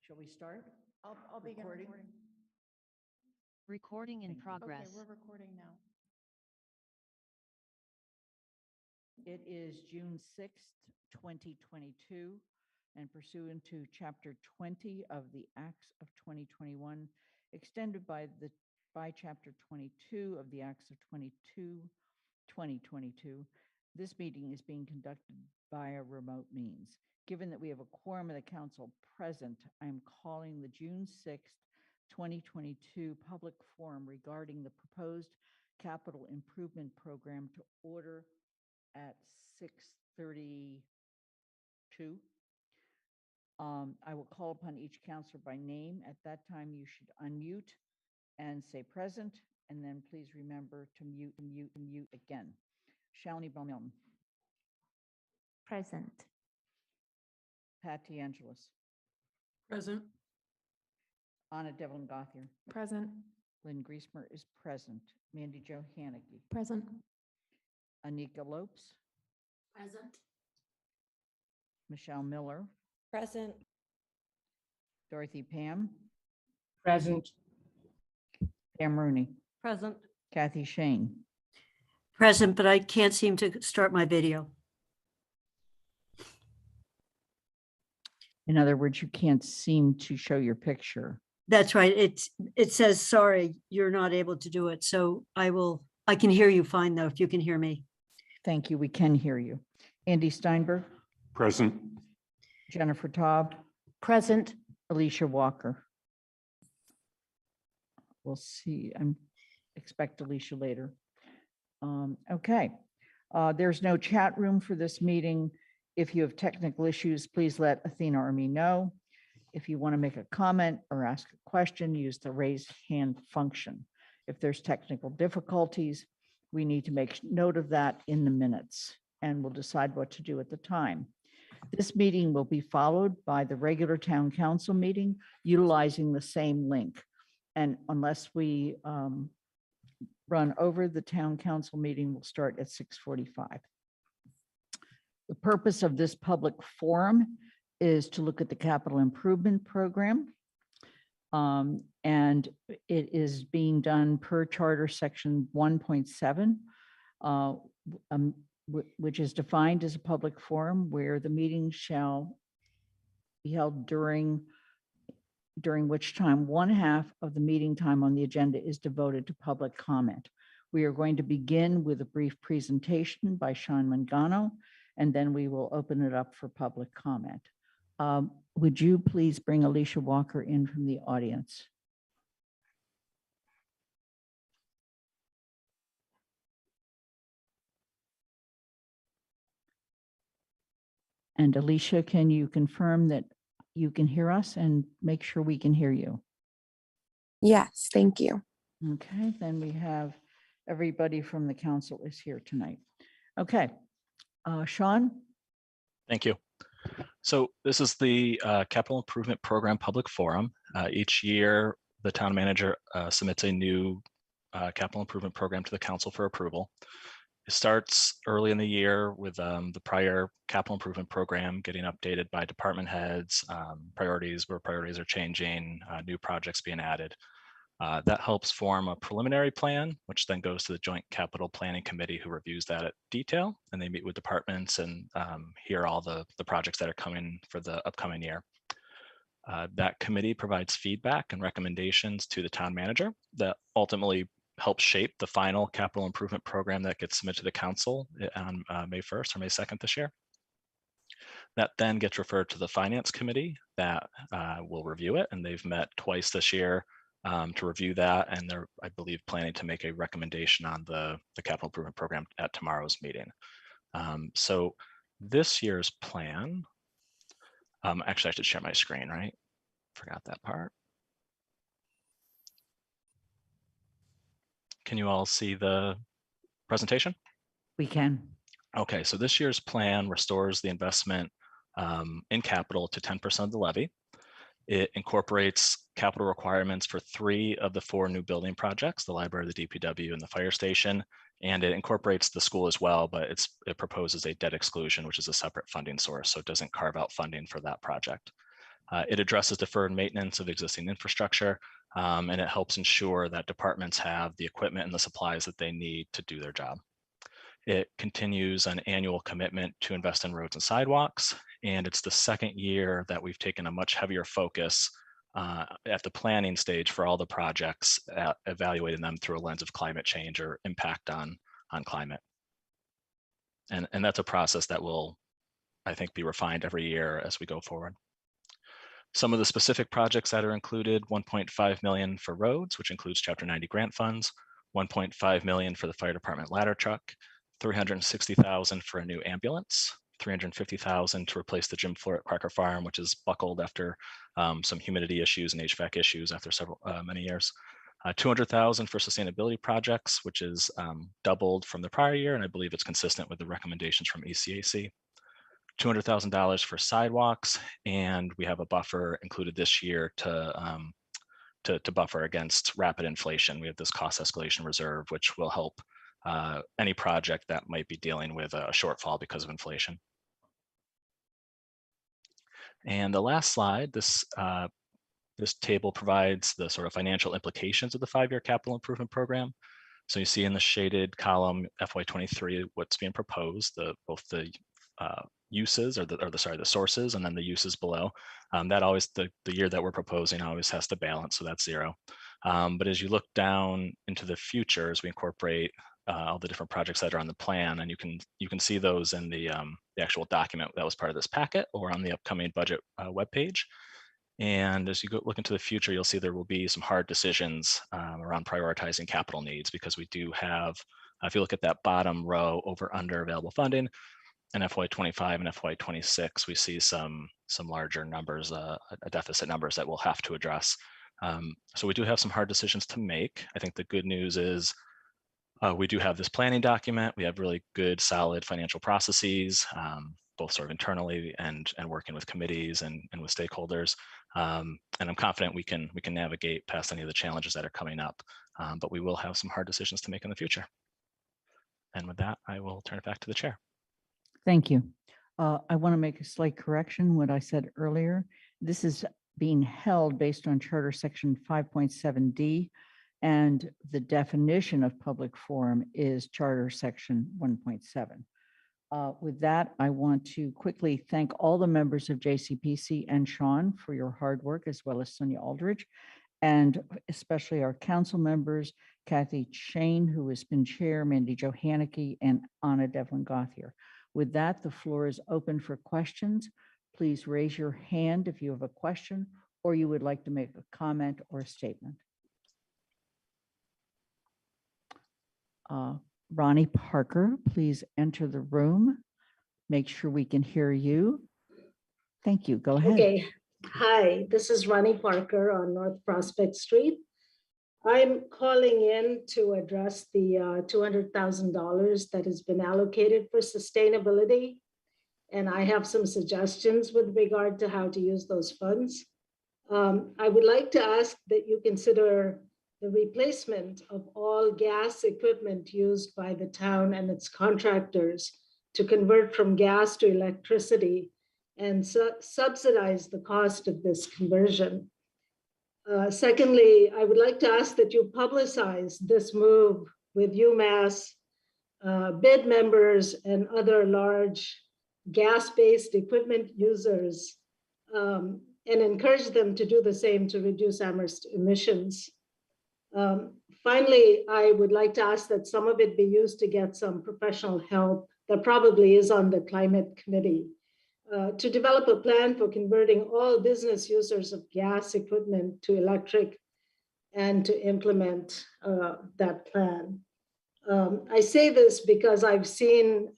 Shall we start? I'll begin Recording? recording. Recording in Thank you. progress. Okay, we're recording now. It is June 6th, 2022, and pursuant to Chapter 20 of the Acts of 2021, extended by Chapter 22 of the Acts of 2022, this meeting is being conducted via remote means. Given that we have a quorum of the council present, I am calling the June 6th, 2022 public forum regarding the proposed capital improvement program to order at 6:32. I will call upon each counselor by name. At that time, you should unmute and say present, and then please remember to mute again. Shalini Belchertown, Present. Pat Angelis, Present. Anna Devlin Gothier, Present. Lynn Griesmer is present, Mandy Jo Hannicky, Present. Anika Lopes, Present. Michelle Miller, Present. Dorothy Pam, Present. Pam Rooney, Present. Kathy Shane. Present, but I can't seem to start my video. In other words, you can't seem to show your picture. That's right. It says, sorry, you're not able to do it. So I can hear you fine though, if you can hear me. Thank you. We can hear you. Andy Steinberg, Present. Jennifer Taub, Present. Alicia Walker. We'll see. Expect Alicia later. Okay. There's no chat room for this meeting. If you have technical issues, please let Athena or me know. If you want to make a comment or ask a question, use the raise hand function. If there's technical difficulties, we need to make note of that in the minutes, and we'll decide what to do at the time. This meeting will be followed by the regular town council meeting utilizing the same link. And unless we run over, the town council meeting will start at 6:45. The purpose of this public forum is to look at the capital improvement program. And it is being done per charter section 1.7, which is defined as a public forum where the meeting shall be held during which time 1/2 of the meeting time on the agenda is devoted to public comment. We are going to begin with a brief presentation by Sean Mangano, and then we will open it up for public comment. Would you please bring Alicia Walker in from the audience? And Alicia, can you confirm that you can hear us and make sure we can hear you? Yes, thank you. Okay, then we have everybody from the council is here tonight. Okay, Sean? Thank you. So this is the Capital Improvement Program Public Forum. Each year, the town manager submits a new capital improvement program to the council for approval. It starts early in the year with the prior capital improvement program getting updated by department heads, priorities where priorities are changing, new projects being added. That helps form a preliminary plan, which then goes to the Joint Capital Planning Committee, who reviews that at detail, and they meet with departments and hear all the projects that are coming for the upcoming year. That committee provides feedback and recommendations to the town manager that ultimately helps shape the final capital improvement program that gets submitted to the council on May 1st or May 2nd this year. That then gets referred to the Finance Committee that will review it, and they've met twice this year to review that, and they're, I believe, planning to make a recommendation on the capital improvement program at tomorrow's meeting. So this year's plan, actually I should share my screen, right? Forgot that part. Can you all see the presentation? We can. Okay, so this year's plan restores the investment in capital to 10% of the levy. It incorporates capital requirements for 3 of the 4 new building projects, the library, the DPW, and the fire station, and it incorporates the school as well, but it proposes a debt exclusion, which is a separate funding source, so it doesn't carve out funding for that project. It addresses deferred maintenance of existing infrastructure, and it helps ensure that departments have the equipment and the supplies that they need to do their job. It continues an annual commitment to invest in roads and sidewalks, and it's the second year that we've taken a much heavier focus at the planning stage for all the projects, evaluating them through a lens of climate change or impact on climate. And that's a process that will, I think, be refined every year as we go forward. Some of the specific projects that are included: 1.5 million for roads, which includes Chapter 90 grant funds, 1.5 million for the fire department ladder truck, 360,000 for a new ambulance, 350,000 to replace the gym floor at Cracker Farm, which is buckled after some humidity issues and HVAC issues after many years. 200,000 for sustainability projects, which is doubled from the prior year, and I believe it's consistent with the recommendations from ECAC. $200,000 for sidewalks, and we have a buffer included this year to buffer against rapid inflation. We have this cost escalation reserve, which will help any project that might be dealing with a shortfall because of inflation. And the last slide, this table provides the sort of financial implications of the 5-year capital improvement program. So you see in the shaded column FY23 what's being proposed, both the uses or the sources, and then the uses below. That always, the year that we're proposing always has to balance, so that's 0. But as you look down into the future, as we incorporate all the different projects that are on the plan, and you can see those in the actual document that was part of this packet or on the upcoming budget webpage. And as you look into the future, you'll see there will be some hard decisions around prioritizing capital needs, because we do have, if you look at that bottom row over under available funding, in FY25 and FY26, we see some larger numbers, deficit numbers that we'll have to address. So we do have some hard decisions to make. I think the good news is we do have this planning document. We have really good, solid financial processes, both sort of internally and working with committees and with stakeholders. And I'm confident we can navigate past any of the challenges that are coming up, but we will have some hard decisions to make in the future. And with that, I will turn it back to the chair. Thank you. I want to make a slight correction. What I said earlier, this is being held based on Charter Section 5.7D, and the definition of public forum is Charter Section 1.7. With that, I want to quickly thank all the members of JCPC and Sean for your hard work, as well as Sonia Aldridge, and especially our council members, Kathy Shane, who has been chair, Mandy Johanneke, and Anna Devlin Gothier. With that, the floor is open for questions. Please raise your hand if you have a question or you would like to make a comment or a statement. Ronnie Parker, please enter the room. Make sure we can hear you. Thank you. Go ahead. Okay. Hi, this is Ronnie Parker on North Prospect Street. I'm calling in to address the $200,000 that has been allocated for sustainability. And I have some suggestions with regard to how to use those funds. I would like to ask that you consider the replacement of all gas equipment used by the town and its contractors to convert from gas to electricity and subsidize the cost of this conversion. Secondly, I would like to ask that you publicize this move with UMass, bid members, and other large gas-based equipment users, and encourage them to do the same to reduce Amherst emissions. Finally, I would like to ask that some of it be used to get some professional help that probably is on the climate committee, to develop a plan for converting all business users of gas equipment to electric and to implement that plan. I say this because I've seen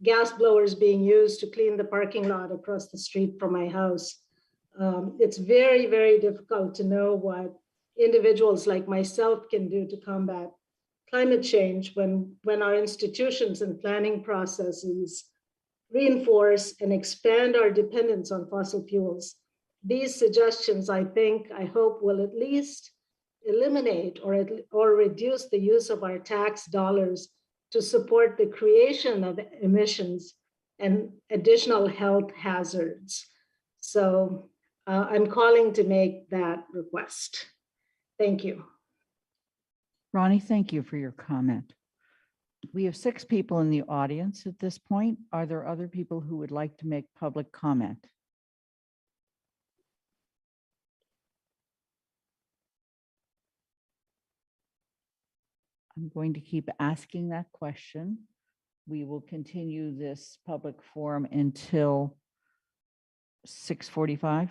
gas blowers being used to clean the parking lot across the street from my house. It's very, very difficult to know what individuals like myself can do to combat climate change when our institutions and planning processes reinforce and expand our dependence on fossil fuels. These suggestions, I hope, will at least eliminate or reduce the use of our tax dollars to support the creation of emissions and additional health hazards. So I'm calling to make that request. Thank you. Ronnie, thank you for your comment. We have 6 people in the audience at this point. Are there other people who would like to make public comment? I'm going to keep asking that question. We will continue this public forum until 6:45.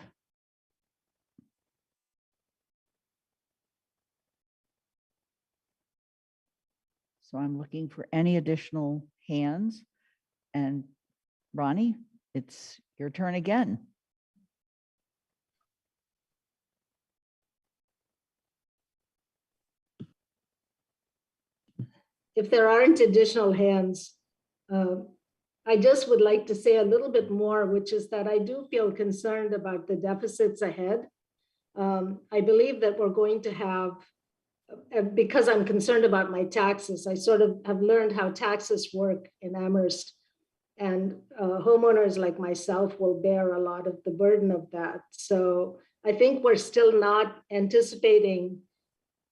So I'm looking for any additional hands. And Ronnie, it's your turn again. If there aren't additional hands, I just would like to say a little bit more, which is that I do feel concerned about the deficits ahead. I believe that we're going to have, because I'm concerned about my taxes, I sort of have learned how taxes work in Amherst. And homeowners like myself will bear a lot of the burden of that. So I think we're still not anticipating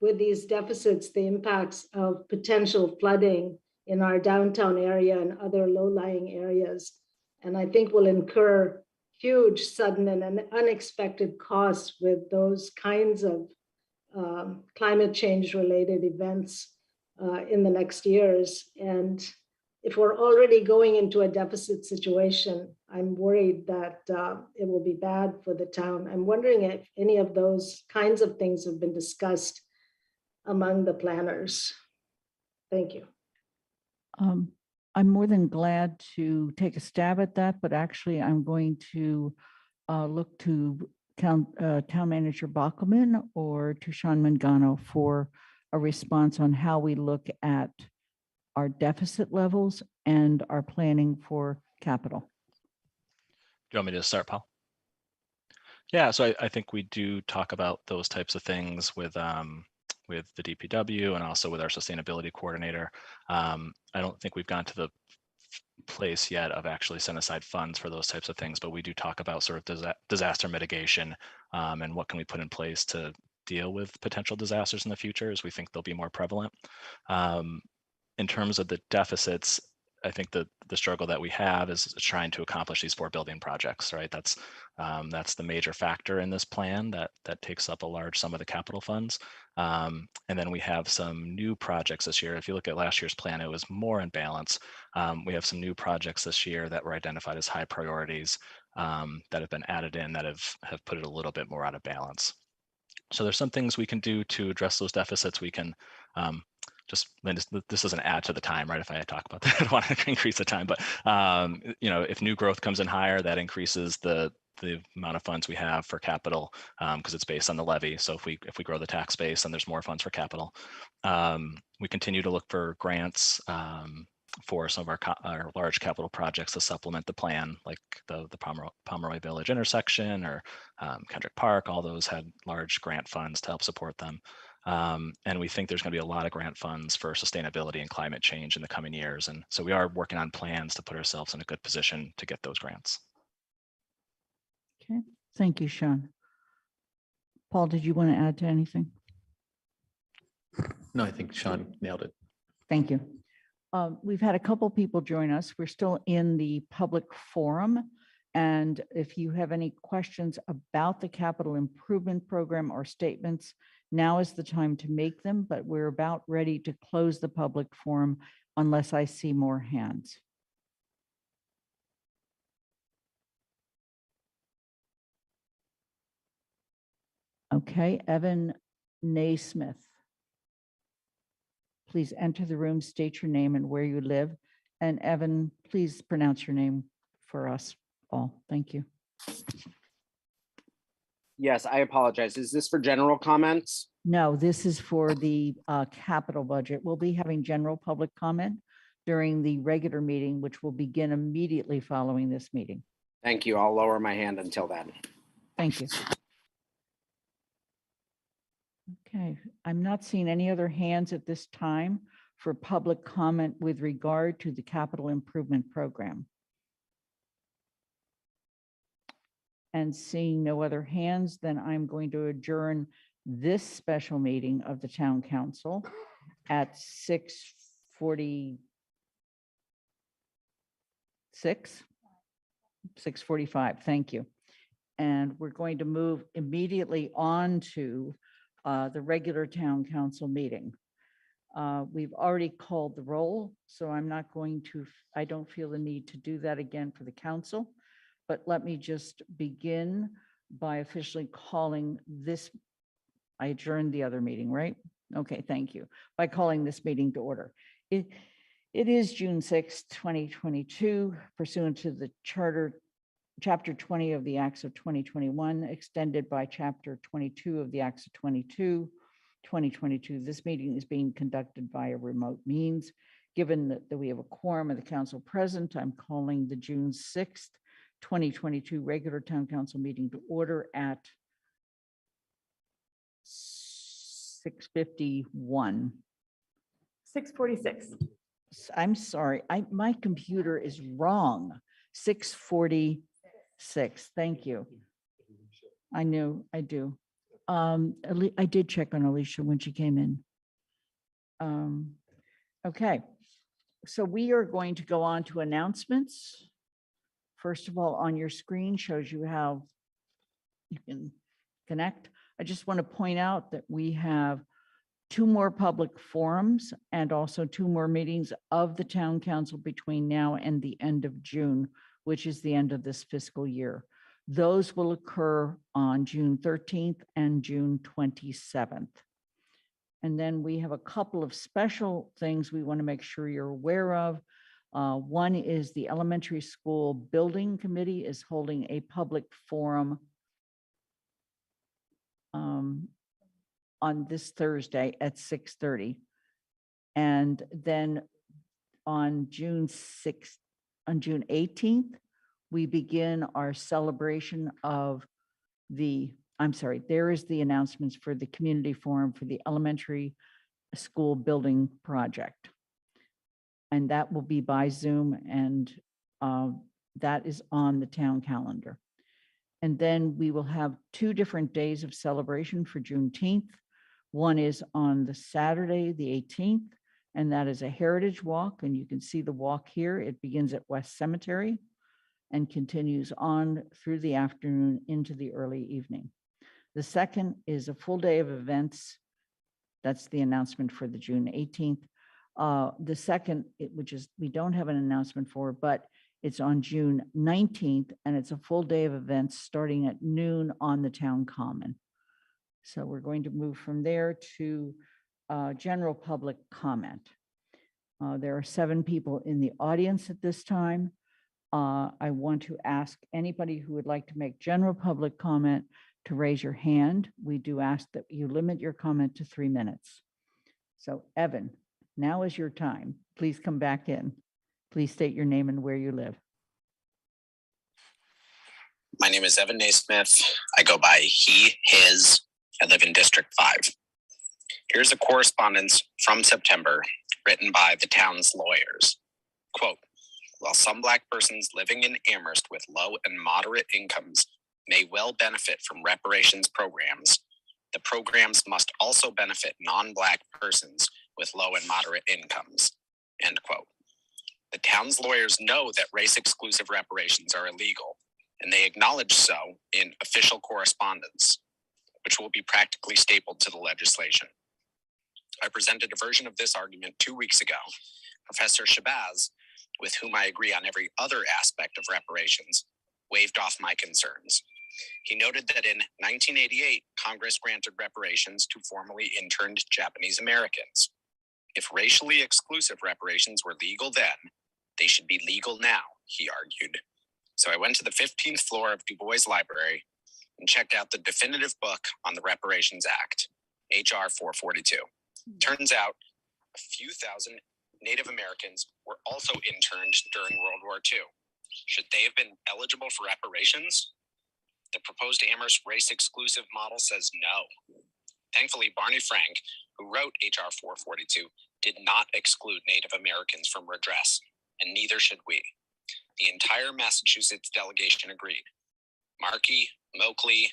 with these deficits, the impacts of potential flooding in our downtown area and other low-lying areas. And I think we'll incur huge, sudden, and unexpected costs with those kinds of climate change-related events in the next years. And if we're already going into a deficit situation, I'm worried that it will be bad for the town. I'm wondering if any of those kinds of things have been discussed among the planners. Thank you. I'm more than glad to take a stab at that, but actually I'm going to look to Town Manager Bockelman or to Sean Mangano for a response on how we look at our deficit levels and our planning for capital. Do you want me to start, Paul? Yeah, so I think we do talk about those types of things with the DPW and also with our sustainability coordinator. I don't think we've gone to the place yet of actually setting aside funds for those types of things, but we do talk about sort of disaster mitigation and what can we put in place to deal with potential disasters in the future as we think they'll be more prevalent. In terms of the deficits, I think the struggle that we have is trying to accomplish these 4 building projects, right? That's the major factor in this plan that takes up a large sum of the capital funds. And then we have some new projects this year. If you look at last year's plan, it was more in balance. We have some new projects this year that were identified as high priorities that have been added in that have put it a little bit more out of balance. So there's some things we can do to address those deficits. We can this doesn't add to the time, right? If I talk about that, I don't want to increase the time, but if new growth comes in higher, that increases the amount of funds we have for capital because it's based on the levy. So if we grow the tax base, then there's more funds for capital. We continue to look for grants for some of our large capital projects to supplement the plan, like the Pomeroy Village intersection or Kendrick Park. All those had large grant funds to help support them. And we think there's going to be a lot of grant funds for sustainability and climate change in the coming years. And so we are working on plans to put ourselves in a good position to get those grants. Okay, thank you, Sean. Paul, did you want to add to anything? No, I think Sean nailed it. Thank you. We've had a couple people join us. We're still in the public forum. And if you have any questions about the capital improvement program or statements, now is the time to make them, but we're about ready to close the public forum unless I see more hands. Okay, Evan Naismith. Please enter the room, state your name and where you live. And Evan, please pronounce your name for us all. Thank you. Yes, I apologize. Is this for general comments? No, this is for the capital budget. We'll be having general public comment during the regular meeting, which will begin immediately following this meeting. Thank you. I'll lower my hand until then. Thank you. Okay, I'm not seeing any other hands at this time for public comment with regard to the capital improvement program. And seeing no other hands, then I'm going to adjourn this special meeting of the town council at 6:45. Thank you. And we're going to move immediately on to the regular town council meeting. We've already called the roll, so I don't feel the need to do that again for the council. But let me just begin by officially calling this, I adjourned the other meeting, right? Okay, thank you. By calling this meeting to order. It is June 6th, 2022, pursuant to the charter, Chapter 20 of the Acts of 2021, extended by Chapter 22 of the Acts of 2022. This meeting is being conducted via remote means. Given that we have a quorum of the council present, I'm calling the June 6th, 2022 regular town council meeting to order at 6:51. 6:46. I'm sorry, my computer is wrong. 6:46. Thank you. I knew, I do. I did check on Alicia when she came in. Okay, so we are going to go on to announcements. First of all, on your screen shows you how you can connect. I just want to point out that we have 2 more public forums and also 2 more meetings of the town council between now and the end of June, which is the end of this fiscal year. Those will occur on June 13th and June 27th. And then we have a couple of special things we want to make sure you're aware of. One is the elementary school building committee is holding a public forum on this Thursday at 6:30. And then on June 18th, we begin our celebration of there is the announcements for the community forum for the elementary school building project. And that will be by Zoom, and that is on the town calendar. And then we will have 2 different days of celebration for Juneteenth. One is on the Saturday, the 18th, and that is a heritage walk. And you can see the walk here. It begins at West Cemetery and continues on through the afternoon into the early evening. The second is a full day of events. That's the announcement for the June 18th. The second, which is, we don't have an announcement for, but it's on June 19th, and it's a full day of events starting at noon on the town common. So we're going to move from there to general public comment. There are 7 people in the audience at this time. I want to ask anybody who would like to make general public comment to raise your hand. We do ask that you limit your comment to 3 minutes. So Evan, now is your time. Please come back in. Please state your name and where you live. My name is Evan Naismith. I go by he, his. I live in District 5. Here's a correspondence from September written by the town's lawyers. Quote, while some Black persons living in Amherst with low and moderate incomes may well benefit from reparations programs, the programs must also benefit non-Black persons with low and moderate incomes, end quote. The town's lawyers know that race-exclusive reparations are illegal, and they acknowledge so in official correspondence, which will be practically stapled to the legislation. I presented a version of this argument 2 weeks ago. Professor Shabazz, with whom I agree on every other aspect of reparations, waved off my concerns. He noted that in 1988, Congress granted reparations to formerly interned Japanese Americans. If racially exclusive reparations were legal then, they should be legal now, he argued. So I went to the 15th floor of Du Bois Library and checked out the definitive book on the Reparations Act, H.R. 442. Turns out a few thousand Native Americans were also interned during World War II. Should they have been eligible for reparations? The proposed Amherst race-exclusive model says no. Thankfully, Barney Frank, who wrote H.R. 442, did not exclude Native Americans from redress, and neither should we. The entire Massachusetts delegation agreed. Markey, Moakley,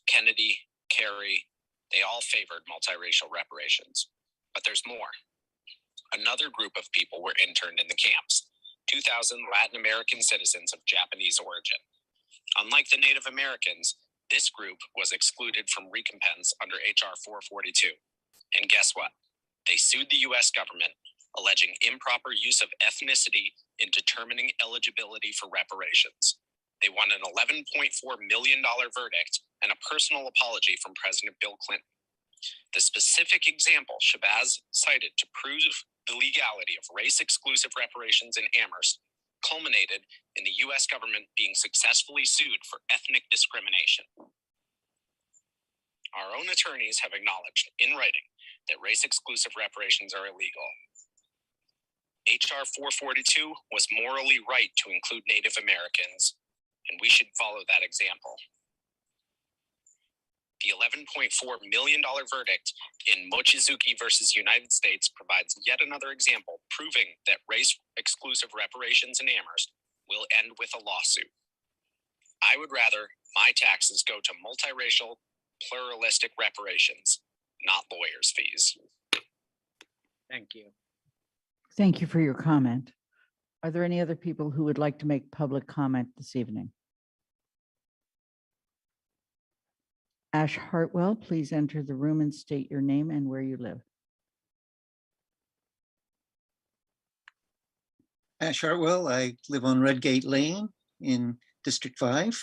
Kennedy, Carey, they all favored multiracial reparations. But there's more. Another group of people were interned in the camps, 2,000 Latin American citizens of Japanese origin. Unlike the Native Americans, this group was excluded from recompense under H.R. 442. And guess what? They sued the U.S. government, alleging improper use of ethnicity in determining eligibility for reparations. They won an $11.4 million verdict and a personal apology from President Bill Clinton. The specific example Shabazz cited to prove the legality of race-exclusive reparations in Amherst culminated in the U.S. government being successfully sued for ethnic discrimination. Our own attorneys have acknowledged in writing that race-exclusive reparations are illegal. H.R. 442 was morally right to include Native Americans, and we should follow that example. The $11.4 million verdict in Mochizuki versus United States provides yet another example proving that race-exclusive reparations in Amherst will end with a lawsuit. I would rather my taxes go to multiracial, pluralistic reparations, not lawyers' fees. Thank you. Thank you for your comment. Are there any other people who would like to make public comment this evening? Ash Hartwell, please enter the room and state your name and where you live. Ash Hartwell, I live on Redgate Lane in District 5.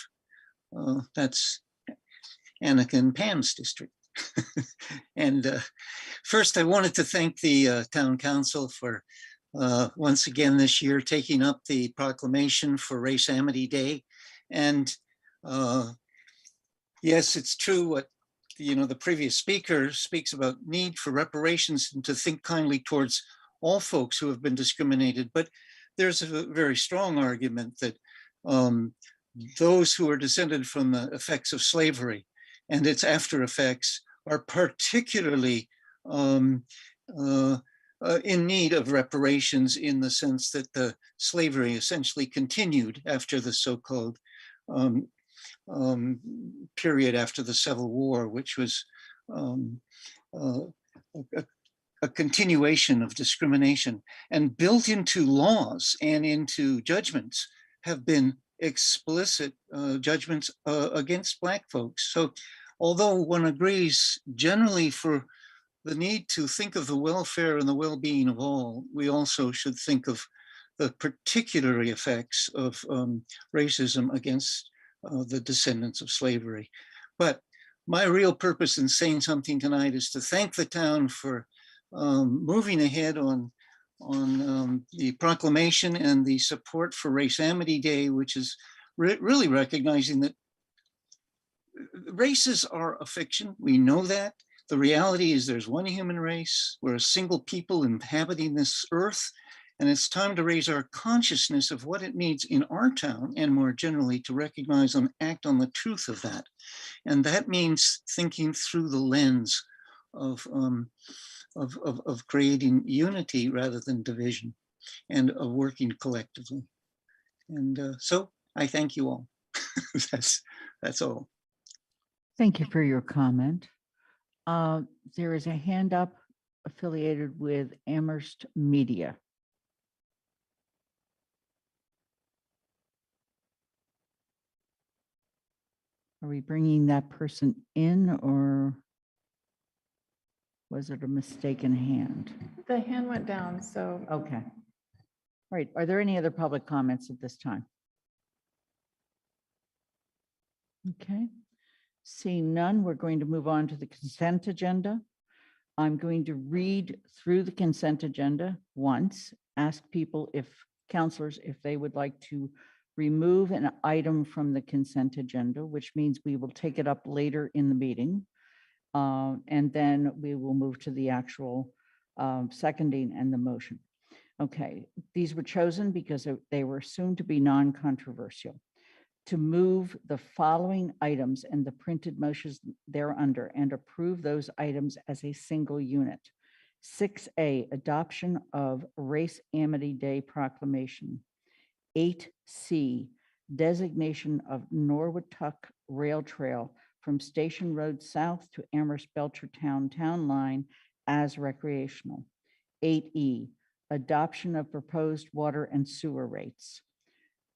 That's Annika and Pam's district. And first, I wanted to thank the town council for once again this year taking up the proclamation for Race Amity Day. And yes, it's true what the previous speaker speaks about need for reparations and to think kindly towards all folks who have been discriminated. But there's a very strong argument that those who are descended from the effects of slavery and its after effects are particularly in need of reparations, in the sense that the slavery essentially continued after the so-called period after the Civil War, which was a continuation of discrimination, and built into laws and into judgments have been explicit judgments against Black folks. So although one agrees generally for the need to think of the welfare and the well-being of all, we also should think of the particular effects of racism against the descendants of slavery. But my real purpose in saying something tonight is to thank the town for moving ahead on the proclamation and the support for Race Amity Day, which is really recognizing that races are a fiction. We know that. The reality is there's one human race. We're a single people inhabiting this earth. And it's time to raise our consciousness of what it means in our town and more generally to recognize and act on the truth of that. And that means thinking through the lens of creating unity rather than division, and of working collectively. And so I thank you all. That's all. Thank you for your comment. There is a hand up affiliated with Amherst Media. Are we bringing that person in, or was it a mistaken hand? The hand went down, so. Okay. All right. Are there any other public comments at this time? Okay. Seeing none, we're going to move on to the consent agenda. I'm going to read through the consent agenda once, ask people, counselors, if they would like to remove an item from the consent agenda, which means we will take it up later in the meeting. And then we will move to the actual seconding and the motion. Okay, these were chosen because they were assumed to be non-controversial. To move the following items and the printed motions thereunder and approve those items as a single unit. 6A, adoption of Race Amity Day proclamation. 8C, designation of Norwood Rail Trail from Station Road South to Amherst Belchertown Town Line as recreational. 8E, adoption of proposed water and sewer rates.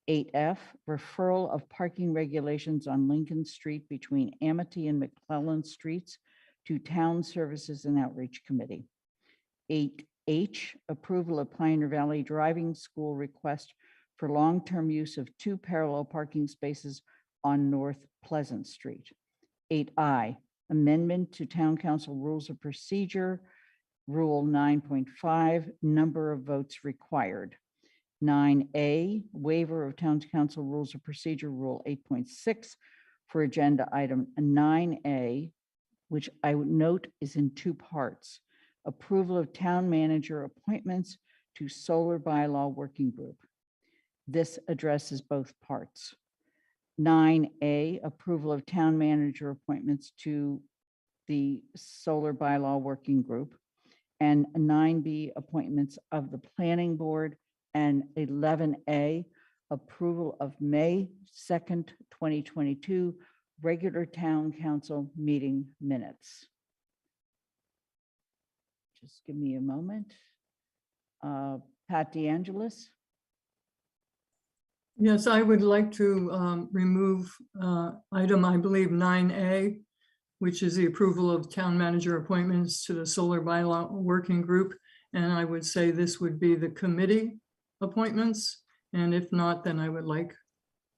8F, referral of parking regulations on Lincoln Street between Amity and Mcclellan Streets to Town Services and Outreach Committee. 8H, approval of Pioneer Valley Driving School request for long-term use of 2 parallel parking spaces on North Pleasant Street. 8I, amendment to Town Council Rules of Procedure, Rule 9.5, number of votes required. 9A, waiver of Town Council Rules of Procedure, Rule 8.6 for agenda item 9A, which I would note is in 2 parts. Approval of town manager appointments to solar bylaw working group. This addresses both parts. 9A, approval of town manager appointments to the solar bylaw working group. And 9B, appointments of the planning board. And 11A, approval of May 2nd, 2022, regular town council meeting minutes. Just give me a moment. Pat DeAngelis. Yes, I would like to remove item, I believe, 9A, which is the approval of town manager appointments to the solar bylaw working group. And I would say this would be the committee appointments. And if not, then I would like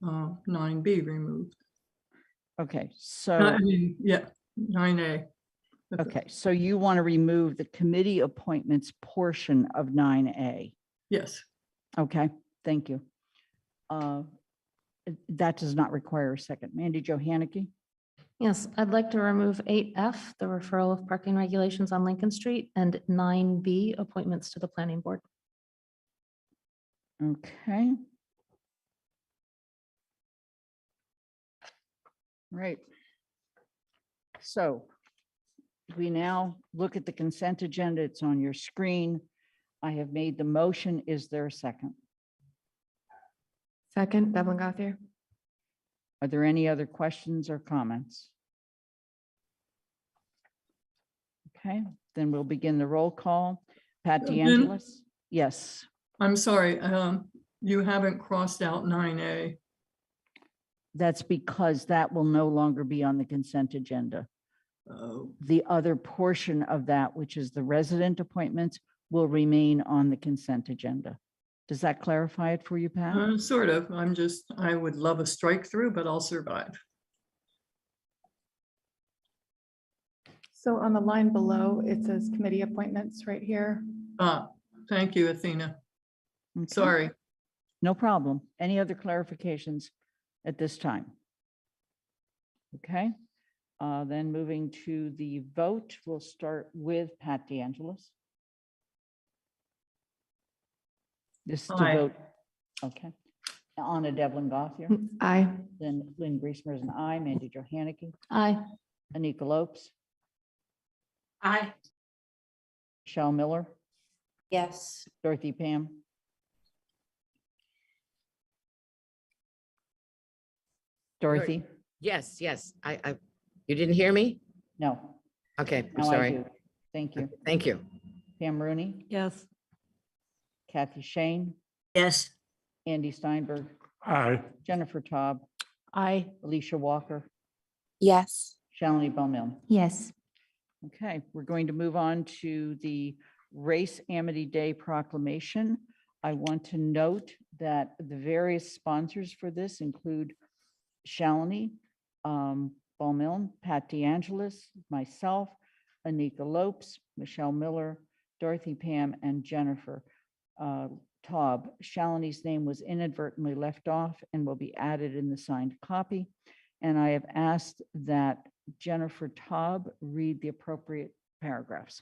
9B removed. Okay, so. I mean, yeah, 9A. Okay, so you want to remove the committee appointments portion of 9A. Yes. Okay, thank you. That does not require a second. Mandy Johanicky? yes, I'd like to remove 8F, the referral of parking regulations on Lincoln Street, and 9B, appointments to the planning board. Okay. Right. So we now look at the consent agenda. It's on your screen. I have made the motion. Is there a second? Second, Devlin Gothier. Are there any other questions or comments? Okay, then we'll begin the roll call. Pat Lynn? DeAngelis? Yes. I'm sorry, you haven't crossed out 9A. That's because that will no longer be on the consent agenda. Oh, The other portion of that, which is the resident appointments, will remain on the consent agenda. Does that clarify it for you, Pat? sort of. I would love a strike through, but I'll survive. So on the line below, it says committee appointments right here. Thank you, Athena. Okay, Sorry. no problem. Any other clarifications at this time? Okay, then moving to the vote, we'll start with Pat DeAngelis. This is to Aye. vote. Okay. Anna Devlin Gothier, Aye. then Lynn Griesmer is an aye. Mandy Johanicky, Aye. Anika Lopes, Aye. Michelle Miller, Yes. Dorothy Pam, Dorothy? Yes, you didn't hear me? No, Okay, I'm now I sorry. do. Thank you. Thank you. Pam Rooney, Yes. Kathy Shane, Yes. Andy Steinberg, Aye. Jennifer Taub, Aye. Alicia Walker, Yes. Shalini Bowman. Yes. Okay, we're going to move on to the Race Amity Day Proclamation. I want to note that the various sponsors for this include Shalini Bowman, Pat DeAngelis, myself, Anika Lopes, Michelle Miller, Dorothy Pam, and Jennifer Taub. Shalini's name was inadvertently left off and will be added in the signed copy. And I have asked that Jennifer Taub read the appropriate paragraphs.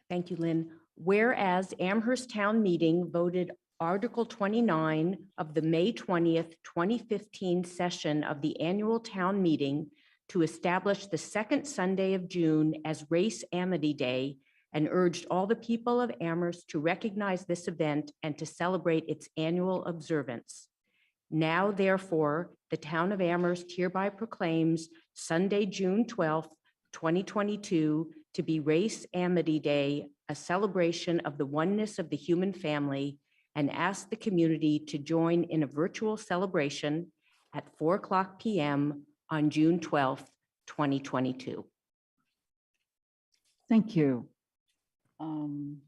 Thank you, Lynn. Whereas Amherst Town Meeting voted Article 29 of the May 20th, 2015 session of the annual town meeting to establish the second Sunday of June as Race Amity Day and urged all the people of Amherst to recognize this event and to celebrate its annual observance. Now therefore, the town of Amherst hereby proclaims Sunday, June 12th, 2022 to be Race Amity Day, a celebration of the oneness of the human family, and ask the community to join in a virtual celebration at 4:00 p.m. on June 12th, 2022. Thank you. I'm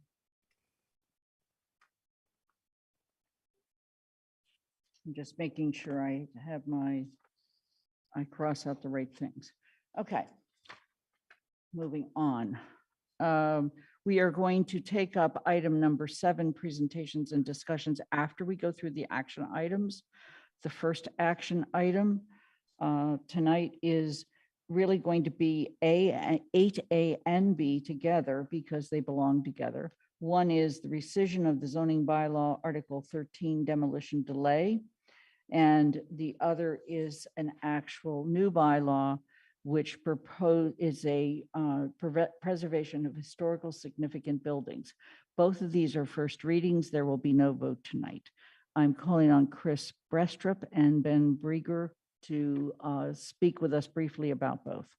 just making sure I have I cross out the right things. Okay. Moving on. We are going to take up item number 7, presentations and discussions after we go through the action items. The first action item tonight is really going to be 8A and B together because they belong together. One is the rescission of the zoning bylaw, Article 13, demolition delay. And the other is an actual new bylaw, which is a preservation of historical significant buildings. Both of these are first readings. There will be no vote tonight. I'm calling on Chris Brestrup and Ben Brieger to speak with us briefly about both.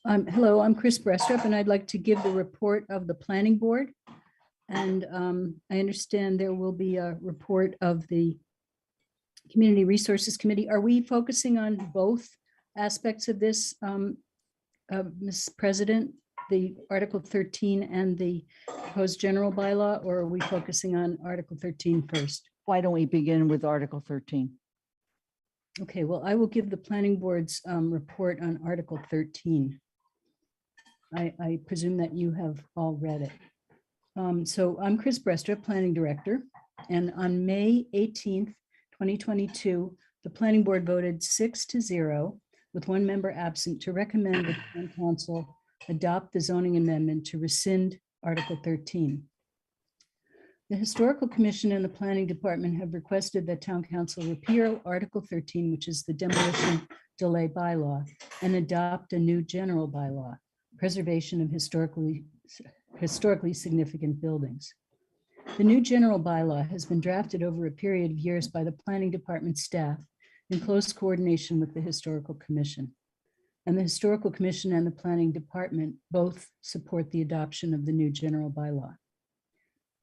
Hello, I'm Chris Brestrup, and I'd like to give the report of the planning board. And I understand there will be a report of the Community Resources Committee. Are we focusing on both aspects of this, Ms. President, the Article 13 and the proposed general bylaw, or are we focusing on Article 13 first? Why don't we begin with Article 13? Okay, well, I will give the planning board's report on Article 13. I presume that you have all read it. So I'm Chris Brestrup, Planning Director, and on May 18th, 2022, the Planning Board voted 6-0 with one member absent to recommend the Town Council adopt the zoning amendment to rescind Article 13. The Historical Commission and the Planning Department have requested that Town Council repeal Article 13, which is the demolition delay bylaw, and adopt a new general bylaw, preservation of historically significant buildings. The new general bylaw has been drafted over a period of years by the Planning Department staff in close coordination with the Historical Commission. And the Historical Commission and the Planning Department both support the adoption of the new general bylaw.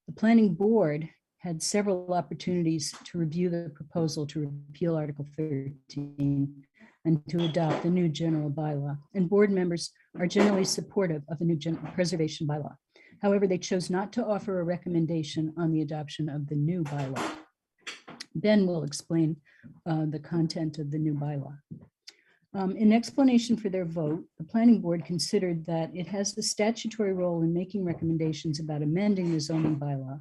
The Planning Board had several opportunities to review the proposal to repeal Article 13 and to adopt the new general bylaw. And board members are generally supportive of the new preservation bylaw. However, they chose not to offer a recommendation on the adoption of the new bylaw. Ben will explain the content of the new bylaw. In explanation for their vote, the Planning Board considered that it has the statutory role in making recommendations about amending the zoning bylaw,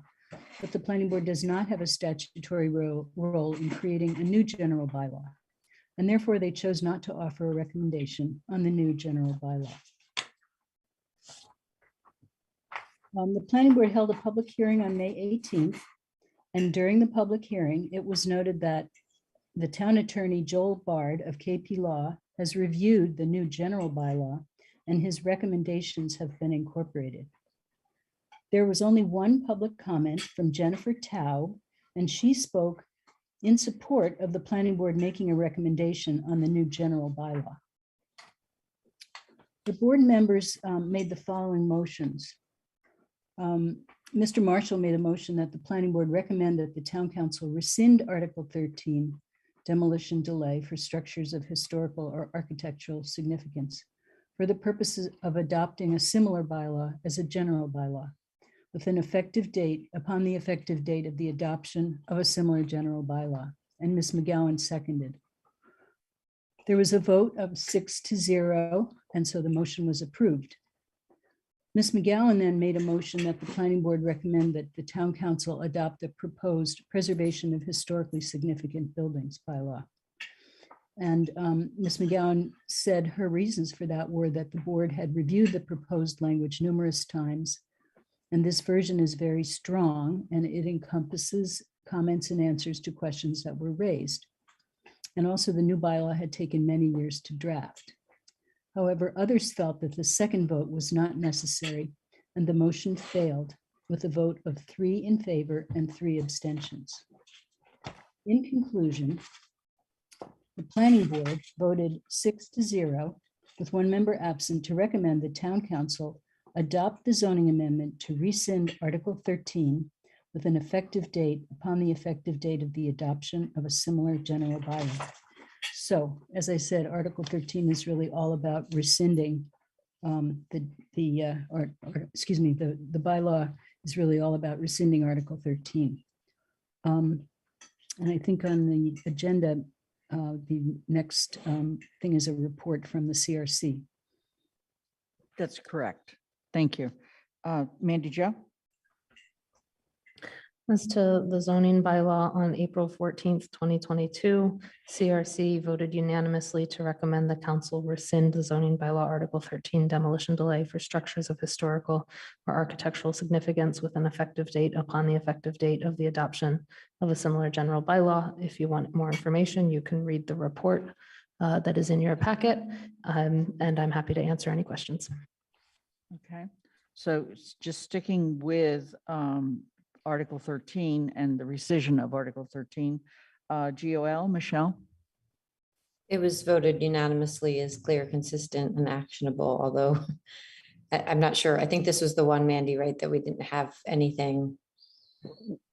but the Planning Board does not have a statutory role in creating a new general bylaw, and therefore they chose not to offer a recommendation on the new general bylaw. The Planning Board held a public hearing on May 18th, and during the public hearing, it was noted that the town attorney, Joel Bard of KP Law, has reviewed the new general bylaw, and his recommendations have been incorporated. There was only one public comment from Jennifer Tao, and she spoke in support of the Planning Board making a recommendation on the new general bylaw. The board members made the following motions. Mr. Marshall made a motion that the Planning Board recommend that the Town Council rescind Article 13, demolition delay for structures of historical or architectural significance, for the purposes of adopting a similar bylaw as a general bylaw, with an effective date upon the effective date of the adoption of a similar general bylaw. And Ms. McGowan seconded. There was a vote of 6-0, and so the motion was approved. Ms. McGowan then made a motion that the Planning Board recommend that the Town Council adopt the proposed preservation of historically significant buildings bylaw. And Ms. McGowan said her reasons for that were that the board had reviewed the proposed language numerous times, and this version is very strong, and it encompasses comments and answers to questions that were raised. And also the new bylaw had taken many years to draft. However, others felt that the second vote was not necessary and the motion failed with a vote of 3 in favor and 3 abstentions. In conclusion, the planning board voted 6-0 with 1 member absent to recommend the town council adopt the zoning amendment to rescind Article 13 with an effective date upon the effective date of the adoption of a similar general bylaw. So, as I said, Article 13 is really all about rescinding the bylaw is really all about rescinding Article 13. And I think on the agenda, the next thing is a report from the CRC. That's correct. Thank you. Mandy Jo? As to the zoning bylaw on April 14th, 2022, CRC voted unanimously to recommend the council rescind the zoning bylaw Article 13 demolition delay for structures of historical or architectural significance with an effective date upon the effective date of the adoption of a similar general bylaw. If you want more information, you can read the report that is in your packet, and I'm happy to answer any questions. Okay, so just sticking with Article 13 and the rescission of Article 13, GOL, Michelle? It was voted unanimously as clear, consistent, and actionable, although I'm not sure. I think this was the one, Mandy, right, that we didn't have anything.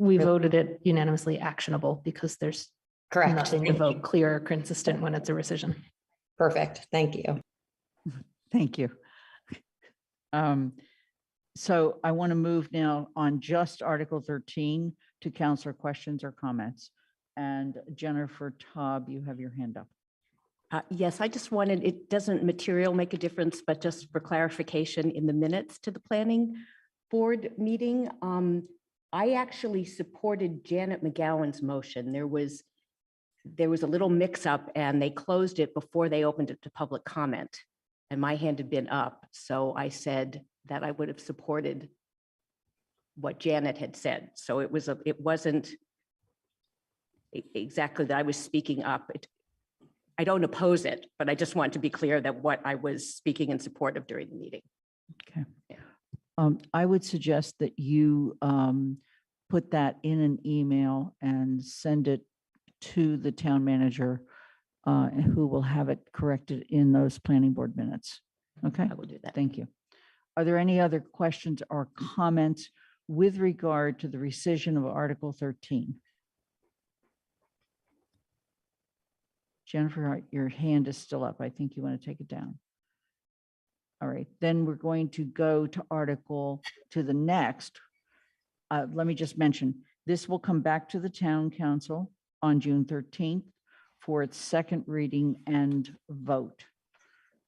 We voted it unanimously actionable because there's Correct. nothing to vote clear or consistent when it's a rescission. Perfect. Thank you. Thank you. So I want to move now on just Article 13 to councilor questions or comments. And Jennifer Taub, you have your hand up. Yes, I just wanted, it doesn't material make a difference, but just for clarification in the minutes to the planning board meeting, I actually supported Janet McGowan's motion. There was a little mix up and they closed it before they opened it to public comment. And my hand had been up. So I said that I would have supported what Janet had said. So it wasn't exactly that I was speaking up. I don't oppose it, but I just want to be clear that what I was speaking in support of during the meeting. Okay. I would suggest that you put that in an email and send it to the town manager, who will have it corrected in those planning board minutes. Okay. I will do that. Thank you. Are there any other questions or comments with regard to the rescission of Article 13? Jennifer, your hand is still up. I think you want to take it down. All right, then we're going to go to the next. Let me just mention, this will come back to the town council on June 13th for its second reading and vote.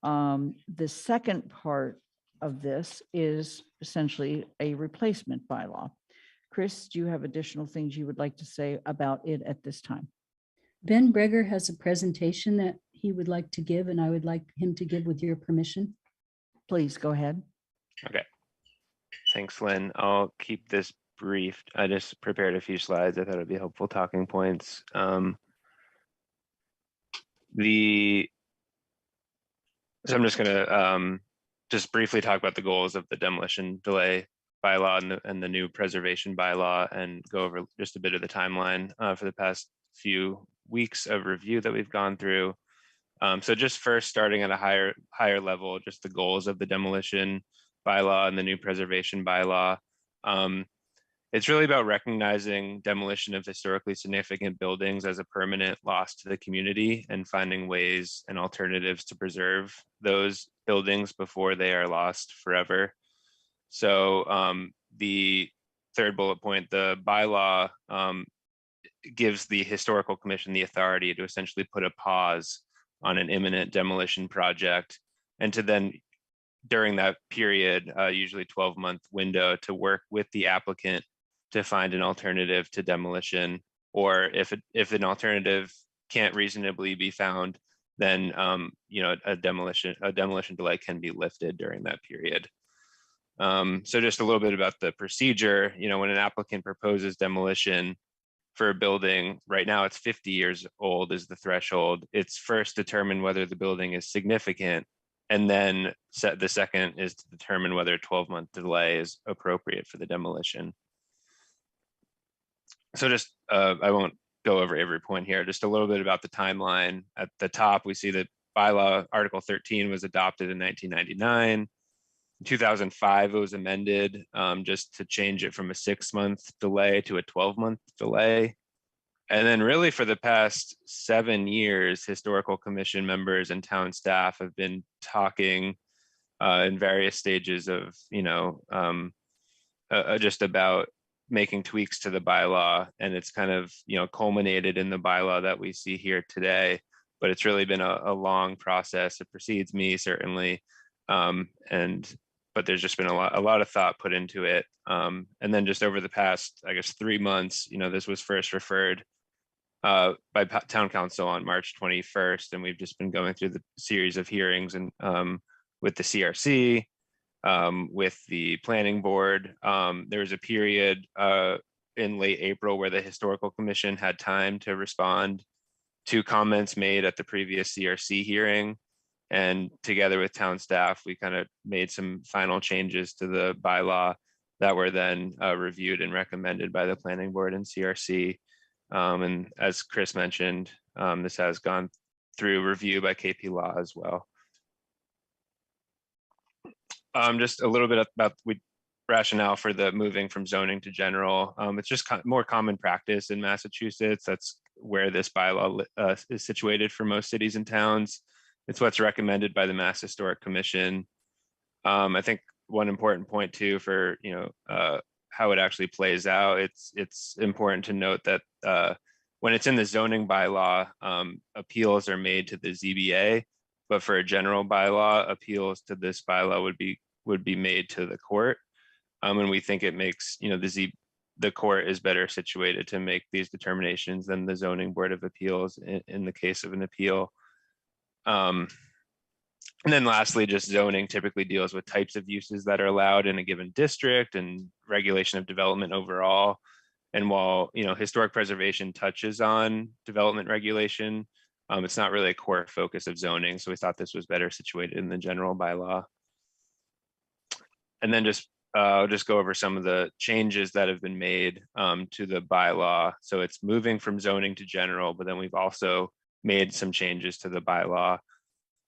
The second part of this is essentially a replacement bylaw. Chris, do you have additional things you would like to say about it at this time? Ben Breger has a presentation that he would like to give, and I would like him to give with your permission. Please go ahead. Okay. Thanks, Lynn. I'll keep this brief. I just prepared a few slides. I thought it'd be helpful talking points. So I'm just going to just briefly talk about the goals of the demolition delay bylaw and the new preservation bylaw, and go over just a bit of the timeline for the past few weeks of review that we've gone through. So just first starting at a higher level, just the goals of the demolition bylaw and the new preservation bylaw. It's really about recognizing demolition of historically significant buildings as a permanent loss to the community and finding ways and alternatives to preserve those buildings before they are lost forever. So the third bullet point, the bylaw gives the historical commission the authority to essentially put a pause on an imminent demolition project, and to then, during that period, usually 12-month window, to work with the applicant to find an alternative to demolition, or if an alternative can't reasonably be found, then a demolition delay can be lifted during that period. So just a little bit about the procedure. When an applicant proposes demolition for a building, right now it's 50 years old is the threshold. It's first determined whether the building is significant, And then the second is to determine whether a 12-month delay is appropriate for the demolition. So just, I won't go over every point here, just a little bit about the timeline. At the top, we see that bylaw Article 13 was adopted in 1999. In 2005, it was amended just to change it from a 6-month delay to a 12-month delay. And then really for the past 7 years, historical commission members and town staff have been talking in various stages of, just about making tweaks to the bylaw. And it's kind of, culminated in the bylaw that we see here today. But it's really been a long process. It precedes me, certainly. But there's just been a lot of thought put into it. And then just over the past, I guess, 3 months, this was first referred by town council on March 21st. And we've just been going through the series of hearings and with the CRC, with the planning board. There was a period in late April where the historical commission had time to respond to comments made at the previous CRC hearing. And together with town staff, we kind of made some final changes to the bylaw that were then reviewed and recommended by the planning board and CRC. And as Chris mentioned, this has gone through review by KP Law as well. Just a little bit about rationale for the moving from zoning to general. It's just more common practice in Massachusetts. That's where this bylaw is situated for most cities and towns. It's what's recommended by the Mass Historic Commission. I think one important point too for how it actually plays out. It's important to note that when it's in the zoning bylaw, appeals are made to the ZBA, but for a general bylaw, appeals to this bylaw would be made to the court. And we think it makes the court is better situated to make these determinations than the zoning board of appeals in the case of an appeal. And then lastly, just zoning typically deals with types of uses that are allowed in a given district and regulation of development overall. And while historic preservation touches on development regulation, it's not really a core focus of zoning. So we thought this was better situated in the general bylaw. And then I'll just go over some of the changes that have been made to the bylaw. So it's moving from zoning to general, but then we've also made some changes to the bylaw.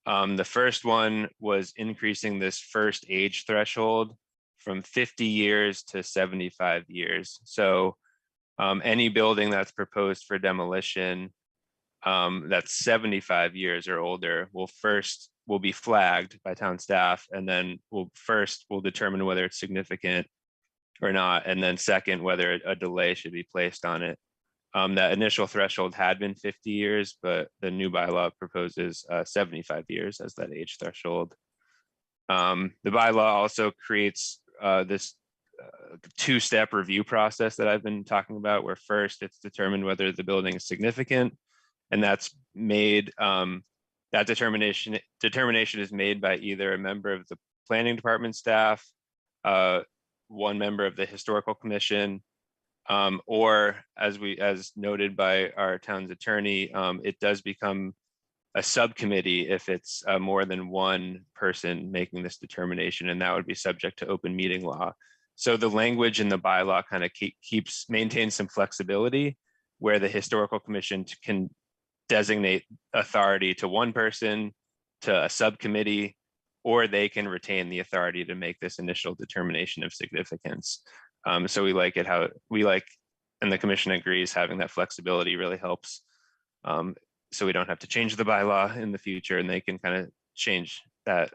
The first one was increasing this first age threshold from 50 years to 75 years. So any building that's proposed for demolition that's 75 years or older will be flagged by town staff, and then we'll determine whether it's significant or not, and then second, whether a delay should be placed on it. That initial threshold had been 50 years, but the new bylaw proposes 75 years as that age threshold. The bylaw also creates this two-step review process that I've been talking about, where first it's determined whether the building is significant, and that's made, that determination is made by either a member of the planning department staff, one member of the historical commission, or as noted by our town's attorney, it does become a subcommittee if it's more than one person making this determination, and that would be subject to open meeting law. So the language in the bylaw kind of maintains some flexibility, where the historical commission can designate authority to one person, to a subcommittee, or they can retain the authority to make this initial determination of significance. So we like it and the commission agrees, having that flexibility really helps. So we don't have to change the bylaw in the future, and they can kind of change that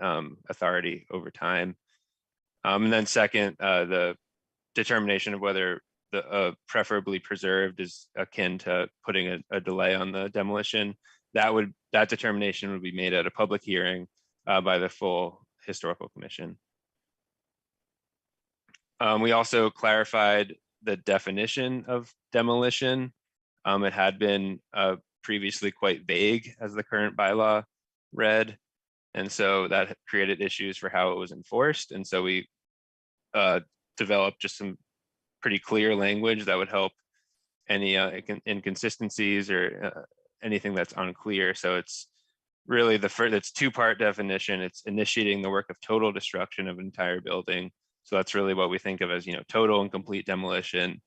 authority over time. And then second, the determination of whether the preferably preserved is akin to putting a delay on the demolition. That determination would be made at a public hearing by the full historical commission. We also clarified the definition of demolition. It had been previously quite vague as the current bylaw read, and so that created issues for how it was enforced. And so we developed just some pretty clear language that would help any inconsistencies or anything that's unclear. So it's really it's two-part definition. It's initiating the work of total destruction of an entire building. So that's really what we think of as, total and complete demolition.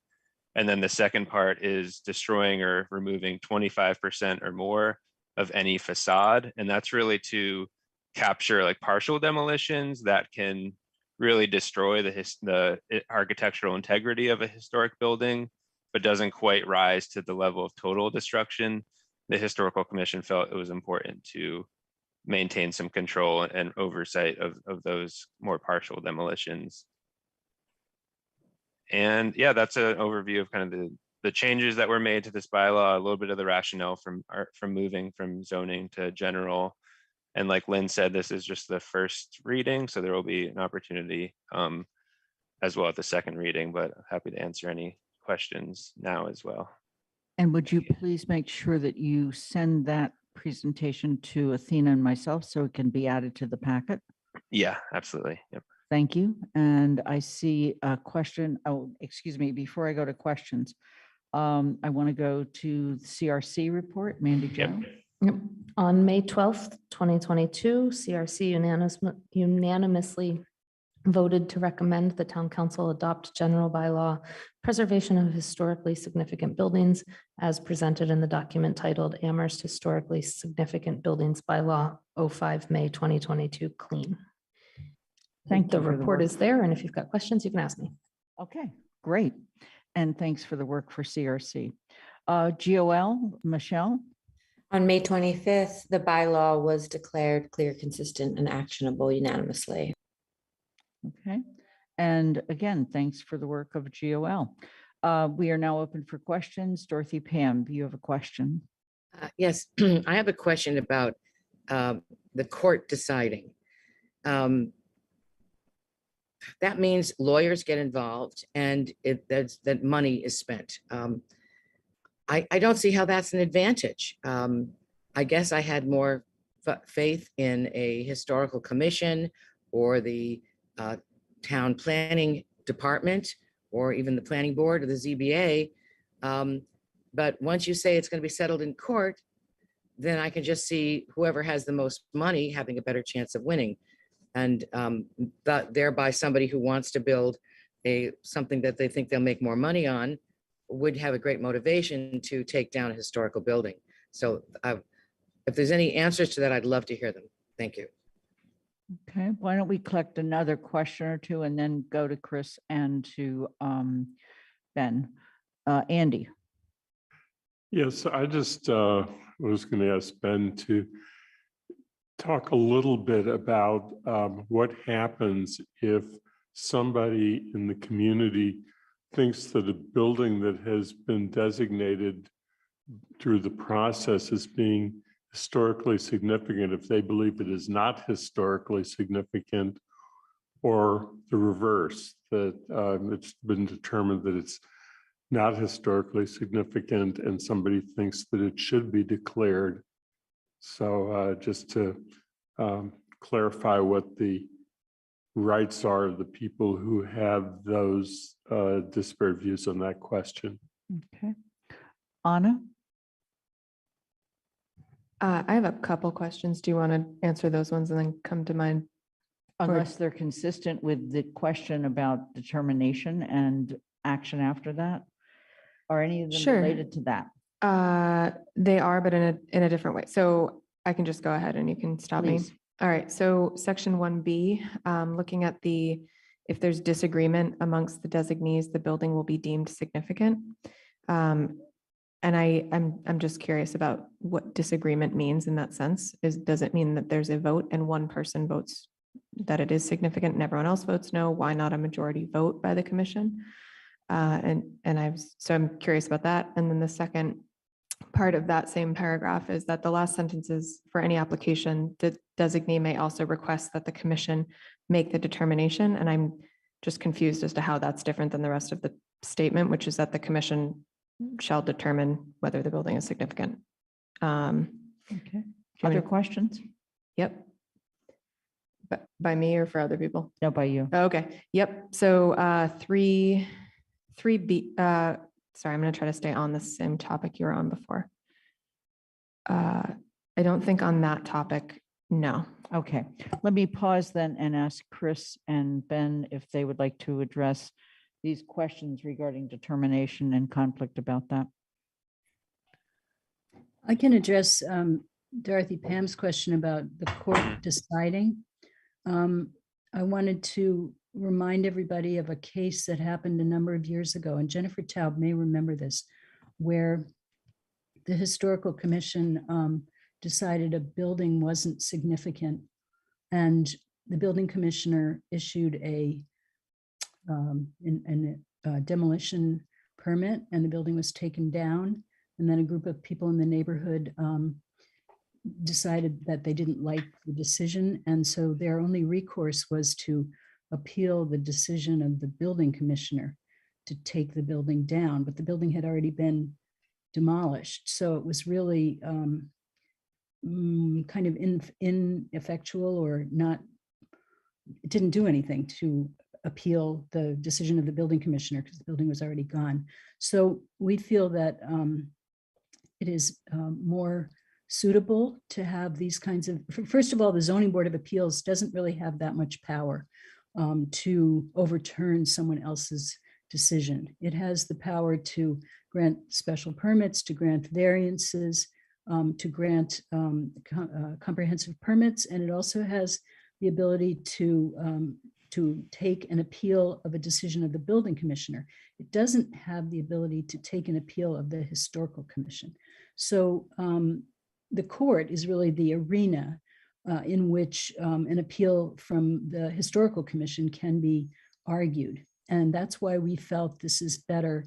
And then the second part is destroying or removing 25% or more of any facade. And that's really to capture like partial demolitions that can really destroy the architectural integrity of a historic building, but doesn't quite rise to the level of total destruction. The Historical Commission felt it was important to maintain some control and oversight of those more partial demolitions. And yeah, that's an overview of kind of the changes that were made to this bylaw, a little bit of the rationale from moving from zoning to general. And like Lynn said, this is just the first reading, so there will be an opportunity as well at the second reading, but happy to answer any questions now as well. And would you please make sure that you send that presentation to Athena and myself so it can be added to the packet? Yeah, absolutely. Yep. Thank you. And I see a question. Oh, excuse me. Before I go to questions, I want to go to the CRC report. Mandy Jo. Yep. On May 12th, 2022, CRC unanimously voted to recommend the town council adopt general bylaw preservation of historically significant buildings as presented in the document titled Amherst Historically Significant Buildings Bylaw 05 May 2022 clean. Thank you. The report is there, and if you've got questions, you can ask me. Okay, great. And thanks for the work for CRC. GOL, Michelle? On May 25th, the bylaw was declared clear, consistent, and actionable unanimously. Okay. And again, thanks for the work of GOL. We are now open for questions. Dorothy, Pam, do you have a question? Yes, I have a question about the court deciding. That means lawyers get involved and that money is spent. I don't see how that's an advantage. I guess I had more faith in a historical commission or the town planning department or even the planning board or the ZBA. But once you say it's going to be settled in court, then I can just see whoever has the most money having a better chance of winning. And thereby somebody who wants to build something that they think they'll make more money on would have a great motivation to take down a historical building. So if there's any answers to that, I'd love to hear them. Thank you. Okay, why don't we collect another question or two and then go to Chris and to Ben. Andy. Yes, I just was going to ask Ben to talk a little bit about what happens if somebody in the community thinks that a building that has been designated through the process as being historically significant, if they believe it is not historically significant, or the reverse, that it's been determined that it's not historically significant and somebody thinks that it should be declared. So just to clarify what the rights are of the people who have those disparate views on that question. Okay. Anna? I have a couple questions. Do you want to answer those ones and then come to mine? Unless they're consistent with the question about determination and action after that? Are any of them related to that? They are, but in a different way. So I can just go ahead and you can stop Please. me. All right. So section 1B, looking at if there's disagreement amongst the designees, the building will be deemed significant. And I'm just curious about what disagreement means in that sense. Does it mean that there's a vote and one person votes that it is significant and everyone else votes no? Why not a majority vote by the commission? So I'm curious about that. And then the second part of that same paragraph is that the last sentence is for any application, the designee may also request that the commission make the determination. And I'm just confused as to how that's different than the rest of the statement, which is that the commission shall determine whether the building is significant. Okay. Other questions? Yep. By me or for other people? No, by you. Okay. Yep. So 3B, sorry, I'm going to try to stay on the same topic you were on before. I don't think on that topic, no. Okay, let me pause then and ask Chris and Ben if they would like to address these questions regarding determination and conflict about that. I can address Dorothy Pam's question about the court deciding. I wanted to remind everybody of a case that happened a number of years ago, and Jennifer Taub may remember this, where the Historical Commission decided a building wasn't significant, and the building commissioner issued a demolition permit, and the building was taken down. And then a group of people in the neighborhood decided that they didn't like the decision. And so their only recourse was to appeal the decision of the building commissioner to take the building down, but the building had already been demolished. So it was really kind of ineffectual, or not, it didn't do anything to appeal the decision of the building commissioner because the building was already gone. So we feel that it is more suitable to have these kinds of, first of all, the Zoning Board of Appeals doesn't really have that much power to overturn someone else's decision. It has the power to grant special permits, to grant variances, to grant comprehensive permits, and it also has the ability to take an appeal of a decision of the building commissioner. It doesn't have the ability to take an appeal of the historical commission. So the court is really the arena in which an appeal from the historical commission can be argued. And that's why we felt this is better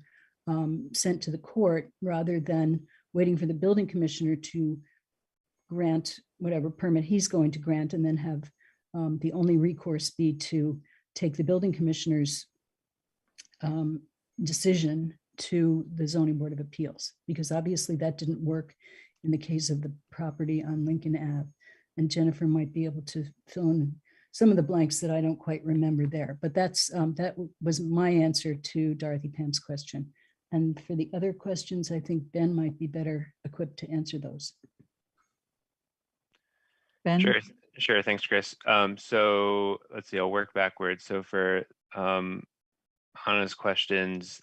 sent to the court rather than waiting for the building commissioner to grant whatever permit he's going to grant, and then have the only recourse be to take the building commissioner's decision to the Zoning Board of Appeals, because obviously that didn't work in the case of the property on Lincoln Ave. And Jennifer might be able to fill in some of the blanks that I don't quite remember there. But that's that was my answer to Dorothy Pam's question. And for the other questions, I think Ben might be better equipped to answer those. Ben? Sure. Thanks, Chris. So let's see, I'll work backwards. So for Hannah's questions,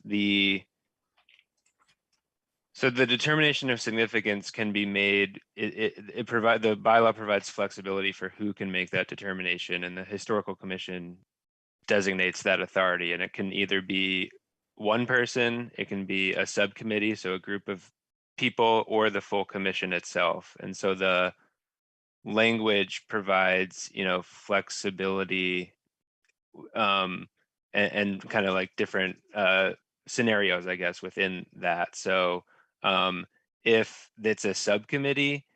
so the determination of significance can be made, the bylaw provides flexibility for who can make that determination, and the Historical Commission designates that authority, and it can either be one person, it can be a subcommittee, so a group of people, or the full commission itself. And so the language provides, flexibility and kind of like different scenarios, I guess, within that. So if it's a subcommittee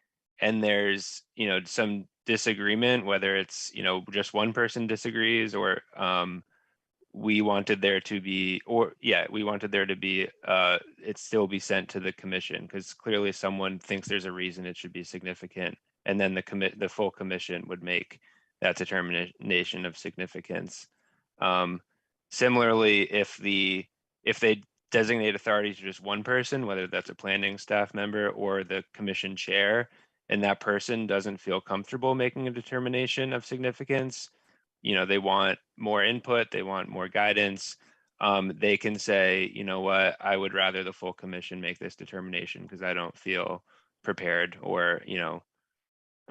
and there's, some disagreement, whether it's, just one person disagrees, or we wanted there to be, it still be sent to the commission, because clearly someone thinks there's a reason it should be significant. And then the full commission would make that determination of significance. Similarly, if they designate authority to just one person, whether that's a planning staff member or the commission chair, and that person doesn't feel comfortable making a determination of significance, they want more input, they want more guidance, they can say, you know what, I would rather the full commission make this determination because I don't feel prepared, or,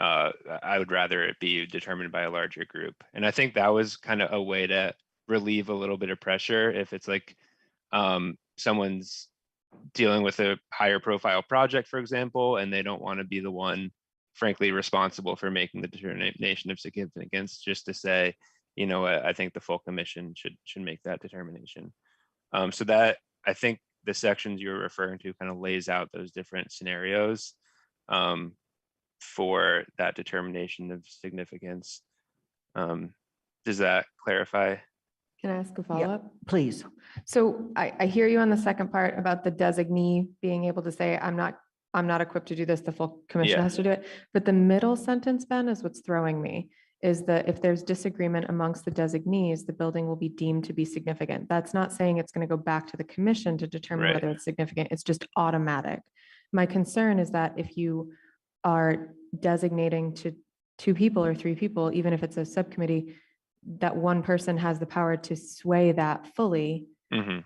I would rather it be determined by a larger group. And I think that was kind of a way to relieve a little bit of pressure if it's like someone's dealing with a higher profile project, for example, and they don't want to be the one, frankly, responsible for making the determination of significance, just to say, I think the full commission should make that determination. So that, I think the sections you're referring to kind of lays out those different scenarios for that determination of significance. Does that clarify? Can I ask a follow-up? Please. So I hear you on the second part about the designee being able to say, I'm not equipped to do this, the full commission has to do it. But the middle sentence, Ben, is what's throwing me, is that if there's disagreement amongst the designees, the building will be deemed to be significant. That's not saying it's going to go back to the commission to determine whether it's significant. It's just automatic. My concern is that if you are designating to 2 people or 3 people, even if it's a subcommittee, that one person has the power to sway that fully Mhm.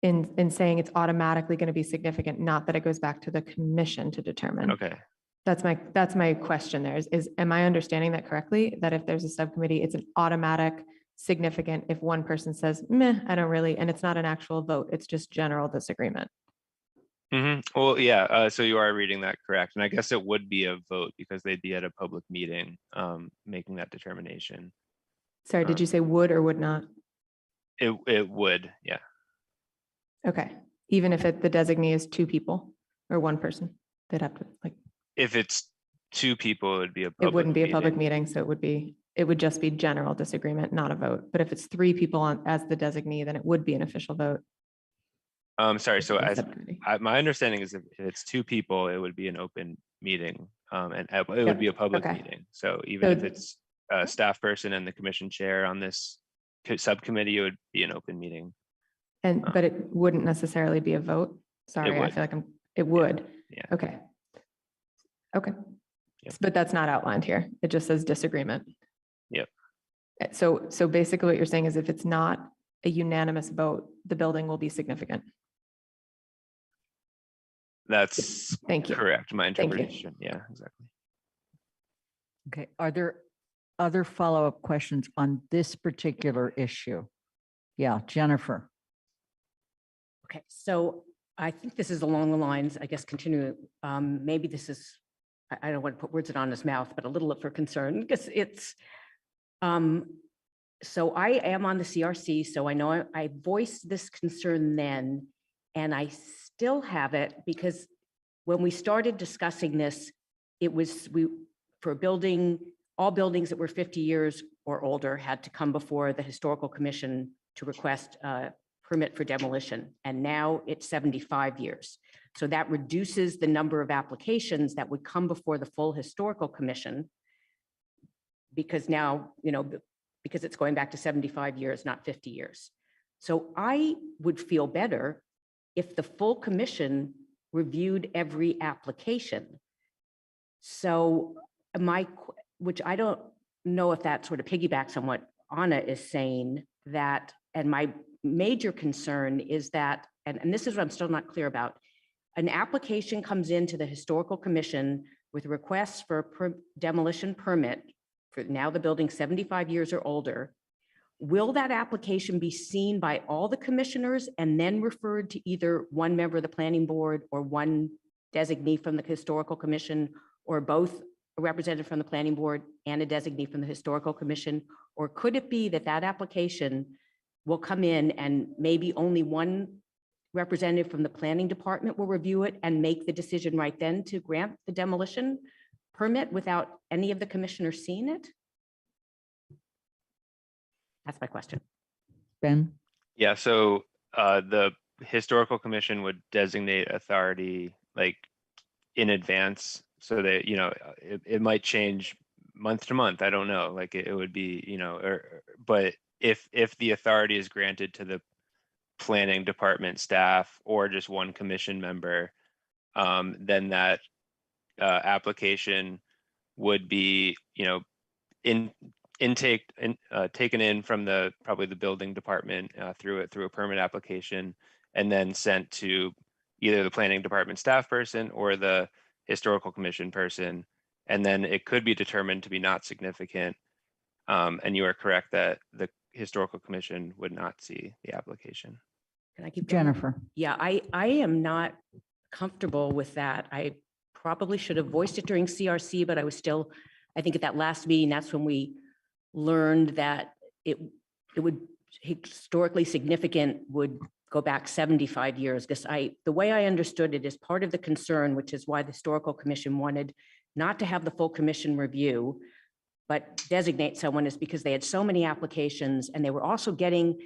in saying it's automatically going to be significant, not that it goes back to the commission to determine. Okay. That's my question there is, am I understanding that correctly? That if there's a subcommittee, it's an automatic significant if one person says, meh, I don't really, and it's not an actual vote, it's just general disagreement. Well, yeah, so you are reading that correct. And I guess it would be a vote because they'd be at a public meeting making that determination. Sorry, did you say would or would not? It would, yeah. Okay, even if the designee is 2 people or 1 person, they'd have to like. If it's 2 people, it would be a public It wouldn't be a public meeting. meeting, so it would just be general disagreement, not a vote. But if it's 3 people as the designee, then it would be an official vote. Sorry, so The as subcommittee. my understanding is if it's 2 people, it would be an open meeting and it would be a public okay. meeting. So even if So- it's a staff person and the commission chair on this subcommittee, it would be an open meeting. But it wouldn't necessarily be a vote. Sorry, I would. feel like it would. Yeah. Okay. Okay. Yep. But that's not outlined here. It just says disagreement. Yep. So basically what you're saying is if it's not a unanimous vote, the building will be significant. That's Thank you. correct. My Thank you. interpretation. Yeah, exactly. Okay, are there other follow-up questions on this particular issue? Yeah, Jennifer. Okay, so I think this is along the lines, I guess, continuing, maybe this is, I don't want to put words in Anna's mouth, but a little for concern, because it's, so I am on the CRC, so I know I voiced this concern then, and I still have it, because when we started discussing this, it was, for building, all buildings that were 50 years or older had to come before the Historical Commission to request a permit for demolition, and now it's 75 years. So that reduces the number of applications that would come before the full Historical Commission, because now, because it's going back to 75 years, not 50 years. So I would feel better if the full commission reviewed every application. So which I don't know if that sort of piggybacks on what Anna is saying, that, and my major concern is that, and this is what I'm still not clear about, an application comes into the Historical Commission with a request for a demolition permit for now the building 75 years or older. Will that application be seen by all the commissioners and then referred to either one member of the planning board or one designee from the Historical Commission, or both a representative from the planning board and a designee from the Historical Commission? Or could it be that that application will come in and maybe only one representative from the planning department will review it and make the decision right then to grant the demolition permit without any of the commissioners seeing it? That's my question. Ben? Yeah, so the Historical Commission would designate authority like in advance, so that, it might change month to month. I don't know, like it would be, but if the authority is granted to the planning department staff or just one commission member, then that application would be, taken in from probably the building department through a permit application, and then sent to either the planning department staff person or the Historical Commission person, and then it could be determined to be not significant. And you are correct that the Historical Commission would not see the application. Can I keep going? Jennifer? Yeah, I am not comfortable with that. I probably should have voiced it during CRC, but I was still, I think at that last meeting, that's when we learned that it would historically significant would go back 75 years. Because the way I understood it is part of the concern, which is why the Historical Commission wanted not to have the full commission review, but designate someone, is because they had so many applications, and they were also getting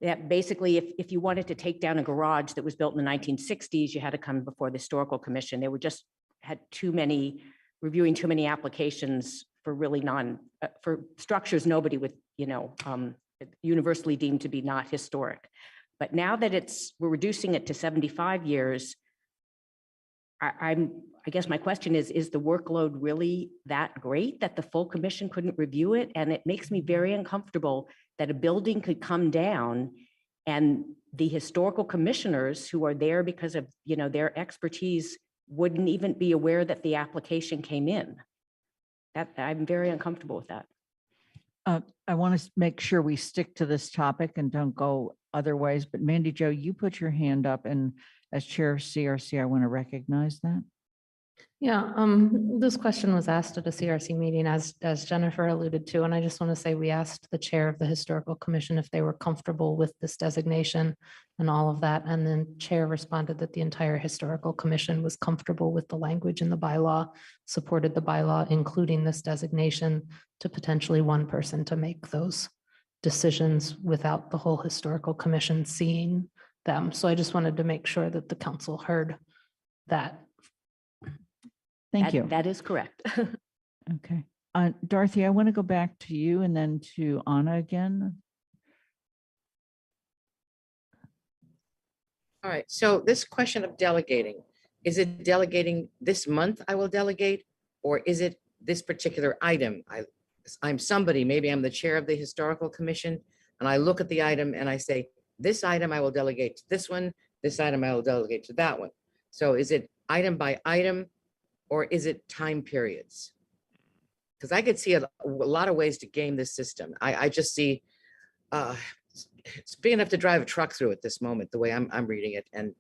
that basically if you wanted to take down a garage that was built in the 1960s, you had to come before the Historical Commission. They were just had reviewing too many applications for really for structures nobody would, universally deemed to be not historic. But now that we're reducing it to 75 years, I guess my question is the workload really that great that the full commission couldn't review it? And it makes me very uncomfortable that a building could come down and the historical commissioners who are there because of, their expertise wouldn't even be aware that the application came in. That I'm very uncomfortable with that. I want to make sure we stick to this topic and don't go other ways, but Mandy Jo, you put your hand up, and as chair of CRC, I want to recognize that. Yeah, this question was asked at a CRC meeting, as Jennifer alluded to, and I just want to say we asked the chair of the Historical Commission if they were comfortable with this designation and all of that, and then chair responded that the entire Historical Commission was comfortable with the language in the bylaw, supported the bylaw, including this designation, to potentially one person to make those decisions without the whole Historical Commission seeing them. So I just wanted to make sure that the council heard that. Thank you. That is correct. Okay. Dorothy, I want to go back to you and then to Anna again. All right, so this question of delegating, is it delegating this month I will delegate, or is it this particular item? I'm somebody, maybe I'm the chair of the Historical Commission, and I look at the item and I say, this item I will delegate to this one, this item I will delegate to that one. So is it item by item, or is it time periods? Because I could see a lot of ways to game this system. I just see it's big enough to drive a truck through at this moment, the way I'm reading it. And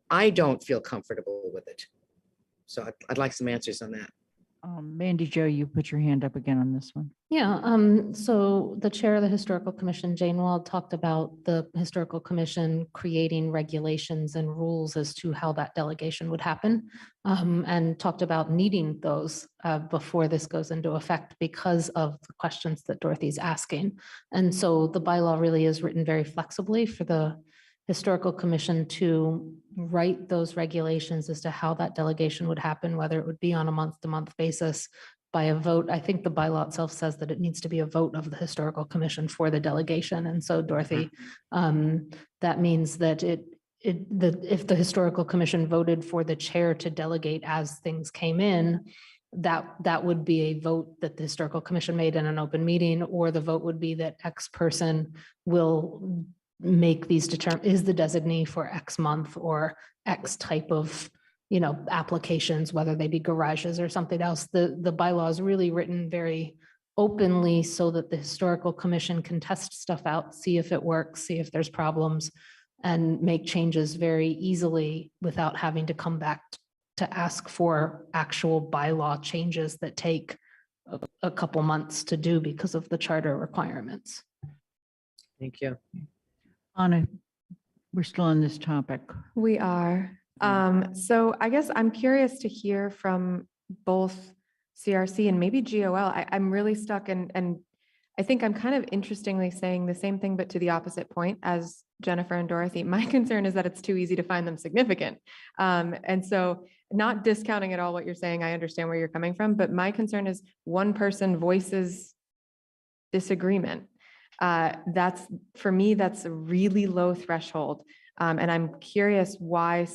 I don't feel comfortable with it. So I'd like some answers on that. Mandy Jo, you put your hand up again on this one. Yeah, so the chair of the Historical Commission, Jane Wald, talked about the Historical Commission creating regulations and rules as to how that delegation would happen, and talked about needing those before this goes into effect because of the questions that Dorothy's asking. And so the bylaw really is written very flexibly for the Historical Commission to write those regulations as to how that delegation would happen, whether it would be on a month-to-month basis by a vote. I think the bylaw itself says that it needs to be a vote of the Historical Commission for the delegation. And so, Dorothy, that means that if the Historical Commission voted for the chair to delegate as things came in, that would be a vote that the Historical Commission made in an open meeting, or the vote would be that X person will make these is the designee for X month or X type of, applications, whether they be garages or something else. The bylaw is really written very openly so that the Historical Commission can test stuff out, see if it works, see if there's problems, and make changes very easily without having to come back to ask for actual bylaw changes that take a couple months to do because of the charter requirements. Thank you. Anna, we're still on this topic. We are. So I guess I'm curious to hear from both CRC and maybe GOL. I'm really stuck, and I think I'm kind of interestingly saying the same thing, but to the opposite point as Jennifer and Dorothy. My concern is that it's too easy to find them significant. And so not discounting at all what you're saying, I understand where you're coming from, but my concern is one person voices disagreement. That's, for me, that's a really low threshold. And I'm curious why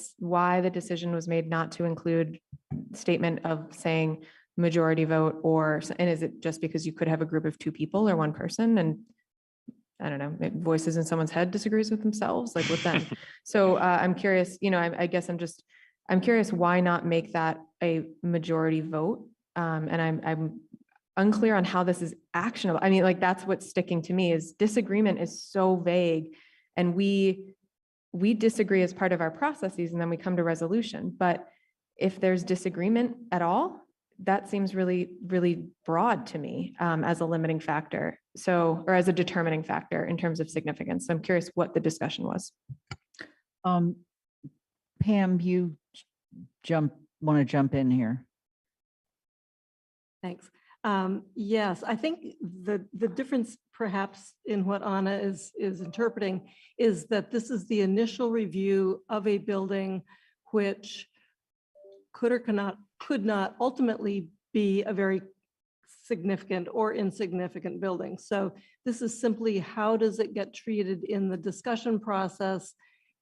the decision was made not to include statement of saying majority vote, and is it just because you could have a group of two people or one person, and I don't know, voices in someone's head disagrees with themselves, like with them. So I'm curious, I guess I'm curious why not make that a majority vote? And I'm unclear on how this is actionable. I mean, like, that's what's sticking to me is disagreement is so vague, and we disagree as part of our processes, and then we come to resolution. But if there's disagreement at all, that seems really, really broad to me as a limiting factor. So, or as a determining factor in terms of significance. So I'm curious what the discussion was. Pam, you want to jump in here? Thanks. Yes, I think the difference perhaps in what Anna is interpreting is that this is the initial review of a building which could or could not ultimately be a very significant or insignificant building. So this is simply how does it get treated in the discussion process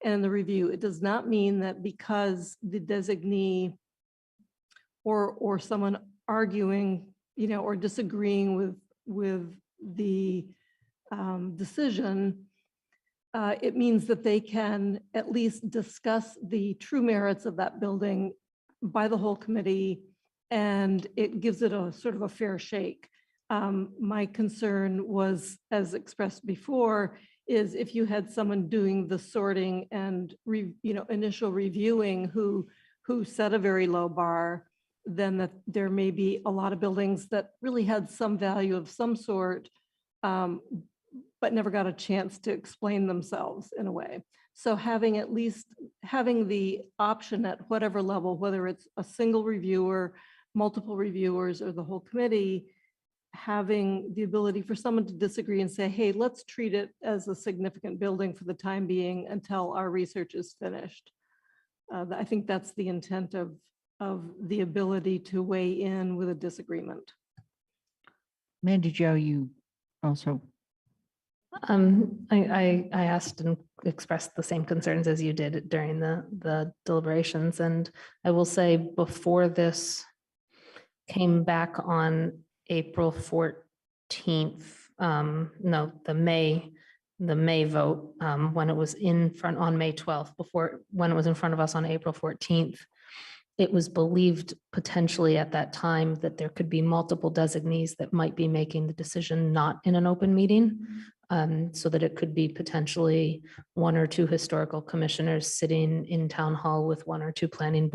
and the review. It does not mean that because the designee or someone arguing, or disagreeing with the decision, it means that they can at least discuss the true merits of that building by the whole committee, and it gives it a sort of a fair shake. My concern was, as expressed before, is if you had someone doing the sorting and initial reviewing who set a very low bar, then that there may be a lot of buildings that really had some value of some sort, but never got a chance to explain themselves in a way. So having the option at whatever level, whether it's a single reviewer, multiple reviewers, or the whole committee, having the ability for someone to disagree and say, hey, let's treat it as a significant building for the time being until our research is finished. I think that's the intent of the ability to weigh in with a disagreement. Mandy Jo, you also. I asked and expressed the same concerns as you did during the deliberations. And I will say, before this came back on April 14th, no, the May vote, when it was in front on May 12th, when it was in front of us on April 14th, it was believed potentially at that time that there could be multiple designees that might be making the decision not in an open meeting, so that it could be potentially one or two historical commissioners sitting in town hall with one or two planning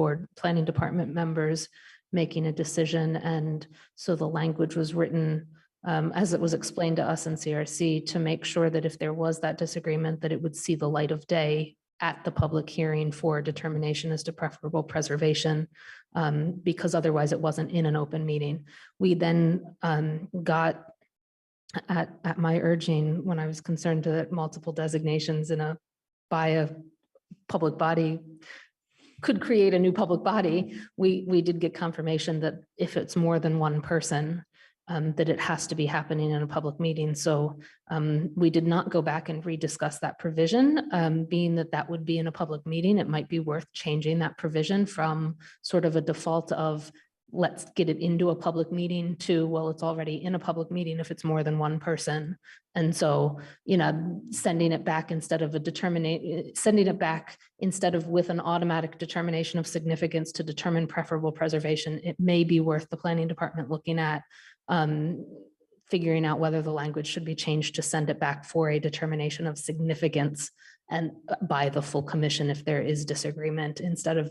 department members making a decision. And so the language was written, as it was explained to us in CRC, to make sure that if there was that disagreement, that it would see the light of day at the public hearing for a determination as to preferable preservation, because otherwise it wasn't in an open meeting. We then got, at my urging, when I was concerned that multiple designations by a public body could create a new public body, we did get confirmation that if it's more than one person, that it has to be happening in a public meeting. So we did not go back and rediscuss that provision, being that would be in a public meeting. It might be worth changing that provision from sort of a default of let's get it into a public meeting to, well, it's already in a public meeting if it's more than one person. And so, sending it back instead of with an automatic determination of significance to determine preferable preservation, it may be worth the planning department looking at figuring out whether the language should be changed to send it back for a determination of significance and by the full commission if there is disagreement, instead of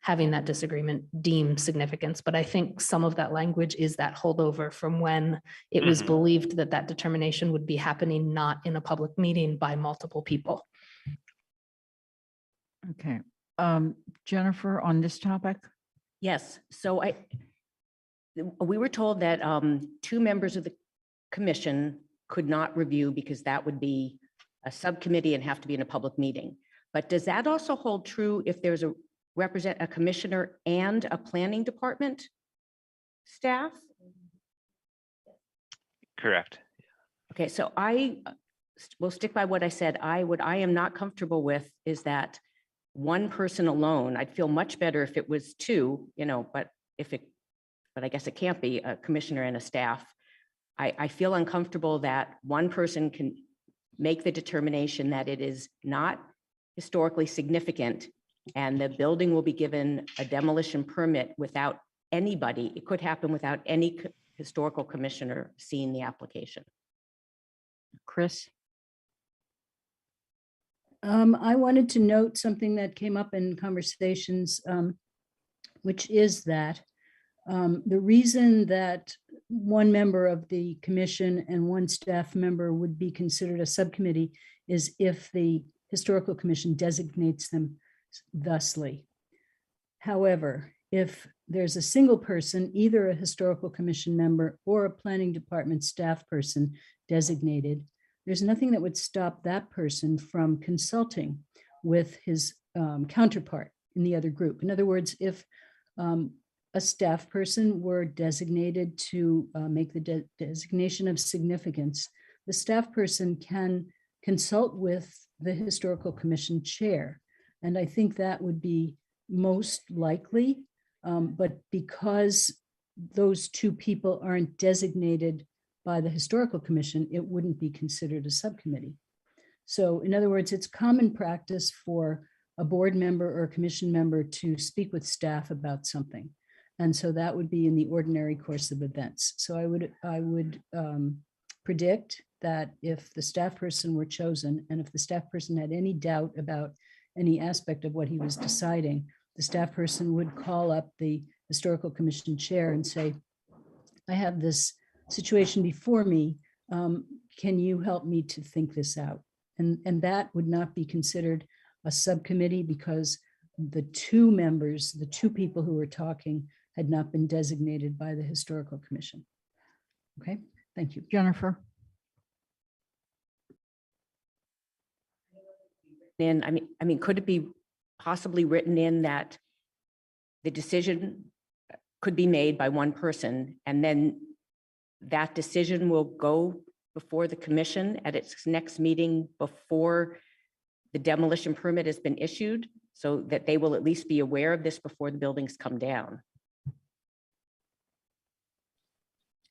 having that disagreement deem significance. But I think some of that language is that holdover from when it was believed that that determination would be happening not in a public meeting by multiple people. Okay. Jennifer, on this topic? Yes, so we were told that 2 members of the commission could not review because that would be a subcommittee and have to be in a public meeting. But does that also hold true if there's a commissioner and a planning department staff? Correct. Okay, so I will stick by what I said. What I am not comfortable with is that one person alone. I'd feel much better if it was 2, but I guess it can't be a commissioner and a staff. I feel uncomfortable that one person can make the determination that it is not historically significant and the building will be given a demolition permit without anybody. It could happen without any historical commissioner seeing the application. Chris? I wanted to note something that came up in conversations, which is that the reason that one member of the commission and one staff member would be considered a subcommittee is if the historical commission designates them thusly. However, if there's a single person, either a historical commission member or a planning department staff person designated, there's nothing that would stop that person from consulting with his counterpart in the other group. In other words, if a staff person were designated to make the designation of significance, the staff person can consult with the Historical Commission chair. And I think that would be most likely, but because those two people aren't designated by the Historical Commission, it wouldn't be considered a subcommittee. So in other words, it's common practice for a board member or a commission member to speak with staff about something. And so that would be in the ordinary course of events. So I would predict that if the staff person were chosen, and if the staff person had any doubt about any aspect of what he was deciding, the staff person would call up the Historical Commission chair and say, I have this situation before me. Can you help me to think this out? And that would not be considered a subcommittee because the two members, the two people who were talking, had not been designated by the Historical Commission. Okay, thank you. Jennifer? And I mean, could it be possibly written in that the decision could be made by one person, and then that decision will go before the commission at its next meeting before the demolition permit has been issued, so that they will at least be aware of this before the buildings come down?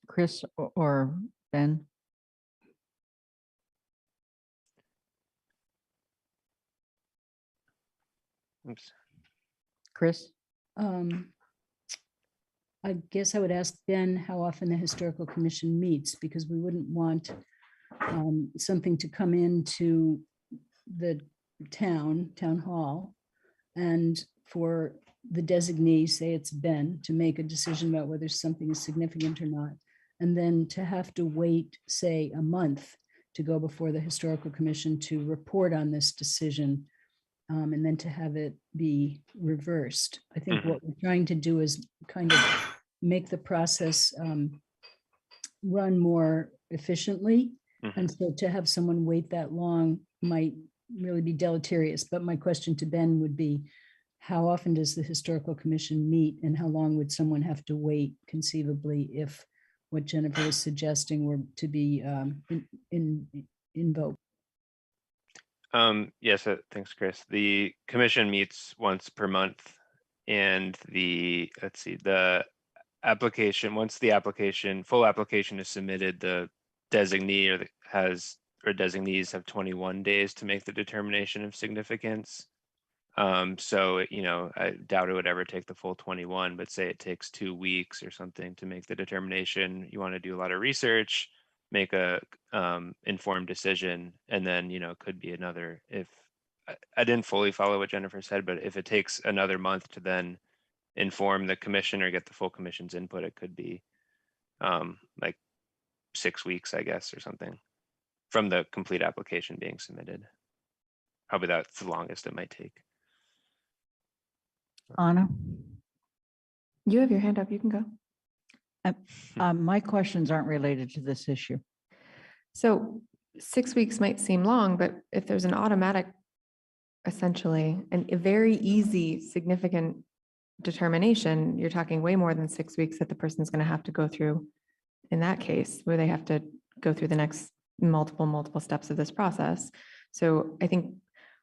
Chris or Ben? Oops. Chris? I guess I would ask Ben how often the Historical Commission meets, because we wouldn't want something to come into the town hall, and for the designee, say it's Ben, to make a decision about whether something is significant or not, and then to have to wait, say, a month to go before the Historical Commission to report on this decision, and then to have it be reversed. I think what we're trying to do is kind of make the process run more efficiently. And so to have someone wait that long might really be deleterious. But my question to Ben would be, how often does the Historical Commission meet, and how long would someone have to wait conceivably if what Jennifer was suggesting were to be invoked? Yes, thanks, Chris. The commission meets once per month, and the application, once the full application is submitted, the designee or designees have 21 days to make the determination of significance. So, I doubt it would ever take the full 21, but say it takes 2 weeks or something to make the determination. You want to do a lot of research, make a informed decision, and then could be another, if I didn't fully follow what Jennifer said, but if it takes another month to then inform the commission or get the full commission's input, it could be like 6 weeks, I guess, or something, from the complete application being submitted. Probably that's the longest it might take. Anna? You have your hand up, you can go. My questions aren't related to this issue. So 6 weeks might seem long, but if there's an automatic, essentially, and a very easy, significant determination, you're talking way more than 6 weeks that the person's going to have to go through in that case, where they have to go through the next multiple steps of this process. So I think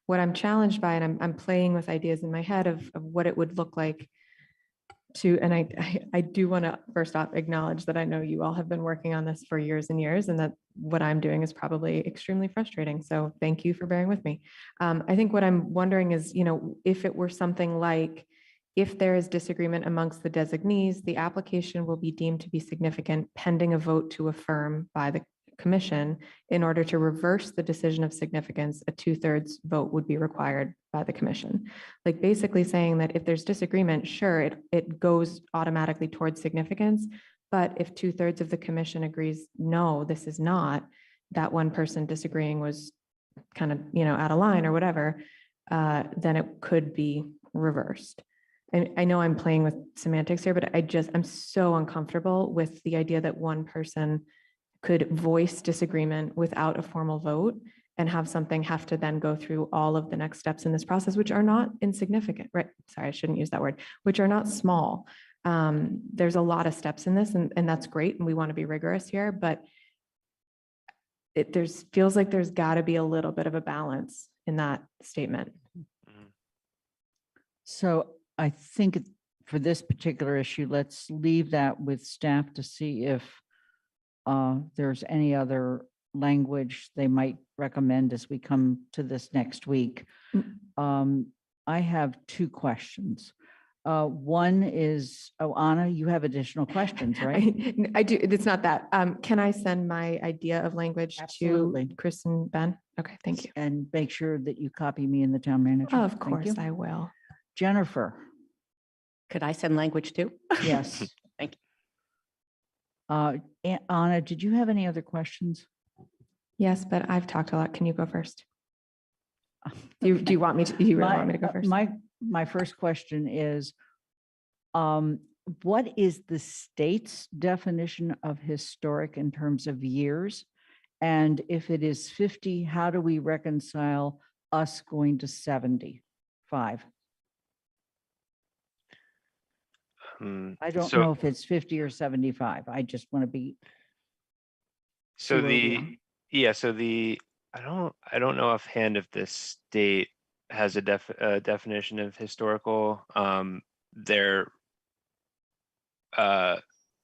what I'm challenged by, and I'm playing with ideas in my head of what it would look like to, and I do want to first off acknowledge that I know you all have been working on this for years and years, and that what I'm doing is probably extremely frustrating. So thank you for bearing with me. I think what I'm wondering is, if it were something like, if there is disagreement amongst the designees, the application will be deemed to be significant pending a vote to affirm by the commission. In order to reverse the decision of significance, a 2/3 vote would be required by the commission. Like basically saying that if there's disagreement, sure, it goes automatically towards significance. But if 2/3 of the commission agrees, no, this is not, that one person disagreeing was kind of, out of line or whatever, then it could be reversed. And I know I'm playing with semantics here, but I'm so uncomfortable with the idea that one person could voice disagreement without a formal vote and have something have to then go through all of the next steps in this process, which are not insignificant, right? Sorry, I shouldn't use that word, which are not small. There's a lot of steps in this, and that's great. And we want to be rigorous here, but feels like there's got to be a little bit of a balance in that statement. So I think for this particular issue, let's leave that with staff to see if there's any other language they might recommend as we come to this next week. I have two questions. One is, Anna, you have additional questions, right? I do. It's not that. Can I send my idea of language Absolutely. to Chris and Ben? Okay, thank you. And make sure that you copy me and the town manager. Of Thank course, you. I will. Jennifer, Could I send language too? yes. Thank Anna, did you have any other questions? Yes, but I've talked a lot. Can you go first? Do you want me to? Do you really want me to go first? My first question is, what is the state's definition of historic in terms of years? And if it is 50, how do we reconcile us going to 75? I don't know if it's 50 or 75. I just want to be. So the I don't know offhand if the state has a definition of historical.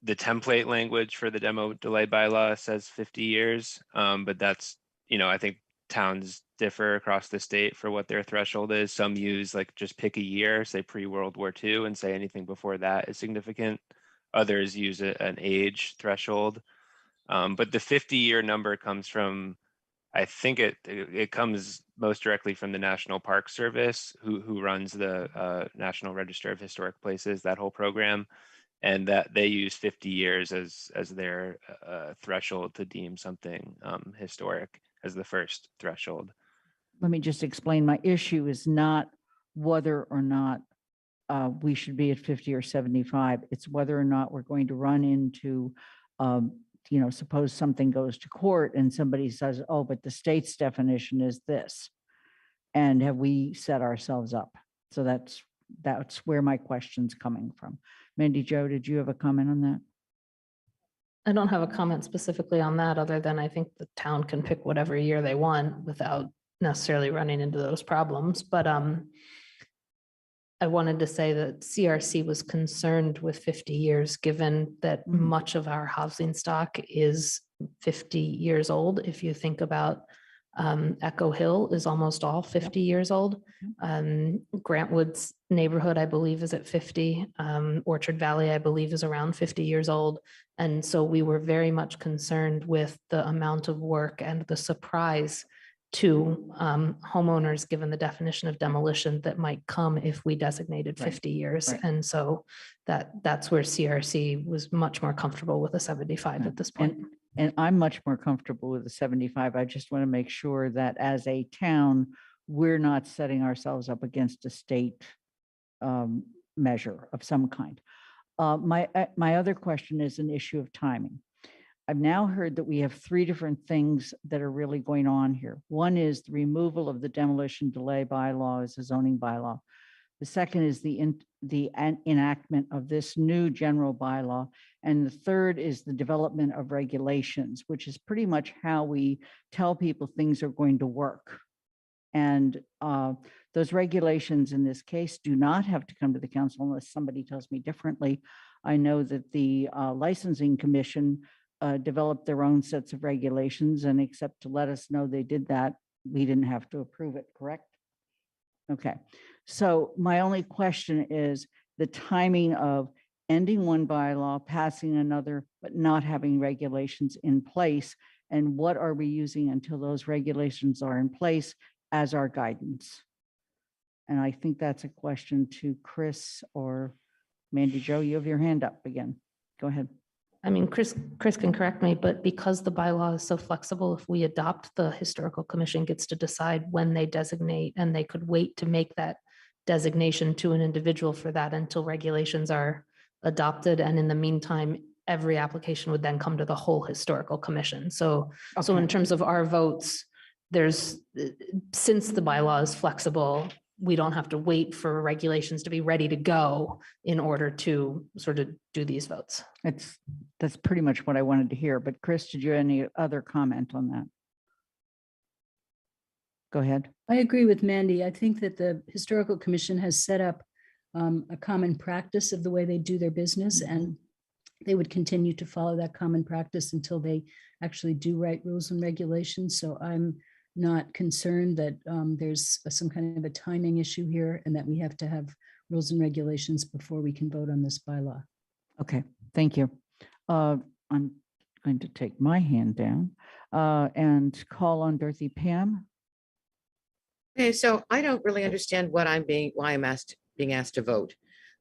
The template language for the demo delay bylaw says 50 years, but that's, I think towns differ across the state for what their threshold is. Some use like just pick a year, say pre-World War II, and say anything before that is significant. Others use an age threshold. But the 50-year number comes from, I think it comes most directly from the National Park Service, who runs the National Register of Historic Places, that whole program, and that they use 50 years as their threshold to deem something historic as the first threshold. Let me just explain. My issue is not whether or not we should be at 50 or 75. It's whether or not we're going to run into, suppose something goes to court and somebody says, oh, but the state's definition is this. And have we set ourselves up? So that's where my question's coming from. Mandy Jo, did you have a comment on that? I don't have a comment specifically on that, other than I think the town can pick whatever year they want without necessarily running into those problems. But I wanted to say that CRC was concerned with 50 years, given that much of our housing stock is 50 years old. If you think about Echo Hill is almost all 50 years old. Grantwood's neighborhood, I believe, is at 50. Orchard Valley, I believe, is around 50 years old. And so we were very much concerned with the amount of work and the surprise to homeowners, given the definition of demolition that might come if we designated 50 years. Right. And so that's where CRC was much more comfortable with a 75 at this point. And I'm much more comfortable with the 75. I just want to make sure that as a town, we're not setting ourselves up against a state measure of some kind. My other question is an issue of timing. I've now heard that we have three different things that are really going on here. One is the removal of the demolition delay bylaw as a zoning bylaw. The second is the enactment of this new general bylaw. And the third is the development of regulations, which is pretty much how we tell people things are going to work. And those regulations in this case do not have to come to the council unless somebody tells me differently. I know that the licensing commission developed their own sets of regulations, and except to let us know they did that, we didn't have to approve it, correct? Okay, so my only question is the timing of ending one bylaw, passing another, but not having regulations in place. And what are we using until those regulations are in place as our guidance? And I think that's a question to Chris or Mandy Jo. You have your hand up again. Go ahead. I mean, Chris can correct me, but because the bylaw is so flexible, if we adopt, the historical commission gets to decide when they designate, and they could wait to make that designation to an individual for that until regulations are adopted. And in the meantime, every application would then come to the whole historical commission. So in terms of our votes, since the bylaw is flexible, we don't have to wait for regulations to be ready to go in order to sort of do these votes. That's pretty much what I wanted to hear. But Chris, did you have any other comment on that? Go ahead. I agree with Mandy. I think that the Historical Commission has set up a common practice of the way they do their business, and they would continue to follow that common practice until they actually do write rules and regulations. So I'm not concerned that there's some kind of a timing issue here and that we have to have rules and regulations before we can vote on this bylaw. Okay, thank you. I'm going to take my hand down and call on Dorothy Pam. Okay, so I don't really understand why I'm being asked to vote.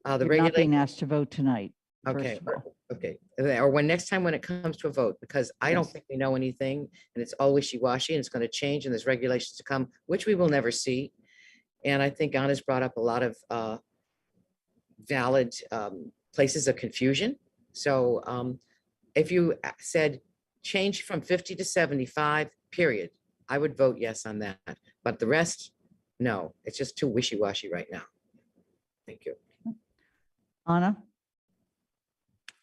The You're not being regulation, asked to vote tonight. okay, first of all. okay, or when next time when it comes to a vote, because I don't Yes. think we know anything, and it's all wishy-washy, and it's going to change, and there's regulations to come, which we will never see. And I think Anna's brought up a lot of valid places of confusion. So if you said change from 50 to 75, period, I would vote yes on that. But the rest, no, it's just too wishy-washy right now. Thank you. Anna?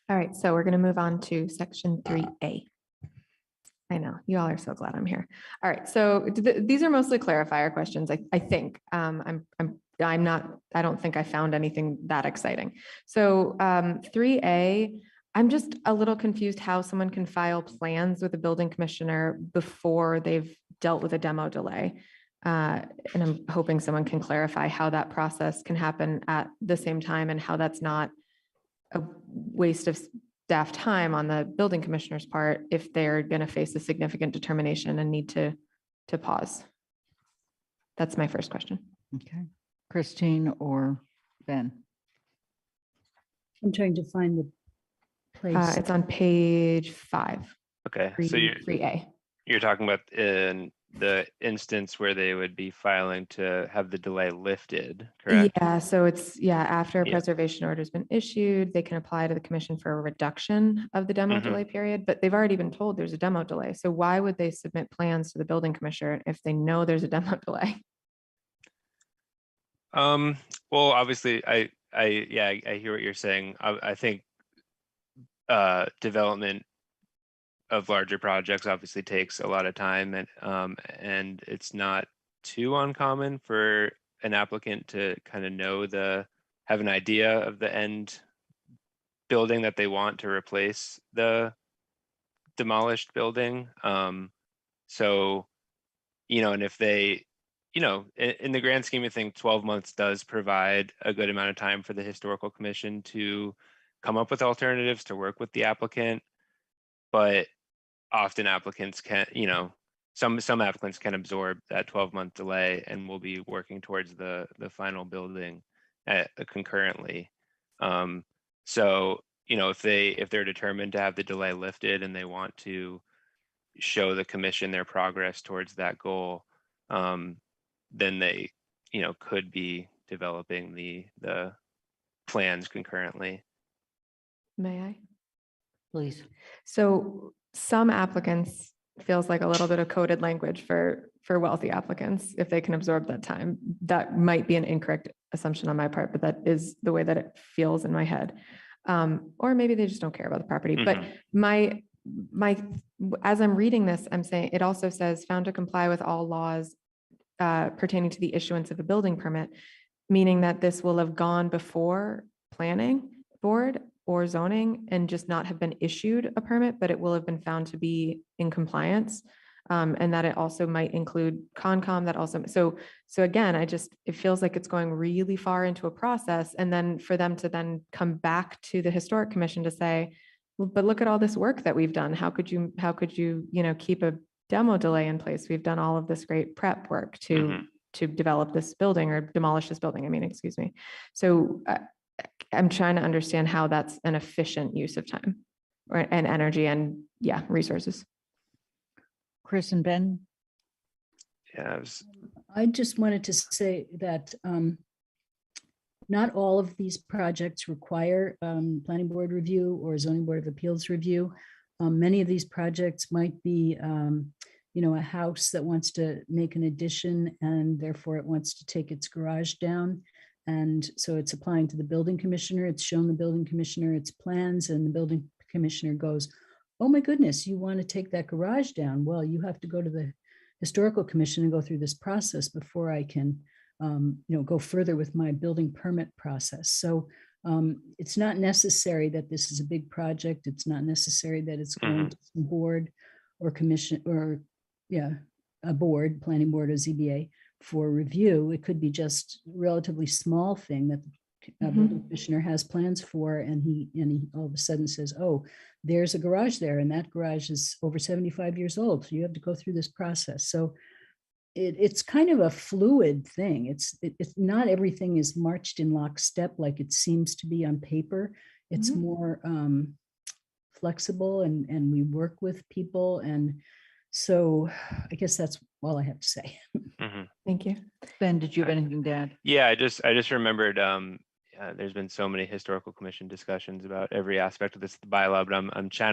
All right, so we're going to move on to section 3A. I know, you all are so glad I'm here. All right, so these are mostly clarifier questions, I think. I don't think I found anything that exciting. So 3A, I'm just a little confused how someone can file plans with the building commissioner before they've dealt with a demo delay. And I'm hoping someone can clarify how that process can happen at the same time and how that's not a waste of staff time on the building commissioner's part if they're going to face a significant determination and need to pause. That's my first question. Okay. Christine or Ben? I'm trying to find the place. It's on page 5. Okay, so 3A. you're talking about in the instance where they would be filing to have the delay lifted, correct? Yeah, so it's, after a Yeah. preservation order has been issued, they can apply to the commission for a reduction of the demo delay period, but they've already been told there's a demo delay. So why would they submit plans to the building commissioner if they know there's a demo delay? Well, obviously, I hear what you're saying. I think development of larger projects obviously takes a lot of time, and it's not too uncommon for an applicant to kind of have an idea of the end building that they want to replace the demolished building. So, and if they, in the grand scheme of things, 12 months does provide a good amount of time for the historical commission to come up with alternatives to work with the applicant. But often applicants can, some applicants can absorb that 12-month delay and will be working towards the final building concurrently. So, if they're determined to have the delay lifted and they want to show the commission their progress towards that goal, then they, could be developing the plans concurrently. May I? Please. So some applicants feels like a little bit of coded language for wealthy applicants, if they can absorb that time. That might be an incorrect assumption on my part, but that is the way that it feels in my head. Or maybe they just don't care about the property. But as I'm reading this, I'm saying it also says found to comply with all laws pertaining to the issuance of a building permit, meaning that this will have gone before planning board or zoning and just not have been issued a permit, but it will have been found to be in compliance. And that it also might include Concom, that also, so again, it feels like it's going really far into a process. And then for them to then come back to the Historic Commission to say, well, but look at all this work that we've done. How could you, keep a demo delay in place? We've done all of this great prep work to develop this building or demolish this building. Excuse me. So I'm trying to understand how that's an efficient use of time and energy and resources. Chris and Ben? Yeah, I just wanted to say that not all of these projects require planning board review or zoning board of appeals review. Many of these projects might be, a house that wants to make an addition and therefore it wants to take its garage down. And so it's applying to the building commissioner. It's shown the building commissioner its plans and the building commissioner goes, oh my goodness, you want to take that garage down? Well, you have to go to the historical commission and go through this process before I can, go further with my building permit process. So it's not necessary that this is a big project. It's not necessary that it's going to some board or commission or, a board, planning board or ZBA for review. It could be just a relatively small thing that the building commissioner has plans for, and he all of a sudden says, oh, there's a garage there, and that garage is over 75 years old. So you have to go through this process. So it's kind of a fluid thing. It's not everything is marched in lockstep like it seems to be on paper. It's more flexible, and we work with people. And so I guess that's all I have to say. Thank you. Ben, did you have anything to add? Yeah, I just remembered there's been so many historical commission discussions about every aspect of this bylaw, but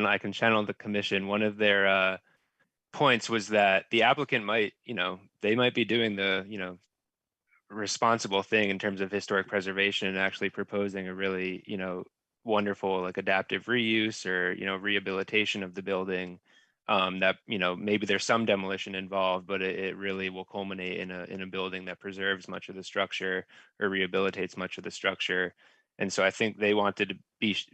I can channel the commission. One of their points was that the applicant might, they might be doing the, responsible thing in terms of historic preservation and actually proposing a really, wonderful like adaptive reuse or, rehabilitation of the building. That maybe there's some demolition involved, but it really will culminate in a building that preserves much of the structure or rehabilitates much of the structure. And so I think they wanted to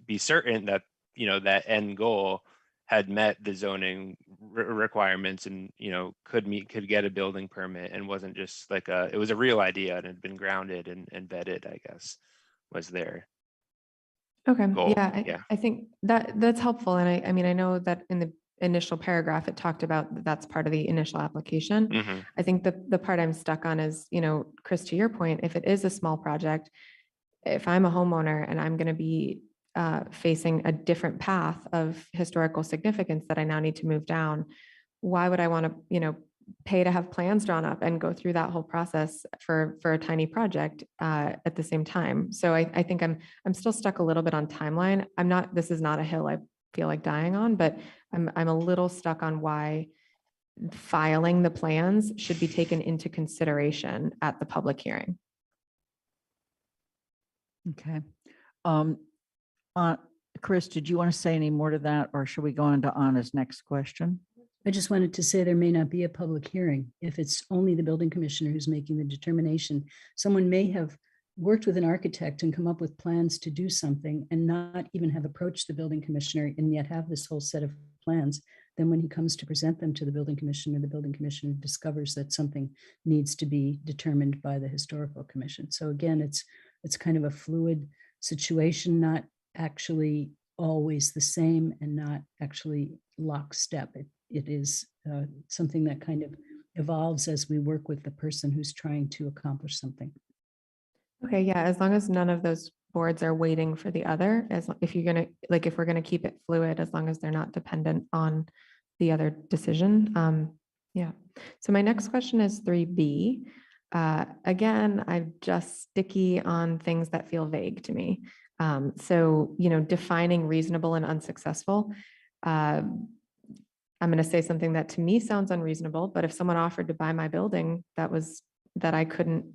be certain that that end goal had met the zoning requirements and could get a building permit, and wasn't just like it was a real idea and had been grounded and vetted, I guess, was there. Okay. Goal. Yeah. I think that's helpful. And I mean, I know that in the initial paragraph, it talked about that's part of the initial application. I think the part I'm stuck on is, Chris, to your point, if it is a small project, if I'm a homeowner and I'm going to be facing a different path of historical significance that I now need to move down, why would I want to, pay to have plans drawn up and go through that whole process for a tiny project at the same time? So I think I'm still stuck a little bit on timeline. This is not a hill I feel like dying on, but I'm a little stuck on why filing the plans should be taken into consideration at the public hearing. Okay. Chris, did you want to say any more to that, or should we go on to Anna's next question? I just wanted to say there may not be a public hearing if it's only the building commissioner who's making the determination. Someone may have worked with an architect and come up with plans to do something and not even have approached the building commissioner, and yet have this whole set of plans. Then when he comes to present them to the building commissioner discovers that something needs to be determined by the historical commission. So again, it's kind of a fluid situation, not actually always the same and not actually lockstep. It is something that kind of evolves as we work with the person who's trying to accomplish something. Okay, yeah, as long as none of those boards are waiting for the other, if we're gonna keep it fluid, as long as they're not dependent on the other decision. Yeah. So my next question is 3B. Again, I'm just sticky on things that feel vague to me. So, defining reasonable and unsuccessful. I'm going to say something that to me sounds unreasonable, but if someone offered to buy my building that I couldn't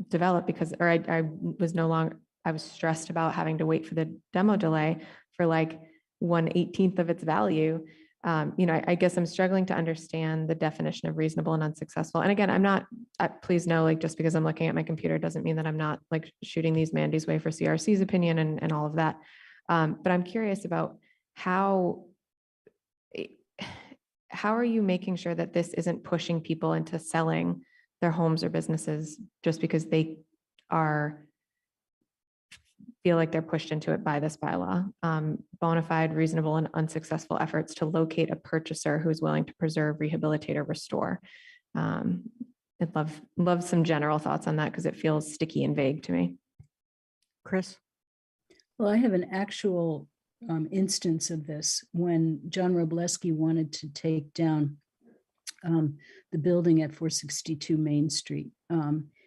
develop I was stressed about having to wait for the demo delay for like 1/18 of its value. I guess I'm struggling to understand the definition of reasonable and unsuccessful. And again, I'm not, please know, like, just because I'm looking at my computer doesn't mean that I'm not like shooting these Mandy's way for CRC's opinion and all of that. But I'm curious about how are you making sure that this isn't pushing people into selling their homes or businesses just because they feel like they're pushed into it by this bylaw? Bona fide, reasonable, and unsuccessful efforts to locate a purchaser who is willing to preserve, rehabilitate, or restore. I'd love some general thoughts on that because it feels sticky and vague to me. Chris? Well, I have an actual instance of this when John Robleski wanted to take down the building at 462 Main Street.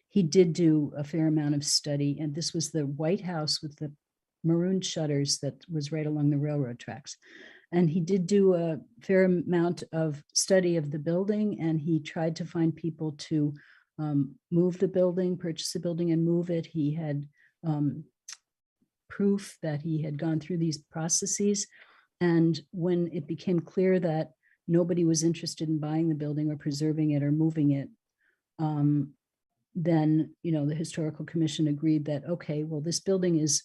He did do a fair amount of study, and this was the White House with the maroon shutters that was right along the railroad tracks. And he did do a fair amount of study of the building, and he tried to find people to move the building, purchase the building and move it. He had proof that he had gone through these processes. And when it became clear that nobody was interested in buying the building or preserving it or moving it, then, the historical commission agreed that, okay, well, this building is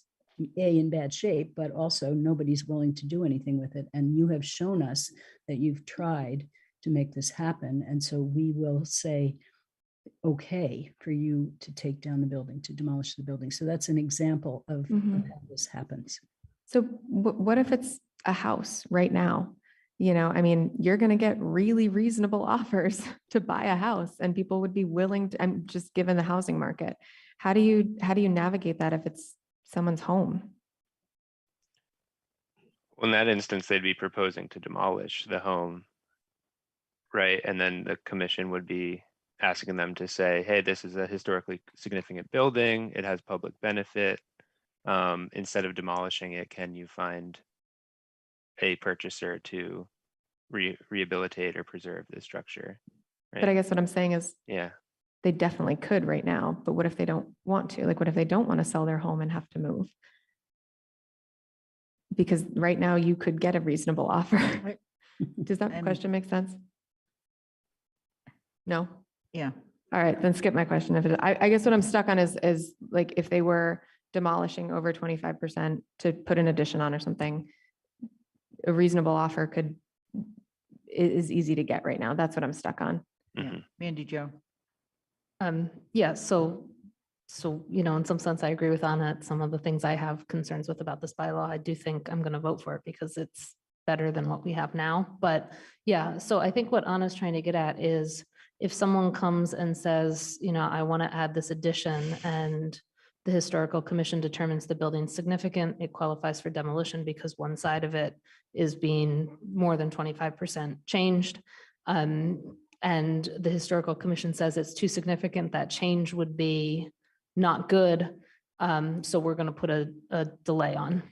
in bad shape, but also nobody's willing to do anything with it. And you have shown us that you've tried to make this happen. And so we will say, okay, for you to take down the building, to demolish the building. So that's an example of how this happens. So what if it's a house right now? You're going to get really reasonable offers to buy a house, and people would be willing to, I'm just given the housing market. How do you navigate that if it's someone's home? Well, in that instance, they'd be proposing to demolish the home, right? And then the commission would be asking them to say, hey, this is a historically significant building. It has public benefit. Instead of demolishing it, can you find a purchaser to rehabilitate or preserve the structure? Right? But I guess what I'm saying is, yeah, they definitely could right now, but what if they don't want to? Like, what if they don't want to sell their home and have to move? Because right now you could get a reasonable offer. Does that question make sense? No? Yeah. All right, then skip my question. If I guess what I'm stuck on is like, if they were demolishing over 25% to put an addition on or something, a reasonable offer is easy to get right now. That's what I'm stuck on. Yeah. Mandy Jo. Yeah, so, in some sense, I agree with Anna. Some of the things I have concerns with about this bylaw, I do think I'm going to vote for it because it's better than what we have now. But yeah, so I think what Anna's trying to get at is if someone comes and says, I want to add this addition, and the historical commission determines the building's significant, it qualifies for demolition because one side of it is being more than 25% changed. And the historical commission says it's too significant, that change would be not good. So we're going to put a delay on,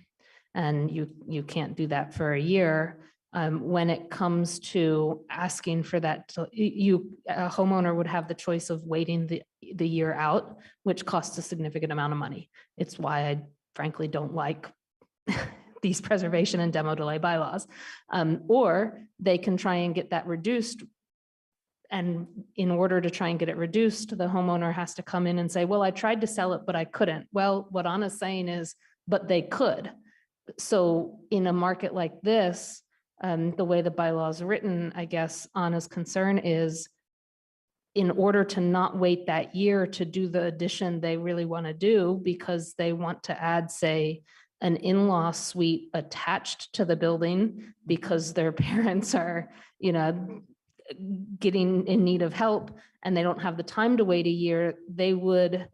and you can't do that for a year. When it comes to asking for that, a homeowner would have the choice of waiting the year out, which costs a significant amount of money. It's why I frankly don't like these preservation and demo delay bylaws. Or they can try and get that reduced. And in order to try and get it reduced, the homeowner has to come in and say, well, I tried to sell it, but I couldn't. Well, what Anna's saying is, but they could. So in a market like this, the way the bylaw is written, I guess Anna's concern is, in order to not wait that year to do the addition they really want to do, because they want to add, say, an in-law suite attached to the building because their parents are, getting in need of help and they don't have the time to wait a year, they would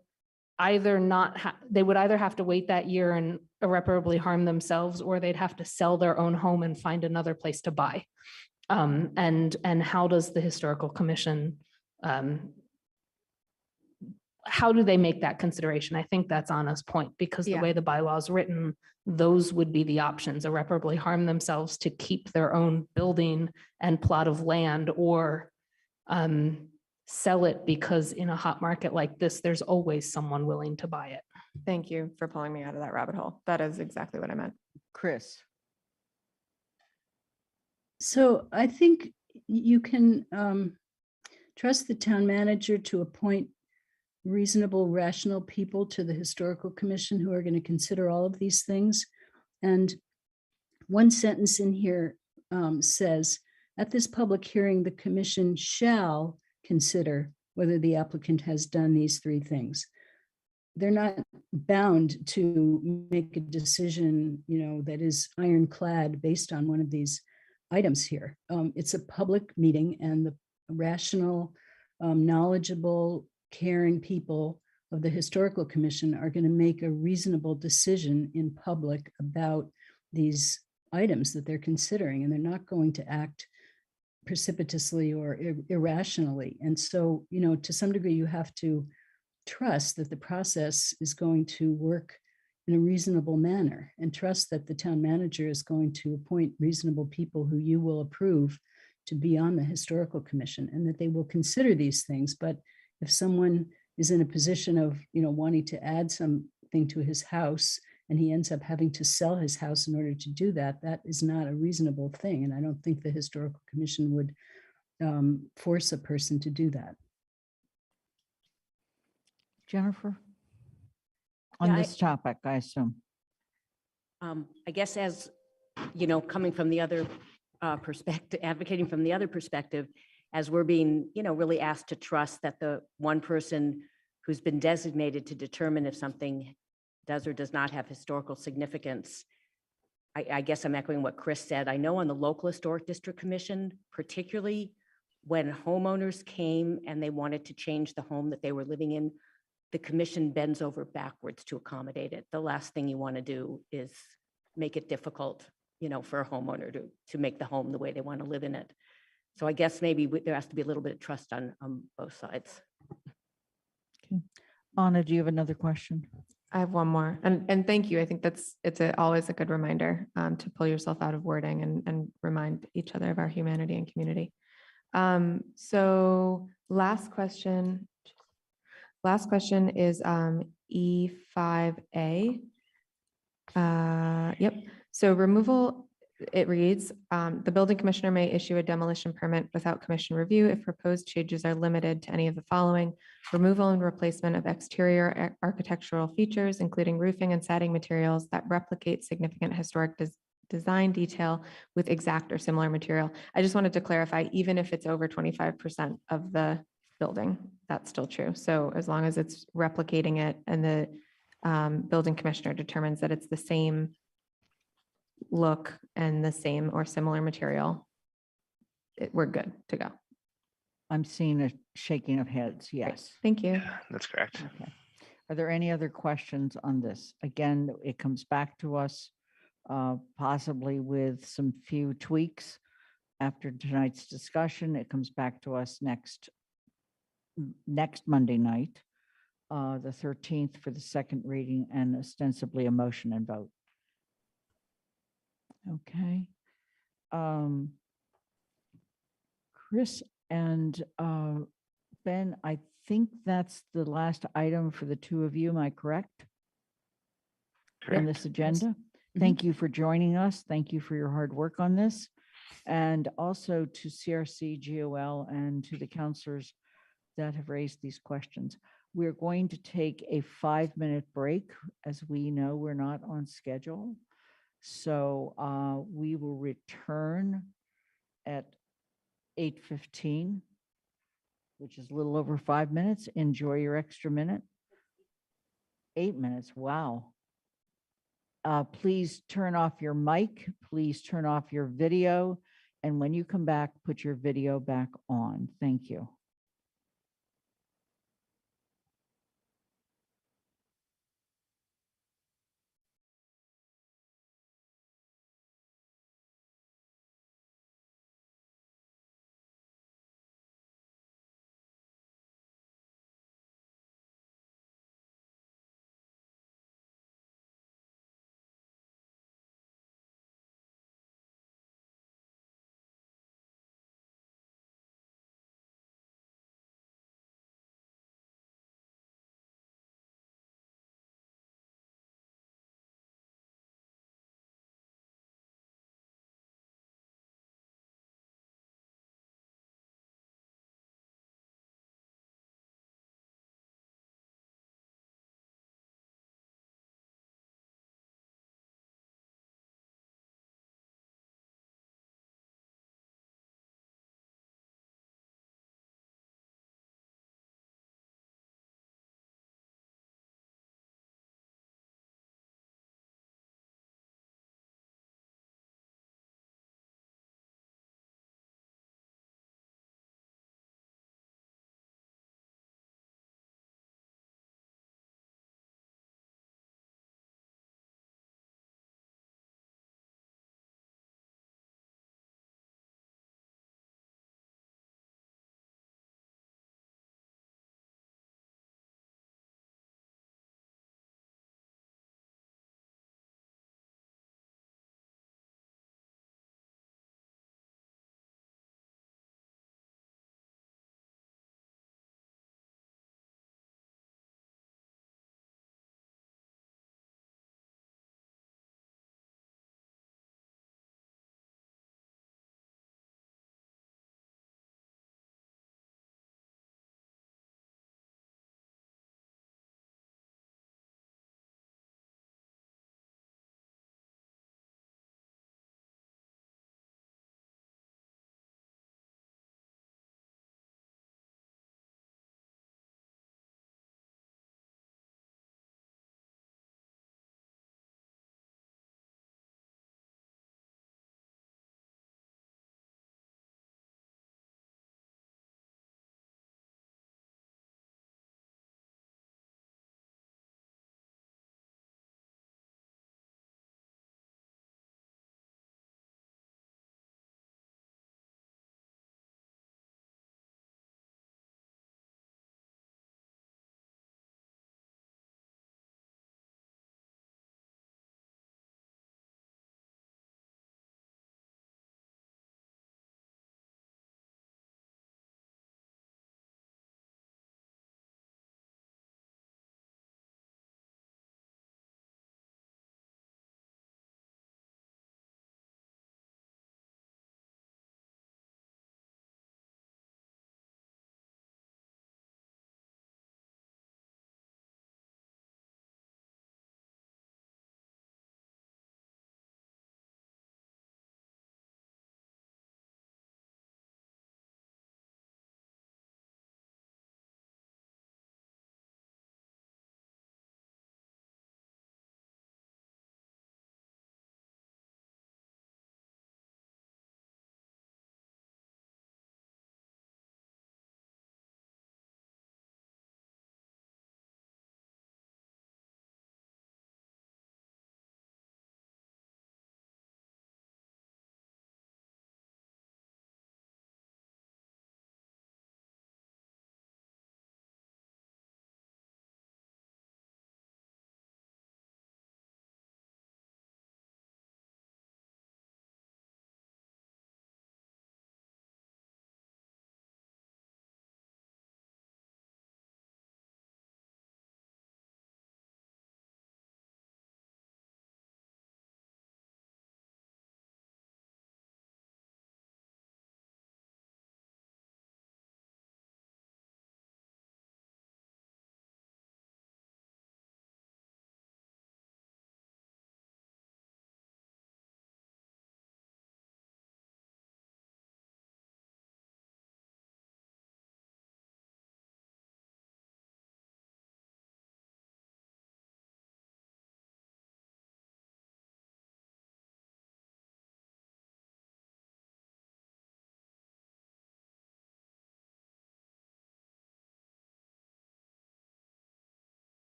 either have to wait that year and irreparably harm themselves, or they'd have to sell their own home and find another place to buy. And how does the historical commission, how do they make that consideration? I think that's Anna's point, because the way the bylaw is written, those would be the options: irreparably harm themselves to keep their own building and plot of land, or sell it because in a hot market like this, there's always someone willing to buy it. Thank you for pulling me out of that rabbit hole. That is exactly what I meant. Chris. So I think you can trust the town manager to appoint reasonable, rational people to the historical commission who are going to consider all of these things. And one sentence in here says, at this public hearing, the commission shall consider whether the applicant has done these three things. They're not bound to make a decision, that is ironclad based on one of these items here. It's a public meeting, and the rational, knowledgeable, caring people of the historical commission are going to make a reasonable decision in public about these items that they're considering, and they're not going to act precipitously or irrationally. And so, to some degree, you have to trust that the process is going to work in a reasonable manner, and trust that the town manager is going to appoint reasonable people who you will approve to be on the historical commission, and that they will consider these things. But if someone is in a position of, wanting to add something to his house and he ends up having to sell his house in order to do that, that is not a reasonable thing. And I don't think the Historical Commission would force a person to do that. Jennifer? Yeah, On this topic, I assume. I guess as, you know, coming from the other perspective, advocating from the other perspective, as we're being, you know, really asked to trust that the one person who's been designated to determine if something does or does not have historical significance. I guess I'm echoing what Chris said. I know on the local historic district commission, particularly when homeowners came and they wanted to change the home that they were living in, the commission bends over backwards to accommodate it. The last thing you want to do is make it difficult, you know, for a homeowner to make the home the way they want to live in it. So I guess maybe there has to be a little bit of trust on both sides. Okay. Anna, do you have another question? I have one more, and thank you. I think it's always a good reminder to pull yourself out of wording and remind each other of our humanity and community. So last question is E5A. Yep. So removal, it reads, the building commissioner may issue a demolition permit without commission review if proposed changes are limited to any of the following: removal and replacement of exterior architectural features, including roofing and siding materials that replicate significant historic design detail with exact or similar material. I just wanted to clarify, even if it's over 25% of the building, that's still true. So as long as it's replicating it and the building commissioner determines that it's the same look and the same or similar material, we're good to go. I'm seeing a shaking of heads. Yes. Thank you. Yeah, that's correct. Okay. Are there any other questions on this? Again, it comes back to us possibly with some few tweaks after tonight's discussion. It comes back to us next Monday night, the 13th, for the second reading and ostensibly a motion and vote. Okay. Chris and Ben, I think that's the last item for the two of you. Am I correct? On this agenda. Thank you for joining us. Thank you for your hard work on this. And also to CRC, GOL, and to the counselors that have raised these questions. We're going to take a 5-minute break. As we know, we're not on schedule. So we will return at 8:15, which is a little over 5 minutes. Enjoy your extra minute. 8 minutes, wow. Please turn off your mic. Please turn off your video. And when you come back, put your video back on. Thank you.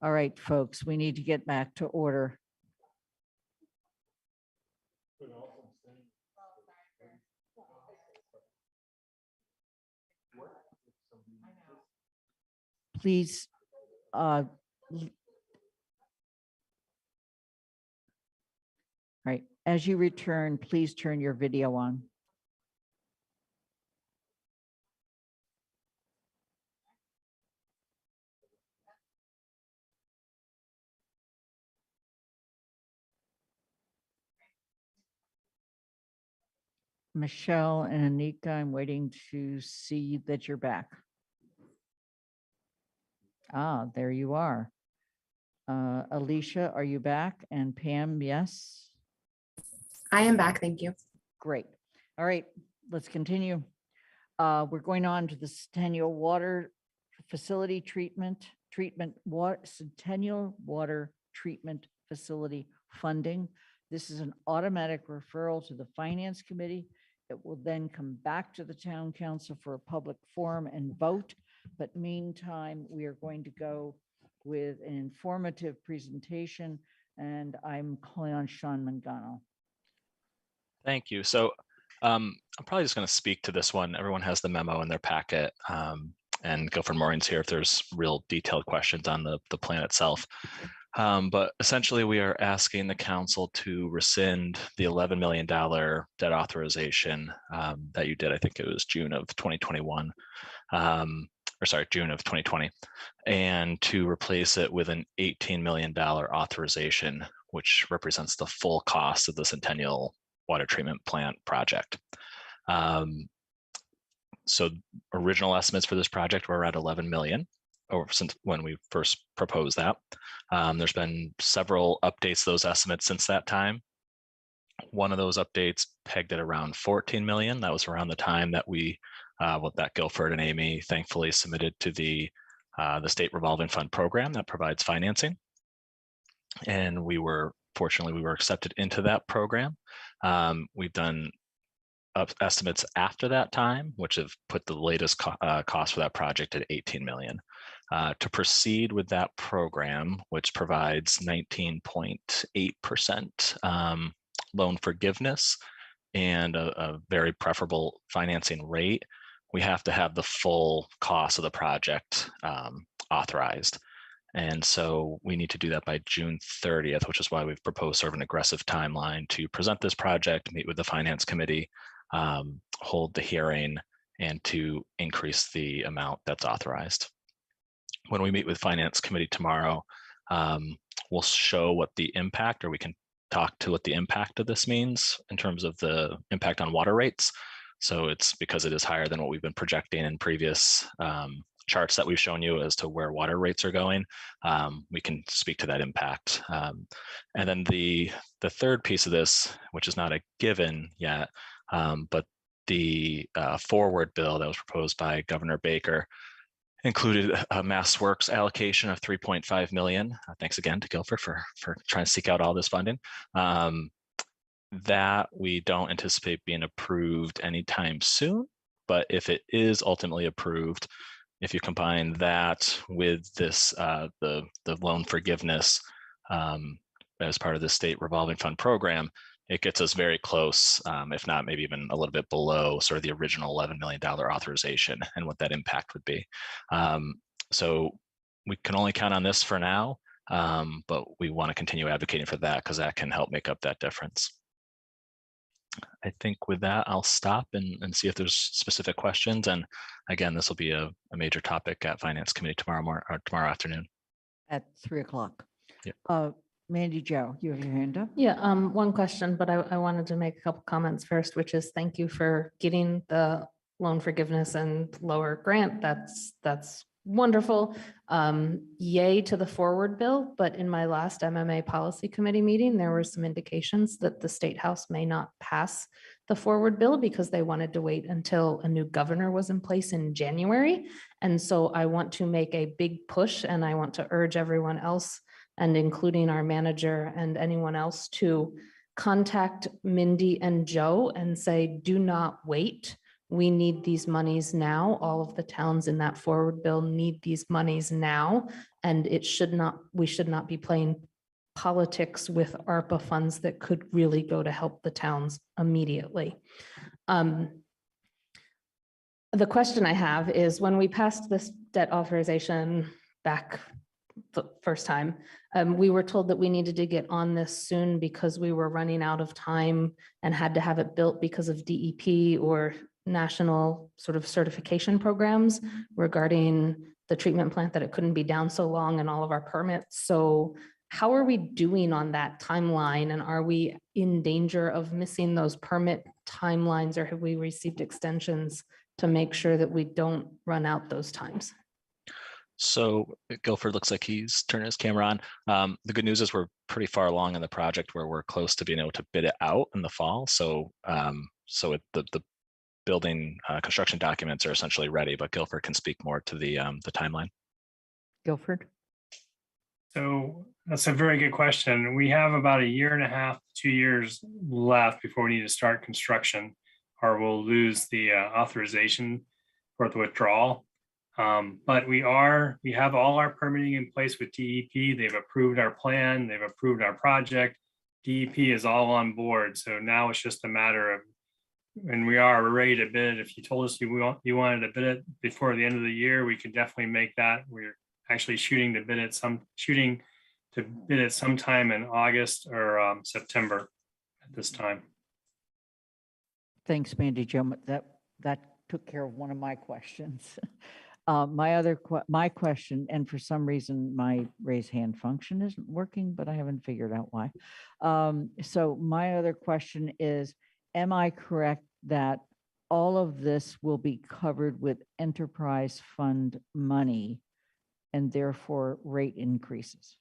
All right, folks, we need to get back to order. Please, right, as you return, please turn your video on. Michelle and Anika, I'm waiting to see that you're back. Ah, there you are. Alicia, are you back? And Pam, yes? I am back, thank you. Great. All right, let's continue. We're going on to the Centennial Water Facility Centennial Water Treatment Facility funding. This is an automatic referral to the Finance Committee. It will then come back to the Town Council for a public forum and vote. But meantime, we are going to go with an informative presentation, and I'm calling on Sean Mangano. Thank you. So I'm probably just going to speak to this one. Everyone has the memo in their packet, and Guilford Maureen's here if there's real detailed questions on the plan itself. But essentially, we are asking the council to rescind the $11 million debt authorization that you did. I think it was June of 2021, or sorry, June of 2020, and to replace it with an $18 million authorization, which represents the full cost of the Centennial Water Treatment Plant project. So original estimates for this project were around 11 million, or since when we first proposed that. There's been several updates to those estimates since that time. One of those updates pegged at around 14 million. That was around the time that we, that Guilford and Amy thankfully submitted to the state revolving fund program that provides financing. And fortunately, we were accepted into that program. We've done estimates after that time, which have put the latest cost for that project at 18 million. To proceed with that program, which provides 19.8% loan forgiveness and a very preferable financing rate, we have to have the full cost of the project authorized. And so we need to do that by June 30th, which is why we've proposed sort of an aggressive timeline to present this project, meet with the Finance Committee, hold the hearing, and to increase the amount that's authorized. When we meet with Finance Committee tomorrow, we'll show what the impact, or we can talk to what the impact of this means in terms of the impact on water rates. So it's because it is higher than what we've been projecting in previous charts that we've shown you as to where water rates are going. We can speak to that impact. And then the third piece of this, which is not a given yet, but the forward bill that was proposed by Governor Baker included a Mass Works allocation of 3.5 million. Thanks again to Guilford for trying to seek out all this funding. That we don't anticipate being approved anytime soon, but if it is ultimately approved, if you combine that with this, the loan forgiveness as part of the state revolving fund program, it gets us very close, if not maybe even a little bit below sort of the original $11 million authorization and what that impact would be. So we can only count on this for now, but we want to continue advocating for that because that can help make up that difference. I think with that, I'll stop and see if there's specific questions. And again, this will be a major topic at Finance Committee tomorrow afternoon. At 3 o'clock. Yep. Mandy Jo, you have your hand up? Yeah, one question, but I wanted to make a couple comments first, which is thank you for getting the loan forgiveness and lower grant. That's wonderful. Yay to the forward bill, but in my last MMA policy committee meeting, there were some indications that the State House may not pass the forward bill because they wanted to wait until a new governor was in place in January. And so I want to make a big push, and I want to urge everyone else, and including our manager and anyone else, to contact Mindy and Joe and say, do not wait. we need these monies now. All of the towns in that forward bill need these monies now. And we should not be playing politics with ARPA funds that could really go to help the towns immediately. The question I have is, when we passed this debt authorization back the first time, we were told that we needed to get on this soon because we were running out of time and had to have it built because of DEP or national sort of certification programs regarding the treatment plant, that it couldn't be down so long and all of our permits. So how are we doing on that timeline? And are we in danger of missing those permit timelines, or have we received extensions to make sure that we don't run out those times? So Guilford looks like he's turning his camera on. The good news is we're pretty far along in the project where we're close to being able to bid it out in the fall. So the building construction documents are essentially ready, but Guilford can speak more to the timeline. Guilford? So that's a very good question. We have about 1.5 to 2 years left before we need to start construction, or we'll lose the authorization for the withdrawal. But we have all our permitting in place with DEP. They've approved our plan. They've approved our project. DEP is all on board. So now it's just a matter of, and we're ready to bid. If you told us you wanted to bid it before the end of the year, we could definitely make that. We're actually shooting to bid it sometime in August or September at this time. Thanks, Mandy Jo. That took care of one of my questions. My question, and for some reason my raise hand function isn't working, but I haven't figured out why. So my other question is, am I correct that all of this will be covered with enterprise fund money and therefore rate increases?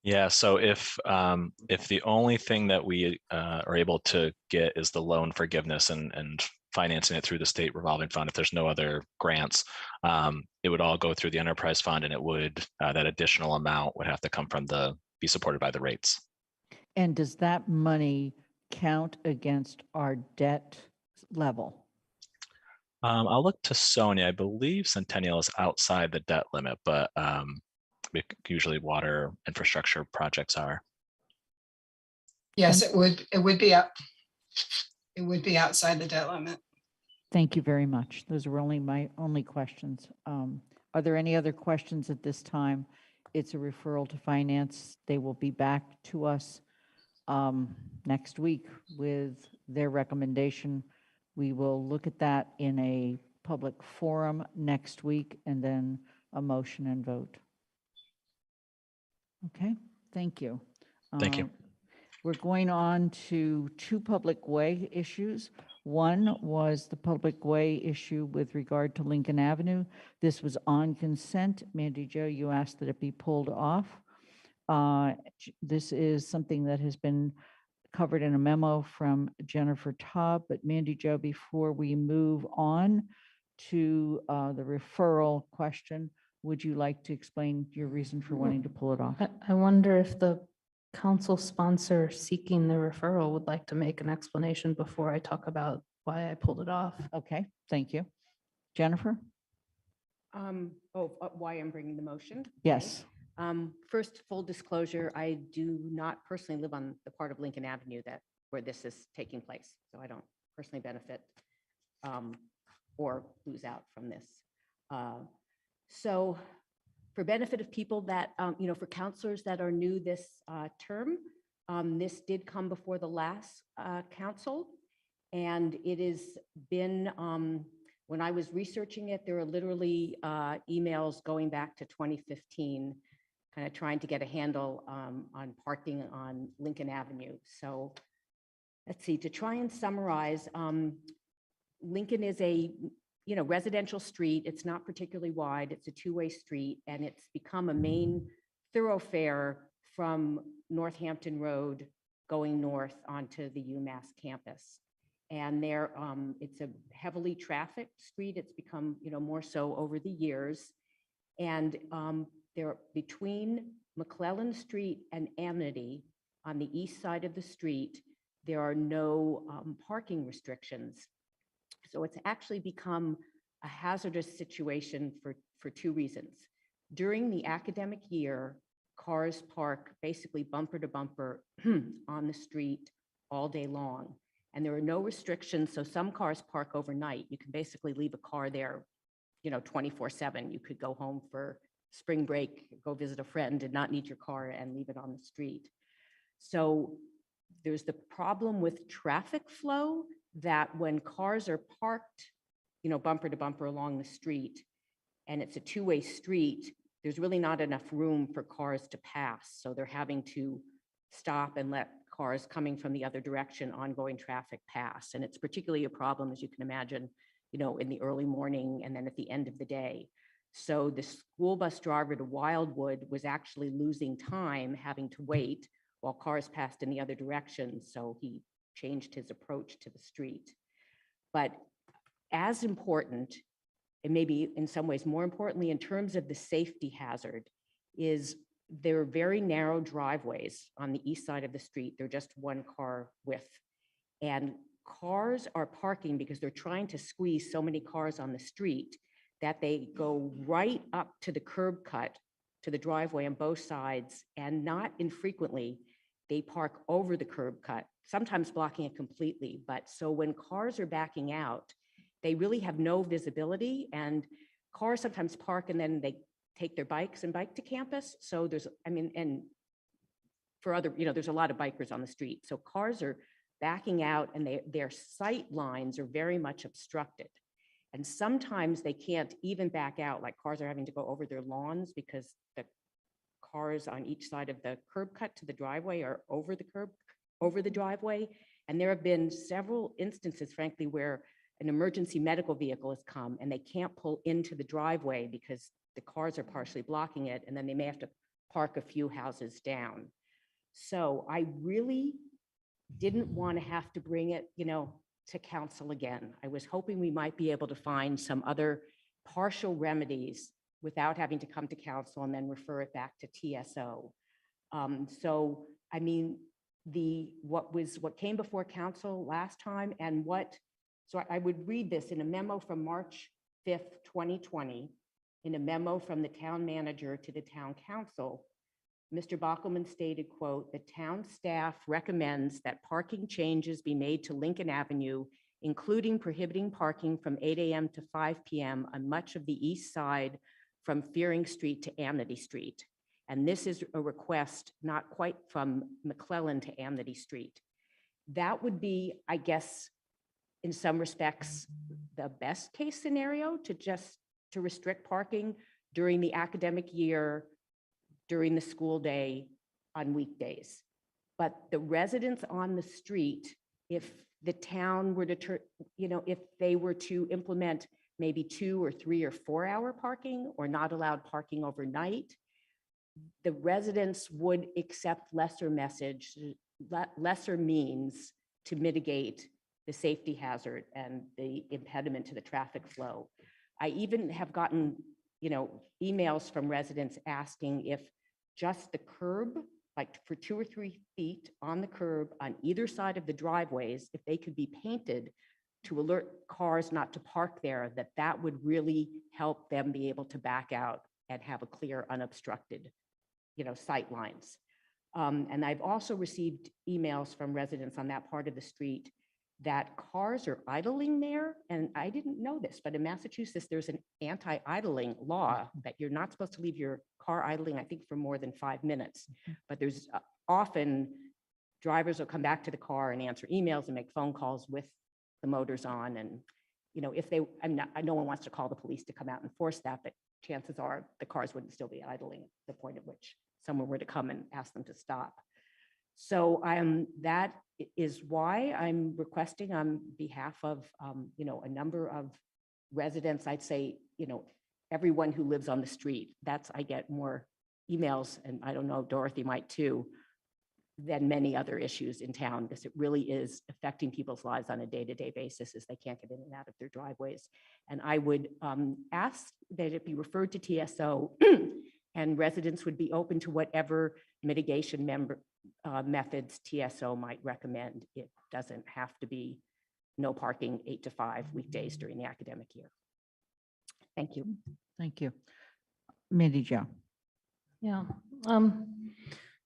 Yeah, so if the only thing that we are able to get is the loan forgiveness and financing it through the state revolving fund, if there's no other grants, it would all go through the enterprise fund, and it would that additional amount would have to come from be supported by the rates. And does that money count against our debt level? I'll look to Sonia. I believe Centennial is outside the debt limit, but usually water infrastructure projects are. Yes, it would be up. It would be outside the debt limit. Thank you very much. Those were my only questions. Are there any other questions at this time? It's a referral to finance. They will be back to us next week with their recommendation. We will look at that in a public forum next week, and then a motion and vote. Okay, thank you. Thank you. We're going on to 2 public way issues. One was the public way issue with regard to Lincoln Avenue. This was on consent. Mandy Jo, you asked that it be pulled off. This is something that has been covered in a memo from Jennifer Taub, but Mandy Jo, before we move on to the referral question, would you like to explain your reason for wanting to pull it off? I wonder if the council sponsor seeking the referral would like to make an explanation before I talk about why I pulled it off. Okay, thank you. Jennifer? Why I'm bringing the motion? Yes. First, full disclosure, I do not personally live on the part of Lincoln Avenue where this is taking place. So I don't personally benefit or lose out from this. So for benefit of people that, for counselors that are new this term, this did come before the last council. And it has been, when I was researching it, there are literally emails going back to 2015, kind of trying to get a handle on parking on Lincoln Avenue. So let's see, to try and summarize, Lincoln is a residential street. It's not particularly wide. It's a 2-way street, and it's become a main thoroughfare from Northampton Road going north onto the UMass campus. And there, it's a heavily trafficked street. It's become, more so over the years. And there, between Mcclellan Street and Amity, on the east side of the street, there are no parking restrictions. So it's actually become a hazardous situation for two reasons. During the academic year, cars park basically bumper to bumper on the street all day long. And there are no restrictions. So some cars park overnight. You can basically leave a car there, 24/7. You could go home for spring break, go visit a friend and not need your car and leave it on the street. So there's the problem with traffic flow that when cars are parked, bumper to bumper along the street, and it's a two-way street, there's really not enough room for cars to pass. So they're having to stop and let cars coming from the other direction, ongoing traffic pass. And it's particularly a problem, as you can imagine, in the early morning and then at the end of the day. So the school bus driver to Wildwood was actually losing time having to wait while cars passed in the other direction. So he changed his approach to the street. But as important, and maybe in some ways more importantly, in terms of the safety hazard, is there are very narrow driveways on the east side of the street. They're just one car width. And cars are parking because they're trying to squeeze so many cars on the street that they go right up to the curb cut, to the driveway on both sides, and not infrequently, they park over the curb cut, sometimes blocking it completely. But so when cars are backing out, they really have no visibility, and cars sometimes park and then they take their bikes and bike to campus. So there's, and for other, there's a lot of bikers on the street. So cars are backing out and their sight lines are very much obstructed. And sometimes they can't even back out, like cars are having to go over their lawns because the cars on each side of the curb cut to the driveway are over the driveway. And there have been several instances, frankly, where an emergency medical vehicle has come and they can't pull into the driveway because the cars are partially blocking it, and then they may have to park a few houses down. So I really didn't want to have to bring it, to council again. I was hoping we might be able to find some other partial remedies without having to come to council and then refer it back to TSO. What came before council last time and so I would read this in a memo from March 5th, 2020, in a memo from the town manager to the town council. Mr. Bockelman stated, quote, "The town staff recommends that parking changes be made to Lincoln Avenue, including prohibiting parking from 8 a.m. to 5 p.m. on much of the east side from Fearing Street to Amity Street." And this is a request not quite from Mcclellan to Amity Street. That would be, I guess, in some respects, the best case scenario to restrict parking during the academic year, during the school day, on weekdays. But the residents on the street, if the town were to, if they were to implement maybe 2 or 3 or 4 hour parking or not allowed parking overnight, the residents would accept lesser means to mitigate the safety hazard and the impediment to the traffic flow. I even have gotten, emails from residents asking if just the curb, like for 2 or 3 feet on the curb on either side of the driveways, if they could be painted to alert cars not to park there, that would really help them be able to back out and have a clear, unobstructed, sight lines. And I've also received emails from residents on that part of the street that cars are idling there. And I didn't know this, but in Massachusetts, there's an anti-idling law that you're not supposed to leave your car idling, I think, for more than 5 minutes. But there's often drivers will come back to the car and answer emails and make phone calls with the motors on. And, if they, no one wants to call the police to come out and enforce that, but chances are the cars wouldn't still be idling at the point at which someone were to come and ask them to stop. So that is why I'm requesting on behalf of, a number of residents, I'd say, everyone who lives on the street. I get more emails, and I don't know, Dorothy might too, than many other issues in town, because it really is affecting people's lives on a day-to-day basis as they can't get in and out of their driveways. And I would ask that it be referred to TSO and residents would be open to whatever mitigation methods TSO might recommend. It doesn't have to be no parking 8 to 5 weekdays during the academic year. Thank you. Thank you. Mitigation. Yeah,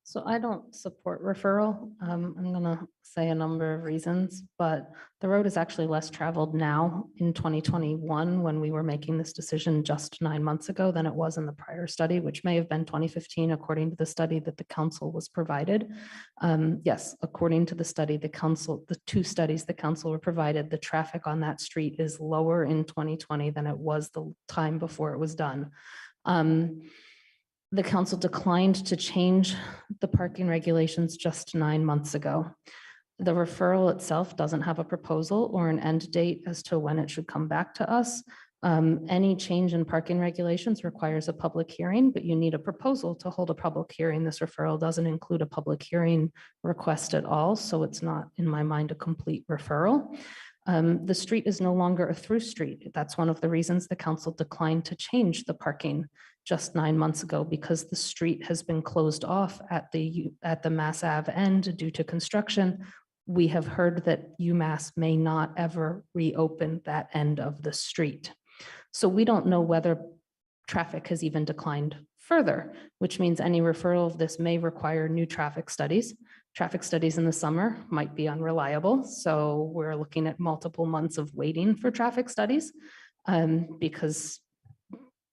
so I don't support referral. I'm gonna say a number of reasons, but the road is actually less traveled now in 2021 when we were making this decision just 9 months ago than it was in the prior study, which may have been 2015, according to the study that the council was provided. Yes, according to the study, the two studies the council were provided, the traffic on that street is lower in 2020 than it was the time before it was done. The council declined to change the parking regulations just 9 months ago. The referral itself doesn't have a proposal or an end date as to when it should come back to us. Any change in parking regulations requires a public hearing, but you need a proposal to hold a public hearing. This referral doesn't include a public hearing request at all, so it's not, in my mind, a complete referral. The street is no longer a through street. That's one of the reasons the council declined to change the parking just 9 months ago, because the street has been closed off at the Mass Ave end due to construction. We have heard that UMass may not ever reopen that end of the street. So we don't know whether traffic has even declined further, which means any referral of this may require new traffic studies. Traffic studies in the summer might be unreliable, so we're looking at multiple months of waiting for traffic studies because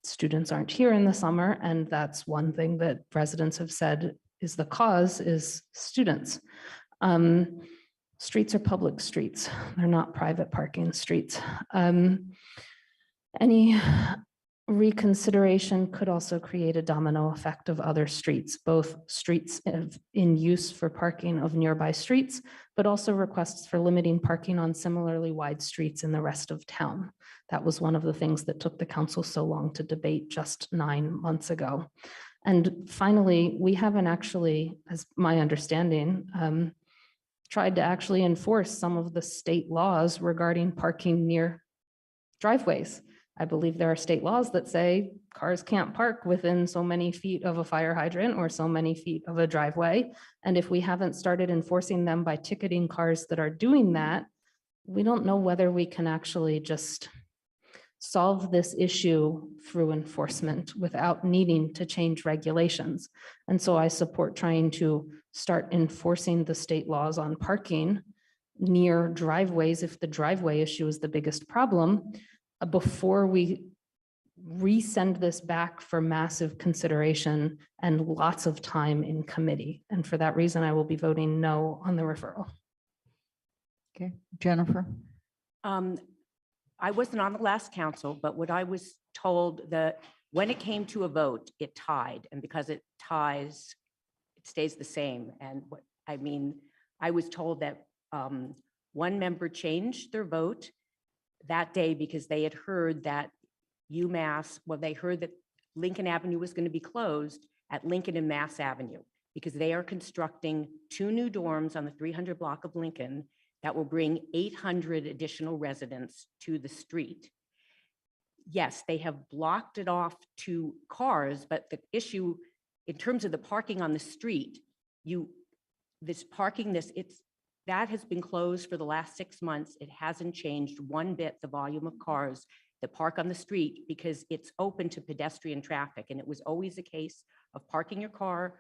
students aren't here in the summer, and that's one thing that residents have said is the cause is students. Streets are public streets. They're not private parking streets. Any reconsideration could also create a domino effect of other streets, both streets in use for parking of nearby streets, but also requests for limiting parking on similarly wide streets in the rest of town. That was one of the things that took the council so long to debate just 9 months ago. And finally, we haven't actually, as my understanding, tried to actually enforce some of the state laws regarding parking near driveways. I believe there are state laws that say cars can't park within so many feet of a fire hydrant or so many feet of a driveway. And if we haven't started enforcing them by ticketing cars that are doing that, we don't know whether we can actually just solve this issue through enforcement without needing to change regulations. And so I support trying to start enforcing the state laws on parking near driveways if the driveway issue is the biggest problem, before we resend this back for massive consideration and lots of time in committee. And for that reason, I will be voting no on the referral. Okay, Jennifer. I wasn't on the last council, but what I was told that when it came to a vote, it tied. And because it ties, it stays the same. And what I mean, I was told that one member changed their vote that day because they had heard that UMass, well, they heard that Lincoln Avenue was going to be closed at Lincoln and Mass Avenue because they are constructing 2 new dorms on the 300 block of Lincoln that will bring 800 additional residents to the street. Yes, they have blocked it off to cars, but the issue in terms of the parking on the street, that has been closed for the last 6 months. It hasn't changed one bit the volume of cars that park on the street because it's open to pedestrian traffic. And it was always a case of parking your car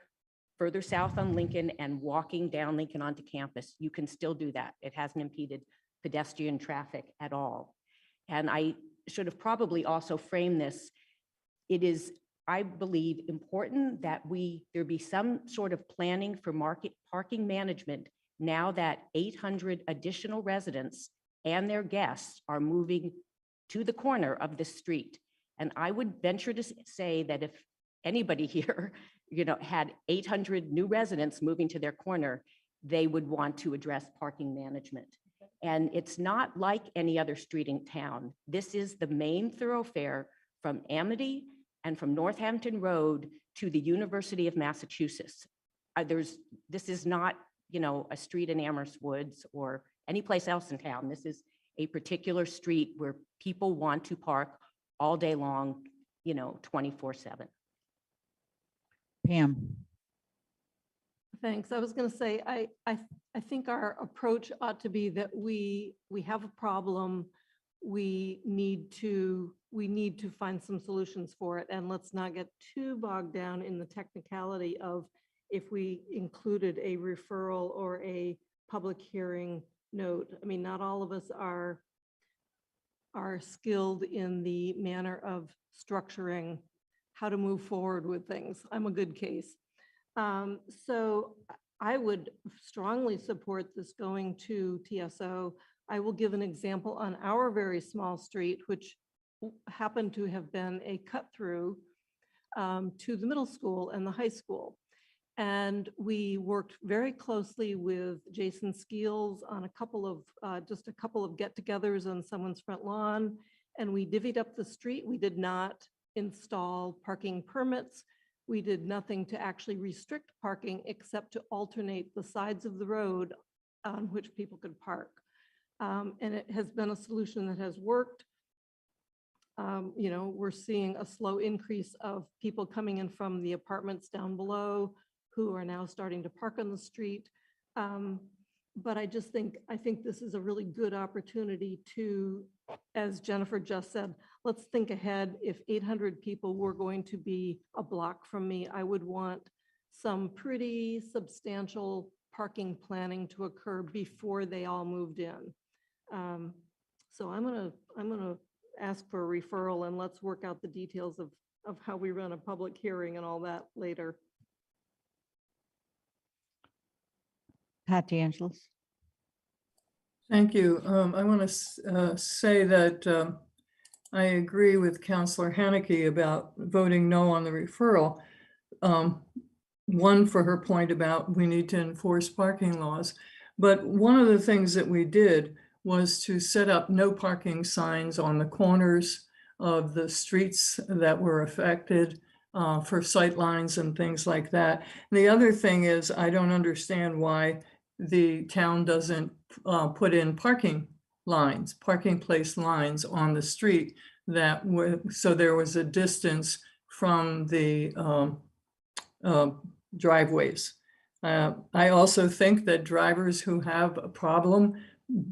further south on Lincoln and walking down Lincoln onto campus. You can still do that. It hasn't impeded pedestrian traffic at all. And I should have probably also framed this. It is, I believe, important that there be some sort of planning for parking management now that 800 additional residents and their guests are moving to the corner of the street. And I would venture to say that if anybody here, had 800 new residents moving to their corner, they would want to address parking management. And it's not like any other street in town. This is the main thoroughfare from Amity and from Northampton Road to the University of Massachusetts. This is not a street in Amherst Woods or any place else in town. This is a particular street where people want to park all day long, 24/7. Pam. Thanks. I was going to say, I think our approach ought to be that we have a problem. We need to find some solutions for it. And let's not get too bogged down in the technicality of if we included a referral or a public hearing note. I mean, not all of us are skilled in the manner of structuring how to move forward with things. I'm a good case. So I would strongly support this going to TSO. I will give an example on our very small street, which happened to have been a cut through to the middle school and the high school. And we worked very closely with Jason Skeels on just a couple of get-togethers on someone's front lawn. And we divvied up the street. We did not install parking permits. We did nothing to actually restrict parking except to alternate the sides of the road on which people could park. And it has been a solution that has worked. You know, we're seeing a slow increase of people coming in from the apartments down below who are now starting to park on the street. But I think this is a really good opportunity to, as Jennifer just said, let's think ahead. If 800 people were going to be a block from me, I would want some pretty substantial parking planning to occur before they all moved in. So I'm gonna ask for a referral, and let's work out the details of how we run a public hearing and all that later. Pat DeAngelis. Thank you. I want to say that I agree with Councillor Haneke about voting no on the referral. One, for her point about we need to enforce parking laws. But one of the things that we did was to set up no parking signs on the corners of the streets that were affected for sight lines and things like that. And the other thing is, I don't understand why the town doesn't put in parking place lines on the street that were, so there was a distance from the driveways. I also think that drivers who have a problem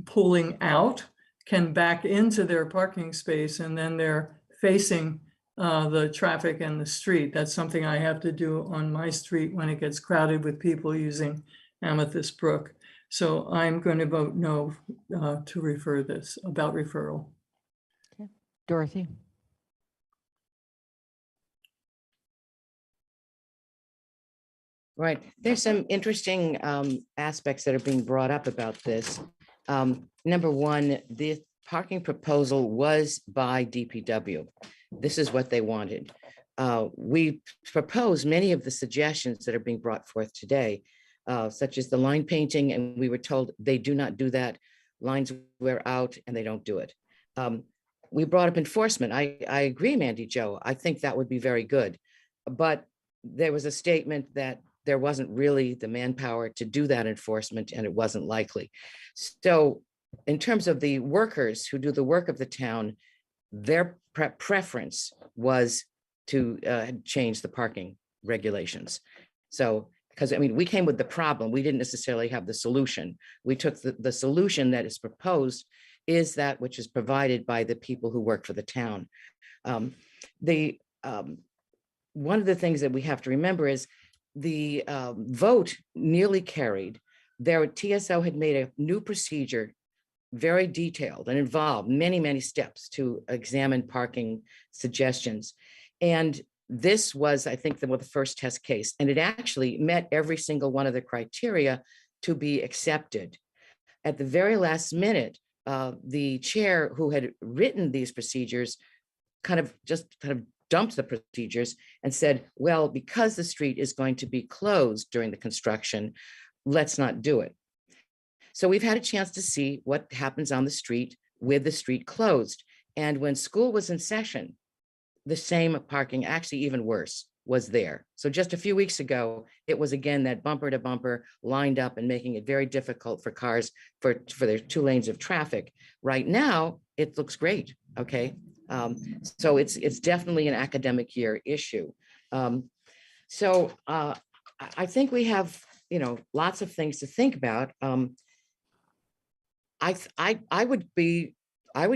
pulling out can back into their parking space and then they're facing the traffic and the street. That's something I have to do on my street when it gets crowded with people using Amethyst Brook. So I'm going to vote no to refer this, about referral. Okay. Dorothy. Right. There's some interesting aspects that are being brought up about this. Number one, the parking proposal was by DPW. This is what they wanted. We proposed many of the suggestions that are being brought forth today, such as the line painting, and we were told they do not do that. Lines wear out and they don't do it. We brought up enforcement. I agree, Mandy Jo. I think that would be very good. But there was a statement that there wasn't really the manpower to do that enforcement and it wasn't likely. So in terms of the workers who do the work of the town, their preference was to change the parking regulations. So, because I mean, we came with the problem, we didn't necessarily have the solution. We took the solution that is proposed is that which is provided by the people who work for the town. One of the things that we have to remember is the vote nearly carried. TSO had made a new procedure, very detailed and involved many, many steps to examine parking suggestions. And this was, I think, the first test case, and it actually met every single one of the criteria to be accepted. At the very last minute, the chair who had written these procedures kind of dumped the procedures and said, well, because the street is going to be closed during the construction, let's not do it. So we've had a chance to see what happens on the street with the street closed. And when school was in session, the same parking, actually even worse, was there. So just a few weeks ago, it was again that bumper to bumper lined up and making it very difficult for cars for their 2 lanes of traffic. Right now, it looks great, okay? So it's definitely an academic year issue. I think we have lots of things to think about. I would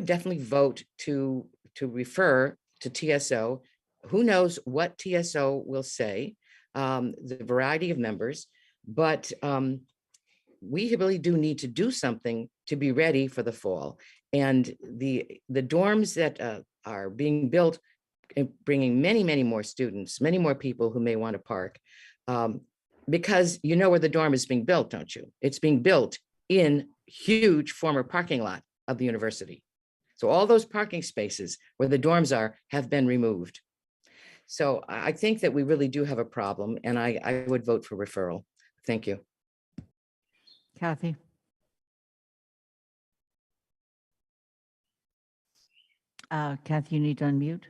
definitely vote to refer to TSO. Who knows what TSO will say, the variety of members, but we really do need to do something to be ready for the fall. And the dorms that are being built, bringing many, many more students, many more people who may want to park, because you know where the dorm is being built, don't you? It's being built in huge former parking lot of the university. So all those parking spaces where the dorms are have been removed. So I think that we really do have a problem, and I would vote for referral. Thank you. Kathy? Kathy, you need to unmute.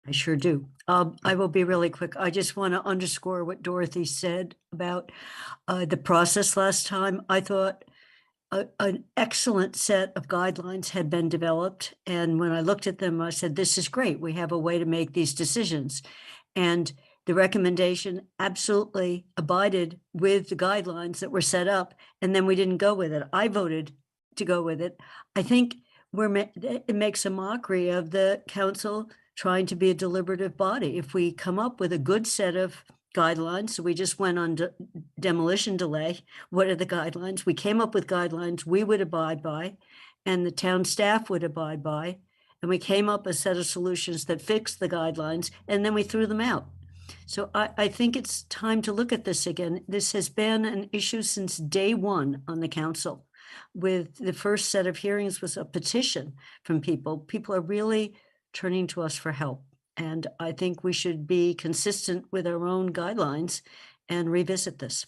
I sure do. I will be really quick. I just want to underscore what Dorothy said about the process last time. I thought an excellent set of guidelines had been developed. And when I looked at them, I said, this is great. We have a way to make these decisions. And the recommendation absolutely abided with the guidelines that were set up. And then we didn't go with it. I voted to go with it. I think it makes a mockery of the council trying to be a deliberative body. If we come up with a good set of guidelines, so we just went on demolition delay, what are the guidelines? We came up with guidelines we would abide by, and the town staff would abide by, and we came up with a set of solutions that fixed the guidelines, and then we threw them out. So I think it's time to look at this again. This has been an issue since day one on the council. With the first set of hearings was a petition from people. People are really turning to us for help. And I think we should be consistent with our own guidelines and revisit this.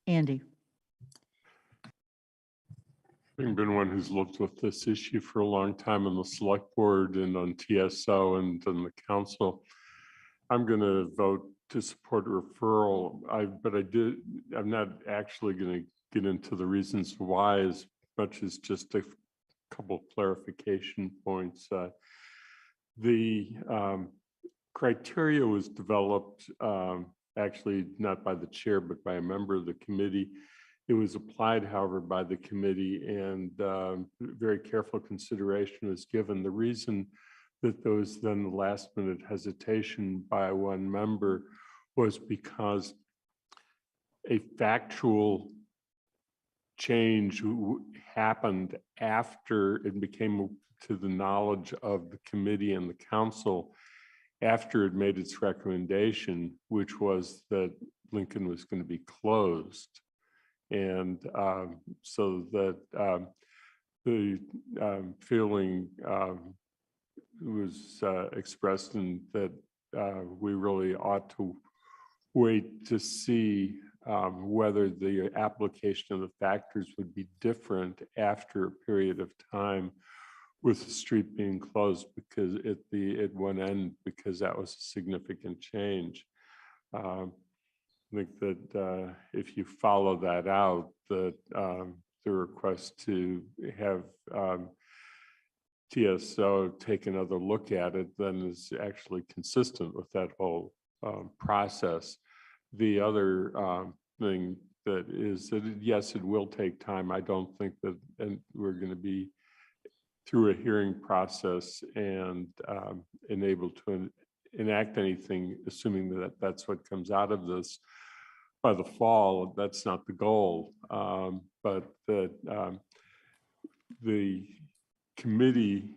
Andy? Having been one who's looked with this issue for a long time on the select board and on TSO and on the council, I'm going to vote to support referral. I'm not actually going to get into the reasons why as much as just a couple clarification points. The criteria was developed actually not by the chair, but by a member of the committee. It was applied, however, by the committee, and very careful consideration was given. The reason that there was then the last minute hesitation by one member was because a factual change happened after it became to the knowledge of the committee and the council after it made its recommendation, which was that Lincoln was going to be closed. And so that the feeling was expressed in that we really ought to wait to see whether the application of the factors would be different after a period of time with the street being closed because at one end, because that was a significant change. I think that if you follow that out, that the request to have TSO take another look at it then is actually consistent with that whole process. The other thing that is that yes, it will take time. I don't think that we're going to be through a hearing process and able to enact anything, assuming that that's what comes out of this by the fall. That's not the goal, but that the committee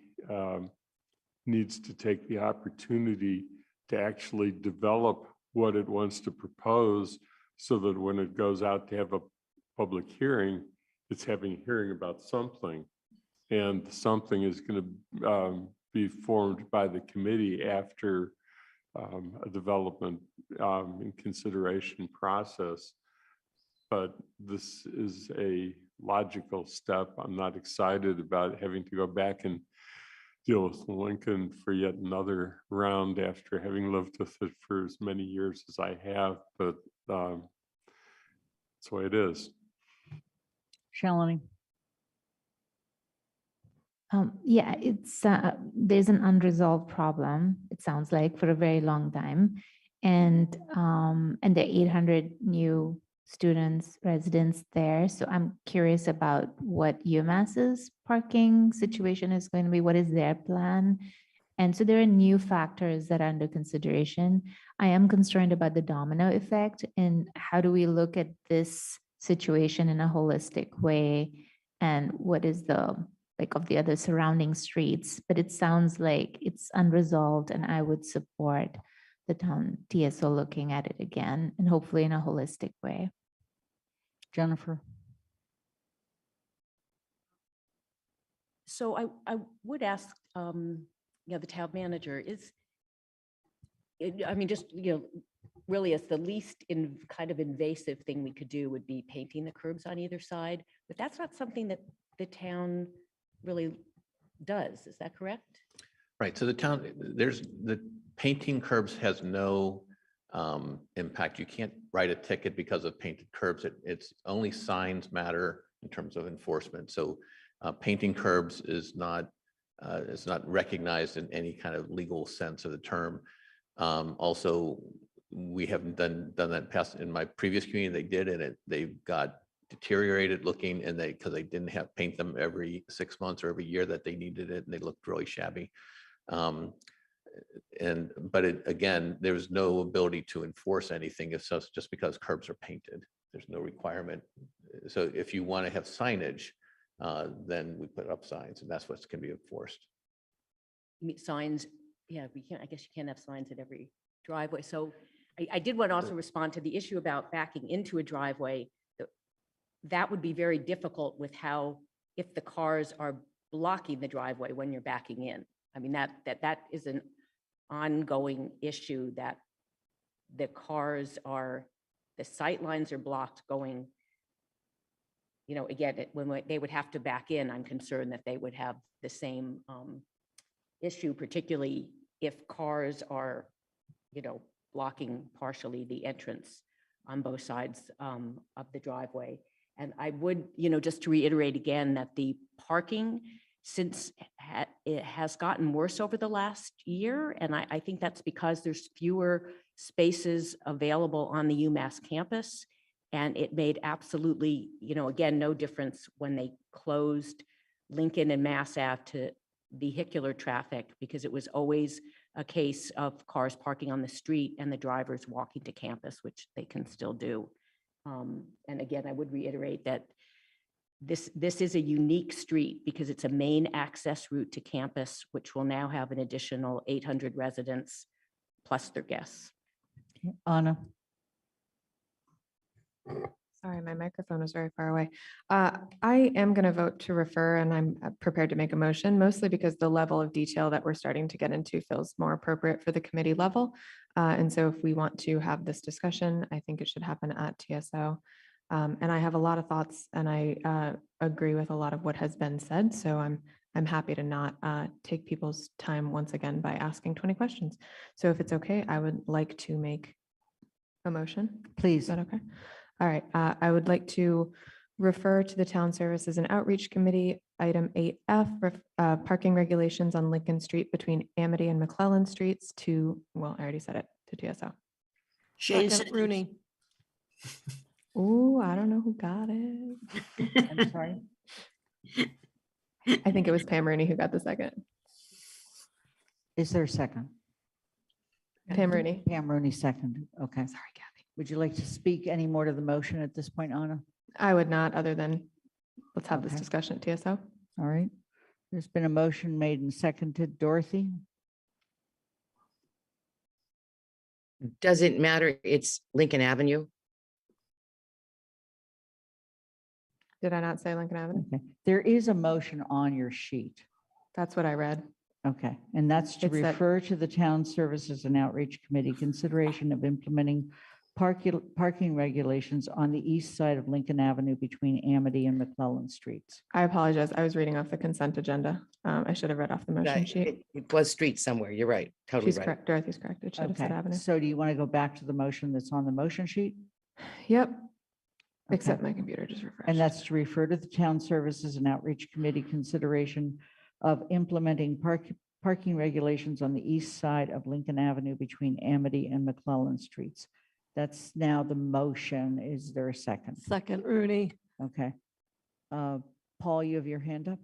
needs to take the opportunity to actually develop what it wants to propose so that when it goes out to have a public hearing, it's having a hearing about something. And something is going to be formed by the committee after a development and consideration process. But this is a logical step. I'm not excited about having to go back and deal with Lincoln for yet another round after having lived with it for as many years as I have, but that's the way it is. Shalini? Yeah, it's there's an unresolved problem, it sounds like, for a very long time. and the 800 new students, residents there. So I'm curious about what UMass's parking situation is going to be. What is their plan? And so there are new factors that are under consideration. I am concerned about the domino effect and how do we look at this situation in a holistic way? And what is the like of the other surrounding streets? But it sounds like it's unresolved, and I would support the town TSO looking at it again and hopefully in a holistic way. Jennifer? So I would ask, the town manager I mean, just, really it's the least kind of invasive thing we could do would be painting the curbs on either side, but that's not something that the town really does. Is that correct? Right, so the painting curbs has no impact. You can't write a ticket because of painted curbs. It's only signs matter in terms of enforcement. So painting curbs is not recognized in any kind of legal sense of the term. Also, we haven't done that past in my previous community. They did, and they got deteriorated looking, and because they didn't have paint them every 6 months or every year that they needed it, and they looked really shabby. Again, there's no ability to enforce anything. It's just because curbs are painted. There's no requirement. So if you want to have signage, then we put up signs, and that's what's can be enforced. You mean signs? Yeah, I guess you can't have signs at every driveway. So I did want to also respond to the issue about backing into a driveway. That would be very difficult with if the cars are blocking the driveway when you're backing in. I mean, that is an ongoing issue, that the sight lines are blocked going, again, when they would have to back in, I'm concerned that they would have the same issue, particularly if cars are, blocking partially the entrance on both sides of the driveway. And I would, just to reiterate again, that the parking, since it has gotten worse over the last year, and I think that's because there's fewer spaces available on the UMass campus. And it made absolutely, again, no difference when they closed Lincoln and Mass Ave to vehicular traffic, because it was always a case of cars parking on the street and the drivers walking to campus, which they can still do. And again, I would reiterate that this is a unique street because it's a main access route to campus, which will now have an additional 800 residents plus their guests. Anna? Sorry, my microphone was very far away. I am going to vote to refer, and I'm prepared to make a motion, mostly because the level of detail that we're starting to get into feels more appropriate for the committee level. And so if we want to have this discussion, I think it should happen at TSO. And I have a lot of thoughts, and I agree with a lot of what has been said. So I'm happy to not take people's time once again by asking 20 questions. So if it's okay, I would like to make a motion. Please. Is that okay? All right, I would like to refer to the Town Services and Outreach Committee, item 8F, parking regulations on Lincoln Street between Amity and McClellan Streets to, well, I already said it, to TSO. Second, Rooney. Ooh, I don't know who got it. I'm sorry. I think it was Pam Rooney who got the second. Is there a second? Pam Rooney. Pam Rooney seconded. Okay. Sorry, Kathy. Would you like to speak any more to the motion at this point, Anna? I would not, other than let's have this Okay. discussion at TSO. All right. There's been a motion made and seconded. Dorothy? Does it matter? It's Lincoln Avenue. Did I not say Lincoln Avenue? Okay. There is a motion on your sheet. That's what I read. Okay, and that's to It's that- refer to the Town Services and Outreach Committee consideration of implementing parking regulations on the east side of Lincoln Avenue between Amity and McClellan Streets. I apologize. I was reading off the consent agenda. I should have read off the motion sheet. It was street somewhere. You're right. Totally She's right. correct. Dorothy's correct. It should have said Okay, Avenue. so do you want to go back to the motion that's on the motion sheet? Yep. Okay. Except my computer just refreshed. And that's to refer to the Town Services and Outreach Committee consideration of implementing parking regulations on the east side of Lincoln Avenue between Amity and McClellan Streets. That's now the motion. Is there a second? Second, Rooney. Okay. Paul, you have your hand up?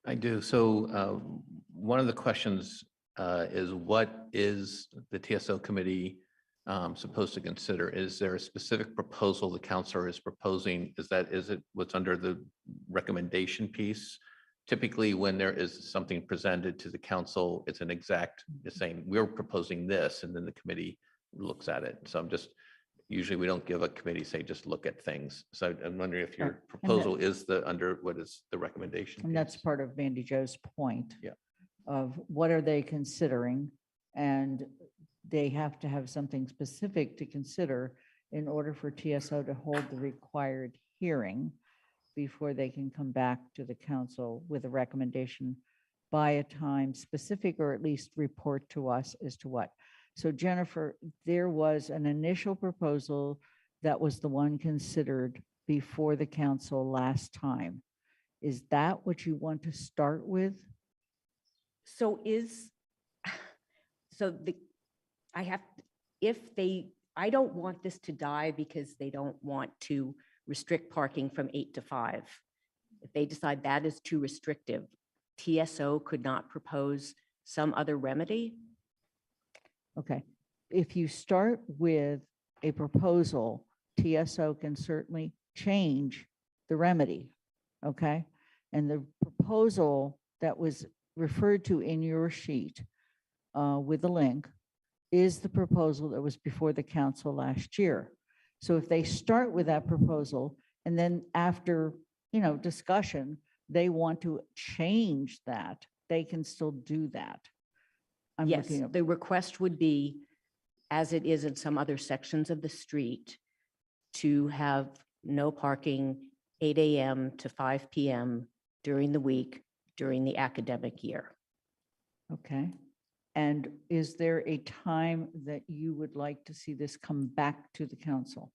I do. So one of the questions is what is the TSO committee supposed to consider? Is there a specific proposal the counselor is proposing? Is it what's under the recommendation piece? Typically, when there is something presented to the council, it's saying we're proposing this, and then the committee looks at it. So usually we don't give a committee, say, just look at things. So I'm wondering if your proposal is what is the recommendation? And that's part of Mandy Jo's point. Yeah. Of what are they considering? And they have to have something specific to consider in order for TSO to hold the required hearing before they can come back to the council with a recommendation by a time specific, or at least report to us as to what. So Jennifer, there was an initial proposal that was the one considered before the council last time. Is that what you want to start with? I don't want this to die because they don't want to restrict parking from 8 to 5. If they decide that is too restrictive, TSO could not propose some other remedy. Okay, if you start with a proposal, TSO can certainly change the remedy, okay? And the proposal that was referred to in your sheet with the link is the proposal that was before the council last year. So if they start with that proposal and then after, discussion, they want to change that, they can still do that. Yes, the request would be, as it is in some other sections of the street, to have no parking 8 a.m. to 5 p.m. during the week, during the academic year. Okay. And is there a time that you would like to see this come back to the council?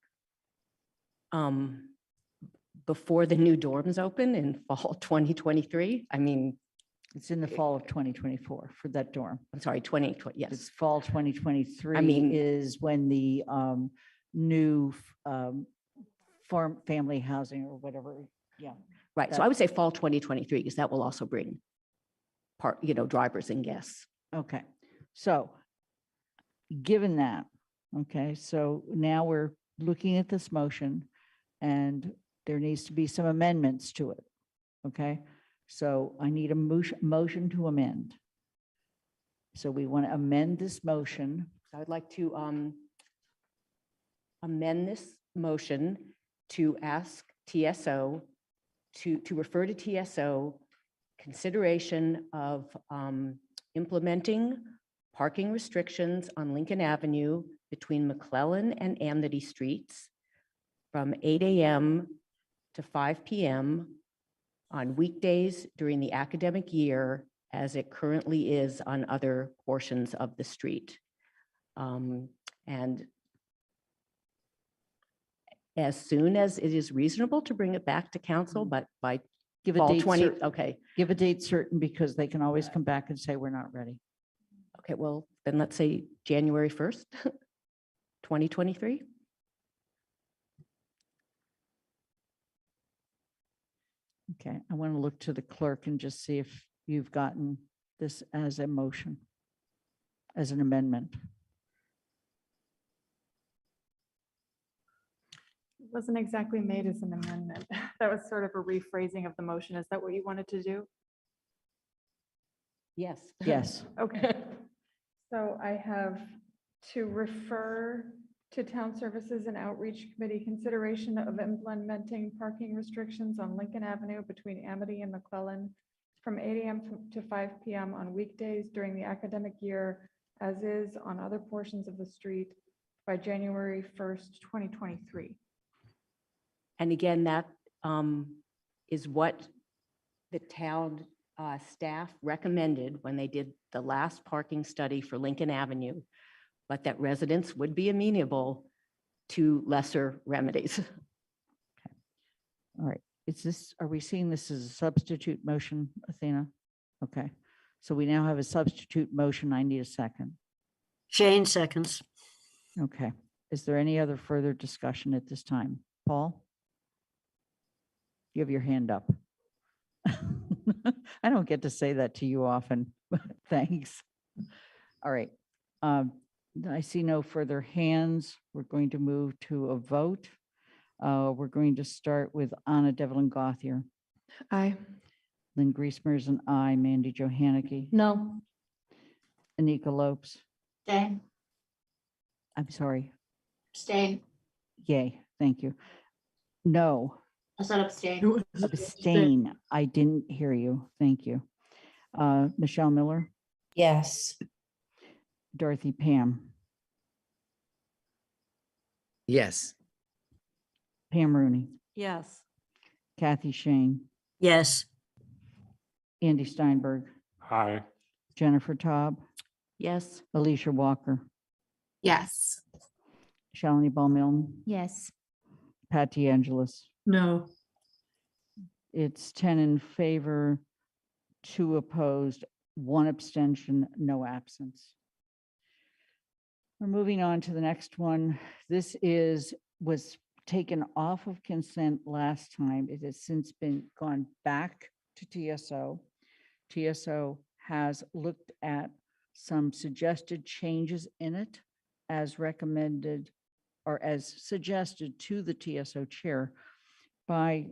Before the new dorms open in fall 2023. I mean, it's in the fall of 2024 for that dorm. I'm sorry, 2020. Yes. It's fall 2023. I mean, is when the new farm family housing or whatever. Yeah. Right. So I would say fall 2023, because that will also bring drivers and guests. Okay. So given that, okay, so now we're looking at this motion and there needs to be some amendments to it. Okay. So I need a motion to amend. So we want to amend this motion. So I'd like to amend this motion to ask TSO to refer to TSO consideration of implementing parking restrictions on Lincoln Avenue between McClellan and Amity Streets from 8 a.m. to 5 p.m. on weekdays during the academic year, as it currently is on other portions of the street. And as soon as it is reasonable to bring it back to council, but by Give a fall date 20, certain. okay. Give a date certain, because they can always come back and say, we're not ready. Okay, well, then let's say January 1st, 2023. Okay, I want to look to the clerk and just see if you've gotten this as a motion, as an amendment. It wasn't exactly made as an amendment. That was sort of a rephrasing of the motion. Is that what you wanted to do? Yes. Yes. Okay. So I have to refer to Town Services and Outreach Committee consideration of implementing parking restrictions on Lincoln Avenue between Amity and McClellan from 8 a.m. to 5 p.m. on weekdays during the academic year, as is on other portions of the street, by January 1st, 2023. And again, that is what the town staff recommended when they did the last parking study for Lincoln Avenue, but that residents would be amenable to lesser remedies. All right. Are we seeing this as a substitute motion, Athena? Okay. So we now have a substitute motion. I need a second. Shane seconds. Okay. Is there any other further discussion at this time? Paul? You have your hand up. I don't get to say that to you often, but thanks. All right. I see no further hands. We're going to move to a vote. We're going to start with Anna Devlin Gothier. Aye. Lynn Griesmer is an aye. Mandy Johanicky. No. Anika Lopes. Abstain. I'm sorry. Abstain. Yay. Thank you. No. I said abstain. Abstain. I didn't hear you. Thank you. Michelle Miller. Yes. Dorothy Pam. Yes. Pam Rooney. Yes. Kathy Shane. Yes. Andy Steinberg. Aye. Jennifer Taub. Yes. Alicia Walker. Yes. Shalini Ball Milne. Yes. Pat DeAngelis. No. It's 10 in favor, 2 opposed, 1 abstention, no absence. We're moving on to the next one. This was taken off of consent last time. It has since been gone back to TSO. TSO has looked at some suggested changes in it as recommended or as suggested to the TSO chair by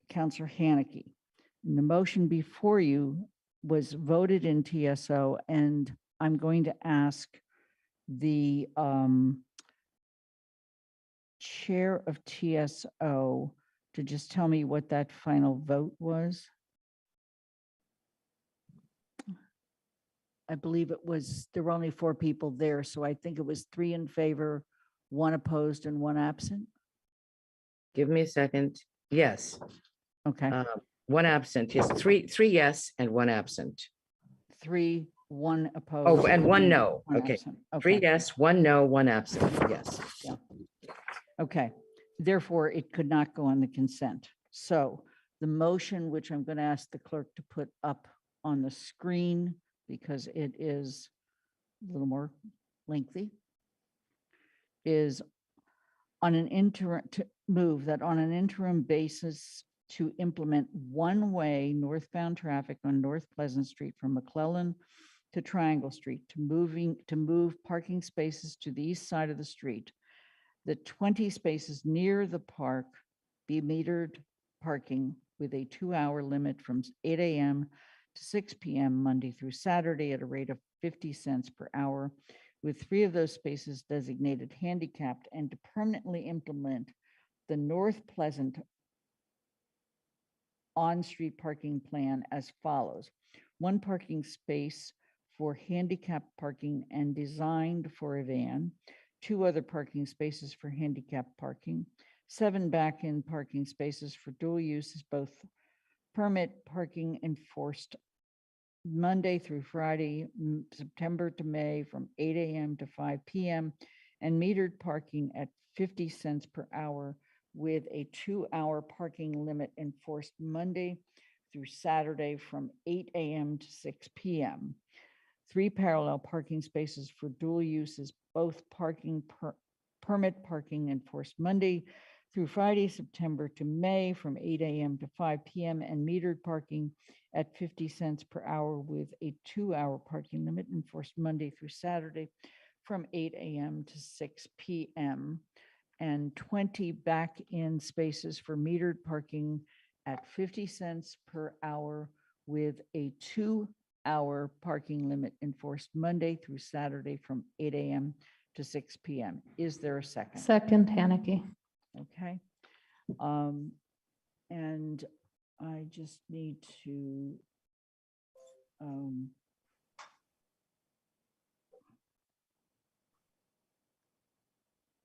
Councilor Haneke. And the motion before you was voted in TSO, and I'm going to ask the chair of TSO to just tell me what that final vote was. I believe it was, there were only 4 people there, so I think it was 3 in favor, 1 opposed, and 1 absent. Give me a second. Yes. Okay. 1 absent. Yes. Three yes and 1 absent. 3, 1 opposed. Oh, and 1 no. 1 Okay. absent. 3 yes, 1 no, 1 absent. Yes. Yeah. Okay. Therefore, it could not go on the consent. So the motion, which I'm going to ask the clerk to put up on the screen because it is a little more lengthy, is on an interim to move that on an interim basis to implement one-way northbound traffic on North Pleasant Street from Mcclellan to Triangle Street to move parking spaces to the east side of the street. The 20 spaces near the park be metered parking with a 2-hour limit from 8 a.m. to 6 p.m. Monday through Saturday at a rate of 50 cents per hour, with 3 of those spaces designated handicapped, and to permanently implement the North Pleasant on-street parking plan as follows. 1 parking space for handicap parking and designed for a van, 2 other parking spaces for handicap parking, 7 back-end parking spaces for dual uses, both permit parking enforced Monday through Friday, September to May from 8 a.m. to 5 p.m. and metered parking at 50 cents per hour with a 2-hour parking limit enforced Monday through Saturday from 8 a.m. to 6 p.m. 3 parallel parking spaces for dual uses, both permit parking enforced Monday through Friday, September to May from 8 a.m. to 5 p.m. and metered parking at 50 cents per hour with a 2-hour parking limit enforced Monday through Saturday from 8 a.m. to 6 p.m. and 20 back-in spaces for metered parking at 50 cents per hour with a 2-hour parking limit enforced Monday through Saturday from 8 a.m. to 6 p.m. Is there a second? Second, Haneke. Okay. And I just need to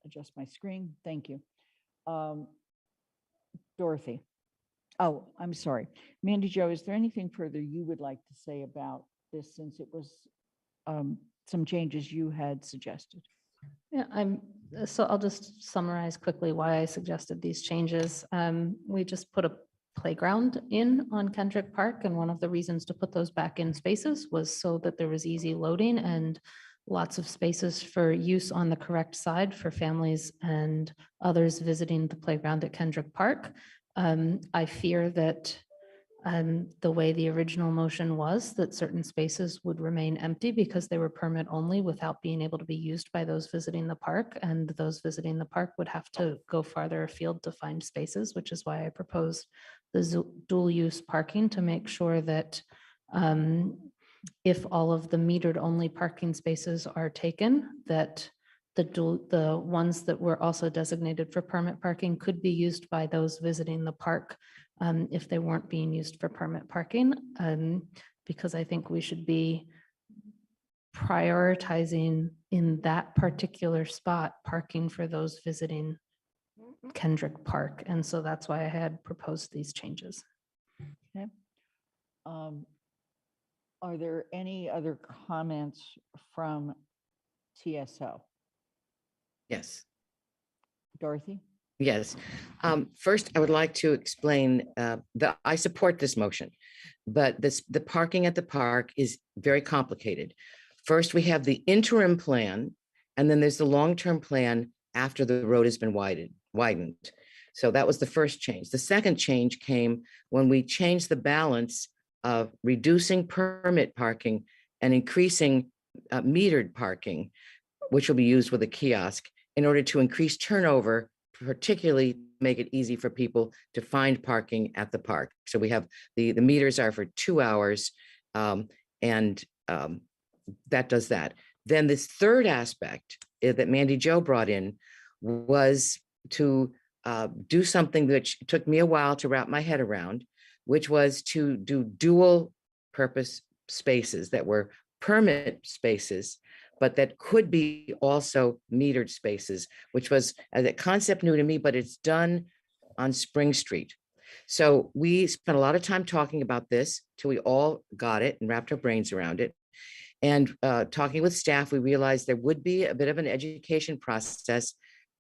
adjust my screen. Thank you. Dorothy. Oh, I'm sorry. Mandy Jo, is there anything further you would like to say about this since it was some changes you had suggested? Yeah, so I'll just summarize quickly why I suggested these changes. We just put a playground in on Kendrick Park. And one of the reasons to put those back in spaces was so that there was easy loading and lots of spaces for use on the correct side for families and others visiting the playground at Kendrick Park. I fear that the way the original motion was, that certain spaces would remain empty because they were permit only without being able to be used by those visiting the park. And those visiting the park would have to go farther afield to find spaces, which is why I proposed the dual use parking to make sure that if all of the metered only parking spaces are taken, that the ones that were also designated for permit parking could be used by those visiting the park if they weren't being used for permit parking, because I think we should be prioritizing in that particular spot parking for those visiting Kendrick Park. And so that's why I had proposed these changes. Okay. Are there any other comments from TSO? Yes. Dorothy? Yes. First, I would like to explain that I support this motion, but the parking at the park is very complicated. First, we have the interim plan, and then there's the long-term plan after the road has been widened. So that was the first change. The second change came when we changed the balance of reducing permit parking and increasing metered parking, which will be used with a kiosk in order to increase turnover, particularly make it easy for people to find parking at the park. So we have the meters are for 2 hours, and that does that. Then this third aspect that Mandy Jo brought in was to do something which took me a while to wrap my head around, which was to do dual purpose spaces that were permit spaces, but that could be also metered spaces, which was a concept new to me, but it's done on Spring Street. So we spent a lot of time talking about this till we all got it and wrapped our brains around it. And talking with staff, we realized there would be a bit of an education process.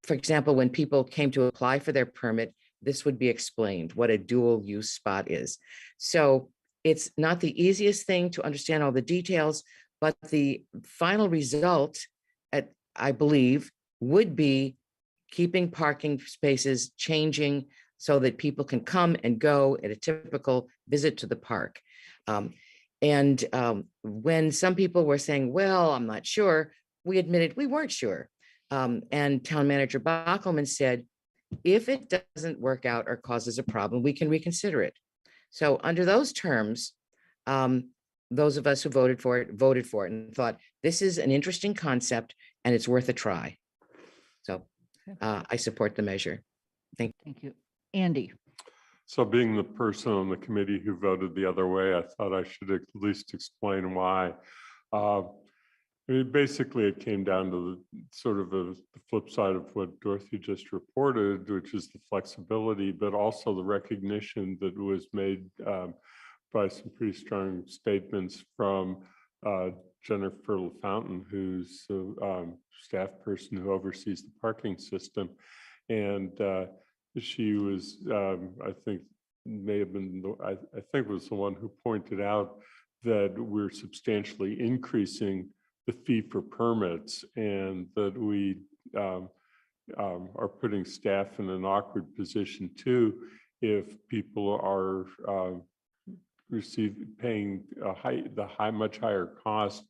For example, when people came to apply for their permit, this would be explained what a dual use spot is. So it's not the easiest thing to understand all the details, but the final result, I believe, would be keeping parking spaces changing so that people can come and go at a typical visit to the park. When some people were saying, well, I'm not sure, we admitted we weren't sure. And Town Manager Bockelman said, if it doesn't work out or causes a problem, we can reconsider it. So under those terms, those of us who voted for it and thought, this is an interesting concept and it's worth a try. So I support the measure. Thank you. Andy. So being the person on the committee who voted the other way, I thought I should at least explain why. I mean, basically, it came down to the sort of the flip side of what Dorothy just reported, which is the flexibility, but also the recognition that was made by some pretty strong statements from Jennifer LaFountain, who's the staff person who oversees the parking system. And she was, I think, may have been, I think was the one who pointed out that we're substantially increasing the fee for permits, and that we are putting staff in an awkward position too if people are paying much higher cost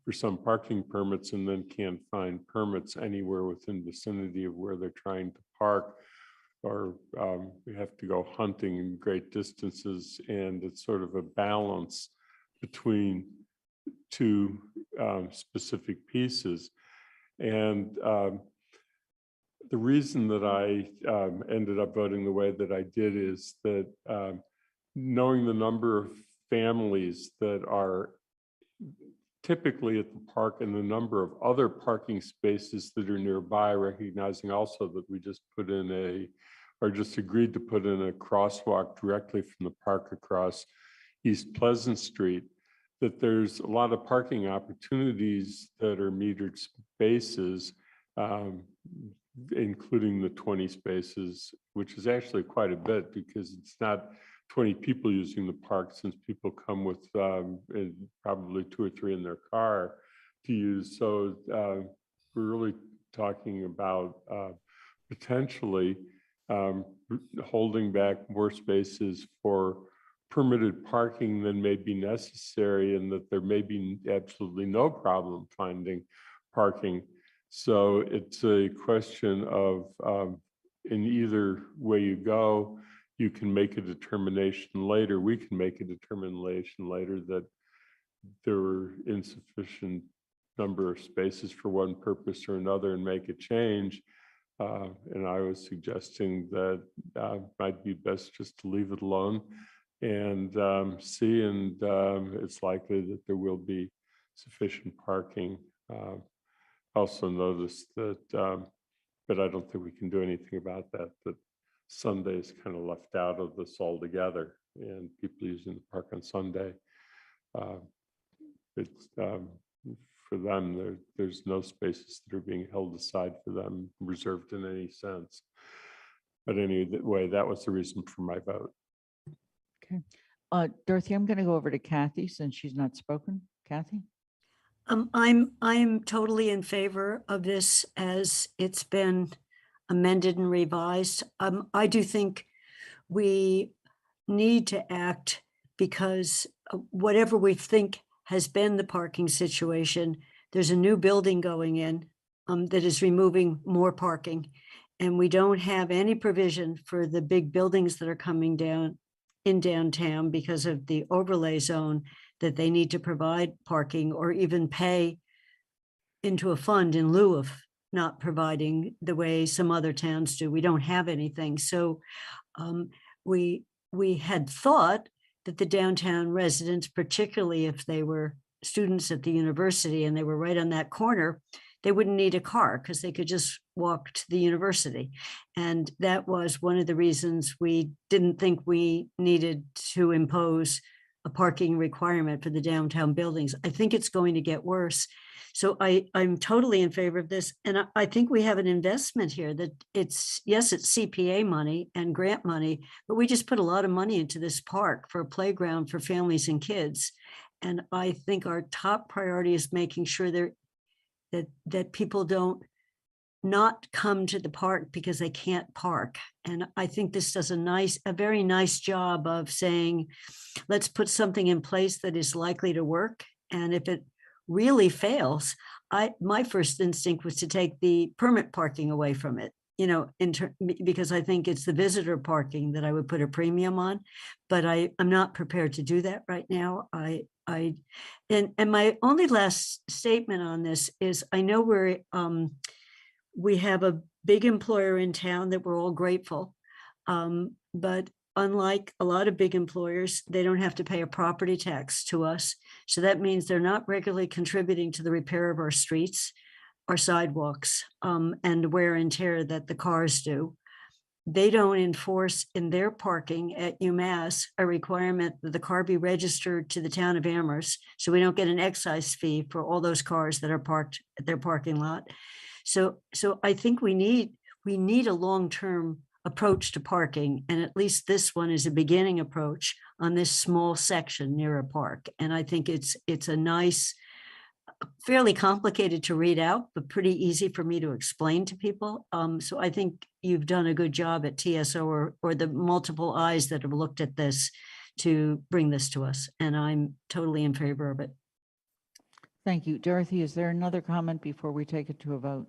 for some parking permits and then can't find permits anywhere within vicinity of where they're trying to park, or we have to go hunting in great distances, and it's sort of a balance between two specific pieces. And the reason that I ended up voting the way that I did is that knowing the number of families that are typically at the park and the number of other parking spaces that are nearby, recognizing also that we just put in just agreed to put in a crosswalk directly from the park across East Pleasant Street, that there's a lot of parking opportunities that are metered spaces including the 20 spaces, which is actually quite a bit because it's not 20 people using the park, since people come with probably 2 or 3 in their car to use. So we're really talking about potentially holding back more spaces for permitted parking than may be necessary, and that there may be absolutely no problem finding parking. So it's a question of in either way you go, you can make a determination later. We can make a determination later that there were insufficient number of spaces for one purpose or another and make a change. And I was suggesting that might be best just to leave it alone and see, and it's likely that there will be sufficient parking. Also noticed that, but I don't think we can do anything about that, that Sunday is kind of left out of this altogether, and people using the park on Sunday. It's for them, there's no spaces that are being held aside for them, reserved in any sense. But anyway, that was the reason for my vote. Okay. Dorothy, I'm going to go over to Kathy since she's not spoken. Kathy? I'm totally in favor of this as it's been amended and revised. I do think we need to act because whatever we think has been the parking situation, there's a new building going in that is removing more parking. And we don't have any provision for the big buildings that are coming down in downtown because of the overlay zone, that they need to provide parking or even pay into a fund in lieu of not providing the way some other towns do. We don't have anything. So we had thought that the downtown residents, particularly if they were students at the university and they were right on that corner, they wouldn't need a car because they could just walk to the university. And that was one of the reasons we didn't think we needed to impose a parking requirement for the downtown buildings. I think it's going to get worse. So I'm totally in favor of this. And I think we have an investment here that yes, it's CPA money and grant money, but we just put a lot of money into this park for a playground for families and kids. And I think our top priority is making sure that people don't not come to the park because they can't park. And I think this does a very nice job of saying, let's put something in place that is likely to work. And if it really fails, my first instinct was to take the permit parking away from it, because I think it's the visitor parking that I would put a premium on, but I'm not prepared to do that right now. And my only last statement on this is, I know we have a big employer in town that we're all grateful, but unlike a lot of big employers, they don't have to pay a property tax to us. So that means they're not regularly contributing to the repair of our streets, our sidewalks, and wear and tear that the cars do. They don't enforce in their parking at UMass a requirement that the car be registered to the town of Amherst. So we don't get an excise fee for all those cars that are parked at their parking lot. So I think we need a long-term approach to parking, and at least this one is a beginning approach on this small section near a park. And I think it's a nice, fairly complicated to read out, but pretty easy for me to explain to people. So I think you've done a good job at TSO or the multiple eyes that have looked at this to bring this to us, and I'm totally in favor of it. Thank you. Dorothy, is there another comment before we take it to a vote?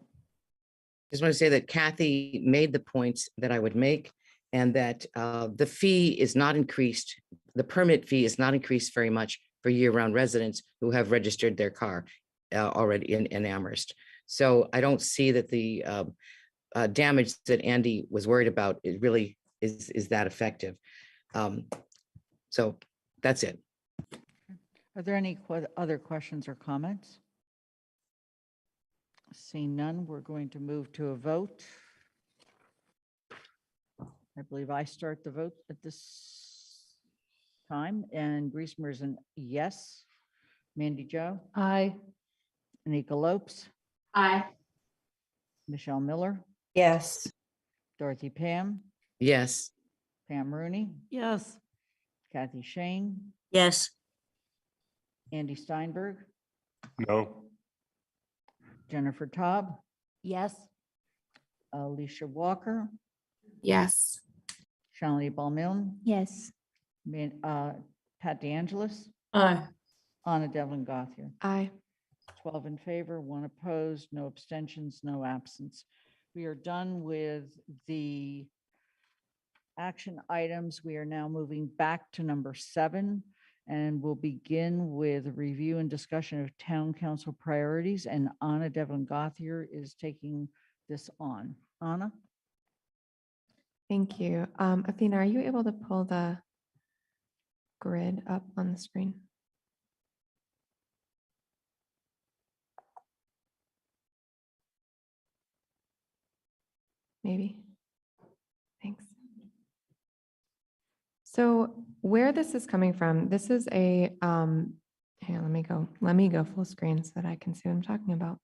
Just want to say that Kathy made the points that I would make, and that the fee is not increased. The permit fee is not increased very much for year-round residents who have registered their car already in Amherst. So I don't see that the damage that Andy was worried about really is that effective. So that's it. Are there any other questions or comments? Seeing none, we're going to move to a vote. I believe I start the vote at this time, and Griesmer is a yes. Mandy Jo? Aye. Anika Lopes? Aye. Michelle Miller? Yes. Dorothy Pam, Yes. Pam Rooney, Yes. Kathy Shane, Yes. Andy Steinberg, No. Jennifer Taub, Yes. Alicia Walker, Yes. Shalini Bowman, Yes. Pat DeAngelis, Aye. Anna Devlin Gothier. Aye. 12 in favor, 1 opposed, no abstentions, no absence. We are done with the action items. We are now moving back to number 7, and we'll begin with a review and discussion of town council priorities, and Anna Devlin Gothier is taking this on. Anna? Thank you. Athena, are you able to pull the grid up on the screen? Maybe. Thanks. So where this is coming from, this is a, here, let me go full screen so that I can see what I'm talking about.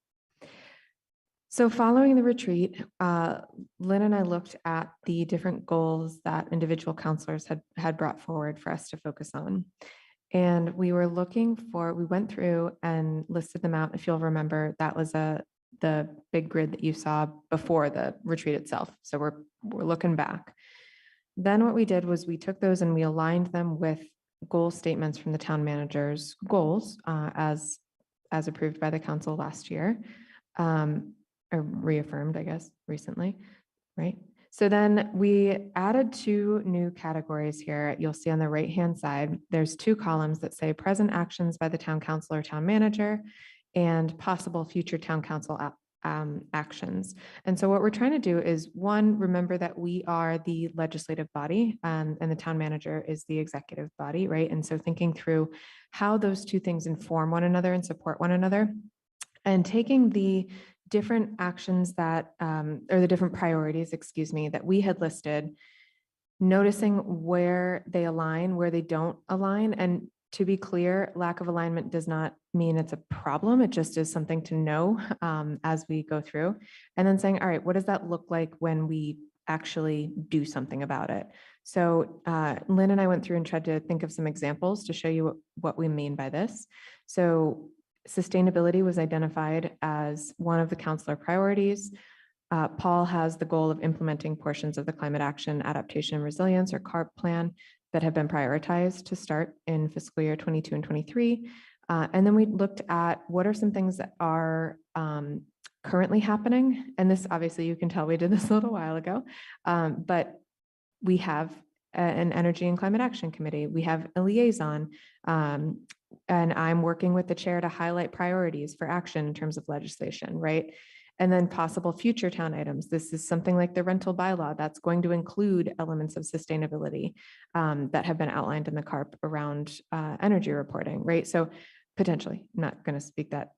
So following the retreat, Lynn and I looked at the different goals that individual counselors had brought forward for us to focus on. And we were looking for, we went through and listed them out. If you'll remember, that was the big grid that you saw before the retreat itself. So we're looking back. Then what we did was we took those and we aligned them with goal statements from the town manager's goals as approved by the council last year, or reaffirmed, I guess, recently, right? So then we added 2 new categories here. You'll see on the right-hand side, there's 2 columns that say present actions by the town council or town manager and possible future town council actions. And so what we're trying to do is, 1, remember that we are the legislative body and the town manager is the executive body, right? And so thinking through how those 2 things inform one another and support one another, and taking the different actions that, or the different priorities, excuse me, that we had listed, noticing where they align, where they don't align. And to be clear, lack of alignment does not mean it's a problem. It just is something to know as we go through. And then saying, all right, what does that look like when we actually do something about it? So Lynn and I went through and tried to think of some examples to show you what we mean by this. So sustainability was identified as one of the counselor priorities. Paul has the goal of implementing portions of the Climate Action Adaptation and Resilience, or CARP plan, that have been prioritized to start in fiscal year 22 and 23. And then we looked at what are some things that are currently happening. And this, obviously, you can tell we did this a little while ago, but we have an Energy and Climate Action Committee. We have a liaison, and I'm working with the chair to highlight priorities for action in terms of legislation, right? And then possible future town items. This is something like the rental bylaw that's going to include elements of sustainability that have been outlined in the CARP around energy reporting, right? So potentially, I'm not going to speak that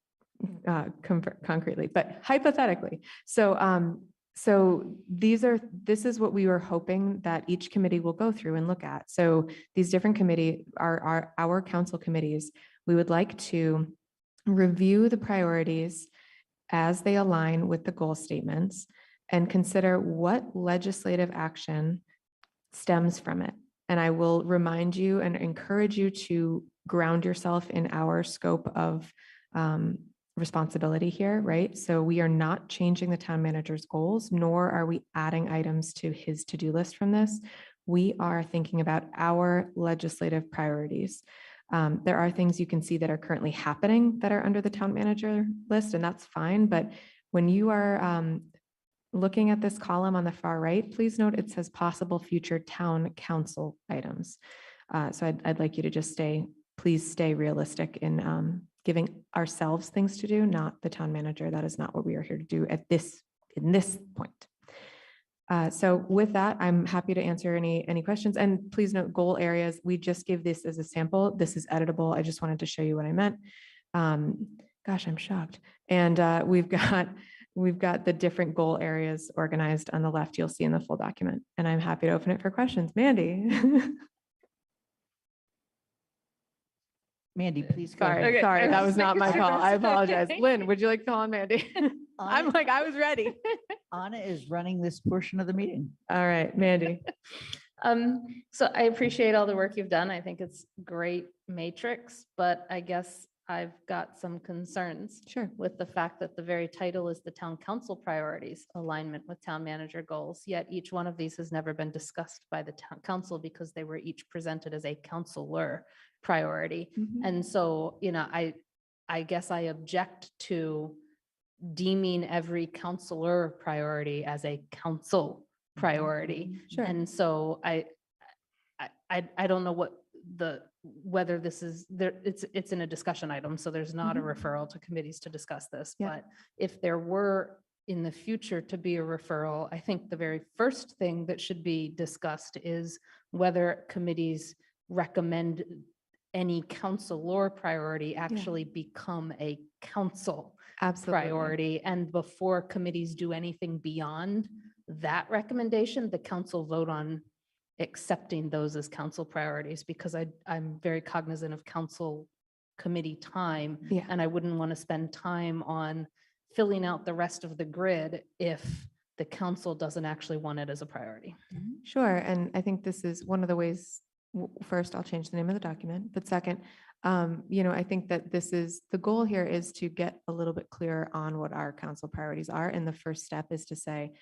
concretely, but hypothetically. So this is what we were hoping that each committee will go through and look at. So these different committee are our council committees. We would like to review the priorities as they align with the goal statements and consider what legislative action stems from it. And I will remind you and encourage you to ground yourself in our scope of responsibility here, right? So we are not changing the town manager's goals, nor are we adding items to his to-do list from this. We are thinking about our legislative priorities. There are things you can see that are currently happening that are under the town manager list, and that's fine. But when you are looking at this column on the far right, please note it says possible future town council items. So I'd like you to just please stay realistic in giving ourselves things to do, not the town manager. That is not what we are here to do in this point. So with that, I'm happy to answer any questions. And please note, goal areas, we just give this as a sample. This is editable. I just wanted to show you what I meant. Gosh, I'm shocked. And we've got the different goal areas organized on the left. You'll see in the full document. And I'm happy to open it for questions. Mandy. Mandy, please go Sorry, ahead. sorry, that was not my fault. I apologize. Lynn, would you like to call on Mandy? I'm like, I was ready. Anna is running this portion of the meeting. All right, Mandy. So I appreciate all the work you've done. I think it's great matrix, but I guess I've got some concerns. Sure. With the fact that the very title is the town council priorities, alignment with town manager goals, yet each one of these has never been discussed by the town council because they were each presented as a councilor priority. And so, I guess I object to deeming every councilor priority as a council priority. Sure. And so I don't know whether this is there, it's in a discussion item, so there's not a referral to committees to discuss this. Yeah. But if there were in the future to be a referral, I think the very first thing that should be discussed is whether committees recommend any councilor priority actually become a council Absolutely. priority. And before committees do anything beyond that recommendation, the council vote on accepting those as council priorities, because I'm very cognizant of council committee time. Yeah. And I wouldn't want to spend time on filling out the rest of the grid if the council doesn't actually want it as a priority. Sure. And I think this is one of the ways, first, I'll change the name of the document, but second, I think that the goal here is to get a little bit clearer on what our council priorities are. And the first step is to say,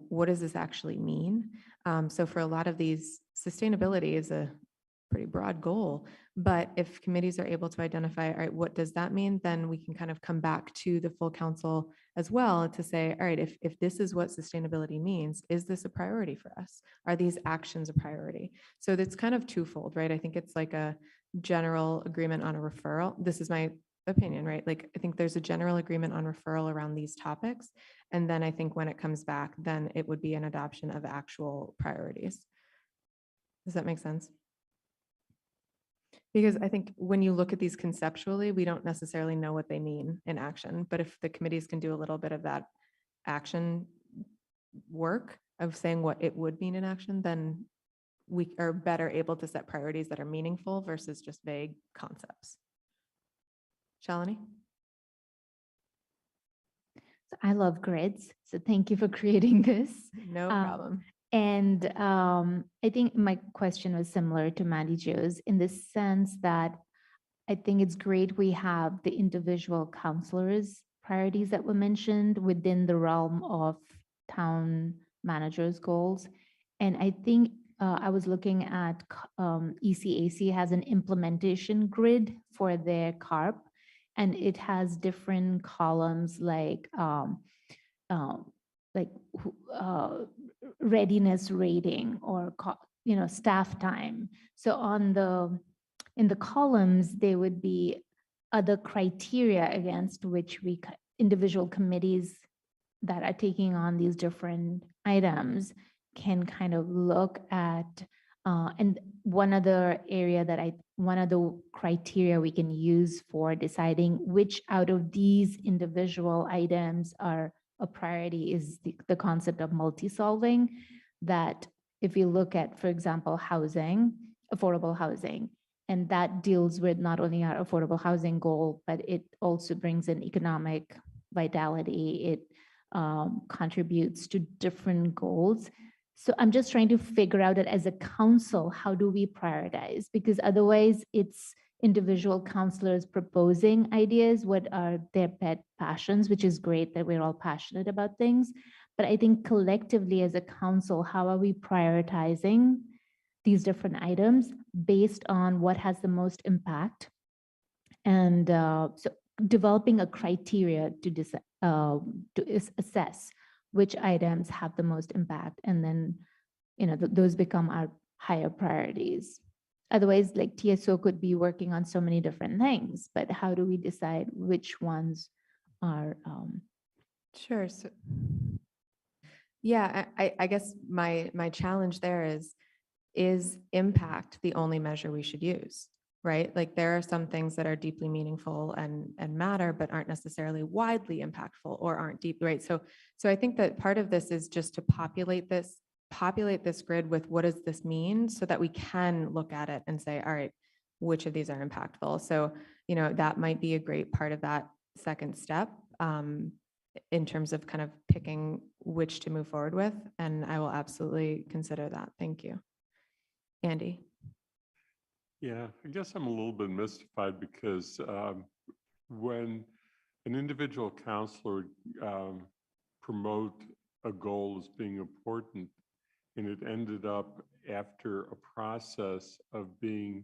what does this actually mean? So for a lot of these, sustainability is a pretty broad goal, but if committees are able to identify, all right, what does that mean? Then we can kind of come back to the full council as well to say, all right, if this is what sustainability means, is this a priority for us? Are these actions a priority? So it's kind of twofold, right? I think it's like a general agreement on a referral. This is my opinion, right? Like, I think there's a general agreement on referral around these topics. And then I think when it comes back, then it would be an adoption of actual priorities. Does that make sense? Because I think when you look at these conceptually, we don't necessarily know what they mean in action. But if the committees can do a little bit of that action work of saying what it would mean in action, then we are better able to set priorities that are meaningful versus just vague concepts. Shalini? So I love grids, so thank you for creating this. No problem. And I think my question was similar to Mandy Jo's in the sense that I think it's great we have the individual counselors' priorities that were mentioned within the realm of town managers' goals. And I think I was looking at ECAC has an implementation grid for their CARP, and it has different columns like readiness rating or staff time. So in the columns, there would be other criteria against which individual committees that are taking on these different items can kind of look at. And one other criteria we can use for deciding which out of these individual items are a priority is the concept of multi-solving, that if you look at, for example, housing, affordable housing, and that deals with not only our affordable housing goal, but it also brings in economic vitality. It contributes to different goals. So I'm just trying to figure out that as a council, how do we prioritize? Because otherwise it's individual counselors proposing ideas, what are their pet passions, which is great that we're all passionate about things. But I think collectively as a council, how are we prioritizing these different items based on what has the most impact? And so developing a criteria to assess which items have the most impact, and then those become our higher priorities. Otherwise, like TSO could be working on so many different things, but how do we decide which ones are? Sure. So, yeah, I guess my challenge there is impact the only measure we should use, right? Like there are some things that are deeply meaningful and matter, but aren't necessarily widely impactful or aren't deep, right? So I think that part of this is just to populate this grid with what does this mean so that we can look at it and say, all right, which of these are impactful? So, that might be a great part of that second step. in terms of kind of picking which to move forward with. And I will absolutely consider that. Thank you. Andy. Yeah, I guess I'm a little bit mystified because when an individual counselor promote a goal as being important, and it ended up after a process of being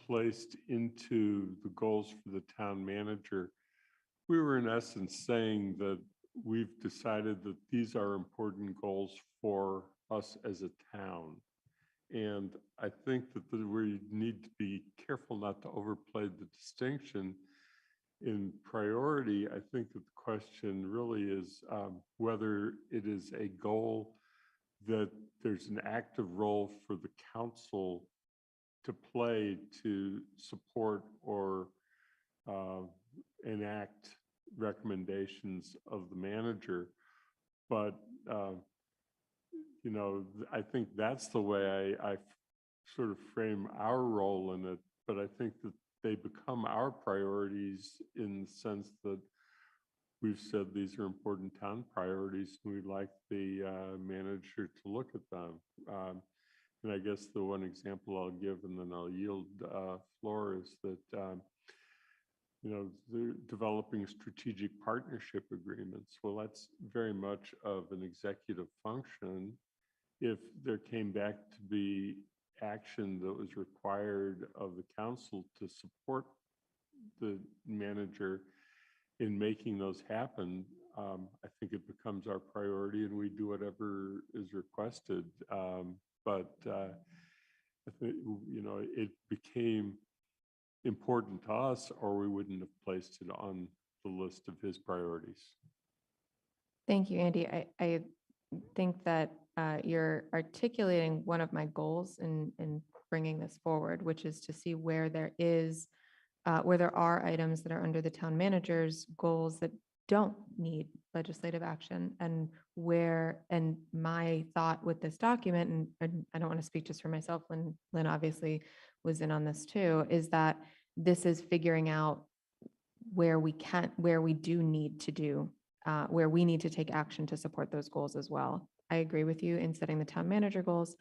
placed into the goals for the town manager, we were in essence saying that we've decided that these are important goals for us as a town. And I think that we need to be careful not to overplay the distinction in priority. I think that the question really is whether it is a goal that there's an active role for the council to play to support or enact recommendations of the manager. But you know, I think that's the way I sort of frame our role in it. But I think that they become our priorities in the sense that we've said these are important town priorities, and we'd like the manager to look at them. And I guess the one example I'll give, and then I'll yield floor, is that you know, they're developing strategic partnership agreements. Well, that's very much of an executive function. If there came back to be action that was required of the council to support the manager in making those happen, I think it becomes our priority, and we do whatever is requested. But I think, you know, it became important to us, or we wouldn't have placed it on the list of his priorities. Thank you, Andy. I think that you're articulating one of my goals in bringing this forward, which is to see where there are items that are under the town manager's goals that don't need legislative action, and my thought with this document, and I don't want to speak just for myself, Lynn obviously was in on this too, is that this is figuring out where we do need to do, where we need to take action to support those goals as well. I agree with you in setting the town manager goals.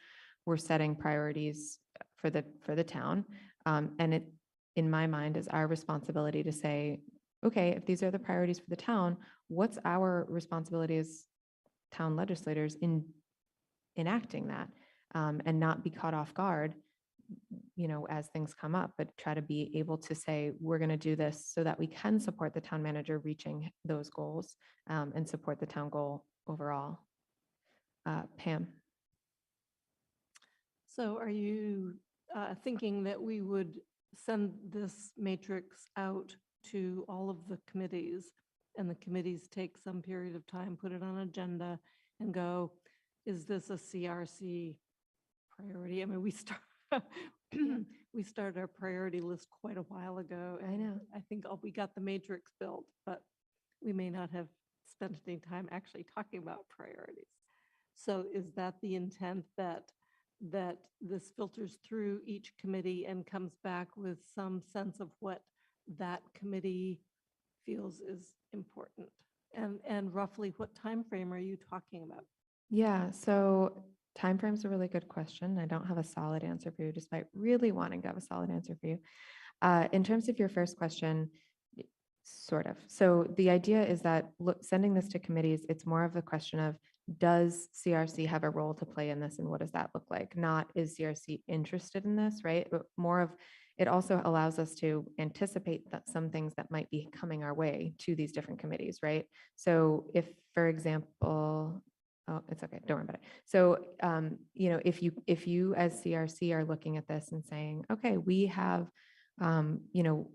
We're setting priorities for the town. And it, in my mind, is our responsibility to say, okay, if these are the priorities for the town, what's our responsibility as town legislators in enacting that, and not be caught off guard, you know, as things come up, but try to be able to say, we're going to do this so that we can support the town manager reaching those goals, and support the town goal overall. Pam. So are you thinking that we would send this matrix out to all of the committees, and the committees take some period of time, put it on agenda, and go, is this a CRC priority? I mean, we started our priority list quite a while ago. I know. I think we got the matrix built, but we may not have spent any time actually talking about priorities. So is that the intent, that this filters through each committee and comes back with some sense of what that committee feels is important? And roughly what time frame are you talking about? Yeah, so timeframe is a really good question. I don't have a solid answer for you, despite really wanting to have a solid answer for you. In terms of your first question, sort of. So the idea is that sending this to committees, it's more of a question of, does CRC have a role to play in this, and what does that look like? Not, is CRC interested in this, right? But more of, it also allows us to anticipate that some things that might be coming our way to these different committees, right? So if, for example, oh, it's okay, don't worry about it. So, you know, if you as CRC are looking at this and saying, okay, we have, you know,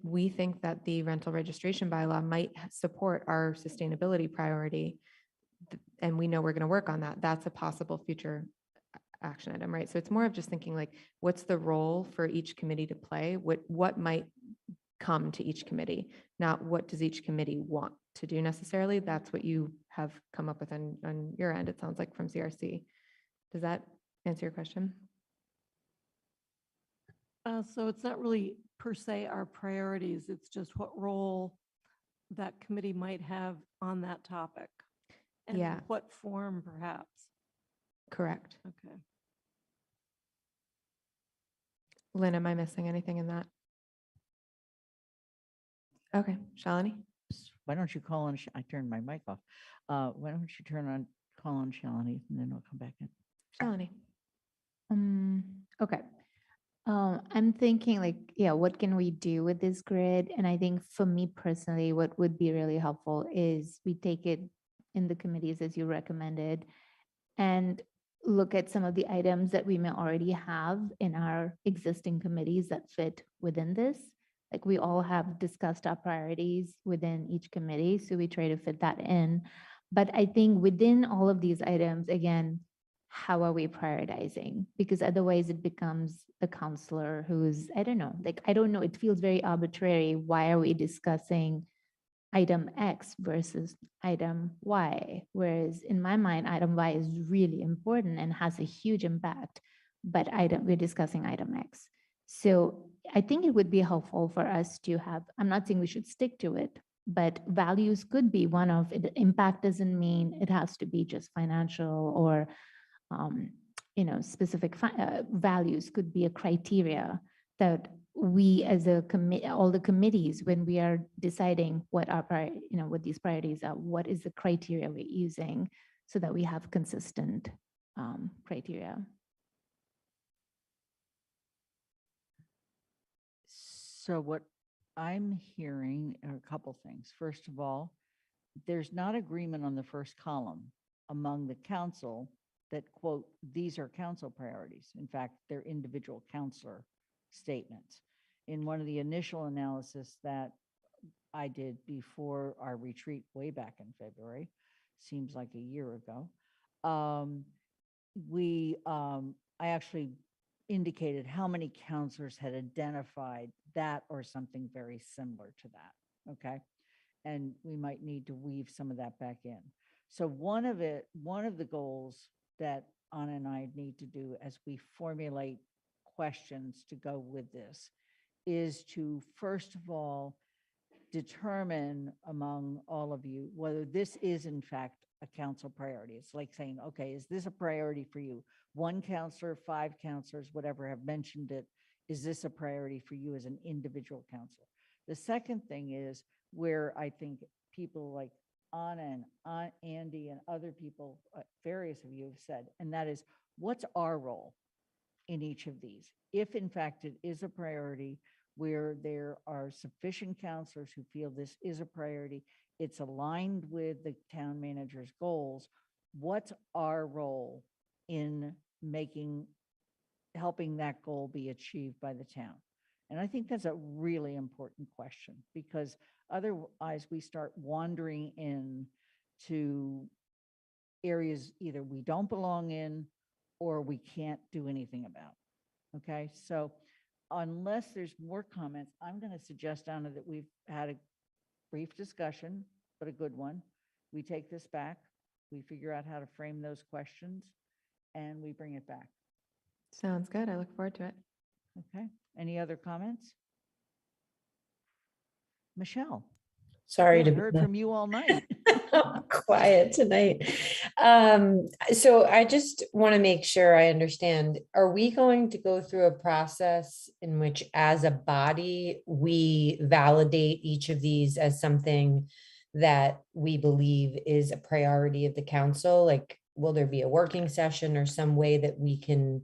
we think that the rental registration bylaw might support our sustainability priority, and we know we're going to work on that. That's a possible future action item, right? So it's more of just thinking like, what's the role for each committee to play? What might come to each committee, not what does each committee want to do necessarily. That's what you have come up with on your end, it sounds like, from CRC. Does that answer your question? So it's not really per se our priorities, it's just what role that committee might have on that topic? And in Yeah. what form perhaps? Correct. Okay. Lynn, am I missing anything in that? Okay, Shalini? Why don't you call on, I turned my mic off. Why don't you call on Shalini and then I'll come back in. Shalini? Okay. I'm thinking like, yeah, what can we do with this grid? And I think for me personally, what would be really helpful is we take it in the committees as you recommended and look at some of the items that we may already have in our existing committees that fit within this. Like we all have discussed our priorities within each committee, so we try to fit that in. But I think within all of these items, again, how are we prioritizing? Because otherwise it becomes the counselor who's, I don't know, like, I don't know, it feels very arbitrary. Why are we discussing item X versus item Y? Whereas in my mind, item Y is really important and has a huge impact, but we're discussing item X. So I think it would be helpful for us to have, I'm not saying we should stick to it, but values could be one of it. Impact doesn't mean it has to be just financial or specific values could be a criteria that we as a committee, all the committees, when we are deciding what what these priorities are, what is the criteria we're using so that we have consistent criteria. So what I'm hearing are a couple things. First of all, there's not agreement on the first column among the council that quote, these are council priorities. In fact, they're individual counselor statements. In one of the initial analysis that I did before our retreat way back in February, seems like a year ago, I actually indicated how many counselors had identified that or something very similar to that, okay? And we might need to weave some of that back in. So one of the goals that Anna and I need to do as we formulate questions to go with this is to, first of all, determine among all of you whether this is in fact a council priority. It's like saying, okay, is this a priority for you? One counselor, 5 counselors, whatever have mentioned it. Is this a priority for you as an individual counselor? The second thing is where I think people like Anna and Andy and other people, various of you have said, and that is, what's our role in each of these? If in fact it is a priority where there are sufficient counselors who feel this is a priority, it's aligned with the town manager's goals, what's our role in helping that goal be achieved by the town? And I think that's a really important question, because otherwise we start wandering into areas either we don't belong in or we can't do anything about. Okay, so unless there's more comments, I'm going to suggest, Anna, that we've had a brief discussion, but a good one. We take this back, we figure out how to frame those questions, and we bring it back. Sounds good. I look forward to it. Okay, any other comments? Michelle? Sorry to Haven't be heard from you all night. quiet tonight. So I just want to make sure I understand, are we going to go through a process in which as a body, we validate each of these as something that we believe is a priority of the council? Like, will there be a working session or some way that we can,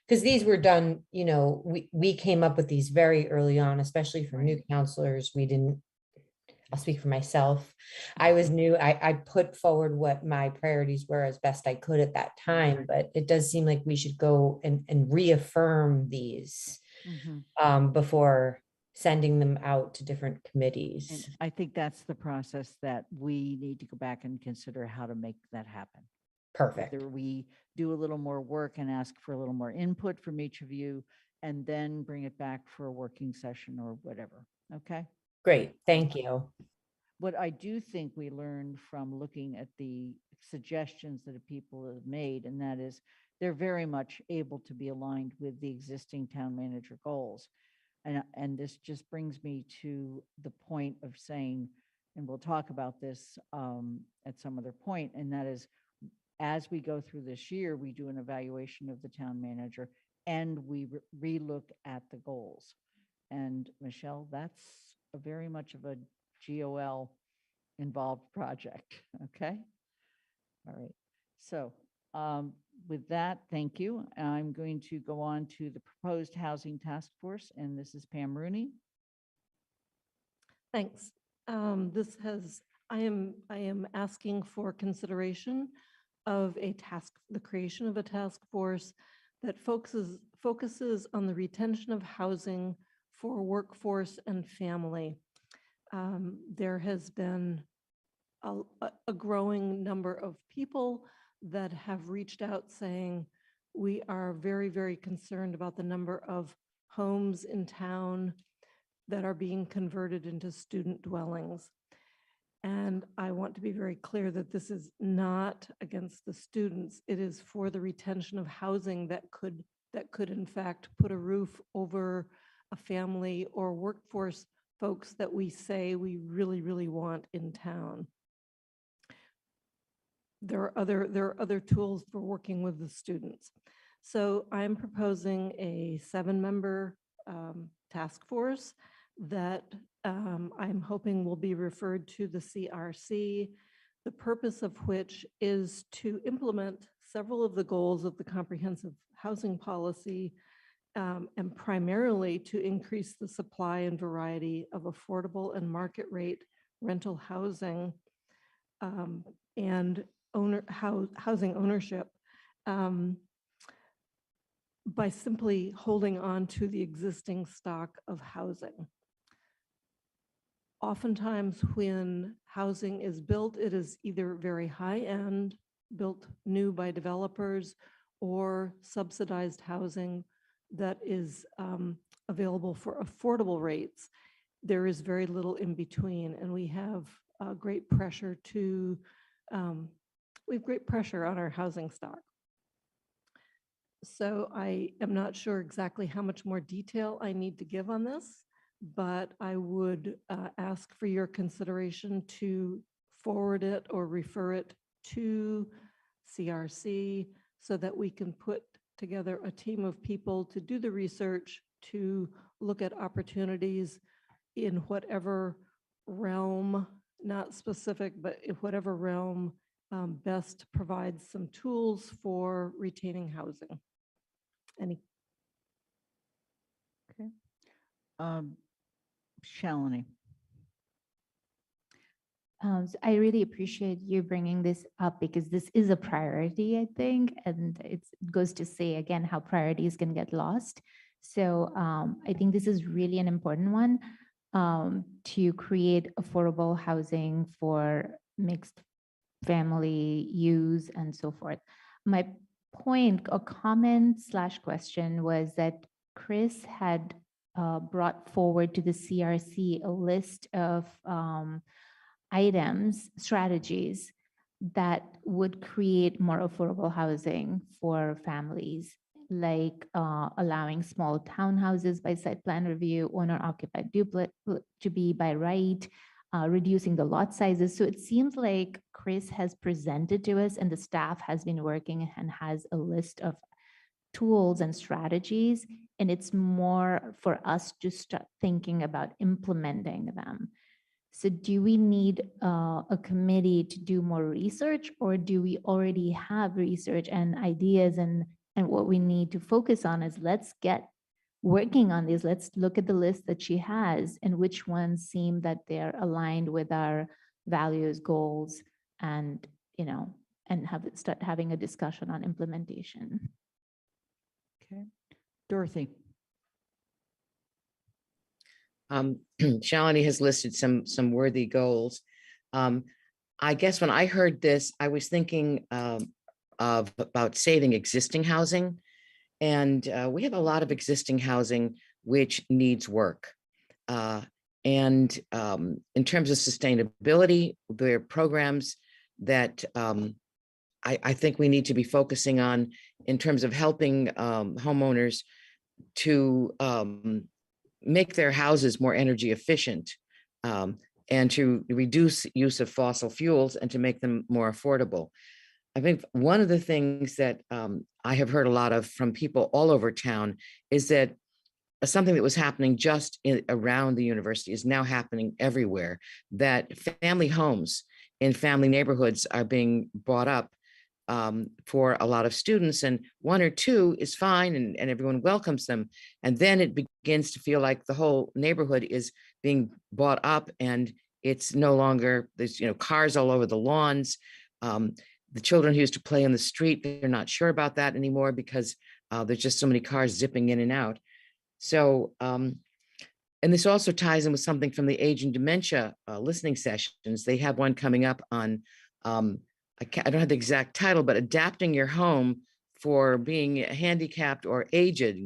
because these were done, we came up with these very early on, especially for new counselors. We didn't, I'll speak for myself. I was new. I put forward what my priorities were as best I could at that time, but it does seem like we should go and reaffirm these before sending them out to different committees. And I think that's the process that we need to go back and consider how to make that happen. Perfect. Whether we do a little more work and ask for a little more input from each of you and then bring it back for a working session or whatever. Okay. Great. Thank you. What I do think we learned from looking at the suggestions that people have made, and that is they're very much able to be aligned with the existing town manager goals. And this just brings me to the point of saying and we'll talk about this at some other point, and that is, as we go through this year, we do an evaluation of the town manager and we relook at the goals. And Michelle, that's a very much of a GOL involved project, okay? All right, so with that, thank you. I'm going to go on to the proposed housing task force, and this is Pam Rooney. Thanks. I am asking for consideration of the creation of a task force that focuses on the retention of housing for workforce and family. There has been a growing number of people that have reached out saying, we are very, very concerned about the number of homes in town that are being converted into student dwellings. And I want to be very clear that this is not against the students. It is for the retention of housing that could in fact put a roof over a family or workforce folks that we say we really, really want in town. There are other tools for working with the students. So I'm proposing a 7-member task force that I'm hoping will be referred to the CRC, the purpose of which is to implement several of the goals of the comprehensive housing policy, and primarily to increase the supply and variety of affordable and market rate rental housing and housing ownership by simply holding on to the existing stock of housing. Oftentimes when housing is built, it is either very high-end, built new by developers, or subsidized housing that is available for affordable rates. There is very little in between, and we have great pressure on our housing stock. So I am not sure exactly how much more detail I need to give on this, but I would ask for your consideration to forward it or refer it to CRC so that we can put together a team of people to do the research, to look at opportunities in whatever realm, not specific, but in whatever realm best provides some tools for retaining housing. Okay. Shalini. So I really appreciate you bringing this up because this is a priority, I think, and it goes to say again how priorities can get lost. So I think this is really an important one to create affordable housing for mixed family use and so forth. My point or comment / question was that Chris had brought forward to the CRC a list of items, strategies that would create more affordable housing for families, like allowing small townhouses by site plan review, owner-occupied duplex to be by right, reducing the lot sizes. So it seems like Chris has presented to us and the staff has been working and has a list of tools and strategies, and it's more for us to start thinking about implementing them. So do we need a committee to do more research, or do we already have research and ideas, and what we need to focus on is let's get working on these. Let's look at the list that she has and which ones seem that they're aligned with our values, goals, and, you know, and start having a discussion on implementation. Okay. Dorothy. Shalini has listed some worthy goals. I guess when I heard this, I was thinking about saving existing housing. And we have a lot of existing housing which needs work. And in terms of sustainability, there are programs that I think we need to be focusing on in terms of helping homeowners to make their houses more energy efficient. and to reduce use of fossil fuels and to make them more affordable. I think one of the things that I have heard a lot of from people all over town is that something that was happening just around the university is now happening everywhere, that family homes in family neighborhoods are being bought up for a lot of students, and one or two is fine and everyone welcomes them. And then it begins to feel like the whole neighborhood is being bought up and it's no longer, there's, cars all over the lawns. The children who used to play on the street, they're not sure about that anymore because there's just so many cars zipping in and out. So, and this also ties in with something from the age and dementia listening sessions. They have one coming up on, I don't have the exact title, but adapting your home for being handicapped or aged,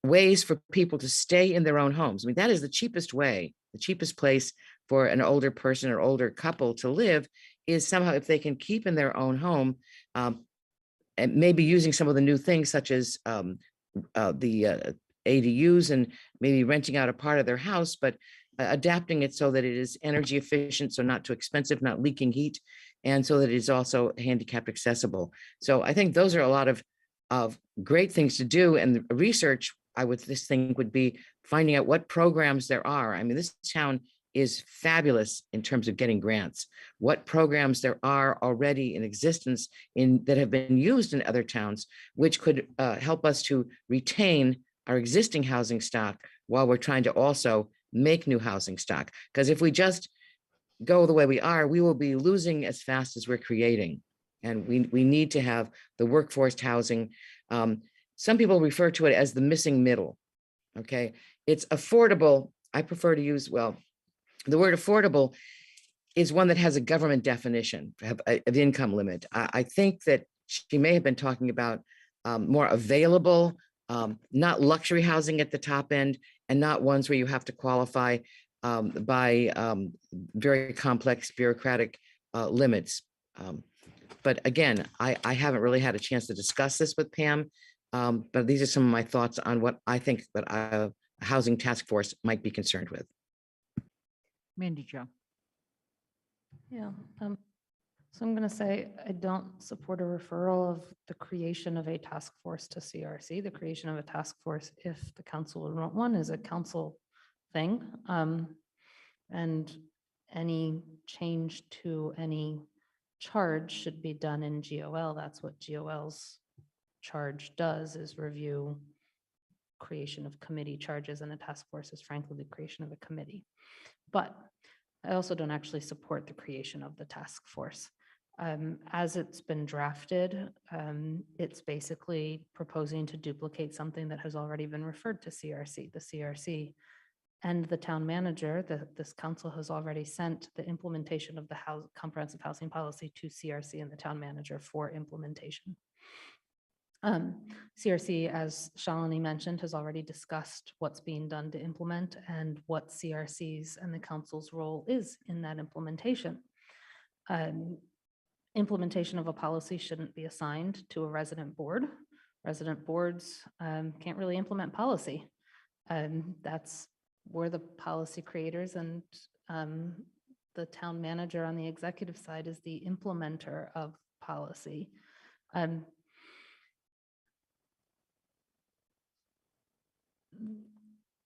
ways for people to stay in their own homes. I mean, that is the cheapest way, the cheapest place for an older person or older couple to live is somehow if they can keep in their own home, and maybe using some of the new things such as the ADUs and maybe renting out a part of their house, but adapting it so that it is energy efficient, so not too expensive, not leaking heat, and so that it is also handicapped accessible. So I think those are a lot of great things to do. And the research, I would just think, would be finding out what programs there are. I mean, this town is fabulous in terms of getting grants. What programs there are already in existence that have been used in other towns, which could help us to retain our existing housing stock while we're trying to also make new housing stock. Because if we just go the way we are, we will be losing as fast as we're creating. And we need to have the workforce housing. Some people refer to it as the missing middle. Okay, it's affordable. I prefer to use, well, the word affordable is one that has a government definition of income limit. I think that she may have been talking about more available, not luxury housing at the top end, and not ones where you have to qualify by very complex bureaucratic limits. But again, I haven't really had a chance to discuss this with Pam, but these are some of my thoughts on what I think that a housing task force might be concerned with. Mandy Jo. Yeah, so I'm going to say I don't support a referral of the creation of a task force to CRC. The creation of a task force, if the council would want one, is a council thing. And any change to any charge should be done in GOL. That's what GOL's charge does, is review creation of committee charges, and a task force is frankly the creation of a committee. But I also don't actually support the creation of the task force. As it's been drafted, it's basically proposing to duplicate something that has already been referred to CRC. The CRC and the town manager, this council has already sent the implementation of the comprehensive housing policy to CRC and the town manager for implementation. CRC, as Shalini mentioned, has already discussed what's being done to implement and what CRC's and the council's role is in that implementation. Implementation of a policy shouldn't be assigned to a resident board. Resident boards can't really implement policy. That's where the policy creators, and the town manager on the executive side is the implementer of policy.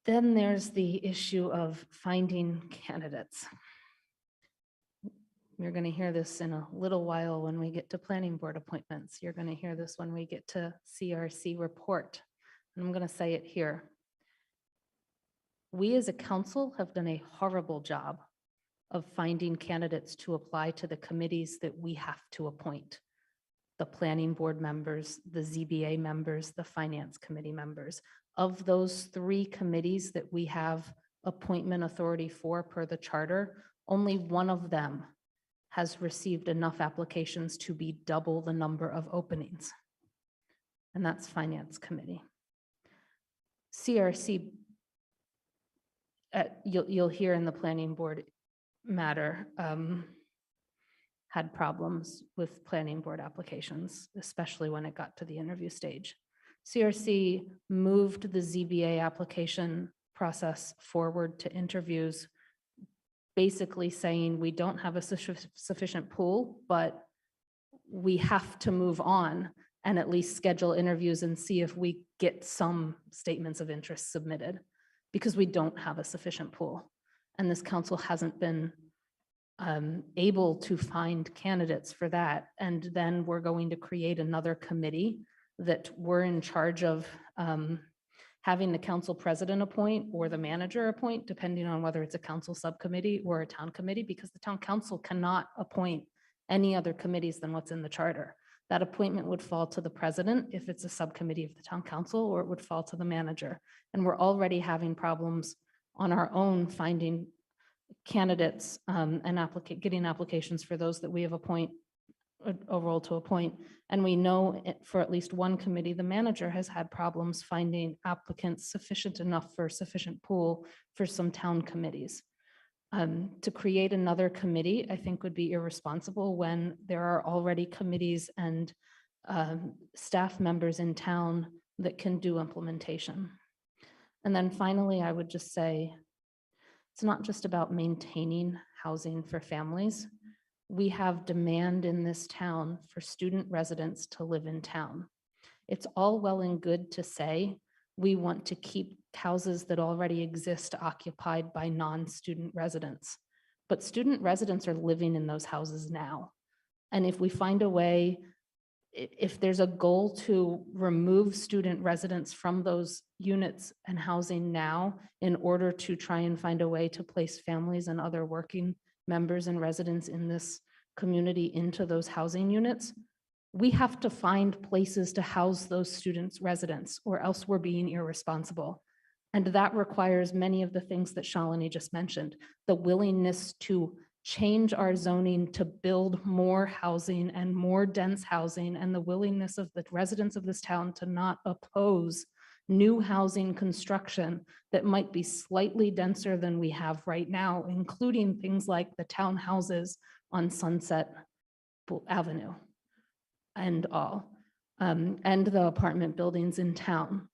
Then there's the issue of finding candidates. You're going to hear this in a little while when we get to planning board appointments. You're going to hear this when we get to CRC report. And I'm going to say it here. We as a council have done a horrible job of finding candidates to apply to the committees that we have to appoint. The planning board members, the ZBA members, the finance committee members. Of those 3 committees that we have appointment authority for per the charter, only one of them has received enough applications to be double the number of openings. And that's finance committee. CRC, you'll hear in the planning board matter, had problems with planning board applications, especially when it got to the interview stage. CRC moved the ZBA application process forward to interviews basically saying we don't have a sufficient pool, but we have to move on and at least schedule interviews and see if we get some statements of interest submitted, because we don't have a sufficient pool. And this council hasn't been able to find candidates for that. And then we're going to create another committee that we're in charge of having the council president appoint or the manager appoint, depending on whether it's a council subcommittee or a town committee, because the town council cannot appoint any other committees than what's in the charter. That appointment would fall to the president if it's a subcommittee of the town council, or it would fall to the manager. And we're already having problems on our own finding candidates and getting applications for those that we have a role to appoint. And we know for at least one committee, the manager has had problems finding applicants sufficient enough for a sufficient pool for some town committees. To create another committee, I think would be irresponsible when there are already committees and staff members in town that can do implementation. And then finally, I would just say, it's not just about maintaining housing for families. We have demand in this town for student residents to live in town. It's all well and good to say we want to keep houses that already exist occupied by non-student residents, but student residents are living in those houses now. And if we find a way, if there's a goal to remove student residents from those units and housing now in order to try and find a way to place families and other working members and residents in this community into those housing units, we have to find places to house those students' residents, or else we're being irresponsible. And that requires many of the things that Shalini just mentioned, the willingness to change our zoning to build more housing and more dense housing, and the willingness of the residents of this town to not oppose new housing construction that might be slightly denser than we have right now, including things like the townhouses on Sunset Avenue and all, and the apartment buildings in town.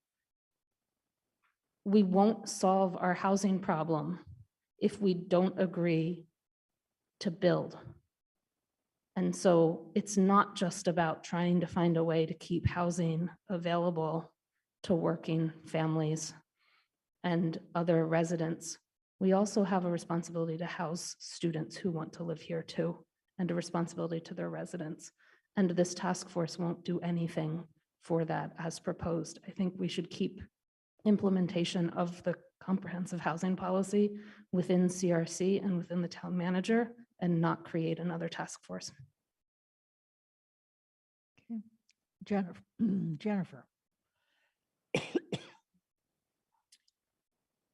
We won't solve our housing problem if we don't agree to build. And so it's not just about trying to find a way to keep housing available to working families and other residents. We also have a responsibility to house students who want to live here too, and a responsibility to their residents. And this task force won't do anything for that as proposed. I think we should keep implementation of the comprehensive housing policy within CRC and within the town manager, and not create another task force. Jennifer.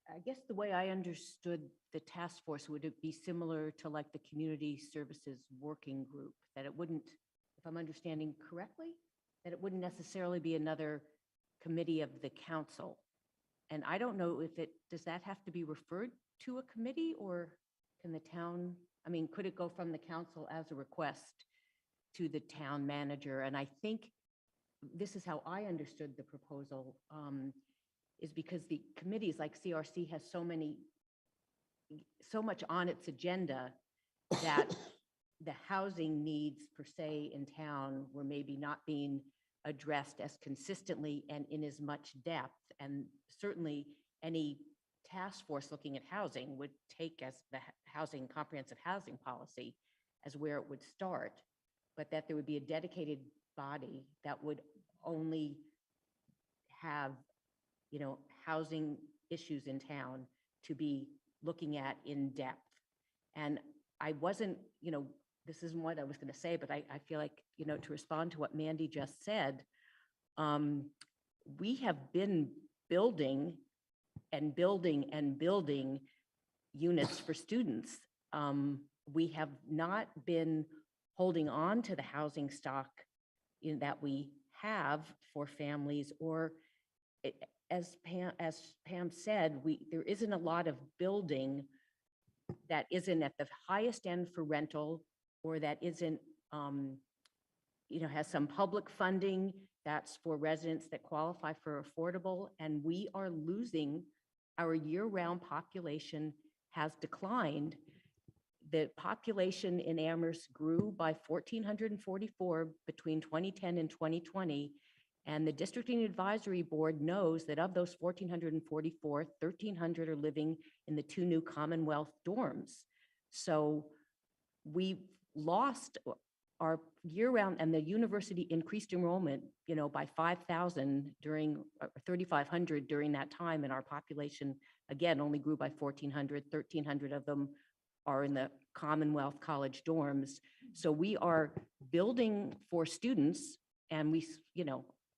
I guess the way I understood the task force, would it be similar to like the community services working group, that it wouldn't, if I'm understanding correctly, that it wouldn't necessarily be another committee of the council? And I don't know if it, does that have to be referred to a committee, or can the town, I mean, could it go from the council as a request to the town manager? And I think this is how I understood the proposal, is because the committees like CRC has so much on its agenda that the housing needs per se in town were maybe not being addressed as consistently and in as much depth. And certainly any task force looking at housing would take as the housing, comprehensive housing policy as where it would start, but that there would be a dedicated body that would only have, you know, housing issues in town to be looking at in depth. And I wasn't, you know, this isn't what I was going to say, but I feel like, you know, to respond to what Mandy just said, we have been building and building and building units for students. We have not been holding on to the housing stock that we have for families, or as Pam said, there isn't a lot of building that isn't at the highest end for rental, or that isn't, you know, has some public funding that's for residents that qualify for affordable. And we are losing, our year-round population has declined. the population in Amherst grew by 1,444 between 2010 and 2020. And the districting advisory board knows that of those 1,444, 1,300 are living in the 2 new Commonwealth dorms. So we lost our year-round, and the university increased enrollment, by 5,000 during 3,500 during that time, and our population again only grew by 1,400. 1,300 of them are in the Commonwealth College dorms. So we are building for students, and we,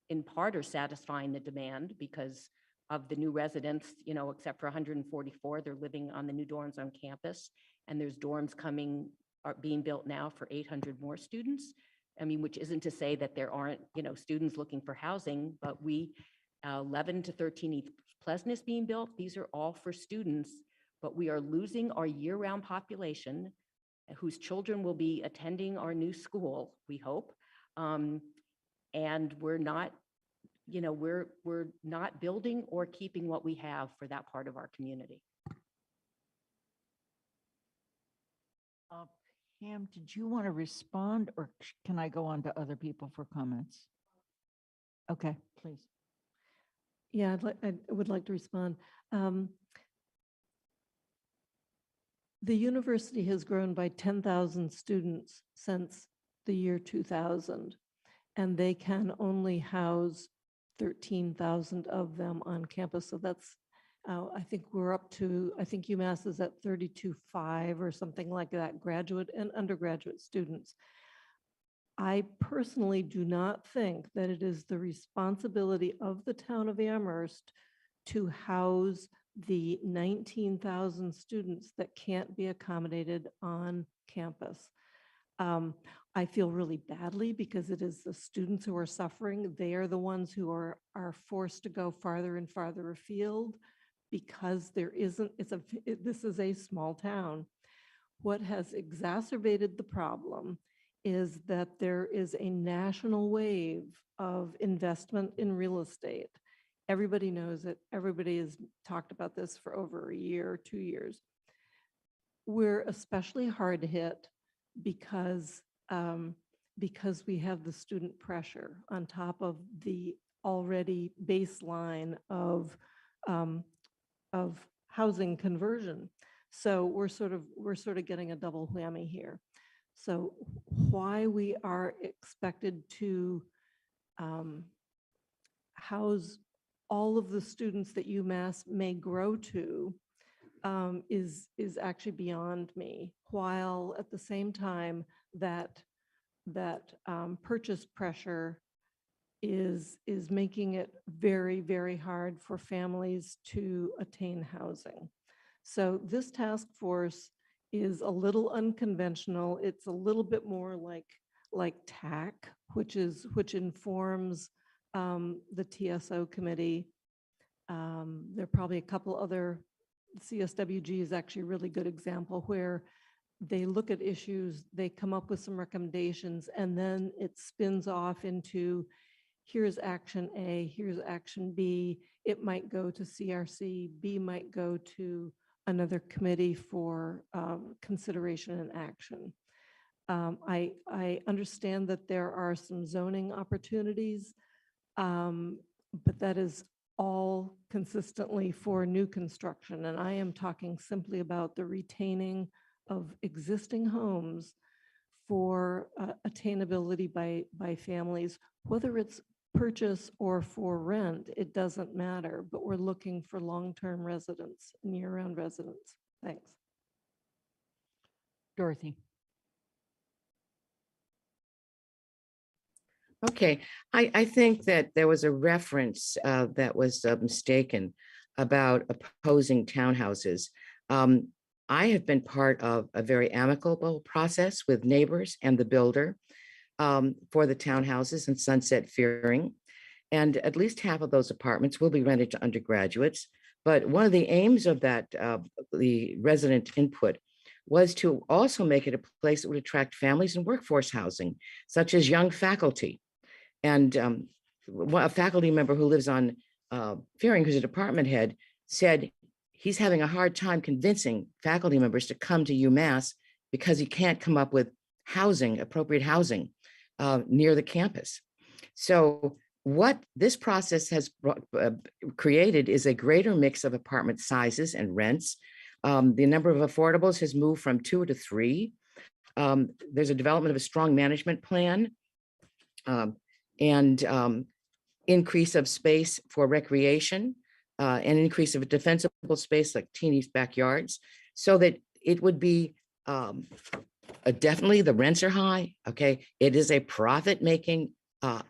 in part are satisfying the demand because of the new residents, except for 144, they're living on the new dorms on campus, and there's dorms are being built now for 800 more students. I mean, which isn't to say that there aren't, students looking for housing, but 11 to 13 East Pleasant is being built. These are all for students, but we are losing our year-round population whose children will be attending our new school, we hope. And we're not, we're not building or keeping what we have for that part of our community. Pam, did you want to respond, or can I go on to other people for comments? Okay, please. Yeah, I would like to respond. The university has grown by 10,000 students since the year 2000, and they can only house 13,000 of them on campus. So that's, I think we're up to, I think UMass is at 32.5 or something like that, graduate and undergraduate students. I personally do not think that it is the responsibility of the town of Amherst to house the 19,000 students that can't be accommodated on campus. I feel really badly because it is the students who are suffering. They are the ones who are forced to go farther and farther afield because there isn't, this is a small town. What has exacerbated the problem is that there is a national wave of investment in real estate. Everybody knows it. Everybody has talked about this for over a year or 2 years. We're especially hard hit because we have the student pressure on top of the already baseline of housing conversion. So we're sort of getting a double whammy here. So why we are expected to house all of the students that UMass may grow to is actually beyond me, while at the same time that purchase pressure is making it very, very hard for families to attain housing. So this task force is a little unconventional. It's a little bit more like TAC, which informs the TSO committee. There are probably a couple other, CSWG is actually a really good example where they look at issues, they come up with some recommendations, and then it spins off into here's action A, here's action B. It might go to CRC, B might go to another committee for consideration and action. I understand that there are some zoning opportunities, but that is all consistently for new construction. And I am talking simply about the retaining of existing homes for attainability by families, whether it's purchase or for rent, it doesn't matter, but we're looking for long-term residents and year-round residents. Thanks. Dorothy. Okay, I think that there was a reference that was mistaken about opposing townhouses. I have been part of a very amicable process with neighbors and the builder for the townhouses in Sunset Fearing. And at least half of those apartments will be rented to undergraduates. But one of the aims of that, the resident input, was to also make it a place that would attract families and workforce housing, such as young faculty. And a faculty member who lives on Fearing, who's a department head, said he's having a hard time convincing faculty members to come to UMass because he can't come up with housing, appropriate housing near the campus. So what this process has created is a greater mix of apartment sizes and rents. The number of affordables has moved from 2 to 3. There's a development of a strong management plan and increase of space for recreation, an increase of a defensible space like teeny backyards, so that it would be definitely the rents are high. Okay, it is a profit-making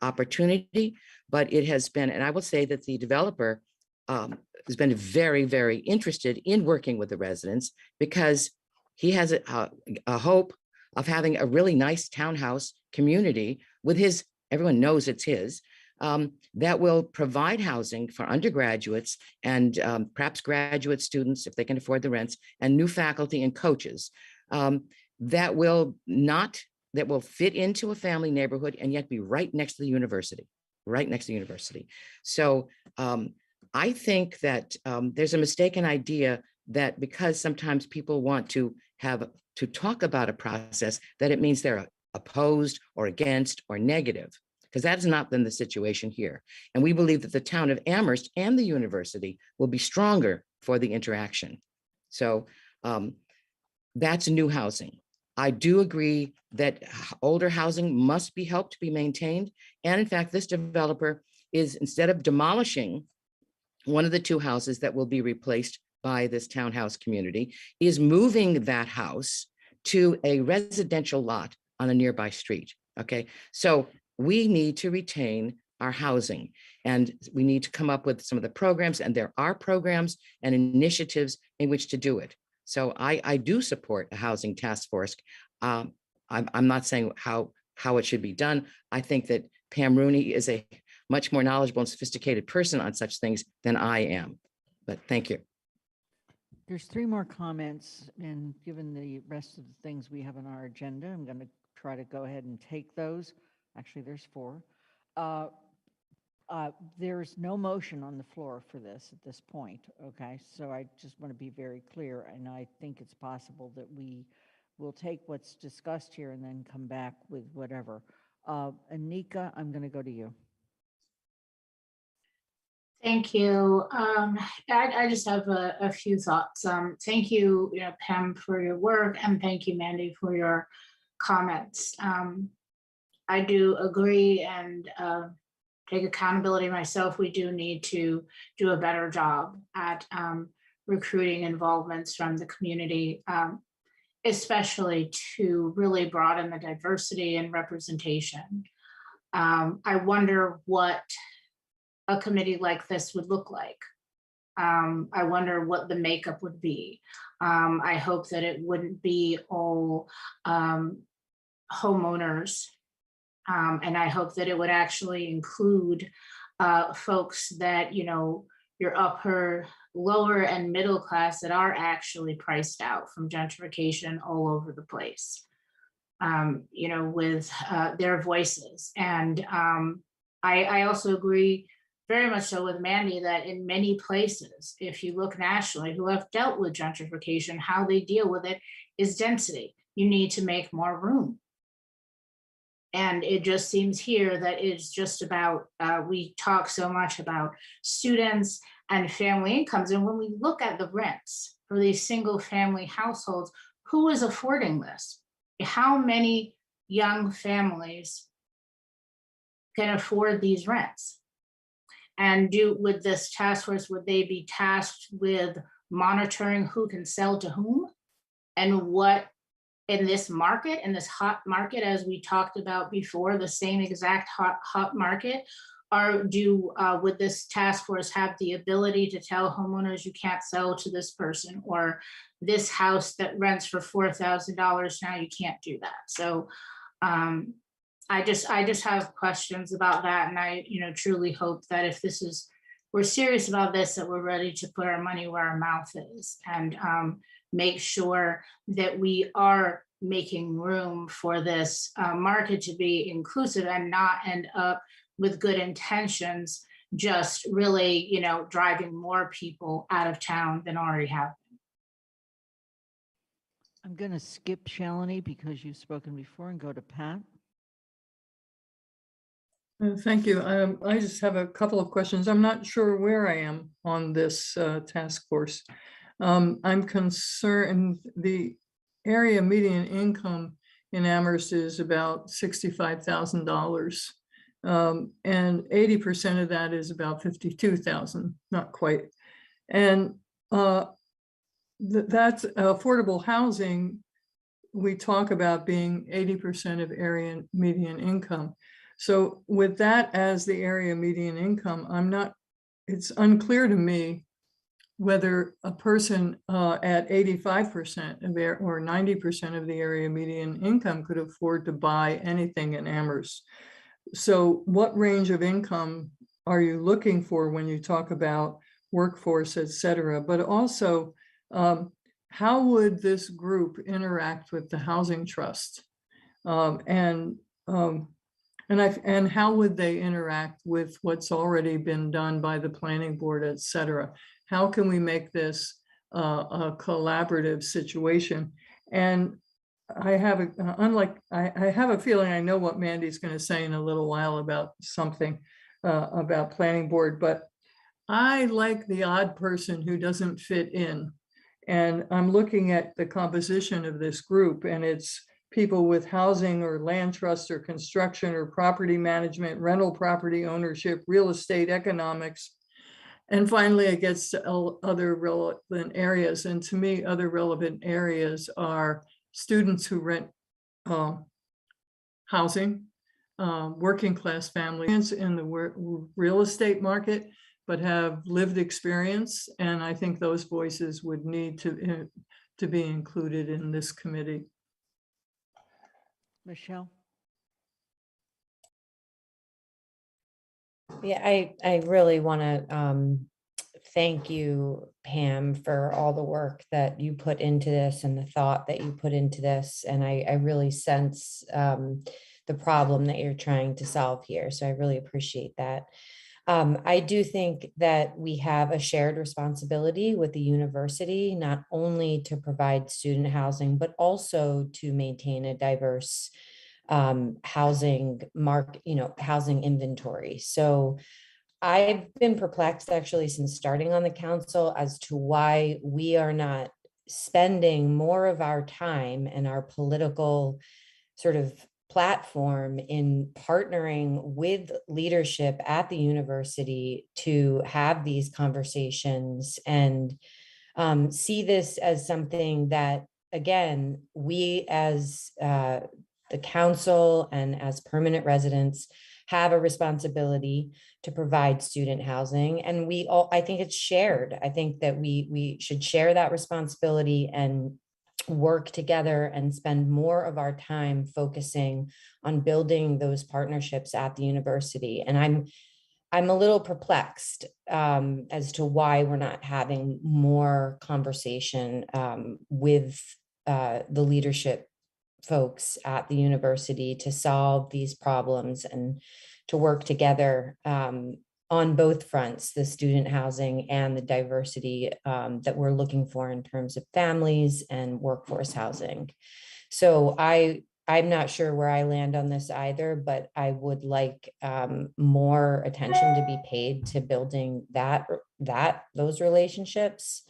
opportunity, but it has been, and I will say that the developer has been very, very interested in working with the residents because he has a hope of having a really nice townhouse community with his, everyone knows it's his, that will provide housing for undergraduates and perhaps graduate students if they can afford the rents, and new faculty and coaches that will fit into a family neighborhood and yet be right next to the university, So I think that there's a mistaken idea that because sometimes people want to talk about a process, that it means they're opposed or against or negative, because that has not been the situation here. And we believe that the town of Amherst and the university will be stronger for the interaction. So that's new housing. I do agree that older housing must be helped to be maintained. And in fact, this developer is, instead of demolishing one of the 2 houses that will be replaced by this townhouse community, is moving that house to a residential lot on a nearby street. Okay, so we need to retain our housing and we need to come up with some of the programs, and there are programs and initiatives in which to do it. So I do support a housing task force. I'm not saying how it should be done. I think that Pam Rooney is a much more knowledgeable and sophisticated person on such things than I am. But thank you. There's 3 more comments, and given the rest of the things we have on our agenda, I'm going to try to go ahead and take those. Actually, there's 4. There's no motion on the floor for this at this point, okay? So I just want to be very clear, and I think it's possible that we will take what's discussed here and then come back with whatever. Anika, I'm going to go to you. Thank you. I just have a few thoughts. Thank you, Pam, for your work, and thank you, Mandy, for your comments. I do agree and take accountability myself. We do need to do a better job at recruiting involvements from the community, especially to really broaden the diversity and representation. I wonder what a committee like this would look like. I wonder what the makeup would be. I hope that it wouldn't be all homeowners. And I hope that it would actually include folks that, your upper, lower and middle class that are actually priced out from gentrification all over the place, with their voices. And I also agree very much so with Mandy that in many places, if you look nationally, who have dealt with gentrification, how they deal with it is density. You need to make more room. And it just seems here that it's just about, we talk so much about students and family incomes. And when we look at the rents for these single family households, who is affording this? How many young families can afford these rents? And with this task force, would they be tasked with monitoring who can sell to whom and what in this market, in this hot market, as we talked about before, the same exact hot market, or would this task force have the ability to tell homeowners you can't sell to this person, or this house that rents for $4,000 now you can't do that? So I just have questions about that, and I truly hope that if we're serious about this, that we're ready to put our money where our mouth is and make sure that we are making room for this market to be inclusive and not end up with good intentions, just really, driving more people out of town than already have I'm going to skip Shalini because you've spoken before and go to Pat. Thank you. I just have a couple of questions. I'm not sure where I am on this task force. I'm concerned the area median income in Amherst is about $65,000. And 80% of that is about 52,000, not quite. And that's affordable housing. We talk about being 80% of area median income. So with that as the area median income, it's unclear to me whether a person at 85% of or 90% of the area median income could afford to buy anything in Amherst. So what range of income are you looking for when you talk about workforce, et cetera? But also, how would this group interact with the housing trust? And how would they interact with what's already been done by the planning board, et cetera? How can we make this a collaborative situation? And I have a feeling I know what Mandy's going to say in a little while about something about planning board, but I like the odd person who doesn't fit in. And I'm looking at the composition of this group, and it's people with housing or land trust or construction or property management, rental property ownership, real estate economics. And finally, it gets to other relevant areas. And to me, other relevant areas are students who rent housing, working class families in the real estate market, but have lived experience. And I think those voices would need to be included in this committee. Michelle? Yeah, I really want to thank you, Pam, for all the work that you put into this and the thought that you put into this. And I really sense the problem that you're trying to solve here. So I really appreciate that. I do think that we have a shared responsibility with the university, not only to provide student housing, but also to maintain a diverse housing housing inventory. So I've been perplexed actually since starting on the council as to why we are not spending more of our time and our political sort of platform in partnering with leadership at the university to have these conversations and see this as something that, again, we as the council and as permanent residents have a responsibility to provide student housing. And I think it's shared. I think that we should share that responsibility and work together and spend more of our time focusing on building those partnerships at the university. And I'm a little perplexed as to why we're not having more conversation with the leadership folks at the university to solve these problems and to work together on both fronts, the student housing and the diversity that we're looking for in terms of families and workforce housing. So I'm not sure where I land on this either, but I would like more attention to be paid to building those relationships.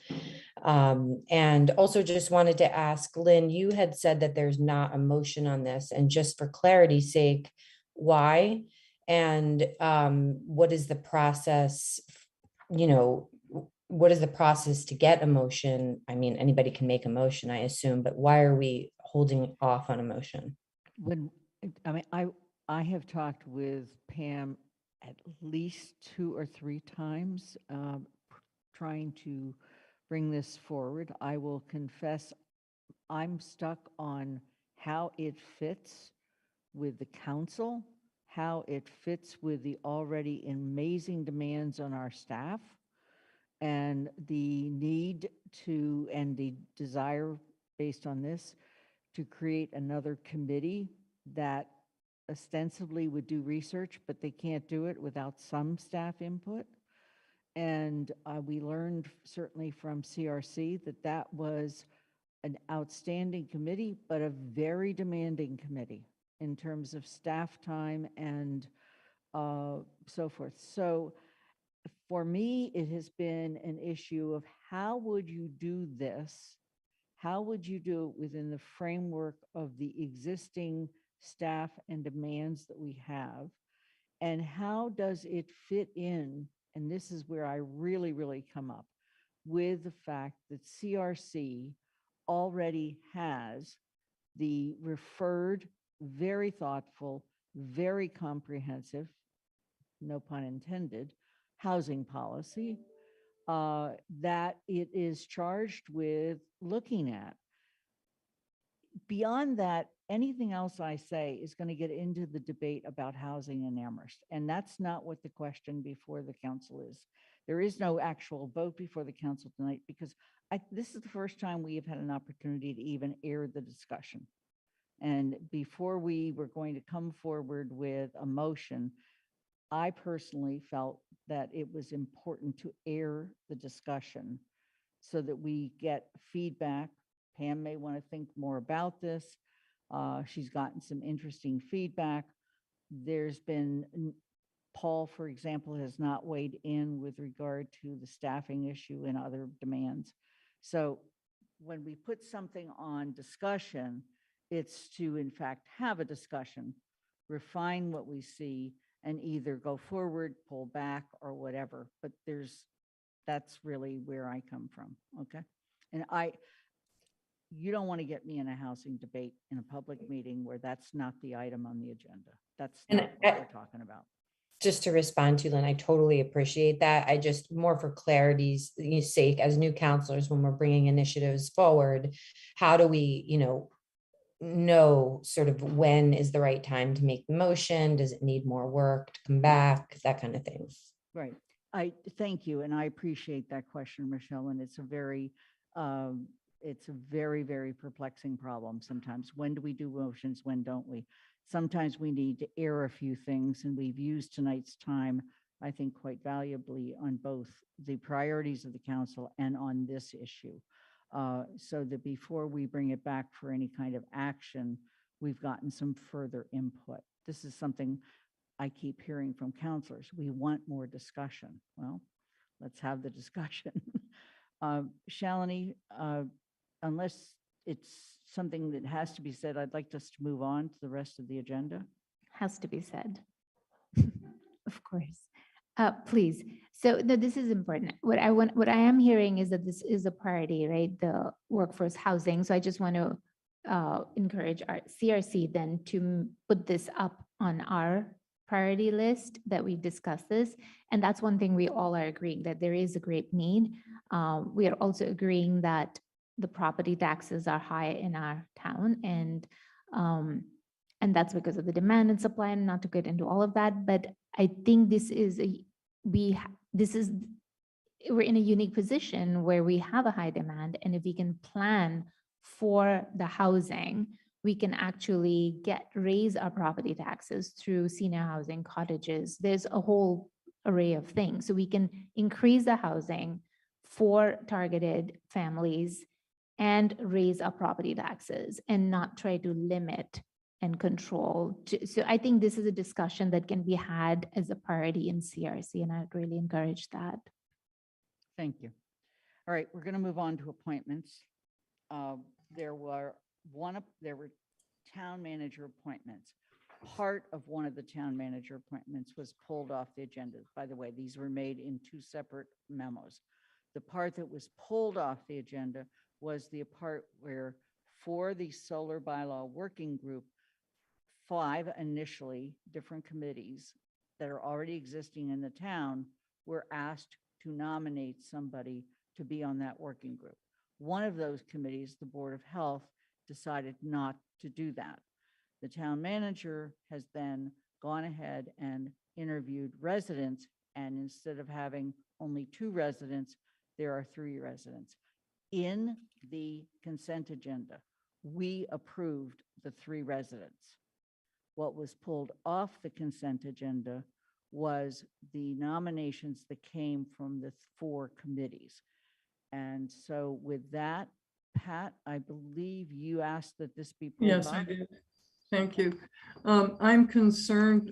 And also just wanted to ask, Lynn, you had said that there's not a motion on this, and just for clarity's sake, why? And what is the process, what is the process to get a motion? I mean, anybody can make a motion, I assume, but why are we holding off on a motion? I have talked with Pam at least 2 or 3 times trying to bring this forward. I will confess I'm stuck on how it fits with the council, how it fits with the already amazing demands on our staff, and the need to, and the desire based on this, to create another committee that ostensibly would do research, but they can't do it without some staff input. And we learned certainly from CRC that was an outstanding committee, but a very demanding committee in terms of staff time and so forth. So for me, it has been an issue of how would you do this? How would you do it within the framework of the existing staff and demands that we have? And how does it fit in? And this is where I really, really come up with the fact that CRC already has the referred, very thoughtful, very comprehensive, no pun intended, housing policy that it is charged with looking at. Beyond that, anything else I say is going to get into the debate about housing in Amherst. And that's not what the question before the council is. There is no actual vote before the council tonight because this is the first time we have had an opportunity to even air the discussion. And before we were going to come forward with a motion, I personally felt that it was important to air the discussion so that we get feedback. Pam may want to think more about this. She's gotten some interesting feedback. There's been, Paul, for example, has not weighed in with regard to the staffing issue and other demands. So when we put something on discussion, it's to in fact have a discussion, refine what we see, and either go forward, pull back, or whatever. But that's really where I come from, okay? And you don't want to get me in a housing debate in a public meeting where that's not the item on the agenda. That's not what we're talking about. Just to respond to Lynn, I totally appreciate that. I just, more for clarity's sake, as new counselors, when we're bringing initiatives forward, how do we, know sort of when is the right time to make the motion? Does it need more work to come back? That kind of thing. Right. I thank you. And I appreciate that question, Michelle. And it's a very, very perplexing problem sometimes. When do we do motions? When don't we? Sometimes we need to air a few things, and we've used tonight's time, I think, quite valuably on both the priorities of the council and on this issue. So that before we bring it back for any kind of action, we've gotten some further input. This is something I keep hearing from counselors. We want more discussion. Well, let's have the discussion. Shalini, unless it's something that has to be said, I'd like us to move on to the rest of the agenda. Has to be said. Of course. Please. So no, this is important. What I am hearing is that this is a priority, right? The workforce housing. So I just want to encourage our CRC then to put this up on our priority list, that we discuss this. And that's one thing we all are agreeing, that there is a great need. We are also agreeing that the property taxes are high in our town, and that's because of the demand and supply, and not to get into all of that. But I think this is we're in a unique position where we have a high demand, and if we can plan for the housing, we can actually raise our property taxes through senior housing, cottages. There's a whole array of things. So we can increase the housing for targeted families and raise our property taxes and not try to limit and control. So I think this is a discussion that can be had as a priority in CRC, and I'd really encourage that. Thank you. All right, we're going to move on to appointments. There were town manager appointments. Part of one of the town manager appointments was pulled off the agenda. By the way, these were made in two separate memos. The part that was pulled off the agenda was the part where, for the solar bylaw working group, 5 initially different committees that are already existing in the town were asked to nominate somebody to be on that working group. One of those committees, the Board of Health, decided not to do that. The town manager has then gone ahead and interviewed residents, and instead of having only 2 residents, there are 3 residents. In the consent agenda, we approved the 3 residents. What was pulled off the consent agenda was the nominations that came from the 4 committees. And so with that Pat, I believe you asked that this be pulled Yes, I up. did. Thank you. I'm concerned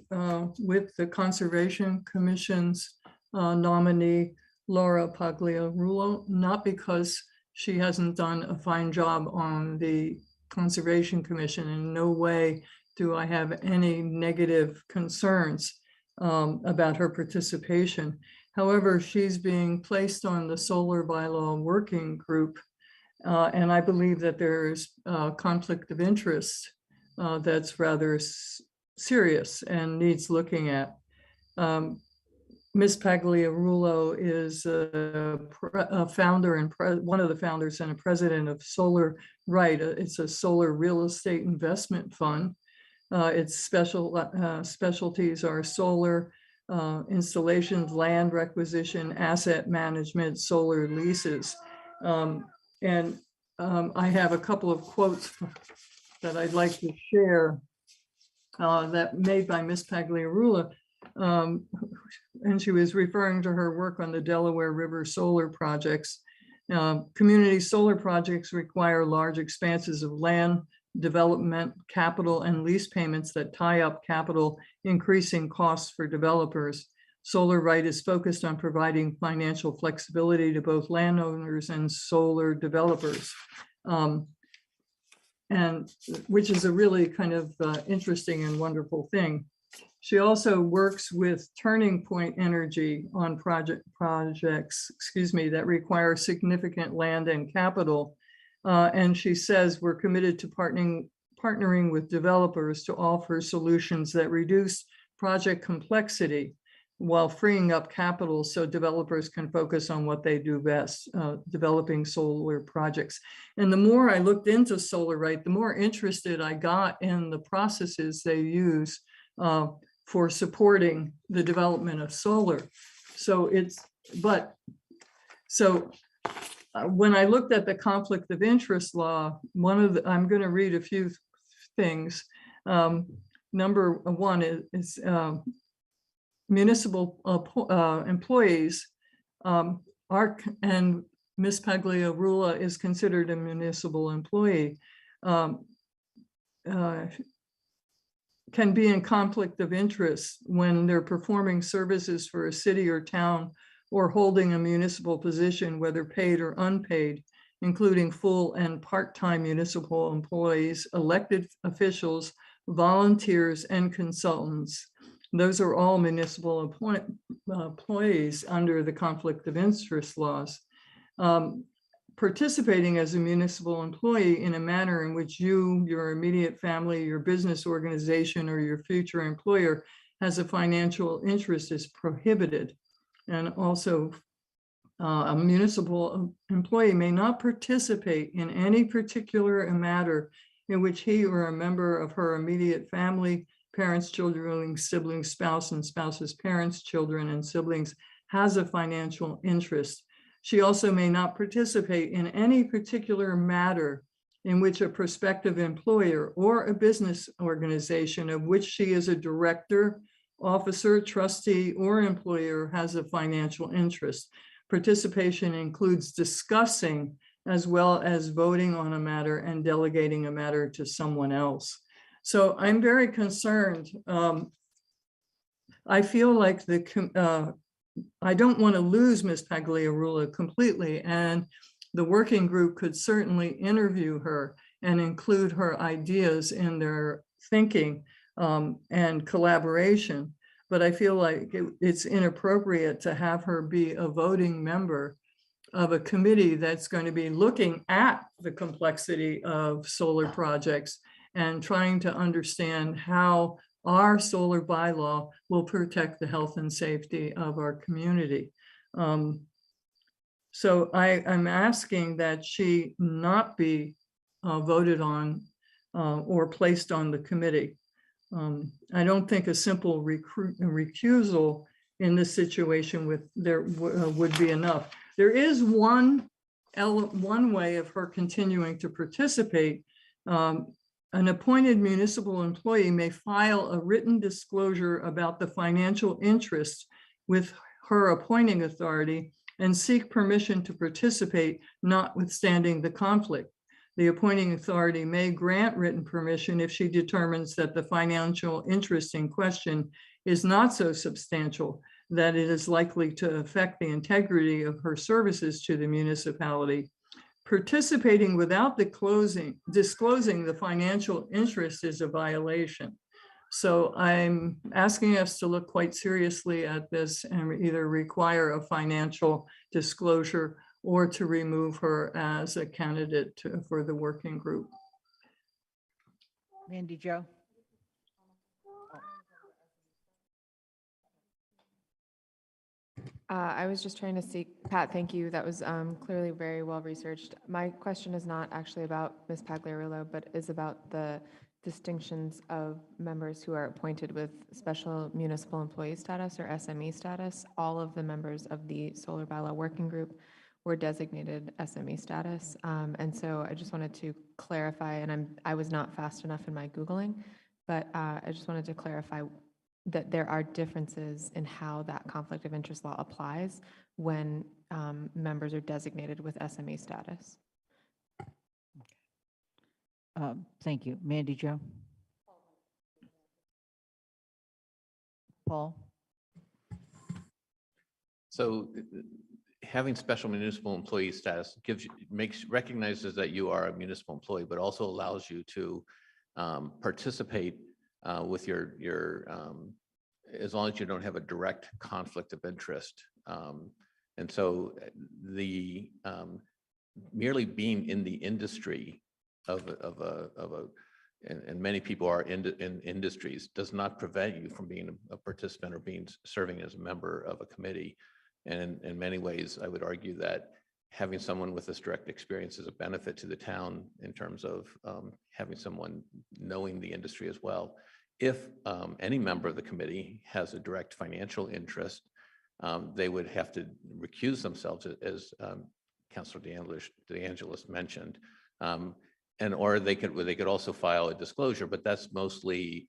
with the Conservation Commission's nominee, Laura Pagliarulo, not because she hasn't done a fine job on the Conservation Commission. In no way do I have any negative concerns about her participation. However, she's being placed on the Solar Bylaw Working Group, and I believe that there's a conflict of interest that's rather serious and needs looking at. Ms. Pagliarulo is a founder and one of the founders and a president of Solar Right. It's a solar real estate investment fund. Its specialties are solar installations, land requisition, asset management, solar leases. I have a couple of quotes that I'd like to share that made by Ms. Pagliarulo. And she was referring to her work on the Delaware River solar projects. Community solar projects require large expanses of land, development, capital, and lease payments that tie up capital, increasing costs for developers. Solar Right is focused on providing financial flexibility to both landowners and solar developers. And which is a really kind of interesting and wonderful thing. She also works with Turning Point Energy on projects, that require significant land and capital. And she says we're committed to partnering with developers to offer solutions that reduce project complexity while freeing up capital so developers can focus on what they do best, developing solar projects. And the more I looked into Solar Right, the more interested I got in the processes they use for supporting the development of solar. So when I looked at the conflict of interest law, I'm going to read a few things. Number one is municipal employees and Ms. Pagliarulo is considered a municipal employee, can be in conflict of interest when they're performing services for a city or town or holding a municipal position, whether paid or unpaid, including full and part-time municipal employees, elected officials, volunteers, and consultants. Those are all municipal employees under the conflict of interest laws. Participating as a municipal employee in a manner in which you, your immediate family, your business organization, or your future employer has a financial interest is prohibited. And also, a municipal employee may not participate in any particular matter in which he or a member of her immediate family, parents, children, siblings, spouse, and spouse's parents, children, and siblings has a financial interest. She also may not participate in any particular matter in which a prospective employer or a business organization of which she is a director, officer, trustee, or employer has a financial interest. Participation includes discussing as well as voting on a matter and delegating a matter to someone else. So I'm very concerned. I feel like I don't want to lose Ms. Pagliarulo completely, and the working group could certainly interview her and include her ideas in their thinking and collaboration. But I feel like it's inappropriate to have her be a voting member of a committee that's going to be looking at the complexity of solar projects and trying to understand how our solar bylaw will protect the health and safety of our community. So I'm asking that she not be voted on or placed on the committee. I don't think a simple recusal in this situation would be enough. There is one way of her continuing to participate. An appointed municipal employee may file a written disclosure about the financial interest with her appointing authority and seek permission to participate, notwithstanding the conflict. The appointing authority may grant written permission if she determines that the financial interest in question is not so substantial that it is likely to affect the integrity of her services to the municipality. Participating without disclosing the financial interest is a violation. So I'm asking us to look quite seriously at this and either require a financial disclosure or to remove her as a candidate for the working group. Mandy Jo. I was just trying to see, Pat, thank you. That was clearly very well researched. My question is not actually about Ms. Pagliarulo, but is about the distinctions of members who are appointed with special municipal employee status or SME status. All of the members of the Solar Bylaw Working Group were designated SME status. And so I just wanted to clarify, and I was not fast enough in my Googling, but I just wanted to clarify that there are differences in how that conflict of interest law applies when members are designated with SME status. Thank you. Mandy Jo. Paul. So having special municipal employee status recognizes that you are a municipal employee, but also allows you to participate with your as long as you don't have a direct conflict of interest. And so the merely being in the industry and many people are in industries does not prevent you from being a participant or serving as a member of a committee. And in many ways, I would argue that having someone with this direct experience is a benefit to the town in terms of having someone knowing the industry as well. If any member of the committee has a direct financial interest, they would have to recuse themselves, as Councilor DeAngelis mentioned, or they could also file a disclosure. But that's mostly,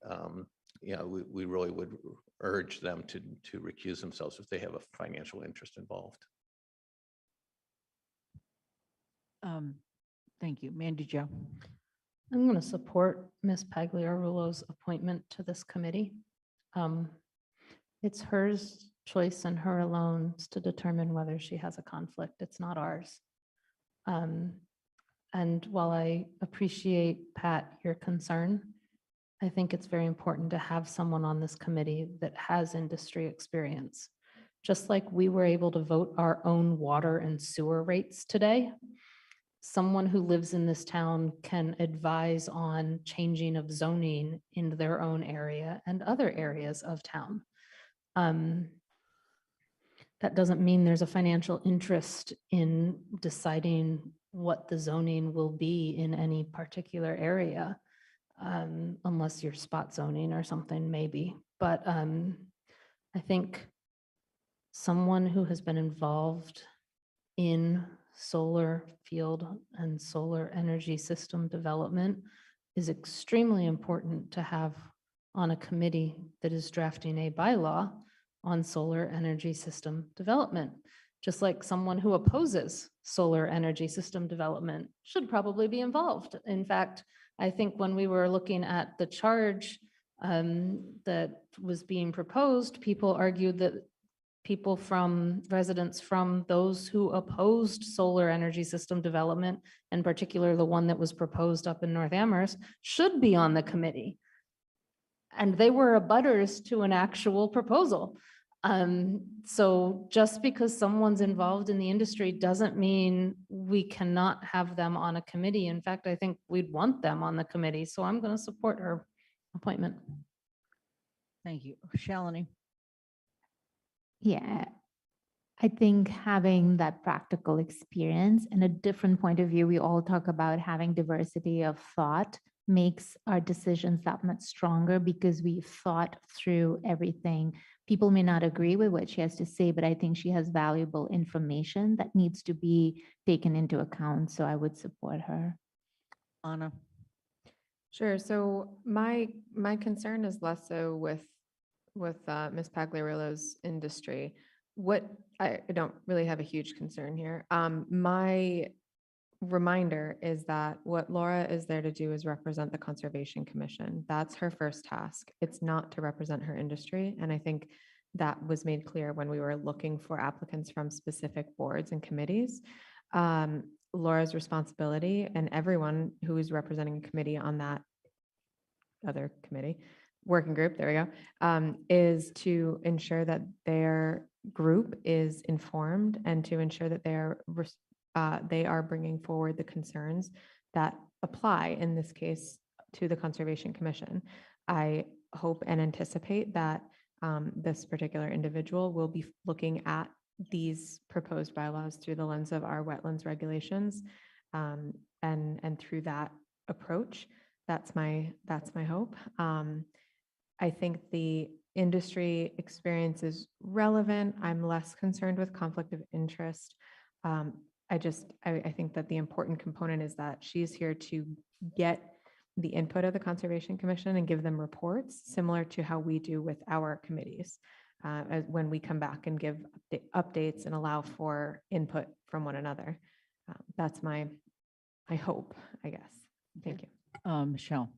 we really would urge them to recuse themselves if they have a financial interest involved. Thank you, Mandy Jo. I'm going to support Ms. Pagliarulo's appointment to this committee. It's her choice and her alone to determine whether she has a conflict. It's not ours. And while I appreciate, Pat, your concern, I think it's very important to have someone on this committee that has industry experience. Just like we were able to vote our own water and sewer rates today, someone who lives in this town can advise on changing of zoning in their own area and other areas of town. That doesn't mean there's a financial interest in deciding what the zoning will be in any particular area, unless you're spot zoning or something, maybe. But I think someone who has been involved in solar field and solar energy system development is extremely important to have on a committee that is drafting a bylaw on solar energy system development. Just like someone who opposes solar energy system development should probably be involved. In fact, I think when we were looking at the charge that was being proposed, people argued that residents from those who opposed solar energy system development, in particular the one that was proposed up in North Amherst, should be on the committee. And they were abutters to an actual proposal. So just because someone's involved in the industry doesn't mean we cannot have them on a committee. In fact, I think we'd want them on the committee. So I'm going to support her appointment. Thank you. Shalini. Yeah, I think having that practical experience and a different point of view, we all talk about having diversity of thought makes our decisions that much stronger because we've thought through everything. People may not agree with what she has to say, but I think she has valuable information that needs to be taken into account. So I would support her. Anna. Sure. So my concern is less so with Ms. Pagliarulo's industry. I don't really have a huge concern here. My reminder is that what Laura is there to do is represent the Conservation Commission. That's her first task. It's not to represent her industry. And I think that was made clear when we were looking for applicants from specific boards and committees. Laura's responsibility, and everyone who is representing a committee on that other committee, working group, there we go, is to ensure that their group is informed and to ensure that they are bringing forward the concerns that apply, in this case, to the Conservation Commission. I hope and anticipate that this particular individual will be looking at these proposed bylaws through the lens of our wetlands regulations, and through that approach. That's my hope. I think the industry experience is relevant. I'm less concerned with conflict of interest. I think that the important component is that she's here to get the input of the Conservation Commission and give them reports, similar to how we do with our committees, when we come back and give updates and allow for input from one another. That's my hope, I guess. Thank you. Michelle.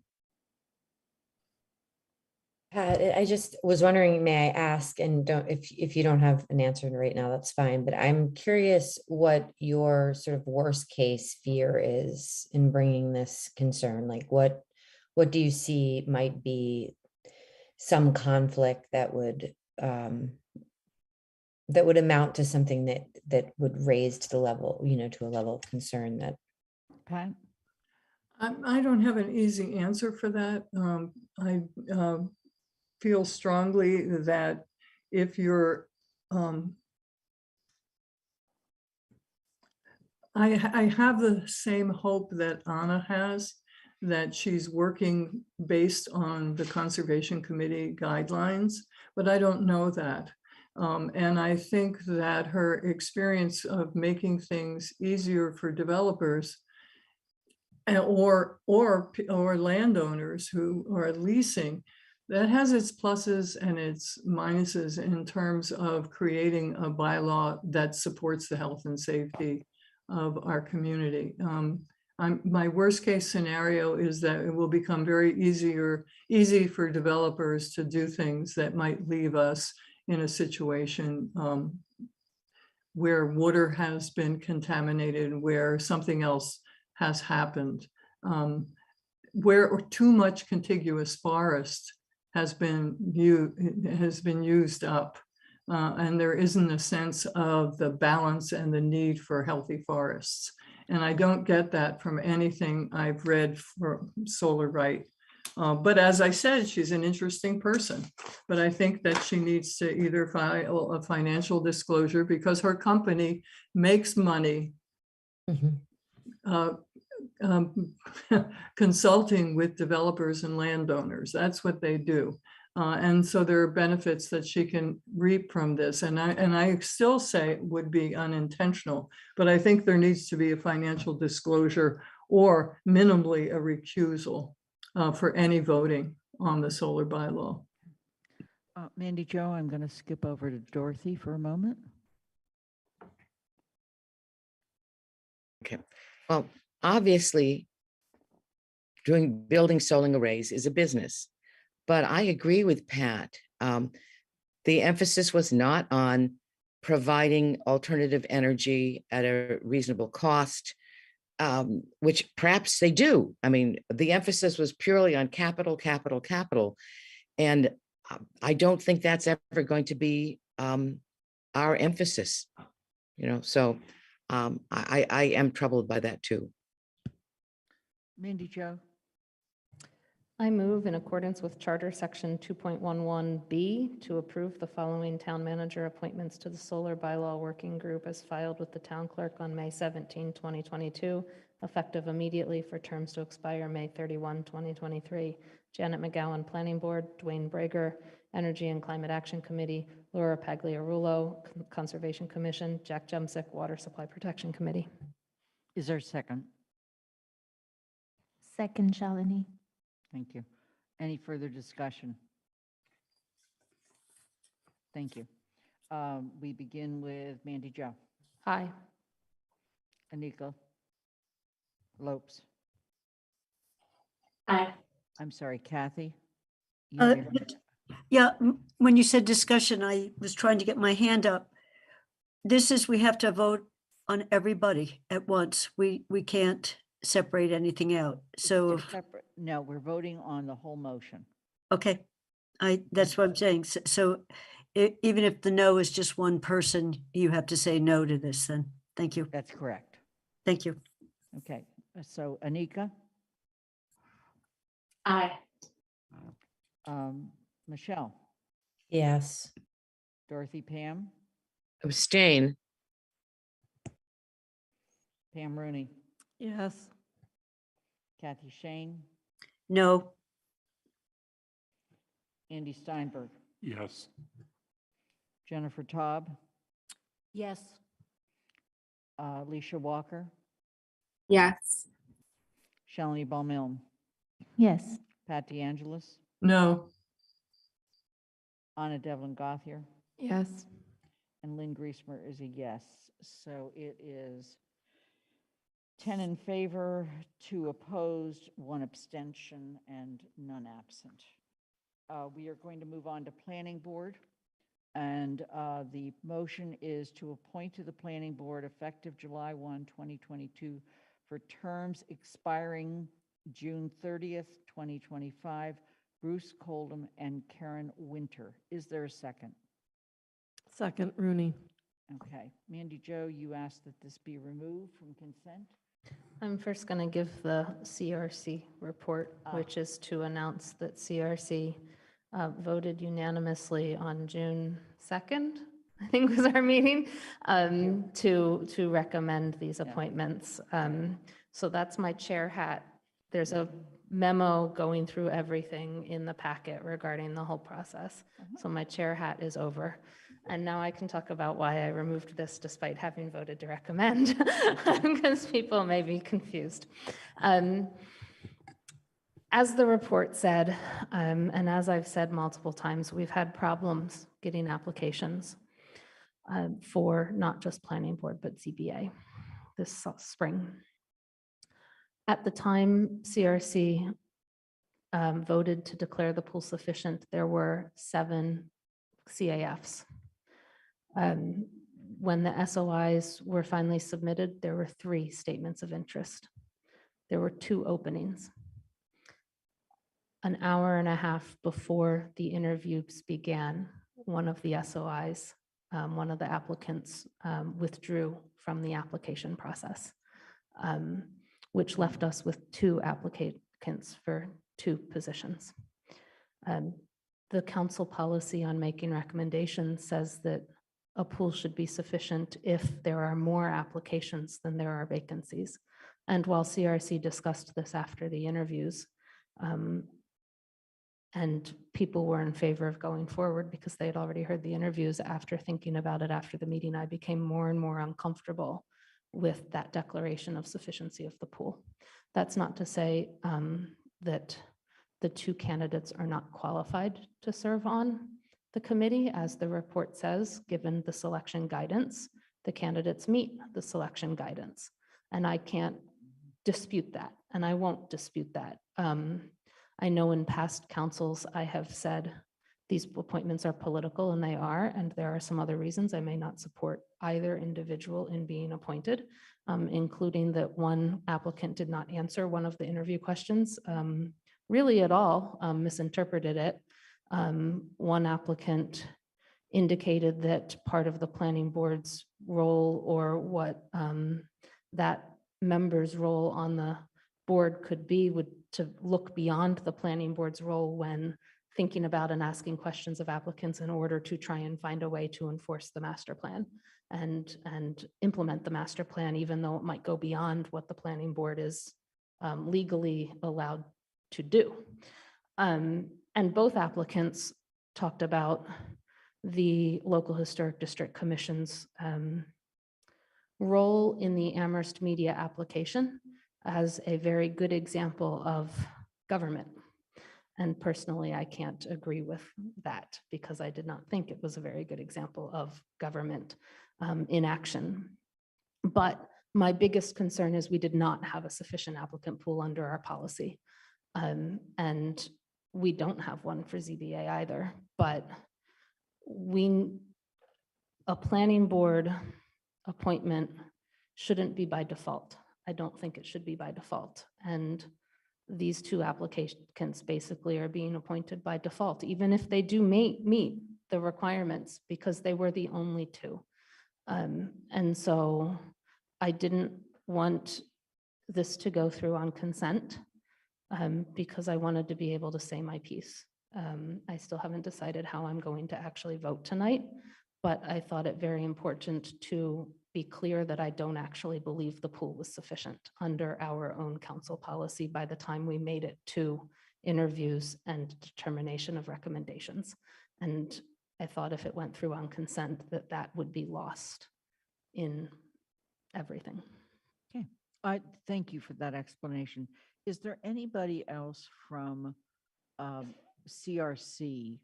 Pat, I just was wondering, may I ask, and if you don't have an answer right now, that's fine, but I'm curious what your sort of worst case fear is in bringing this concern. Like what do you see might be some conflict that would amount to something that would raise to the level, to a level of concern that. Pat? I don't have an easy answer for that. I feel strongly that if you're, I have the same hope that Anna has, that she's working based on the Conservation Committee guidelines, but I don't know that. And I think that her experience of making things easier for developers or landowners who are leasing, that has its pluses and its minuses in terms of creating a bylaw that supports the health and safety of our community. My worst case scenario is that it will become very easy for developers to do things that might leave us in a situation where water has been contaminated, where something else has happened, where too much contiguous forest has been used up, and there isn't a sense of the balance and the need for healthy forests. And I don't get that from anything I've read for Solar Right. But as I said, she's an interesting person, but I think that she needs to either file a financial disclosure because her company makes money consulting with developers and landowners. That's what they do. And so there are benefits that she can reap from this. And I still say it would be unintentional, but I think there needs to be a financial disclosure or minimally a recusal for any voting on the solar bylaw. Mandy Jo, I'm going to skip over to Dorothy for a moment. Okay, well, obviously, building solar arrays is a business, but I agree with Pat. The emphasis was not on providing alternative energy at a reasonable cost, which perhaps they do. I mean, the emphasis was purely on capital. And I don't think that's ever going to be our emphasis, so I am troubled by that too. Mandy Jo. I move in accordance with Charter Section 2.11B to approve the following town manager appointments to the Solar Bylaw Working Group as filed with the town clerk on May 17, 2022, effective immediately for terms to expire May 31, 2023. Janet McGowan, Planning Board; Dwayne Brager, Energy and Climate Action Committee; Laura Pagliarulo, Conservation Commission; Jack Jemsek, Water Supply Protection Committee. Is there a second? Second, Shalini. Thank you. Any further discussion? Thank you. We begin with Mandy Jo. Aye. Anika. Lopes. Aye. I'm sorry, Kathy. You have your hand- Yeah, when you said discussion, I was trying to get my hand up. This is, we have to vote on everybody at once. We can't separate anything out. So, it's separate. No, we're voting on the whole motion. okay, that's what I'm saying. So even if the no is just one person, you have to say no to this then. Thank you. That's correct. Thank you. Okay, so Anika, Aye. Michelle, Yes. Dorothy, Pam, Abstain. Pam Rooney, Yes. Kathy Shane, No. Andy Steinberg, Yes. Jennifer Taub, Yes. Alicia Walker, Yes. Shalini Ball-Milne, Yes. Pat DeAngelis, No. Anna Devlin Gothier, Yes. and Lynn Griesmer is a yes. So it is 10 in favor, 2 opposed, 1 abstention, and none absent. We are going to move on to Planning Board. And the motion is to appoint to the Planning Board effective July 1, 2022 for terms expiring June 30th, 2025, Bruce Coldham and Karen Winter. Is there a second? Second, Rooney. Okay. Mandy Jo, you asked that this be removed from consent. I'm first going to give the CRC report, which is to announce that CRC voted unanimously on June 2nd, I think was our meeting, to recommend these appointments. So that's my chair hat. There's a memo going through everything in the packet regarding the whole process. So my chair hat is over. And now I can talk about why I removed this despite having voted to recommend, because people may be confused. As the report said, and as I've said multiple times, we've had problems getting applications for not just Planning Board, but ZBA this spring. At the time CRC voted to declare the pool sufficient, there were 7 CAFs. When the SOIs were finally submitted, there were 3 statements of interest. There were 2 openings. An hour and a half before the interviews began, one of the SOIs, one of the applicants withdrew from the application process, which left us with 2 applicants for 2 positions. The council policy on making recommendations says that a pool should be sufficient if there are more applications than there are vacancies. And while CRC discussed this after the interviews, and people were in favor of going forward because they had already heard the interviews, after thinking about it after the meeting, I became more and more uncomfortable with that declaration of sufficiency of the pool. That's not to say that the 2 candidates are not qualified to serve on the committee. As the report says, given the selection guidance, the candidates meet the selection guidance. And I can't dispute that, and I won't dispute that. I know in past councils, I have said these appointments are political, and they are, and there are some other reasons I may not support either individual in being appointed, including that one applicant did not answer one of the interview questions really at all, misinterpreted it. One applicant indicated that part of the planning board's role, or what that member's role on the board could be, would to look beyond the planning board's role when thinking about and asking questions of applicants in order to try and find a way to enforce the master plan and implement the master plan, even though it might go beyond what the planning board is legally allowed to do. And both applicants talked about the local historic district commission's role in the Amherst media application as a very good example of government. And personally, I can't agree with that because I did not think it was a very good example of government in action. But My biggest concern is we did not have a sufficient applicant pool under our policy. And we don't have one for ZBA either, but a planning board appointment shouldn't be by default. I don't think it should be by default. And these two applicants basically are being appointed by default, even if they do meet the requirements, because they were the only two. And so I didn't want this to go through on consent because I wanted to be able to say my piece. I still haven't decided how I'm going to actually vote tonight, but I thought it very important to be clear that I don't actually believe the pool was sufficient under our own council policy by the time we made it to interviews and determination of recommendations. And I thought if it went through on consent, that would be lost in everything. Okay, thank you for that explanation. Is there anybody else from CRC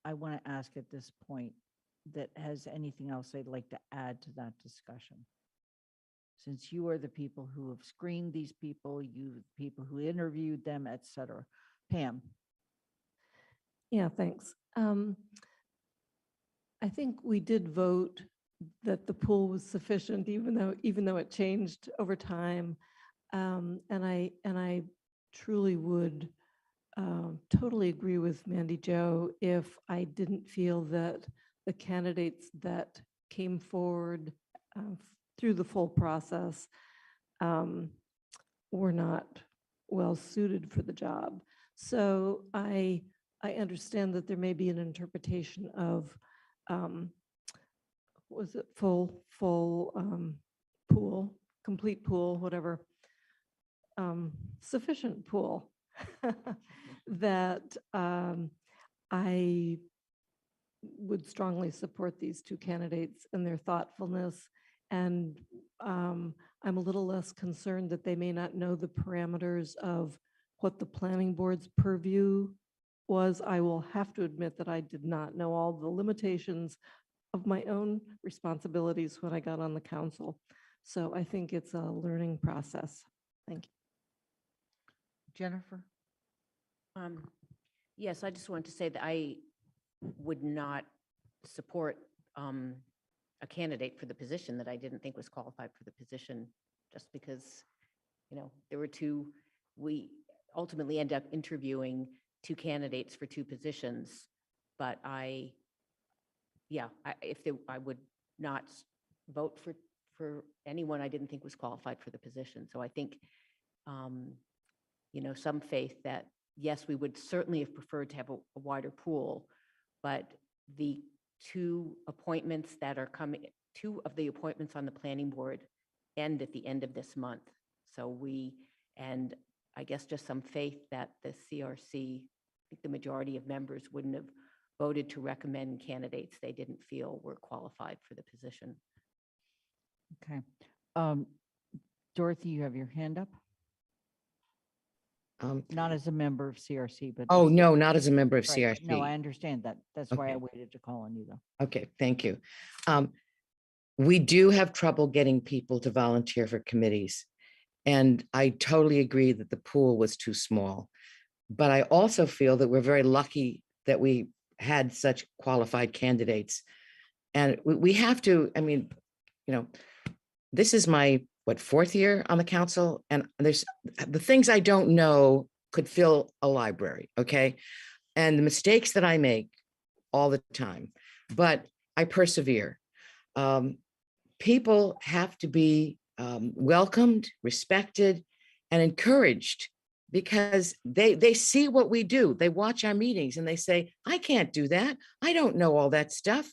I want to ask at this point that has anything else they'd like to add to that discussion? Since you are the people who have screened these people, people who interviewed them, et cetera. Pam. Yeah, thanks. I think we did vote that the pool was sufficient, even though it changed over time. And I truly would totally agree with Mandy Jo if I didn't feel that the candidates that came forward through the full process were not well suited for the job. So I understand that there may be an interpretation of was it full pool, complete pool, whatever, sufficient pool that I would strongly support these two candidates and their thoughtfulness. And I'm a little less concerned that they may not know the parameters of what the planning board's purview was. I will have to admit that I did not know all the limitations of my own responsibilities when I got on the council. So I think it's a learning process. Thank you. Jennifer? Yes, I just wanted to say that I would not support a candidate for the position that I didn't think was qualified for the position, just because, there were two, we ultimately end up interviewing two candidates for two positions, but I would not vote for anyone I didn't think was qualified for the position. So I think, some faith that, yes, we would certainly have preferred to have a wider pool, but the two appointments that are coming, two of the appointments on the planning board end at the end of this month. So and I guess just some faith that the CRC, I think the majority of members wouldn't have voted to recommend candidates they didn't feel were qualified for the position. Okay. Dorothy, you have your hand up? Not as a member of CRC, but. Oh, no, not as a member of Right. CRC. No, I understand that. That's why I Okay. waited to call on you, though. Okay, thank you. We do have trouble getting people to volunteer for committees. And I totally agree that the pool was too small. But I also feel that we're very lucky that we had such qualified candidates. And we have to, this is my, fourth year on the council, and there's the things I don't know could fill a library, okay? And the mistakes that I make all the time, but I persevere. People have to be welcomed, respected, and encouraged, because they see what we do. They watch our meetings and they say, I can't do that. I don't know all that stuff.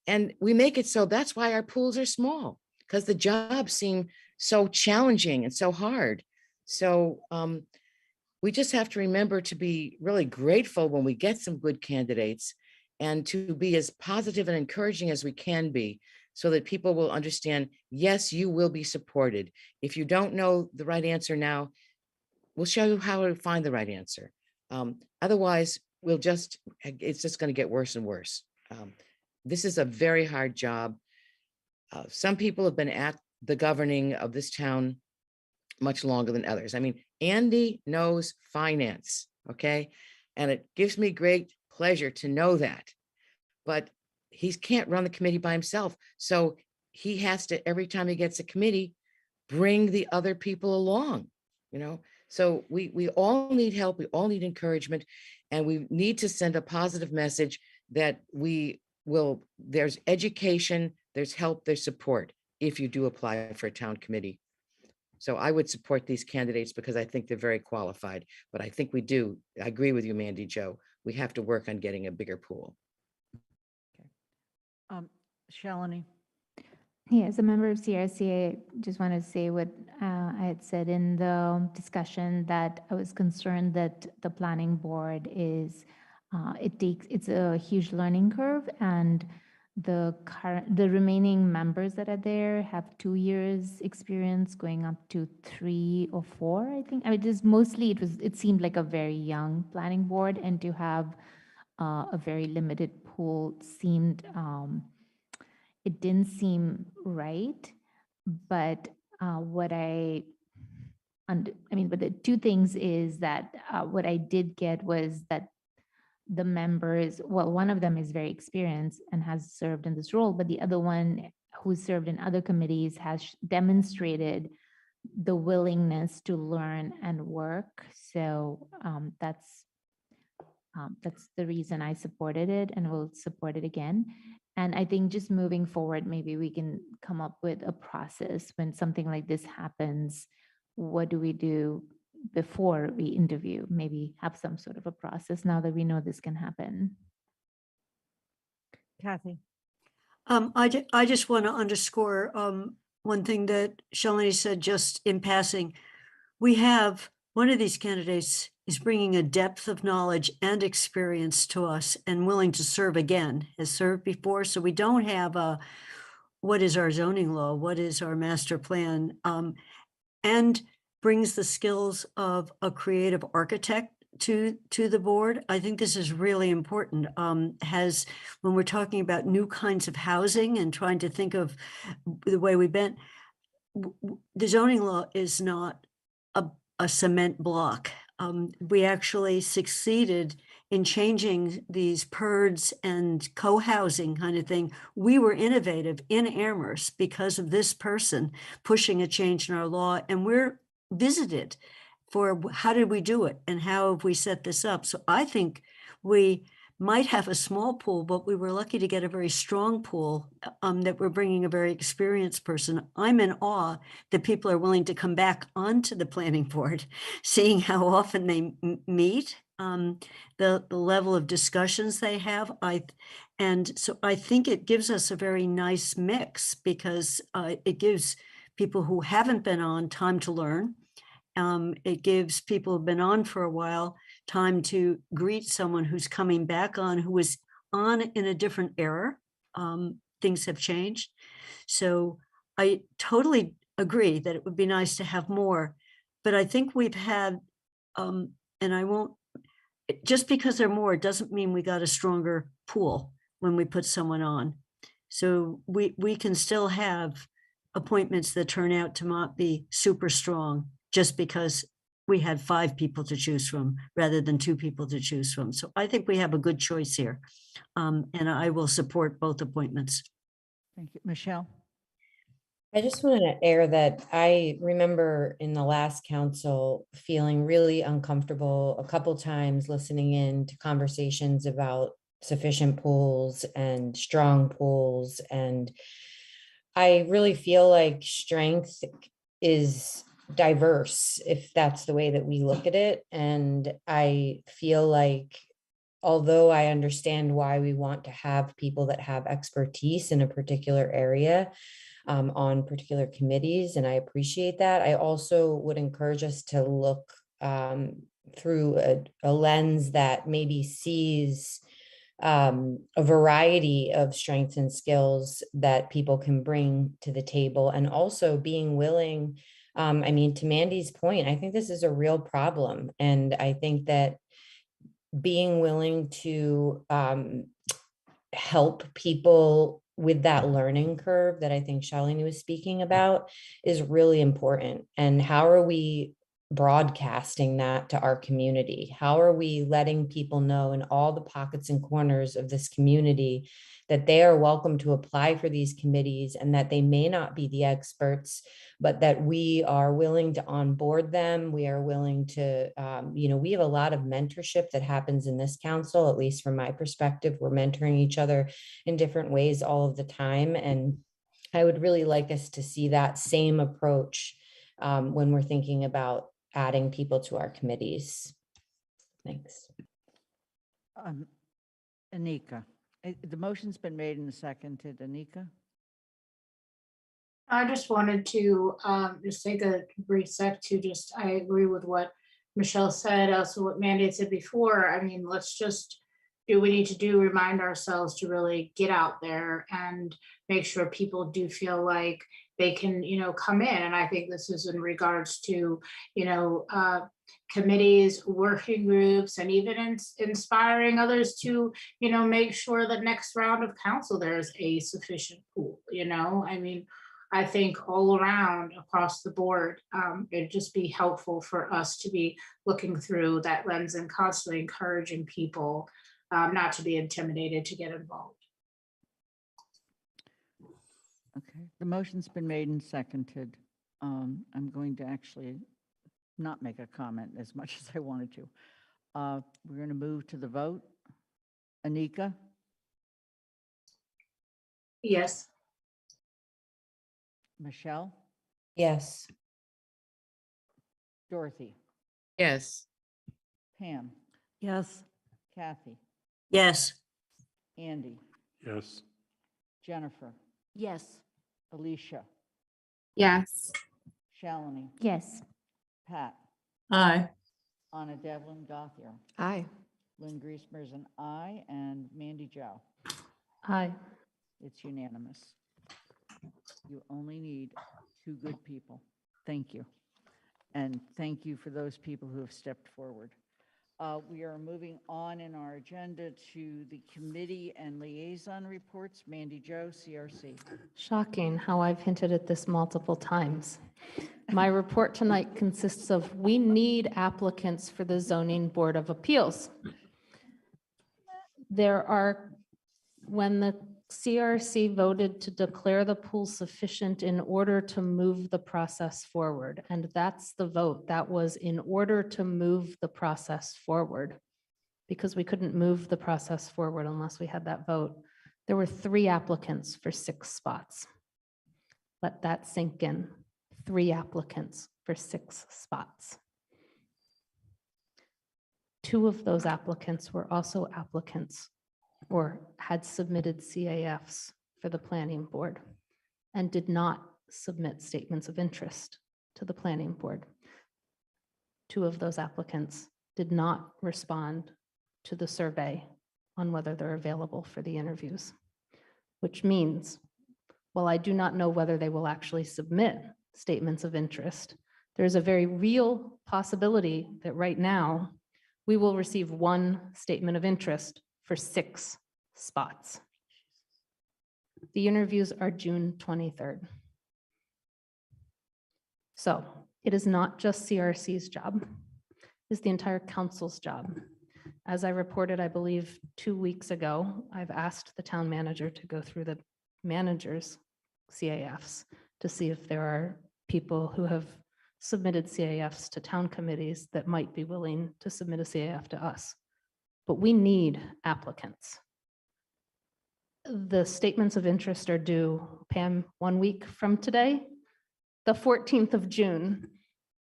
And we make it so that's why our pools are small, because the jobs seem so challenging and so hard. So we just have to remember to be really grateful when we get some good candidates, and to be as positive and encouraging as we can be, so that people will understand, yes, you will be supported. If you don't know the right answer now, we'll show you how to find the right answer. Otherwise, it's just going to get worse and worse. This is a very hard job. Some people have been at the governing of this town much longer than others. I mean, Andy knows finance, okay? And it gives me great pleasure to know that. But he can't run the committee by himself. So he has to, every time he gets a committee, bring the other people along, you know? So we all need help, we all need encouragement, and we need to send a positive message that there's education, there's help, there's support if you do apply for a town committee. So I would support these candidates because I think they're very qualified, but I think I agree with you, Mandy Jo, we have to work on getting a bigger pool. Shalini. Yeah, as a member of CRC, I just want to say what I had said in the discussion, that I was concerned that the planning board is, it's a huge learning curve, and the remaining members that are there have 2 years experience, going up to 3 or 4, I think. I mean, just mostly it seemed like a very young planning board, and to have a very limited pool seemed, it didn't seem right. But but the two things is that what I did get was that the members, well, one of them is very experienced and has served in this role, but the other one, who served in other committees, has demonstrated the willingness to learn and work. So that's the reason I supported it and will support it again. And I think just moving forward, maybe we can come up with a process when something like this happens. What do we do before we interview? Maybe have some sort of a process now that we know this can happen. Kathy. I just want to underscore one thing that Shalini said just in passing. We have one of these candidates is bringing a depth of knowledge and experience to us and willing to serve again, has served before. So we don't have what is our zoning law? What is our master plan? And brings the skills of a creative architect to the board. I think this is really important. When we're talking about new kinds of housing and trying to think of the way we've been, the zoning law is not a cement block. We actually succeeded in changing these PERDs and co-housing kind of thing. We were innovative in Amherst because of this person pushing a change in our law, and we're visited for how did we do it and how have we set this up. So I think we might have a small pool, but we were lucky to get a very strong pool that we're bringing a very experienced person. I'm in awe that people are willing to come back onto the planning board, seeing how often they meet, the level of discussions they have. And so I think it gives us a very nice mix because it gives people who haven't been on time to learn. It gives people who've been on for a while time to greet someone who's coming back on, who was on in a different era. Things have changed. So I totally agree that it would be nice to have more, but I think we've had, and I won't, just because they're more, doesn't mean we got a stronger pool when we put someone on. So we can still have appointments that turn out to not be super strong just because we had 5 people to choose from rather than 2 people to choose from. So I think we have a good choice here. And I will support both appointments. Thank you. Michelle. I just wanted to air that I remember in the last council feeling really uncomfortable a couple times listening in to conversations about sufficient pools and strong pools. And I really feel like strength is diverse, if that's the way that we look at it. And I feel like, although I understand why we want to have people that have expertise in a particular area on particular committees, and I appreciate that, I also would encourage us to look through a lens that maybe sees a variety of strengths and skills that people can bring to the table, and also being willing, I mean, to Mandy's point, I think this is a real problem. And I think that being willing to help people with that learning curve that I think Shalini was speaking about is really important. And how are we broadcasting that to our community? How are we letting people know in all the pockets and corners of this community that they are welcome to apply for these committees and that they may not be the experts, but that we are willing to onboard them. We are willing to, we have a lot of mentorship that happens in this council, at least from my perspective. We're mentoring each other in different ways all of the time. And I would really like us to see that same approach when we're thinking about adding people to our committees. Thanks. Anika, the motion's been made and seconded. Anika? I just wanted to just take a brief sec to just, I agree with what Michelle said, also what Mandy said before. I mean, let's just do what we need to do, remind ourselves to really get out there and make sure people do feel like they can, come in. And I think this is in regards to, committees, working groups, and even inspiring others to, make sure that next round of council, there's a sufficient pool, I mean, I think all around across the board, it'd just be helpful for us to be looking through that lens and constantly encouraging people not to be intimidated to get involved. Okay, the motion's been made and seconded. I'm going to actually not make a comment as much as I wanted to. We're going to move to the vote. Anika? Yes. Michelle? Yes. Dorothy? Yes. Pam? Yes. Kathy? Yes. Andy? Yes. Jennifer? Yes. Alicia? Yes. Shalini? Yes. Pat? Aye. Anna Devlin Gothier? Aye. Lynn Griesmer is an aye, and Mandy Joe? Aye. It's unanimous. You only need 2 good people. Thank you. And thank you for those people who have stepped forward. We are moving on in our agenda to the committee and liaison reports. Mandy Joe, CRC. Shocking how I've hinted at this multiple times. My report tonight consists of, we need applicants for the Zoning Board of Appeals. When the CRC voted to declare the pool sufficient in order to move the process forward, and that's the vote, that was in order to move the process forward, because we couldn't move the process forward unless we had that vote. There were 3 applicants for 6 spots. Let that sink in. 3 applicants for 6 spots. 2 of those applicants were also applicants or had submitted CAFs for the planning board and did not submit statements of interest to the planning board. 2 of those applicants did not respond to the survey on whether they're available for the interviews, which means, while I do not know whether they will actually submit statements of interest, there's a very real possibility that right now we will receive 1 statement of interest for 6 spots. The interviews are June 23rd. So it is not just CRC's job, it's the entire council's job. As I reported, I believe 2 weeks ago, I've asked the town manager to go through the manager's CAFs to see if there are people who have submitted CAFs to town committees that might be willing to submit a CAF to us. But we need applicants. The statements of interest are due, Pam, 1 week from today, the 14th of June,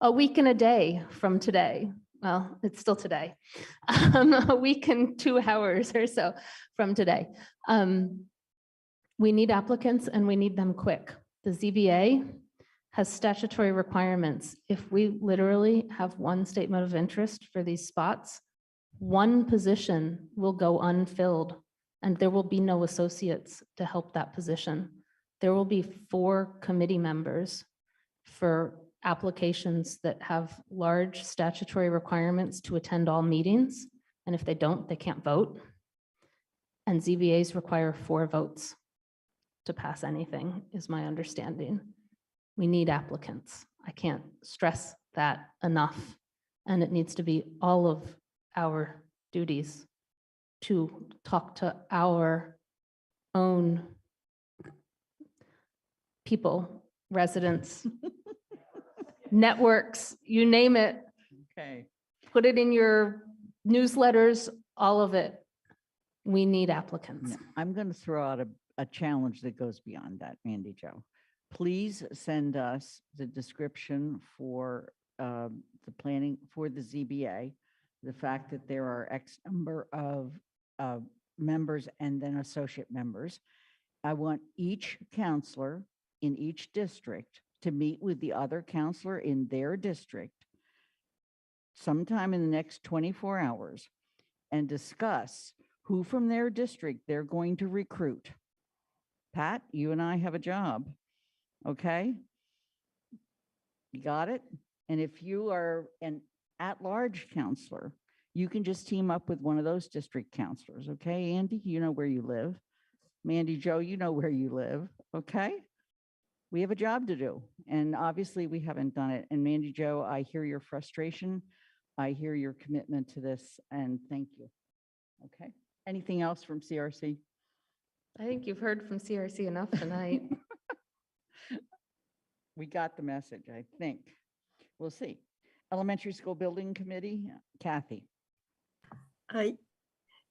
a week and a day from today. Well, it's still today, a week and 2 hours or so from today. We need applicants and we need them quick. The ZBA has statutory requirements. If we literally have 1 statement of interest for these spots, 1 position will go unfilled and there will be no associates to help that position. There will be 4 committee members for applications that have large statutory requirements to attend all meetings. And if they don't, they can't vote. And ZBAs require 4 votes. to pass anything, is my understanding. We need applicants. I can't stress that enough. And it needs to be all of our duties to talk to our own people, residents, networks, you name it. Okay. Put it in your newsletters, all of it. We need applicants. Now, I'm going to throw out a challenge that goes beyond that, Mandy Jo. Please send us the description for the planning for the ZBA, the fact that there are X number of members and then associate members. I want each counselor in each district to meet with the other counselor in their district sometime in the next 24 hours and discuss who from their district they're going to recruit. Pat, you and I have a job, okay? You got it? And if you are an at-large counselor, you can just team up with one of those district counselors, okay? Andy, you know where you live. Mandy Jo, you know where you live, okay? We have a job to do, and obviously we haven't done it. And Mandy Jo, I hear your frustration. I hear your commitment to this, and thank you. Okay. Anything else from CRC? I think you've heard from CRC enough tonight. We got the message, I think. We'll see. Elementary School Building Committee, Kathy.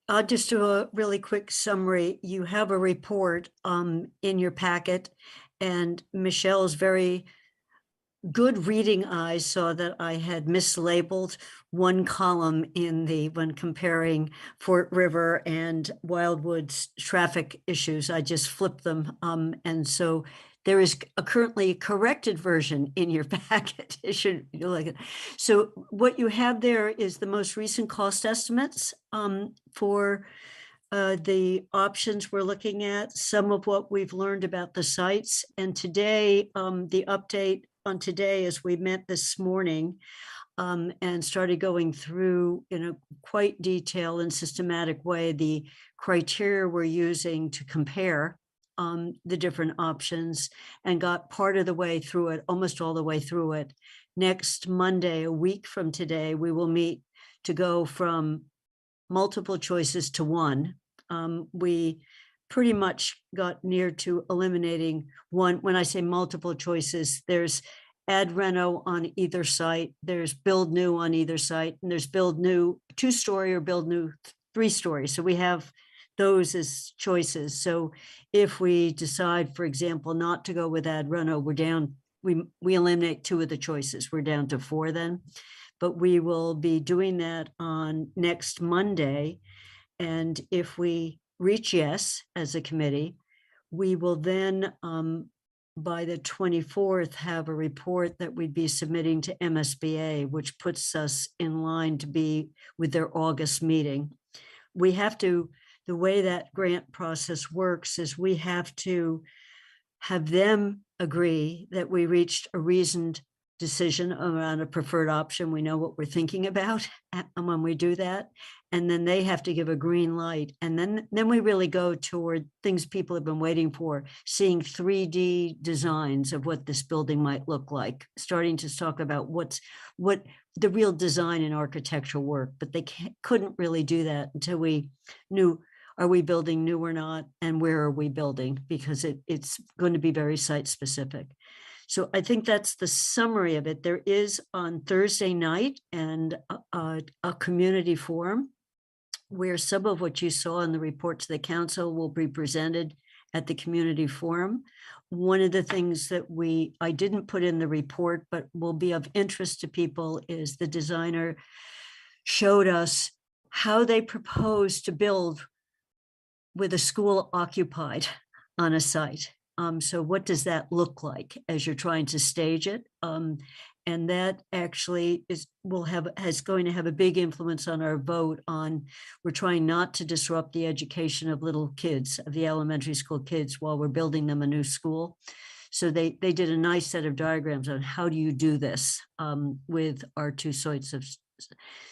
I'll just do a really quick summary. You have a report in your packet, and Michelle's very good reading eyes saw that I had mislabeled one column when comparing Fort River and Wildwood's traffic issues. I just flipped them. And so there is a currently corrected version in your packet. It should you like it. So what you have there is the most recent cost estimates for the options we're looking at, some of what we've learned about the sites. And today, the update on today is we met this morning and started going through in a quite detailed and systematic way the criteria we're using to compare the different options, and got part of the way through it, almost all the way through it. Next Monday, a week from today, we will meet to go from multiple choices to one. We pretty much got near to eliminating one. When I say multiple choices, there's add reno on either site, there's build new on either site, and there's build new 2-story or build new 3-story. So we have those as choices. So if we decide, for example, not to go with add reno, we're down, we eliminate 2 of the choices. We're down to 4 then. But we will be doing that on next Monday. And if we reach yes as a committee, we will then by the 24th have a report that we'd be submitting to MSBA, which puts us in line to be with their August meeting. We have to, the way that grant process works is we have to have them agree that we reached a reasoned decision around a preferred option. We know what we're thinking about when we do that. And then they have to give a green light. And then we really go toward things people have been waiting for, seeing 3D designs of what this building might look like, starting to talk about what the real design and architectural work, but they couldn't really do that until we knew, are we building new or not? And where are we building? Because it's going to be very site specific. So I think that's the summary of it. There is on Thursday night and a community forum where some of what you saw in the report to the council will be presented at the community forum. One of the things that I didn't put in the report, but will be of interest to people, is the designer showed us how they propose to build with a school occupied on a site. So what does that look like as you're trying to stage it? And that actually is going to have a big influence on our vote on, we're trying not to disrupt the education of little kids, of the elementary school kids, while we're building them a new school. So they did a nice set of diagrams on how do you do this with our 2 sites of.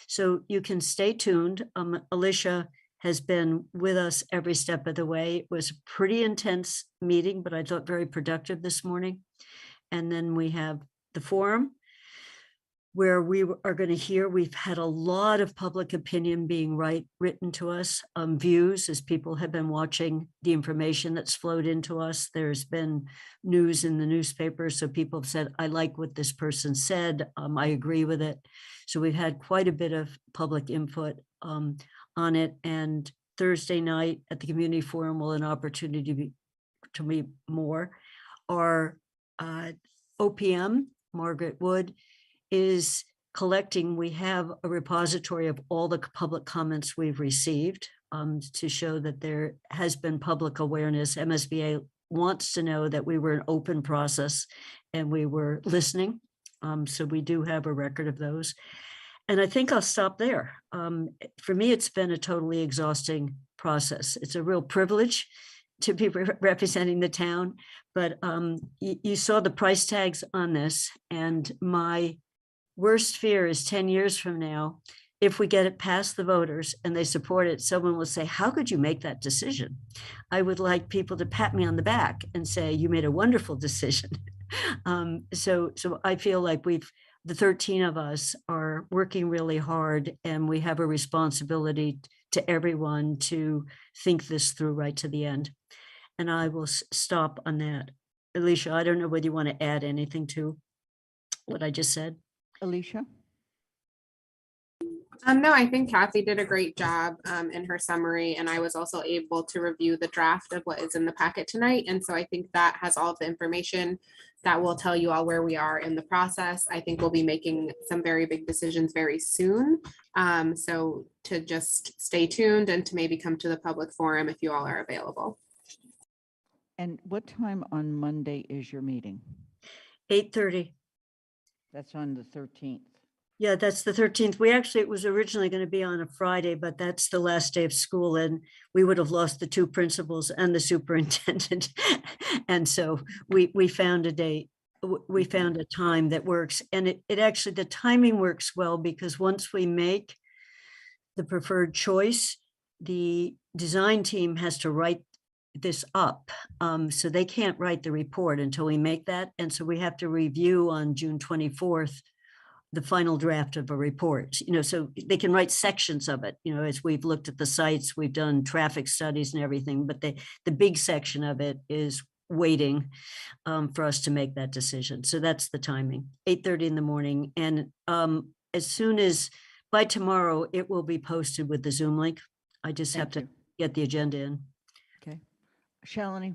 So you can stay tuned. Alicia has been with us every step of the way. It was a pretty intense meeting, but I thought very productive this morning. And then we have the forum where we are going to hear, we've had a lot of public opinion being written to us, views as people have been watching the information that's flowed into us. There's been news in the newspaper. So people have said, I like what this person said. I agree with it. So we've had quite a bit of public input on it. And Thursday night at the community forum will an opportunity to meet more. Our OPM, Margaret Wood, is collecting, we have a repository of all the public comments we've received to show that there has been public awareness. MSBA wants to know that we were an open process and we were listening. So we do have a record of those. And I think I'll stop there. For me, it's been a totally exhausting process. It's a real privilege to be representing the town, but you saw the price tags on this, and my worst fear is 10 years from now, if we get it past the voters and they support it, someone will say, how could you make that decision? I would like people to pat me on the back and say, you made a wonderful decision. So I feel like the 13 of us are working really hard, and we have a responsibility to everyone to think this through right to the end. And I will stop on that. Alicia, I don't know whether you want to add anything to what I just said. Alicia? No, I think Kathy did a great job in her summary, and I was also able to review the draft of what is in the packet tonight. And so I think that has all of the information that will tell you all where we are in the process. I think we'll be making some very big decisions very soon. So to just stay tuned and to maybe come to the public forum if you all are available. And what time on Monday is your meeting? 8:30. That's on the 13th. Yeah, that's the 13th. It was originally going to be on a Friday, but that's the last day of school, and we would have lost the two principals and the superintendent. And so we found a date. We found a time that works, and it actually, the timing works well, because once we make the preferred choice, the design team has to write this up. So they can't write the report until we make that. And so we have to review on June 24th the final draft of a report, so they can write sections of it, as we've looked at the sites, we've done traffic studies and everything, but the big section of it is waiting for us to make that decision. So that's the timing, 8:30 in the morning. And as soon as by tomorrow, it will be posted with the Zoom link. I just have to get the agenda in. Okay. Shalini?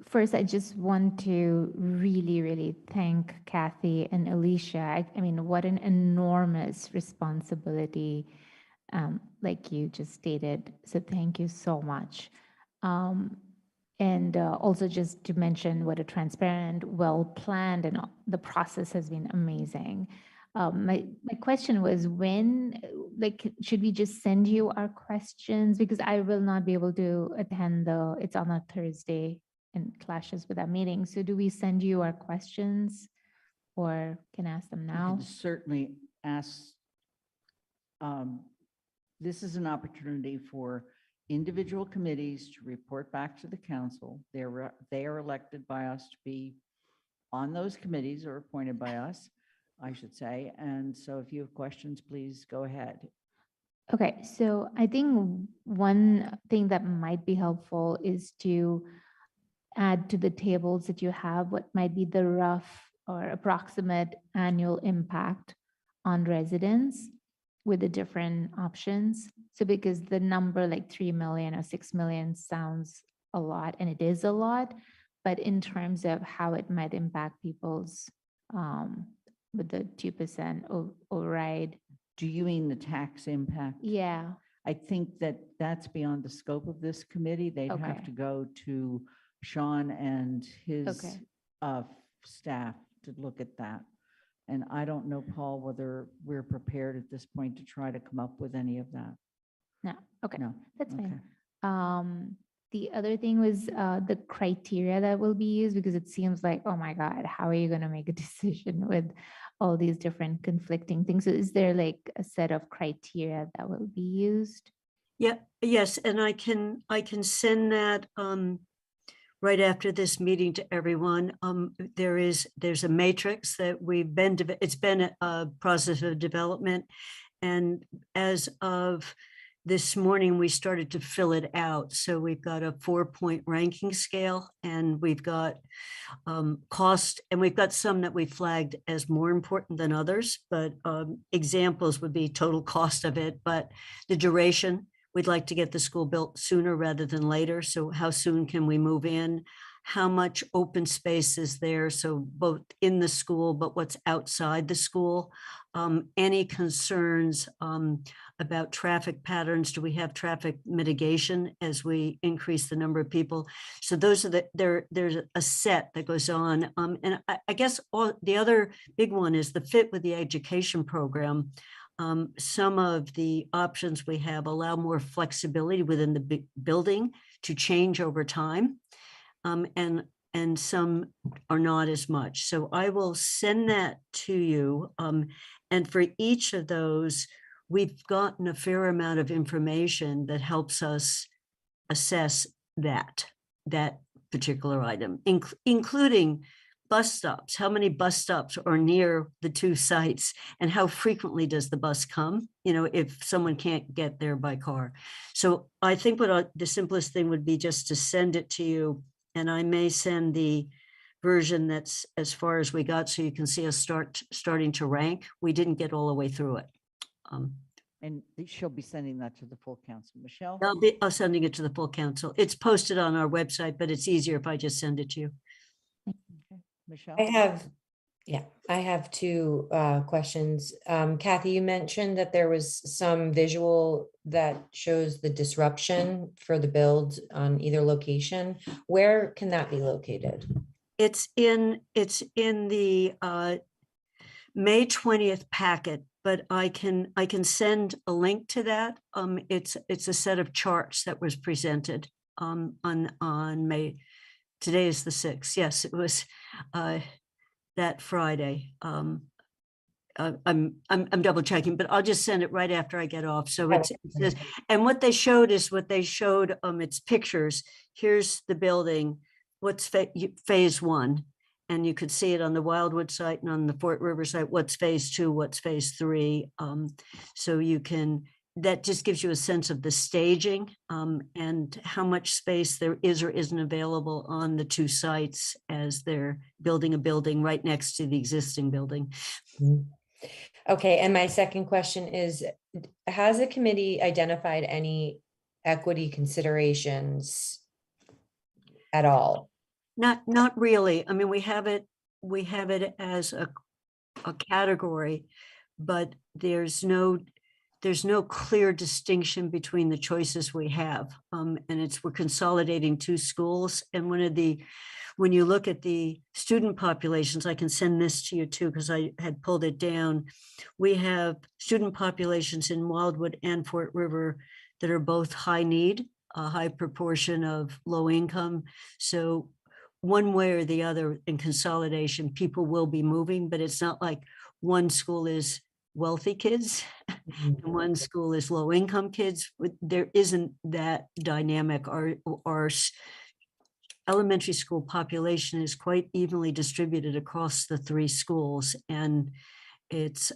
First, I just want to really, really thank Kathy and Alicia. I mean, what an enormous responsibility, like you just stated. So thank you so much. And also just to mention what a transparent, well-planned, and the process has been amazing. My question was, when, should we just send you our questions? Because I will not be able to attend it's on a Thursday and clashes with that meeting. So do we send you our questions, or can I ask them You now? can certainly ask. This is an opportunity for individual committees to report back to the council. They are elected by us to be on those committees, or appointed by us, I should say. And so if you have questions, please go ahead. Okay, so I think one thing that might be helpful is to add to the tables that you have what might be the rough or approximate annual impact on residents with the different options. So because the number like 3 million or 6 million sounds a lot, and it is a lot, but in terms of how it might impact people's with the 2% override. Do you mean the tax impact? Yeah. I think that that's beyond the scope of this committee. They'd have Okay. to go to Sean and his Okay. staff to look at that. And I don't know, Paul, whether we're prepared at this point to try to come up with any of that. No, okay, No. that's Okay. fine. The other thing was the criteria that will be used, because it seems like, oh my God, how are you going to make a decision with all these different conflicting things? So is there like a set of criteria that will be used? Yeah, yes, and I can send that right after this meeting to everyone. There's a matrix that it's been a process of development. And as of this morning, we started to fill it out. So we've got a 4-point ranking scale, and we've got cost, and we've got some that we flagged as more important than others, but examples would be total cost of it, but the duration. We'd like to get the school built sooner rather than later. So how soon can we move in? How much open space is there? So both in the school, but what's outside the school? Any concerns about traffic patterns? Do we have traffic mitigation as we increase the number of people? So those are there's a set that goes on. And I guess the other big one is the fit with the education program. Some of the options we have allow more flexibility within the building to change over time. And some are not as much. So I will send that to you. And for each of those, we've gotten a fair amount of information that helps us assess that particular item, including bus stops. How many bus stops are near the two sites, and how frequently does the bus come? You know, if someone can't get there by car. So I think the simplest thing would be just to send it to you, and I may send the version that's as far as we got, so you can see us starting to rank. We didn't get all the way through it. And she'll be sending that to the full council. Michelle? I'll sending it to the full council. It's posted on our website, but it's easier if I just send it to you. Okay. Michelle? I have two questions. Kathy, you mentioned that there was some visual that shows the disruption for the build on either location. Where can that be located? It's in the May 20th packet, but I can send a link to that. It's a set of charts that was presented on May. Today is the 6th. Yes, it was that Friday. I'm double checking, but I'll just send it right after I get off. So and what they showed is it's pictures. Here's the building. What's phase 1? And you could see it on the Wildwood site and on the Fort River site. What's phase 2? What's phase 3? So that just gives you a sense of the staging and how much space there is or isn't available on the two sites as they're building a building right next to the existing building. Okay, and my second question is, has the committee identified any equity considerations at all? Not really. I mean, we have it as a category, but there's no clear distinction between the choices we have. And we're consolidating two schools. And when you look at the student populations, I can send this to you too, because I had pulled it down. We have student populations in Wildwood and Fort River that are both high need, a high proportion of low income. So one way or the other in consolidation, people will be moving, but it's not like one school is wealthy kids and one school is low income kids. There isn't that dynamic. Our elementary school population is quite evenly distributed across the three schools, and it's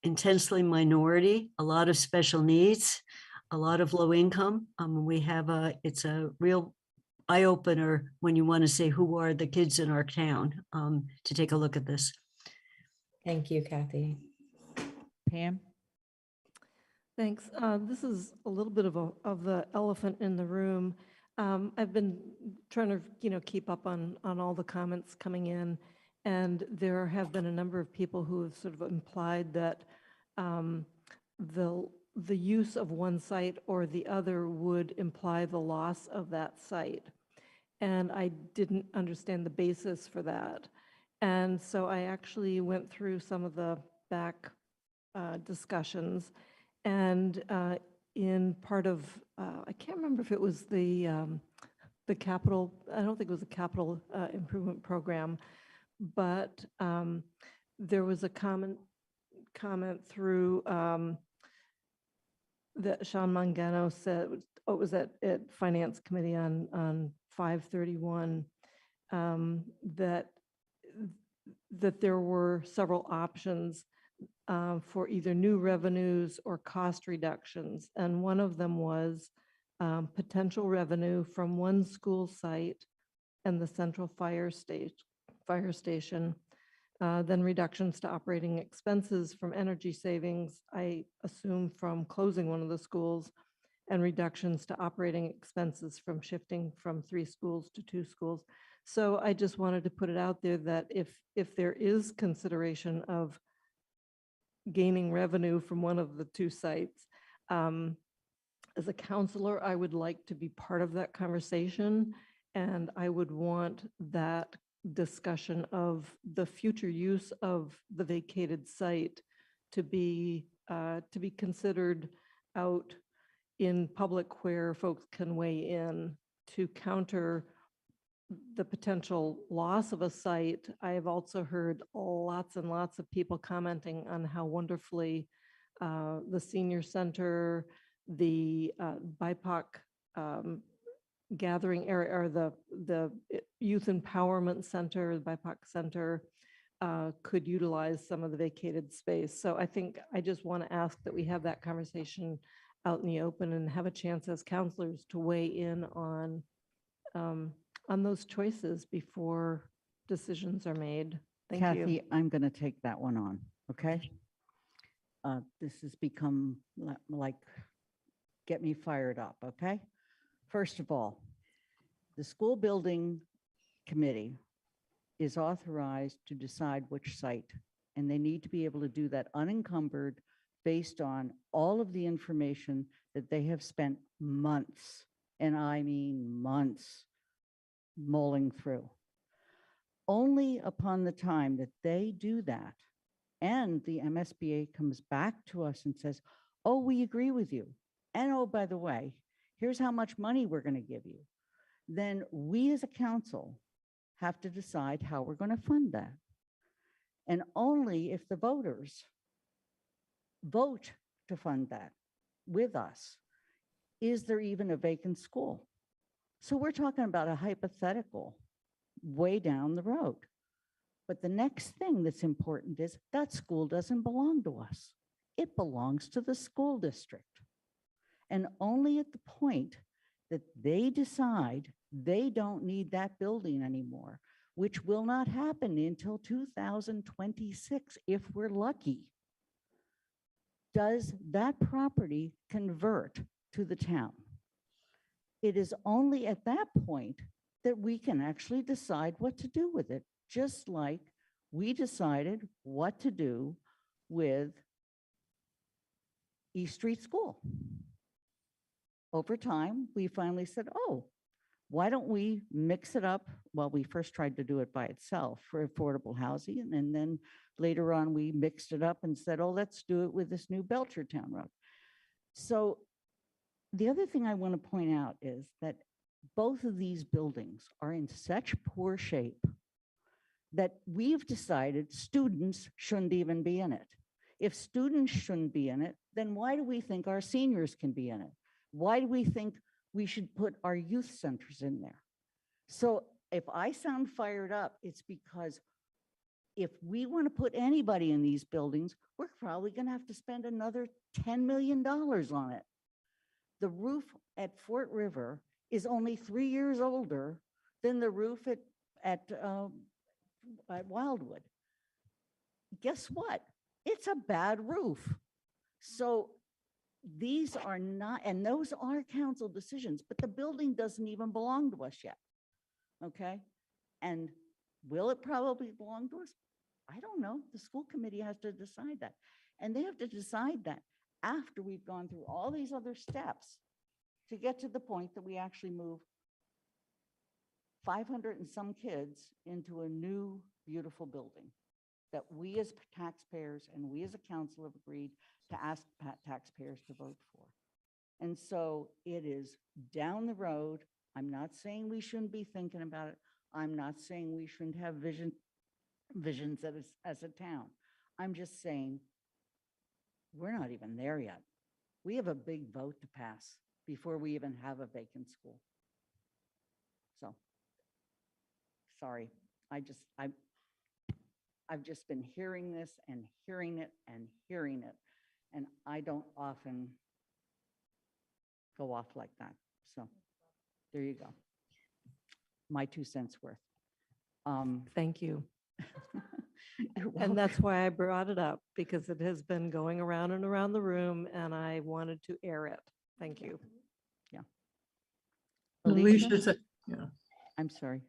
intensely minority, a lot of special needs, a lot of low income. It's a real eye opener when you want to say who are the kids in our town, to take a look at this. Thank you, Kathy. Pam? Thanks. This is a little bit of the elephant in the room. I've been trying to, keep up on all the comments coming in, and there have been a number of people who have sort of implied that the use of one site or the other would imply the loss of that site. And I didn't understand the basis for that. And so I actually went through some of the back discussions, and in part of, I can't remember if it was the capital, I don't think it was a capital improvement program, but there was a comment through that Sean Mangano said, it was at Finance Committee on 5/31, that there were several options for either new revenues or cost reductions. And one of them was potential revenue from one school site and the central fire station, then reductions to operating expenses from energy savings, I assume from closing one of the schools, and reductions to operating expenses from shifting from 3 schools to 2 schools. So I just wanted to put it out there that if there is consideration of gaining revenue from one of the 2 sites, as a counselor, I would like to be part of that conversation, and I would want that discussion of the future use of the vacated site to be considered out in public where folks can weigh in to counter the potential loss of a site. I have also heard lots and lots of people commenting on how wonderfully the senior center, the BIPOC gathering area, or the youth empowerment center, the BIPOC center, could utilize some of the vacated space. So I just want to ask that we have that conversation out in the open and have a chance as counselors to weigh in on those choices before decisions are made. Thank you. Kathy, I'm going to take that one on, okay? This has become like, get me fired up, okay? First of all, the school building committee is authorized to decide which site, and they need to be able to do that unencumbered based on all of the information that they have spent months, and I mean months, mulling through. Only upon the time that they do that and the MSBA comes back to us and says, oh, we agree with you. And oh, by the way, here's how much money we're going to give you. Then we as a council have to decide how we're going to fund that. And only if the voters vote to fund that with us is there even a vacant school. So we're talking about a hypothetical way down the road. But the next thing that's important is that school doesn't belong to us. It belongs to the school district. And only at the point that they decide they don't need that building anymore, which will not happen until 2026, if we're lucky, does that property convert to the town. It is only at that point that we can actually decide what to do with it, just like we decided what to do with East Street School. Over time, we finally said, oh, why don't we mix it up? Well, we first tried to do it by itself for affordable housing, and then later on we mixed it up and said, oh, let's do it with this new Belchertown road. So the other thing I want to point out is that both of these buildings are in such poor shape that we've decided students shouldn't even be in it. If students shouldn't be in it, then why do we think our seniors can be in it? Why do we think we should put our youth centers in there? So if I sound fired up, it's because if we want to put anybody in these buildings, we're probably going to have to spend another $10 million on it. The roof at Fort River is only 3 years older than the roof at Wildwood. Guess what? It's a bad roof. So these are not, and those are council decisions, but the building doesn't even belong to us yet. Okay. And will it probably belong to us? I don't know. The school committee has to decide that. And they have to decide that after we've gone through all these other steps to get to the point that we actually move 500 and some kids into a new, beautiful building that we as taxpayers and we as a council have agreed to ask taxpayers to vote for. And so it is down the road. I'm not saying we shouldn't be thinking about it. I'm not saying we shouldn't have visions as a town. I'm just saying we're not even there yet. we have a big vote to pass before we even have a vacant school. So, sorry, I've just been hearing this and hearing it and hearing it, and I don't often go off like that. So, there you go. My 2 cents worth. Thank you. You're And that's welcome. why I brought it up, because it has been going around and around the room and I wanted to air it. Thank you. Yeah. Alicia said, yeah. I'm sorry.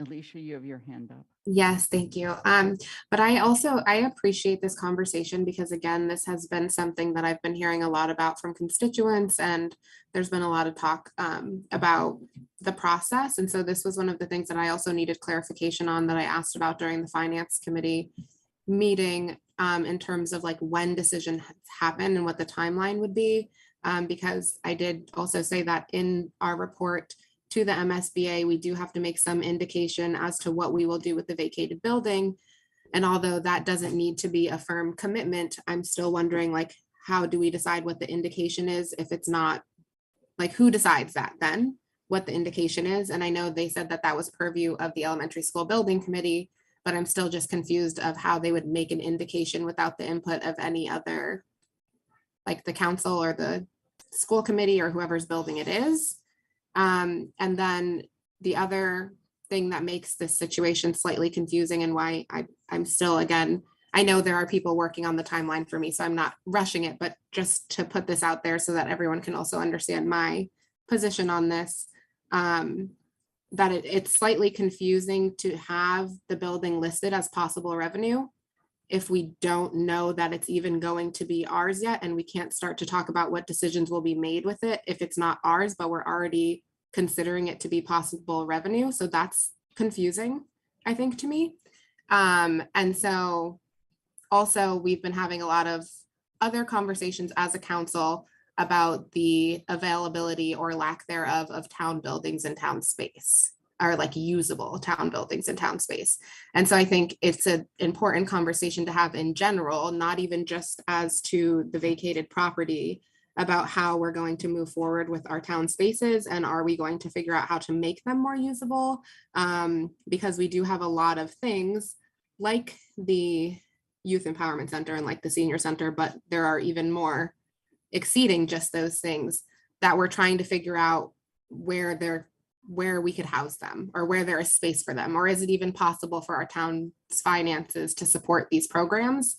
Alicia, you have your hand up. Yes, thank you. But I appreciate this conversation because again, this has been something that I've been hearing a lot about from constituents, and there's been a lot of talk about the process. And so this was one of the things that I also needed clarification on, that I asked about during the Finance Committee meeting, in terms of like when decisions happen and what the timeline would be. Because I did also say that in our report to the MSBA, we do have to make some indication as to what we will do with the vacated building. And although that doesn't need to be a firm commitment, I'm still wondering, like, how do we decide what the indication is if it's not, like, who decides that then, what the indication is? And I know they said that that was purview of the elementary school building committee, but I'm still just confused of how they would make an indication without the input of any other, like the council or the school committee or whoever's building it is. And then the other thing that makes this situation slightly confusing and why I'm still, again, I know there are people working on the timeline for me, so I'm not rushing it, but just to put this out there so that everyone can also understand my position on this, that it's slightly confusing to have the building listed as possible revenue if we don't know that it's even going to be ours yet, and we can't start to talk about what decisions will be made with it if it's not ours, but we're already considering it to be possible revenue. So that's confusing, I think, to me. And so also we've been having a lot of other conversations as a council about the availability or lack thereof of town buildings and town space, or like usable town buildings and town space. And so I think it's an important conversation to have in general, not even just as to the vacated property, about how we're going to move forward with our town spaces and are we going to figure out how to make them more usable? Because we do have a lot of things like the Youth Empowerment Center and like the Senior Center, but there are even more exceeding just those things that we're trying to figure out where we could house them, or where there is space for them, or is it even possible for our town's finances to support these programs?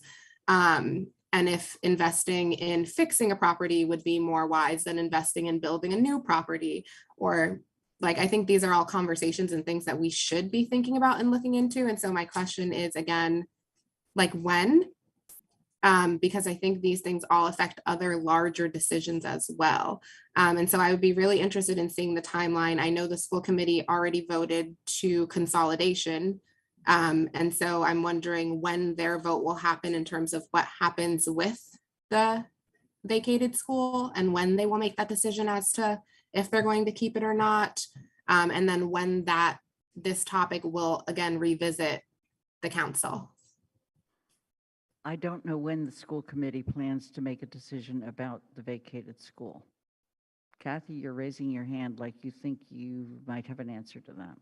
And if investing in fixing a property would be more wise than investing in building a new property, or like, I think these are all conversations and things that we should be thinking about and looking into. And so my question is, again, like when? Because I think these things all affect other larger decisions as well. And so I would be really interested in seeing the timeline. I know the school committee already voted to consolidation. And so I'm wondering when their vote will happen in terms of what happens with the vacated school and when they will make that decision as to if they're going to keep it or not. And then when this topic will again revisit the council. I don't know when the school committee plans to make a decision about the vacated school. Kathy, you're raising your hand like you think you might have an answer to that.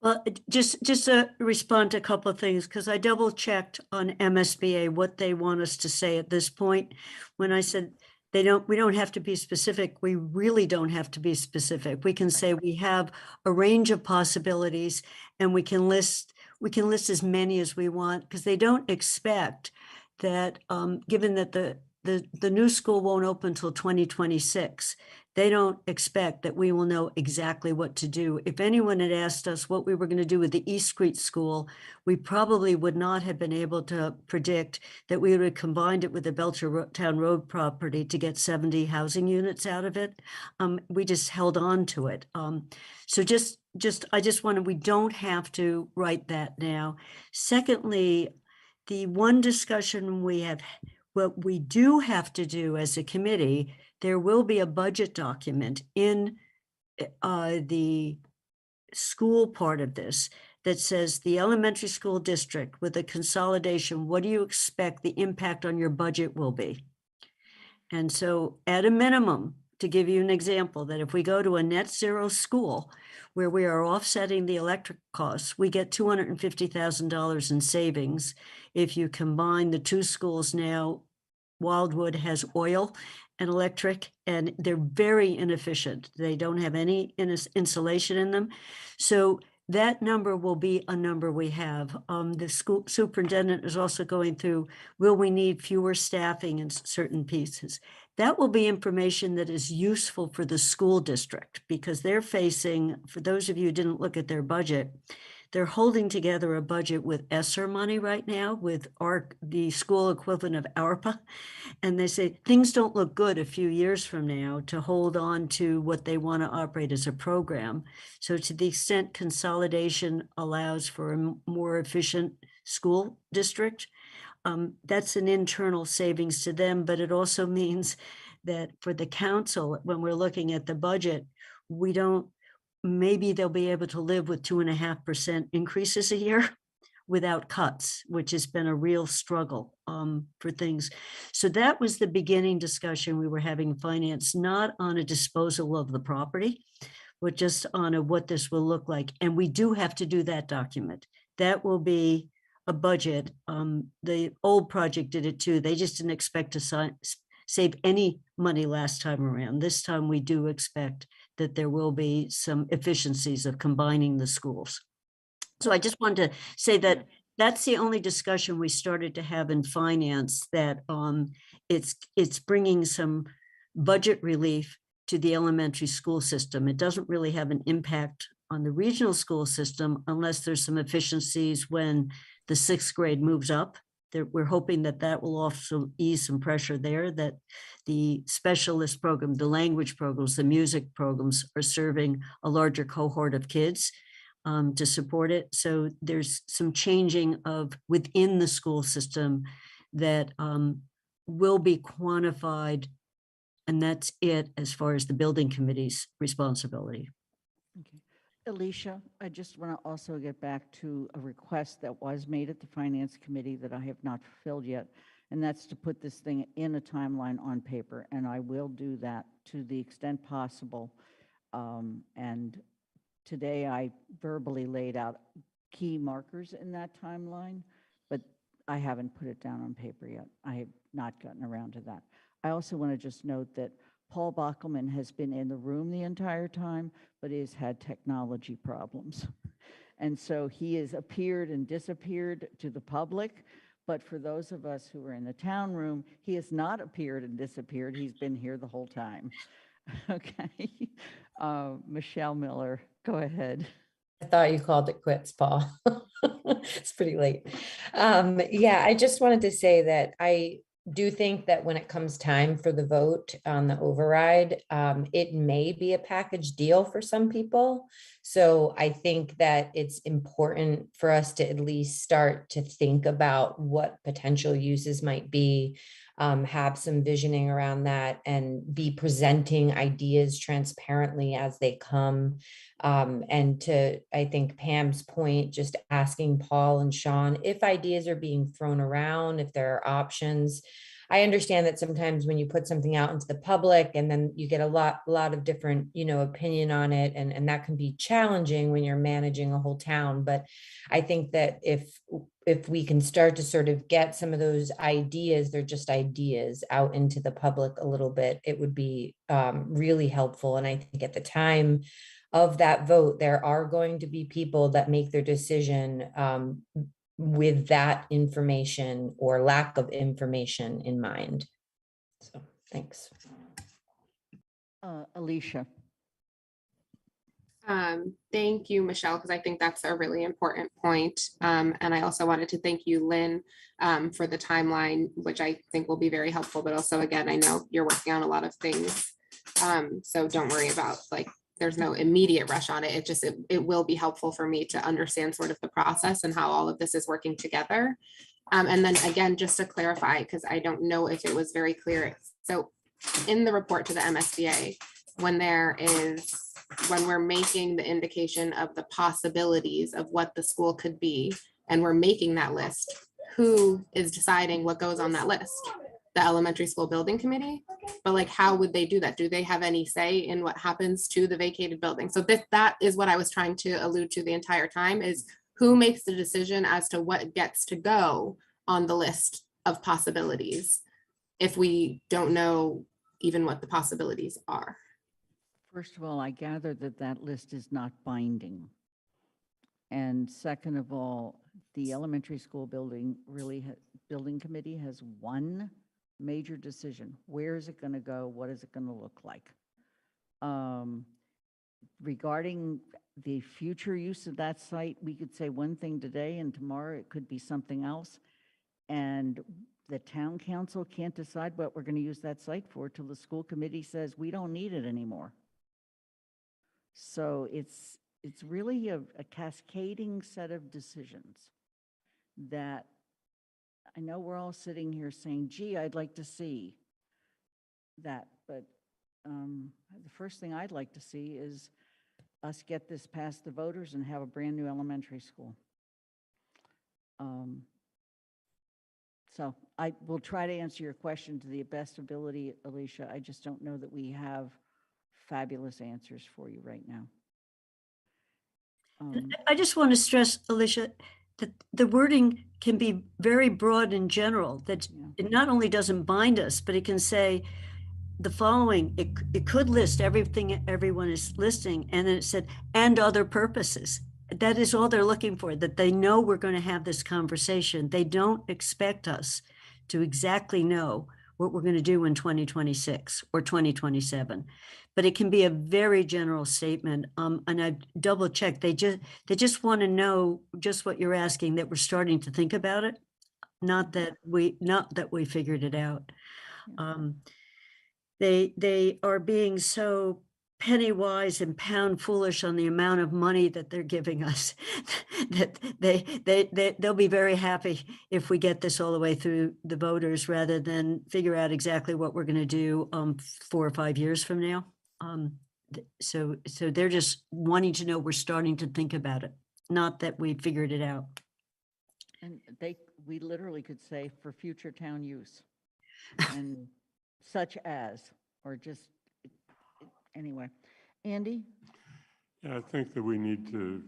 Well, just to respond to a couple of things, because I double checked on MSBA what they want us to say at this point. When I said we don't have to be specific, we really don't have to be specific. We can say we have a range of possibilities and we can list as many as we want, because they don't expect that, given that the new school won't open until 2026, they don't expect that we will know exactly what to do. If anyone had asked us what we were going to do with the East Street School, we probably would not have been able to predict that we would have combined it with the Belchertown Road property to get 70 housing units out of it. We just held on to it. So I just wanted, we don't have to write that now. Secondly, the one discussion we have, what we do have to do as a committee, there will be a budget document in the school part of this that says the elementary school district with a consolidation, what do you expect the impact on your budget will be? And so at a minimum, to give you an example, that if we go to a net zero school where we are offsetting the electric costs, we get $250,000 in savings. If you combine the two schools now, Wildwood has oil and electric, and they're very inefficient. They don't have any insulation in them. So that number will be a number we have. The school superintendent is also going through, will we need fewer staffing in certain pieces? That will be information that is useful for the school district because they're facing, for those of you who didn't look at their budget, they're holding together a budget with ESSER money right now with the school equivalent of ARPA. And they say things don't look good a few years from now to hold on to what they want to operate as a program. So to the extent consolidation allows for a more efficient school district, that's an internal savings to them, but it also means that for the council, when we're looking at the budget, maybe they'll be able to live with 2.5% increases a year without cuts, which has been a real struggle for things. So that was the beginning discussion we were having in finance, not on a disposal of the property, but just on what this will look like. And we do have to do that document. That will be a budget. The old project did it too. They just didn't expect to save any money last time around. This time we do expect that there will be some efficiencies of combining the schools. So I just wanted to say that that's the only discussion we started to have in finance, that it's bringing some budget relief to the elementary school system. It doesn't really have an impact on the regional school system unless there's some efficiencies when the 6th grade moves up. We're hoping that that will also ease some pressure there, that the specialist program, the language programs, the music programs are serving a larger cohort of kids to support it. So there's some changing of within the school system that will be quantified. And that's it as far as the building committee's responsibility. Okay. Alicia, I just want to also get back to a request that was made at the Finance Committee that I have not fulfilled yet, and that's to put this thing in a timeline on paper, and I will do that to the extent possible. And today I verbally laid out key markers in that timeline, but I haven't put it down on paper yet. I have not gotten around to that. I also want to just note that Paul Bockelman has been in the room the entire time, but he has had technology problems. And so he has appeared and disappeared to the public. But for those of us who are in the town room, he has not appeared and disappeared. He's been here the whole time. Okay. Michelle Miller, go ahead. I thought you called it quits, Paul. It's pretty late. Yeah, I just wanted to say that I do think that when it comes time for the vote on the override, it may be a package deal for some people. So I think that it's important for us to at least start to think about what potential uses might be, have some visioning around that, and be presenting ideas transparently as they come. And to, I think Pam's point, just asking Paul and Sean if ideas are being thrown around, if there are options. I understand that sometimes when you put something out into the public and then you get a lot of different, opinion on it, and that can be challenging when you're managing a whole town. But I think that if we can start to sort of get some of those ideas, they're just ideas, out into the public a little bit, it would be really helpful. And I think at the time of that vote, there are going to be people that make their decision with that information or lack of information in mind. So thanks. Alicia. Thank you, Michelle, because I think that's a really important point. And I also wanted to thank you, Lynn, for the timeline, which I think will be very helpful. But also, again, I know you're working on a lot of things. So don't worry about, there's no immediate rush on it. It will be helpful for me to understand sort of the process and how all of this is working together. And then again, just to clarify, because I don't know if it was very clear. So in the report to the MSBA, when we're making the indication of the possibilities of what the school could be, and we're making that list, who is deciding what goes on that list? the elementary school building committee. But like, how would they do that? Do they have any say in what happens to the vacated building? So that is what I was trying to allude to the entire time, is who makes the decision as to what gets to go on the list of possibilities if we don't know even what the possibilities are. First of all, I gather that that list is not binding. And second of all, the elementary school building building committee has one major decision. Where is it going to go? What is it going to look like? Regarding the future use of that site, we could say one thing today and tomorrow it could be something else. And the town council can't decide what we're going to use that site for till the school committee says we don't need it anymore. So it's really a cascading set of decisions that I know we're all sitting here saying, gee, I'd like to see that. But the first thing I'd like to see is us get this past the voters and have a brand new elementary school. So I will try to answer your question to the best ability, Alicia. I just don't know that we have fabulous answers for you right now. I just want to stress, Alicia, that the wording can be very broad and general, that it not only doesn't bind us, but it can say the following. It could list everything everyone is listing, and then it said, and other purposes. That is all they're looking for, that they know we're going to have this conversation. They don't expect us to exactly know what we're going to do in 2026 or 2027. But it can be a very general statement. And I double checked. They just want to know just what you're asking, that we're starting to think about it, not that we figured it out. They are being so penny wise and pound foolish on the amount of money that they're giving us that they'll be very happy if we get this all the way through the voters rather than figure out exactly what we're going to do 4 or 5 years from now. So they're just wanting to know we're starting to think about it, not that we figured it out. And we literally could say for future town use and such as, or just anyway. Andy? Yeah, I think that we need to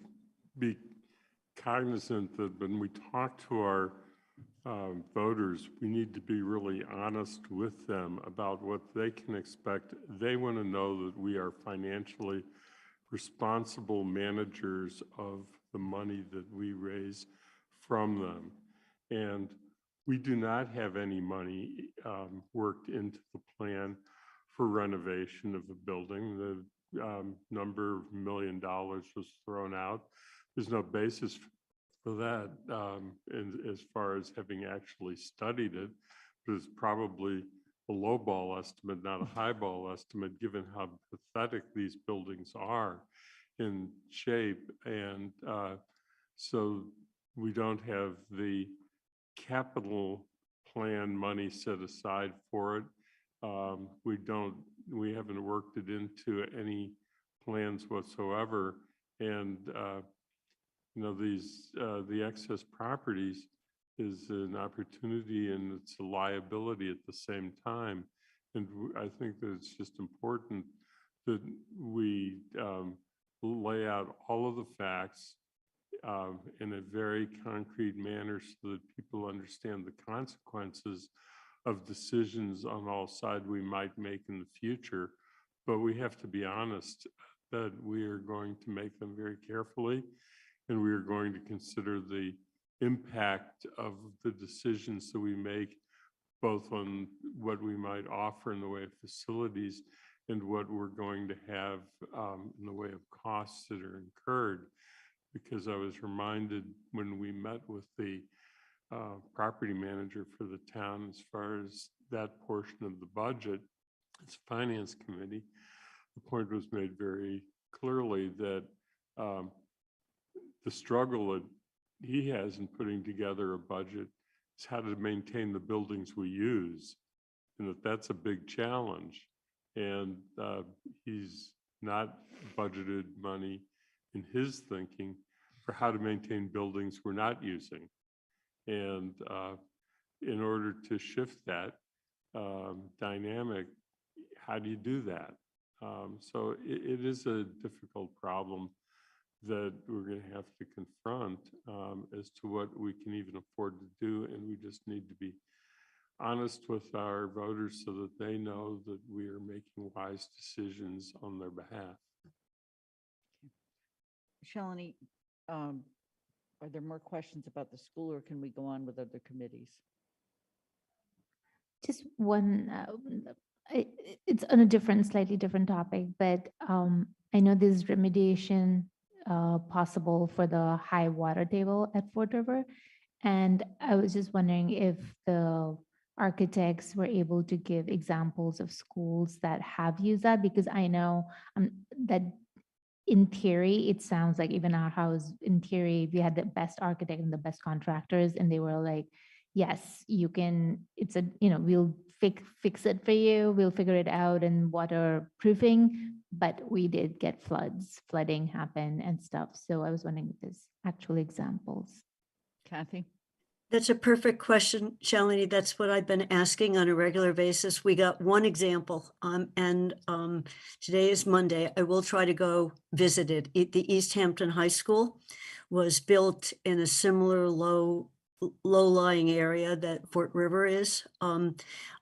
be cognizant that when we talk to our voters, we need to be really honest with them about what they can expect. They want to know that we are financially responsible managers of the money that we raise from them. And we do not have any money worked into the plan for renovation of the building. The number of $1 million was thrown out. There's no basis for that as far as having actually studied it. But it's probably a lowball estimate, not a highball estimate, given how pathetic these buildings are in shape. And so we don't have the capital plan money set aside for it. We haven't worked it into any plans whatsoever. And the excess properties is an opportunity and it's a liability at the same time. And I think that it's just important that we lay out all of the facts in a very concrete manner so that people understand the consequences of decisions on all sides we might make in the future. But we have to be honest that we are going to make them very carefully, and we are going to consider the impact of the decisions that we make, both on what we might offer in the way of facilities and what we're going to have in the way of costs that are incurred. Because I was reminded when we met with the property manager for the town, as far as that portion of the budget, as finance committee, the point was made very clearly that the struggle that he has in putting together a budget is how to maintain the buildings we use, and that's a big challenge. And he's not budgeted money in his thinking for how to maintain buildings we're not using. And in order to shift that, dynamic, how do you do that? So it is a difficult problem that we're going to have to confront as to what we can even afford to do. And we just need to be honest with our voters so that they know that we are making wise decisions on their behalf. Shalini, are there more questions about the school, or can we go on with other committees? Just one, it's on a different, slightly different topic, but I know there's remediation possible for the high water table at Fort River. And I was just wondering if the architects were able to give examples of schools that have used that, because I know that in theory, it sounds like even our house, in theory, we had the best architect and the best contractors, and they were like, yes, you can, it's a, we'll fix it for you, we'll figure it out, and waterproofing, but we did get flooding happen and stuff. So I was wondering if there's actual examples. Kathy? That's a perfect question, Shalini. That's what I've been asking on a regular basis. We got one example, and today is Monday. I will try to go visit it. The East Hampton High School was built in a similar low-lying area that Fort River is, a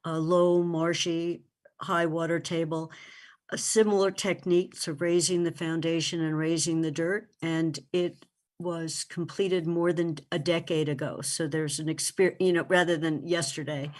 low, marshy, high water table, a similar technique to raising the foundation and raising the dirt, and it was completed more than a decade ago. So there's an experience, rather than yesterday.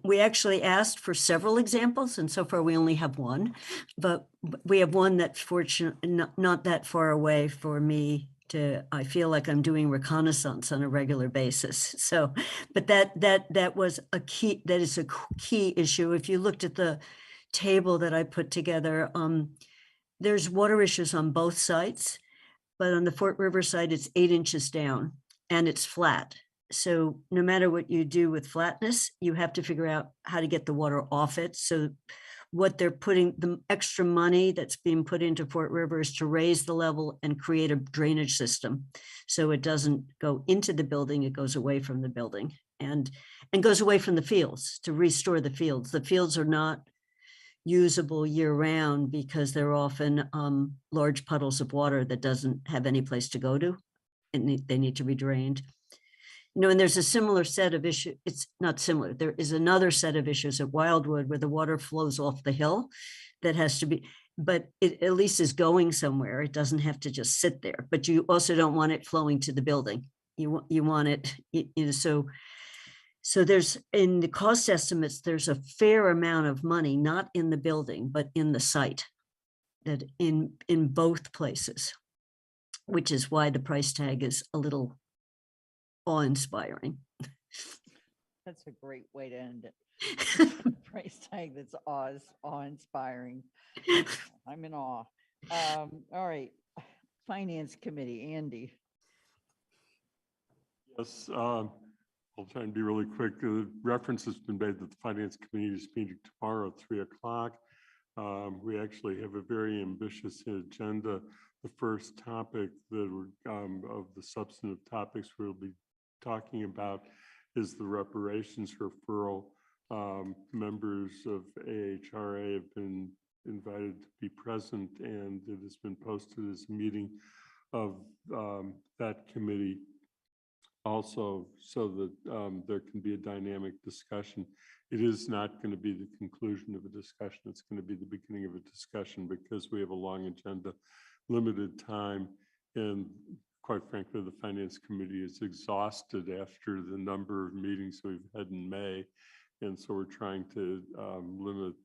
We actually asked for several examples, and so far we only have one, but we have one that's fortunately not that far away for me to, I feel like I'm doing reconnaissance on a regular basis. So, but that was a key, that is a key issue. If you looked at the table that I put together, there's water issues on both sides. But on the Fort River side, it's 8 inches down and it's flat. So no matter what you do with flatness, you have to figure out how to get the water off it. So what they're putting, the extra money that's being put into Fort River is to raise the level and create a drainage system. So it doesn't go into the building, it goes away from the building and goes away from the fields to restore the fields. The fields are not usable year round because they're often large puddles of water that doesn't have any place to go to, and they need to be drained. And there's a similar set of issues. It's not similar. There is another set of issues at Wildwood where the water flows off the hill that has to be, but it at least is going somewhere. It doesn't have to just sit there, but you also don't want it flowing to the building. You want it, So there's, in the cost estimates, there's a fair amount of money, not in the building, but in the site, that in both places, which is why the price tag is a little awe-inspiring. That's a great way to end it. Price tag that's awe-inspiring. I'm in awe. All right, Finance Committee, Andy. Yes, I'll try and be really quick. Reference has been made that the Finance Committee is meeting tomorrow at 3 o'clock. We actually have a very ambitious agenda. The first topic that of the substantive topics we'll be talking about is the reparations referral. Members of AHRA have been invited to be present, and it has been posted as a meeting of that committee also, so that there can be a dynamic discussion. It is not going to be the conclusion of a discussion. It's going to be the beginning of a discussion because we have a long agenda, limited time, and quite frankly, the Finance Committee is exhausted after the number of meetings we've had in May. And so we're trying to limit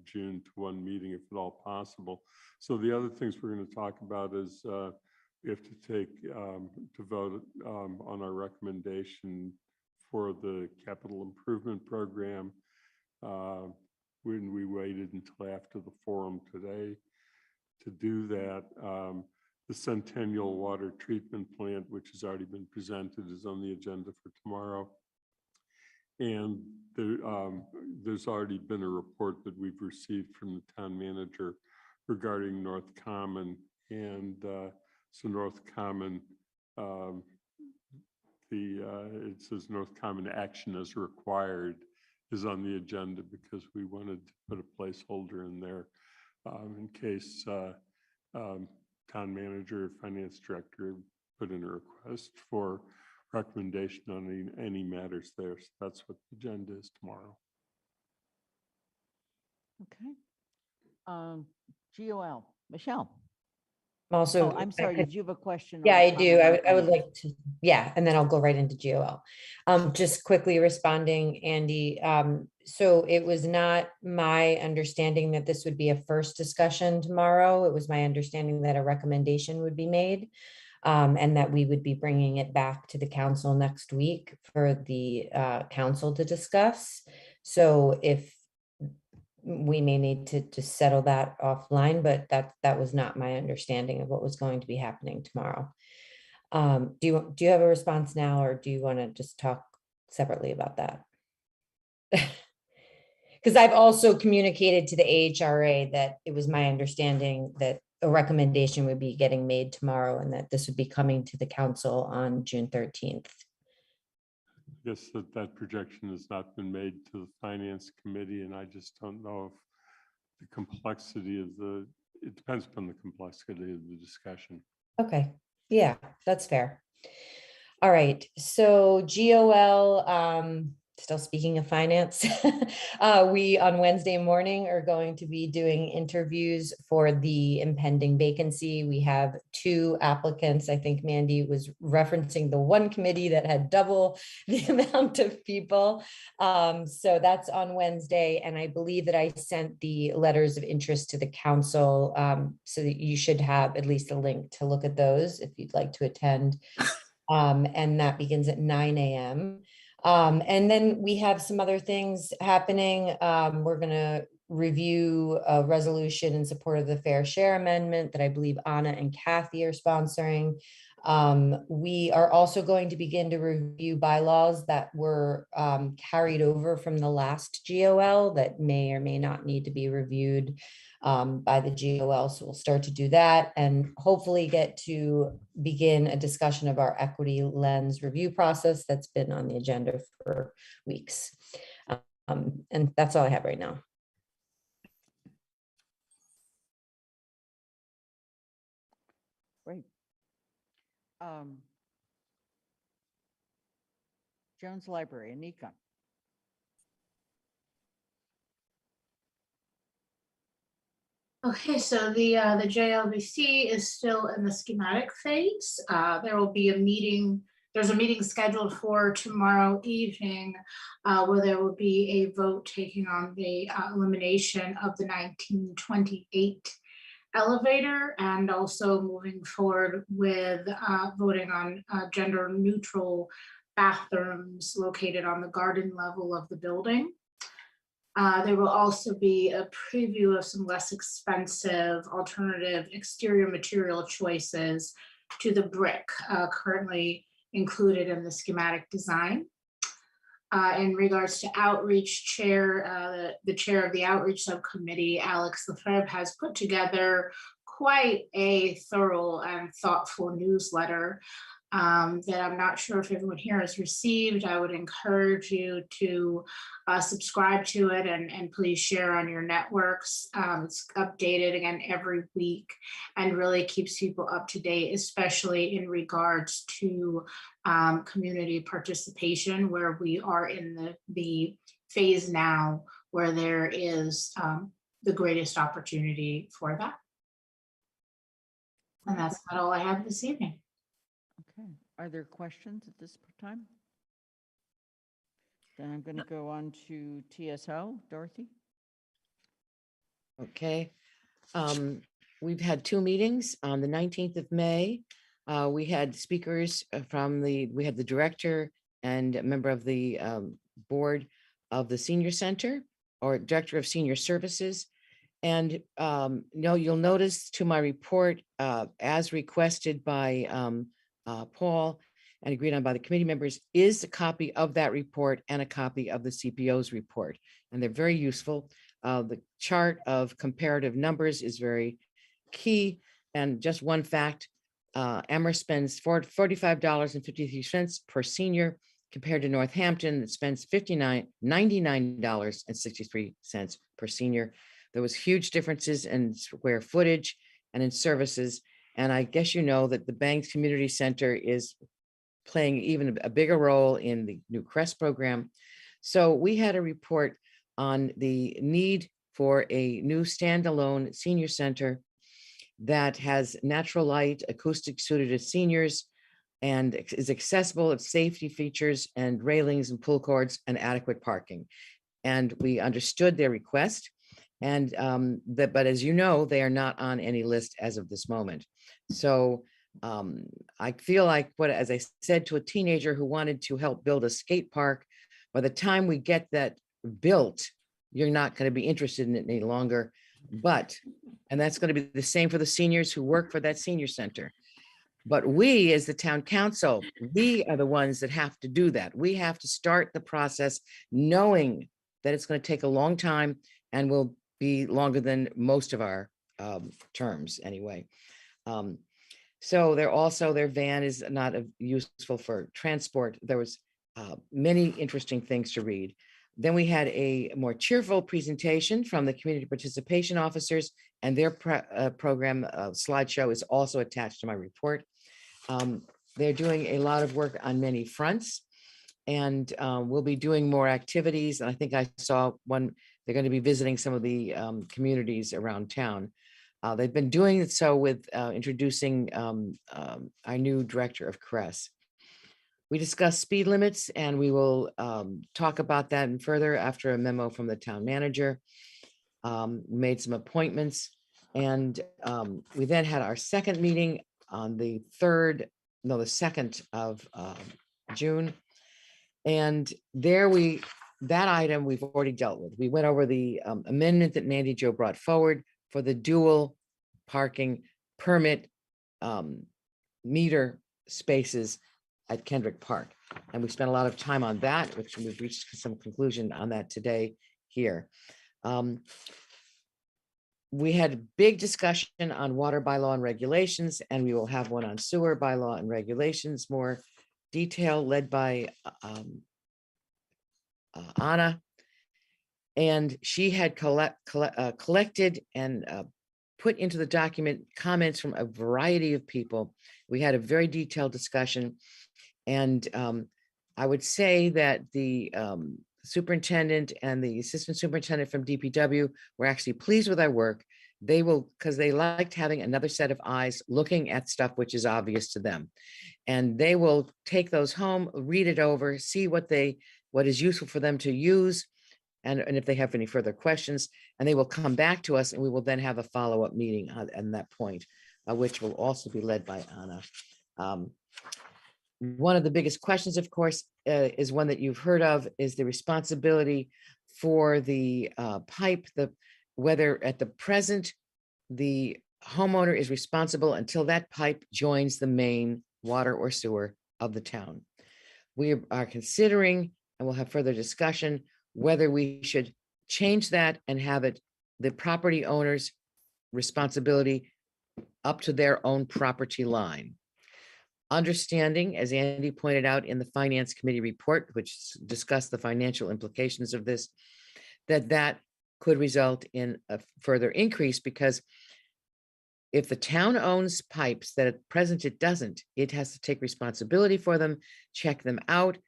June to one meeting if at all possible. So the other things we're going to talk about is we have to take to vote on our recommendation for the capital improvement program. When we waited until after the forum today to do that, the Centennial water treatment plant, which has already been presented, is on the agenda for tomorrow. And there's already been a report that we've received from the town manager regarding North Common, and so North Common, it says North Common action as required is on the agenda because we wanted to put a placeholder in there in case town manager, finance director put in a request for recommendation on any matters there. So that's what the agenda is tomorrow. Okay. GOL, Michelle. Also, Oh, I'm if I sorry. could- Did you have a question? or Yeah, a I do. comment on I would finance? like to, yeah, and then I'll go right into GOL. Just quickly responding, Andy. So it was not my understanding that this would be a first discussion tomorrow. It was my understanding that a recommendation would be made. And that we would be bringing it back to the council next week for the council to discuss. So if we may need to just settle that offline, but that was not my understanding of what was going to be happening tomorrow. Do you have a response now, or do you want to just talk separately about that? Because I've also communicated to the AHRA that it was my understanding that a recommendation would be getting made tomorrow and that this would be coming to the council on June 13th. I guess that projection has not been made to the finance committee, and I just don't know if the complexity of it depends upon the complexity of the discussion. Okay, yeah, that's fair. All right, so GOL, still speaking of finance, we on Wednesday morning are going to be doing interviews for the impending vacancy. We have 2 applicants. I think Mandy was referencing the one committee that had double the amount of people. So that's on Wednesday. And I believe that I sent the letters of interest to the council, so that you should have at least a link to look at those if you'd like to attend. And that begins at 9 a.m. And then we have some other things happening. We're going to review a resolution in support of the Fair Share Amendment that I believe Anna and Kathy are sponsoring. We are also going to begin to review bylaws that were carried over from the last GOL that may or may not need to be reviewed by the GOL. So we'll start to do that and hopefully get to begin a discussion of our equity lens review process that's been on the agenda for weeks. And that's all I have right now. Great. Jones Library, Anika. Okay, so the JLBC is still in the schematic phase. There will be a meeting. There's a meeting scheduled for tomorrow evening where there will be a vote taking on the elimination of the 1928 elevator and also moving forward with voting on gender neutral bathrooms located on the garden level of the building. There will also be a preview of some less expensive alternative exterior material choices to the brick currently included in the schematic design. In regards to outreach chair, the chair of the outreach subcommittee, Alex Lefebvre, has put together quite a thorough and thoughtful newsletter that I'm not sure if everyone here has received. I would encourage you to subscribe to it and please share on your networks. It's updated again every week and really keeps people up to date, especially in regards to community participation, where we are in the phase now where there is the greatest opportunity for that. And that's about all I have this evening. Okay. Are there questions at this time? Then I'm going to go on to TSO. Dorothy? Okay. We've had 2 meetings on the 19th of May. We had speakers we had the director and a member of the board of the senior center or director of senior services. And you'll notice to my report, as requested by Paul and agreed on by the committee members, is a copy of that report and a copy of the CPO's report. And they're very useful. The chart of comparative numbers is very key. And just one fact, Amherst spends $45.53 per senior. compared to Northampton that spends $99.63 per senior. There was huge differences in square footage and in services. And I guess you know that the Banks Community Center is playing even a bigger role in the new CREST program. So we had a report on the need for a new standalone senior center that has natural light, acoustic suited to seniors, and is accessible, its safety features and railings and pull cords and adequate parking. And we understood their request. And but as you know, they are not on any list as of this moment. So I feel like as I said to a teenager who wanted to help build a skate park, by the time we get that built, you're not going to be interested in it any longer. And that's going to be the same for the seniors who work for that senior center. But we, as the town council, we are the ones that have to do that. We have to start the process knowing that it's going to take a long time and will be longer than most of our terms anyway. So their van is not useful for transport. There was many interesting things to read. Then we had a more cheerful presentation from the community participation officers, and their program slideshow is also attached to my report. They're doing a lot of work on many fronts, and we'll be doing more activities. And I think I saw one, they're going to be visiting some of the communities around town. They've been doing it so with introducing our new director of CRES. We discussed speed limits, and we will talk about that and further after a memo from the town manager. Made some appointments, and we then had our second meeting on the 2nd of June. And that item we've already dealt with. We went over the amendment that Mandy Jo brought forward for the dual parking permit meter spaces at Kendrick Park. And we spent a lot of time on that, which we've reached some conclusion on that today here. We had a big discussion on water bylaw and regulations, and we will have one on sewer bylaw and regulations, more detail led by Anna. And she had collected and put into the document comments from a variety of people. We had a very detailed discussion. And I would say that the superintendent and the assistant superintendent from DPW were actually pleased with our work. They will, because they liked having another set of eyes looking at stuff which is obvious to them. And they will take those home, read it over, see what is useful for them to use, and if they have any further questions, and they will come back to us, and we will then have a follow-up meeting on that point, which will also be led by Anna. One of the biggest questions, of course, is one that you've heard of, is the responsibility for the pipe, whether at the present, the homeowner is responsible until that pipe joins the main water or sewer of the town. We are considering, and we'll have further discussion, whether we should change that and have it the property owner's responsibility up to their own property line. Understanding, as Andy pointed out in the Finance Committee report, which discussed the financial implications of this, that could result in a further increase, because if the town owns pipes that at present it doesn't, it has to take responsibility for them, check them out,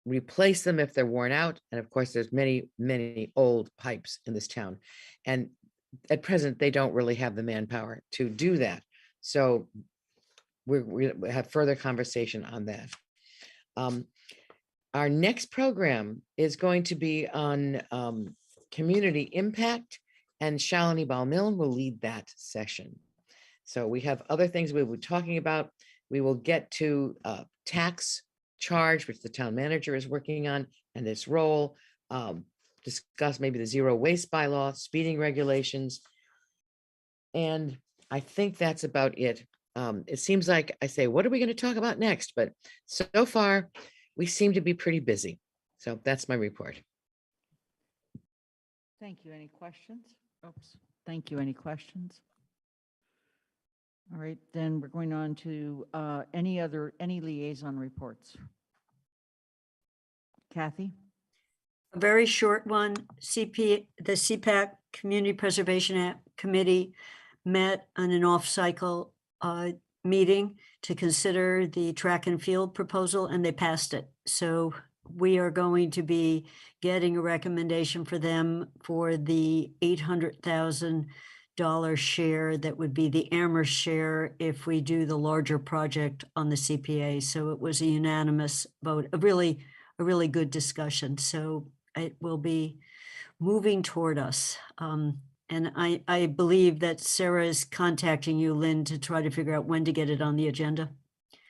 replace them if they're worn out. And of course, there's many, many old pipes in this town. And at present, they don't really have the manpower to do that. So we have further conversation on that. Our next program is going to be on community impact, and Shalini Balmillan will lead that session. So we have other things we will be talking about. We will get to tax charge, which the town manager is working on, and its role, discuss maybe the zero waste bylaw, speeding regulations. And I think that's about it. It seems like I say, what are we going to talk about next? But so far, we seem to be pretty busy. So that's my report. Thank you. Any questions? Oops. Thank you. Any questions? All right, then we're going on to any liaison reports. Kathy? A very short one. The CPAC Community Preservation Committee met on an off-cycle meeting to consider the track and field proposal, and they passed it. So we are going to be getting a recommendation for them for the $800,000 share that would be the Amherst share if we do the larger project on the CPA. So it was a unanimous vote, a really good discussion. So it will be moving toward us. And I believe that Sarah is contacting you, Lynn, to try to figure out when to get it on the agenda.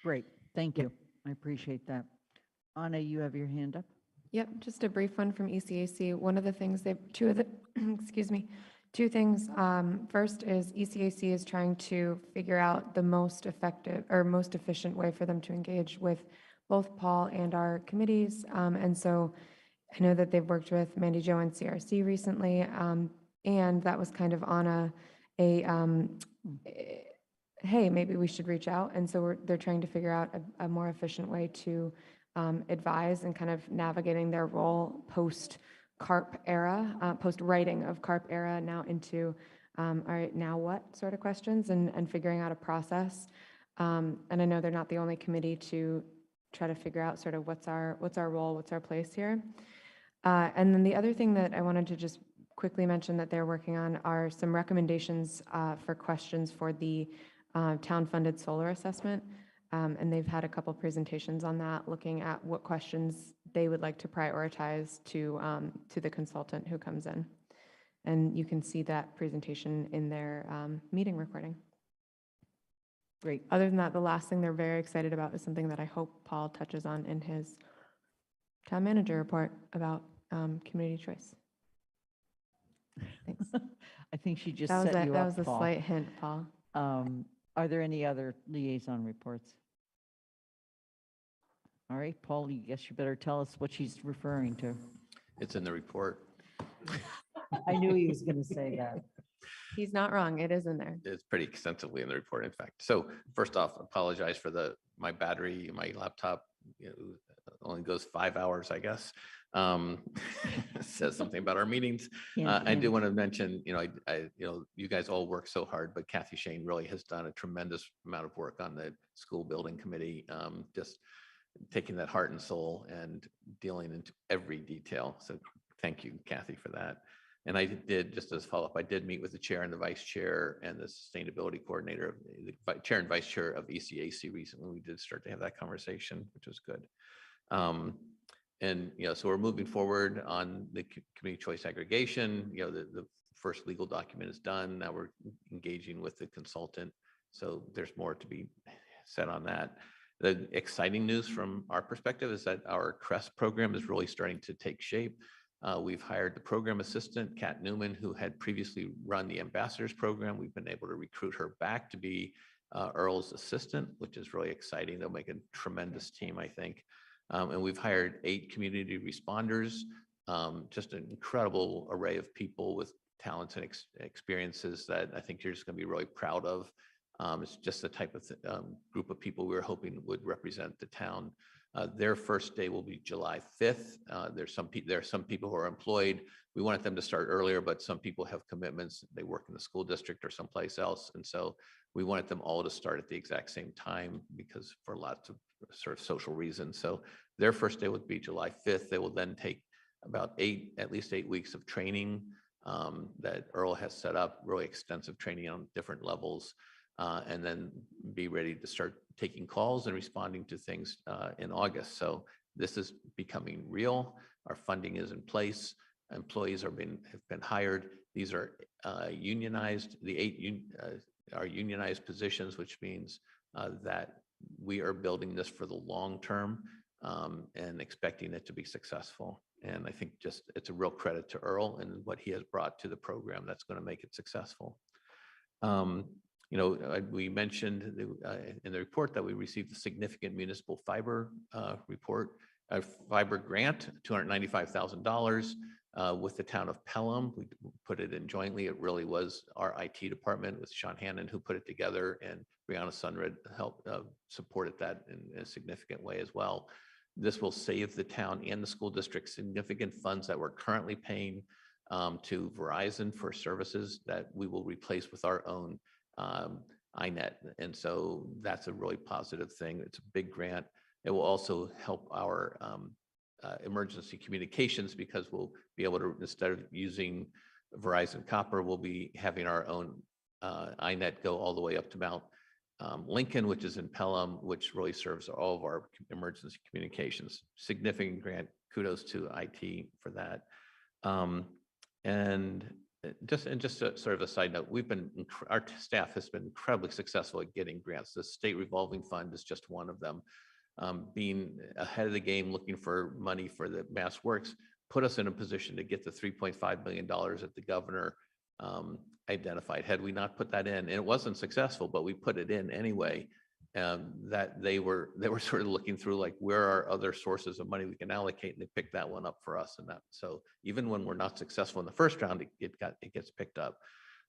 Great, thank you. I appreciate that. Anna, you have your hand up. Yep, just a brief one from ECAC. One of the things excuse me, two things. First is ECAC is trying to figure out the most effective or most efficient way for them to engage with both Paul and our committees. And so I know that they've worked with Mandy Jo and CRC recently, and that was kind of on hey, maybe we should reach out. And so they're trying to figure out a more efficient way to advise and kind of navigating their role post-CARP era, post-writing of CARP era now into, all right, now what sort of questions and figuring out a process. And I know they're not the only committee to try to figure out sort of what's our role, what's our place here. And then the other thing that I wanted to just quickly mention that they're working on are some recommendations for questions for the town-funded solar assessment. And they've had a couple presentations on that, looking at what questions they would like to prioritize to the consultant who comes in. And you can see that presentation in their meeting recording. Great. Other than that, the last thing they're very excited about is something that I hope Paul touches on in his town manager report about community choice. Thanks. I think she just That was set you that up, was a Paul. slight hint, Paul. Are there any other liaison reports? All right, Paul, I guess you better tell us what she's referring to. It's in the report. I knew he was going to say that. He's not wrong. It is in there. It's pretty extensively in the report, in fact. So first off, apologize for my battery, my laptop, only goes 5 hours, I guess. Says something about our meetings. I do want to mention, you guys all work so hard, but Kathy Shane really has done a tremendous amount of work on the school building committee, just taking that heart and soul and dealing into every detail. So thank you, Kathy, for that. And I did, just as follow-up, I did meet with the chair and the vice chair and the sustainability coordinator, the chair and vice chair of ECAC recently. We did start to have that conversation, which was good. And, so we're moving forward on the community choice aggregation. The first legal document is done. Now we're engaging with the consultant. So there's more to be said on that. The exciting news from our perspective is that our CREST program is really starting to take shape. We've hired the program assistant, Kat Newman, who had previously run the ambassadors program. We've been able to recruit her back to be Earl's assistant, which is really exciting. They'll make a tremendous team, I think. And we've hired 8 community responders, just an incredible array of people with talents and experiences that I think you're just going to be really proud of. It's just the type of group of people we were hoping would represent the town. Their first day will be July 5th. There are some people who are employed. We wanted them to start earlier, but some people have commitments. They work in the school district or someplace else. And so we wanted them all to start at the exact same time because for lots of sort of social reasons. So their first day would be July 5th. They will then take about at least 8 weeks of training that Earl has set up, really extensive training on different levels. And then be ready to start taking calls and responding to things in August. So this is becoming real. Our funding is in place. Employees have been hired. These are unionized. The 8 are unionized positions, which means that we are building this for the long term and expecting it to be successful. And I think it's a real credit to Earl and what he has brought to the program that's going to make it successful. We mentioned in the report that we received a significant municipal fiber fiber grant, $295,000 with the town of Pelham. We put it in jointly. It really was our IT department with Sean Hannon who put it together, and Brianna Sunred helped supported that in a significant way as well. This will save the town and the school district significant funds that we're currently paying to Verizon for services that we will replace with our own iNet. And so that's a really positive thing. It's a big grant. It will also help our emergency communications because we'll be able to, instead of using Verizon copper, we'll be having our own iNet go all the way up to Mount Lincoln, which is in Pelham, which really serves all of our emergency communications. Significant grant. Kudos to IT for that. And just a, sort of a side note, our staff has been incredibly successful at getting grants. The state revolving fund is just one of them. Being ahead of the game, looking for money for the Mass Works, put us in a position to get the $3.5 million that the governor identified. Had we not put that in, and it wasn't successful, but we put it in anyway, that they were sort of looking through like, where are other sources of money we can allocate, and they picked that one up for us. And that, so even when we're not successful in the first round, it gets picked up.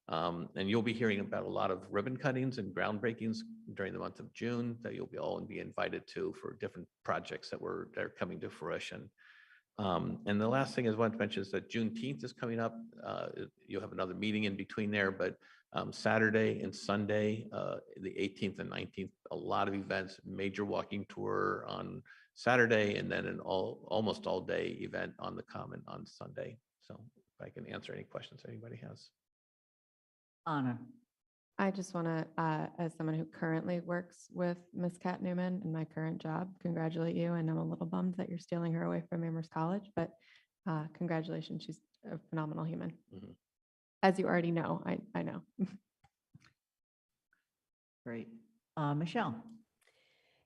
And you'll be hearing about a lot of ribbon cuttings and groundbreakings during the month of June that you'll be all be invited to for different projects that are coming to fruition. And the last thing I want to mention is that Juneteenth is coming up. You'll have another meeting in between there, but Saturday and Sunday, the 18th and 19th, a lot of events, major walking tour on Saturday, and then an almost all day event on the Common on Sunday. So if I can answer any questions anybody has. Anna. I just want to, as someone who currently works with Miss Kat Newman in my current job, congratulate you. And I'm a little bummed that you're stealing her away from Amherst College, but congratulations. She's a phenomenal human. Mm-hmm. As you already know, I know. Great. Michelle.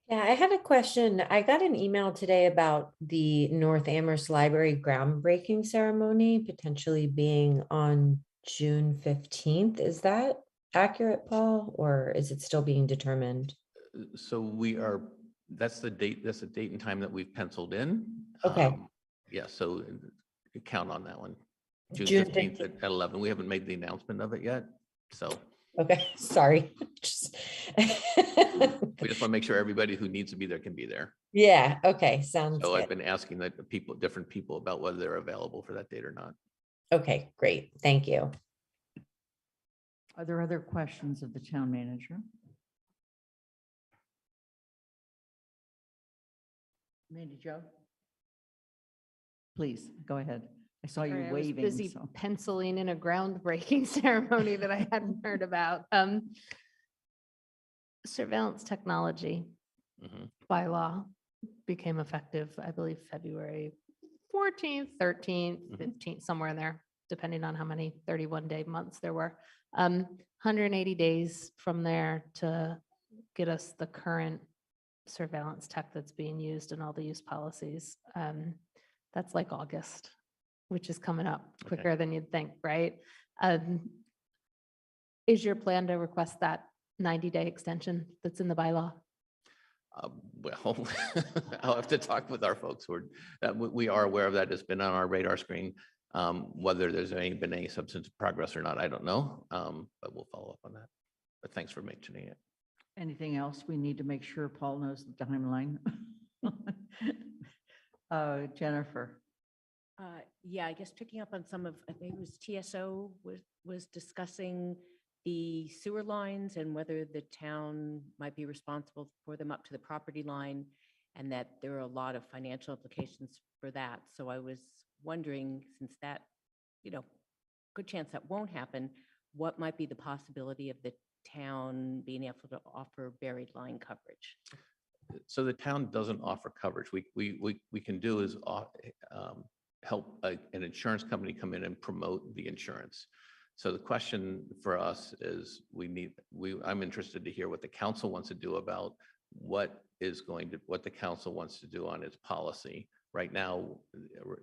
Yeah, I had a question. I got an email today about the North Amherst Library groundbreaking ceremony potentially being on June 15th. Is that accurate, Paul, or is it still being determined? So that's the date and time that we've penciled in. Okay. Yeah, so count on that one. June 15th at 11. We haven't made the announcement of it yet. So. Okay, sorry. We just want to make sure everybody who needs to be there can be there. Yeah, okay, sounds So good. I've been asking different people about whether they're available for that date or not. Okay, great. Thank you. Are there other questions of the town manager? Mandy Jo? Please, go ahead. I saw you Sorry, I was waving. busy so- penciling in a groundbreaking ceremony that I hadn't heard about. Surveillance technology bylaw became effective, I believe, February 14th, 13th, 15th, somewhere in there, depending on how many 31-day months there were. 180 days from there to get us the current surveillance tech that's being used in all the use policies. That's like August, which is coming up quicker than you'd think, right? Is your plan to request that 90-day extension that's in the bylaw? Well, I'll have to talk with our folks who are, we are aware of that. It's been on our radar screen. Whether there's been any substantive progress or not, I don't know, but we'll follow up on that. But thanks for mentioning it. Anything else? We need to make sure Paul knows the timeline. Jennifer. Yeah, I guess picking up on some of, I think it was TSO was discussing the sewer lines and whether the town might be responsible for them up to the property line, and that there are a lot of financial implications for that. So I was wondering, since that, good chance that won't happen, what might be the possibility of the town being able to offer buried line coverage? So the town doesn't offer coverage. We can do is help an insurance company come in and promote the insurance. So the question for us is I'm interested to hear what the council wants to do about what the council wants to do on its policy. Right now,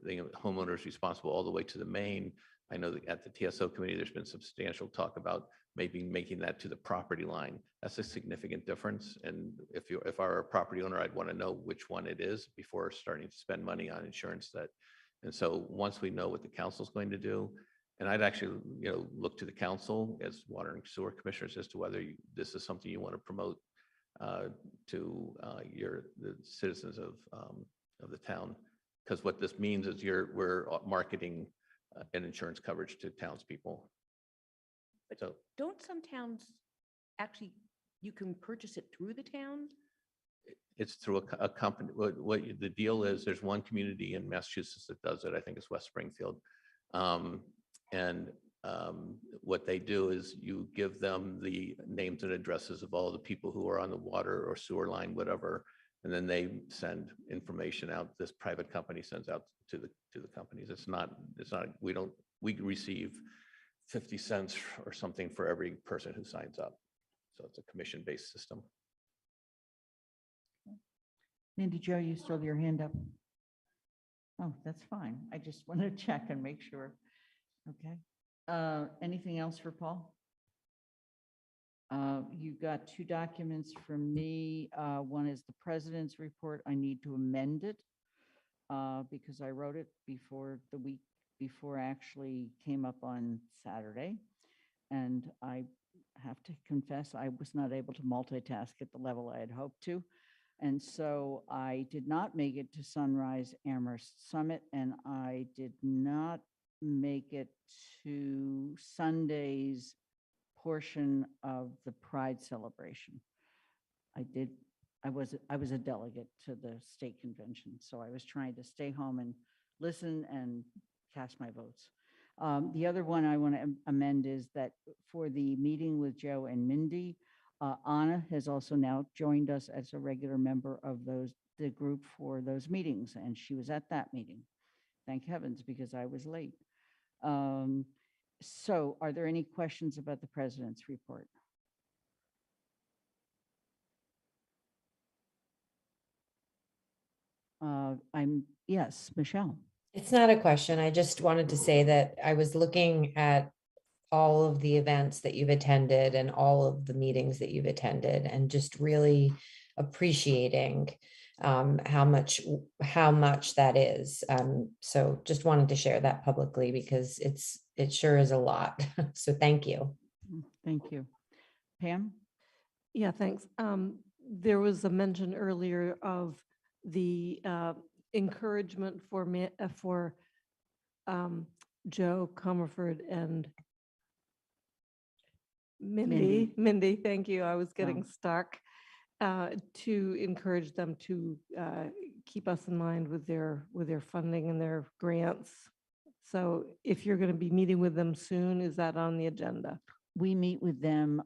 the homeowner is responsible all the way to the main. I know that at the TSO committee, there's been substantial talk about maybe making that to the property line. That's a significant difference. And if I were a property owner, I'd want to know which one it is before starting to spend money on insurance. And so once we know what the council is going to do, and I'd actually, look to the council as water and sewer commissioners as to whether this is something you want to promote to the citizens of of the town. Because what this means is we're marketing an insurance coverage to townspeople. So Don't some towns actually, you can purchase it through the town? it's through a company. The deal is, there's one community in Massachusetts that does it. I think it's West Springfield. And what they do is you give them the names and addresses of all the people who are on the water or sewer line, whatever, and then they send information out. This private company sends out to the companies. It's not, we receive 50 cents or something for every person who signs up. So it's a commission-based system. Mindy Joe, you still have your hand up? Oh, that's fine. I just want to check and make sure. Okay. Anything else for Paul? You got two documents from me. One is the president's report. I need to amend it because I wrote it before the week before actually came up on Saturday. And I have to confess, I was not able to multitask at the level I had hoped to. And so I did not make it to Sunrise Amherst Summit, and I did not make it to Sunday's portion of the Pride celebration. I was a delegate to the state convention, so I was trying to stay home and listen and cast my votes. The other one I want to amend is that for the meeting with Joe and Mindy, Anna has also now joined us as a regular member of the group for those meetings, and she was at that meeting. Thank heavens, because I was late. So are there any questions about the president's report? Yes, Michelle. It's not a question. I just wanted to say that I was looking at all of the events that you've attended and all of the meetings that you've attended, and just really appreciating how much that is. So just wanted to share that publicly because it sure is a lot. So thank you. Thank you. Pam? Yeah, thanks. There was a mention earlier of the encouragement for Joe Comerford and Mindy, thank you. I was getting stuck. To encourage them to keep us in mind with their funding and their grants. So if you're going to be meeting with them soon, is that on the agenda? We meet with them,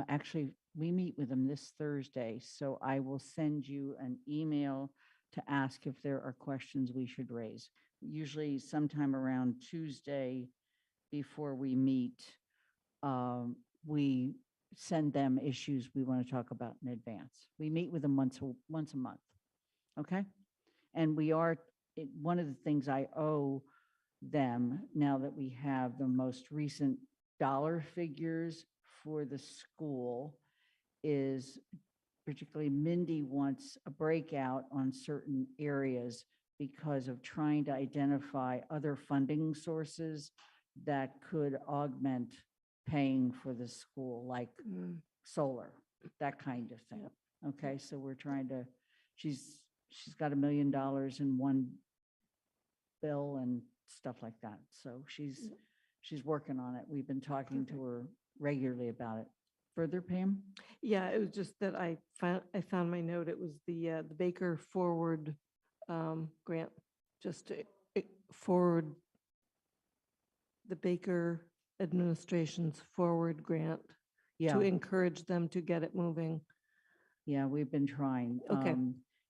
actually, we meet with them this Thursday, so I will send you an email to ask if there are questions we should raise. Usually sometime around Tuesday before we meet, we send them issues we want to talk about in advance. We meet with them once a month, okay? And one of the things I owe them, now that we have the most recent dollar figures for the school, is particularly Mindy wants a breakout on certain areas because of trying to identify other funding sources that could augment paying for the school, like solar, that kind of thing. Okay, so we're trying to, she's got $1 million in one bill and stuff like that. So she's working on it. We've been talking to her regularly about it. Further, Pam? Yeah, it was just that I found my note. It was the Baker Forward grant, just to forward the Baker administration's forward grant to encourage them to get it moving. Yeah, we've been trying. Okay.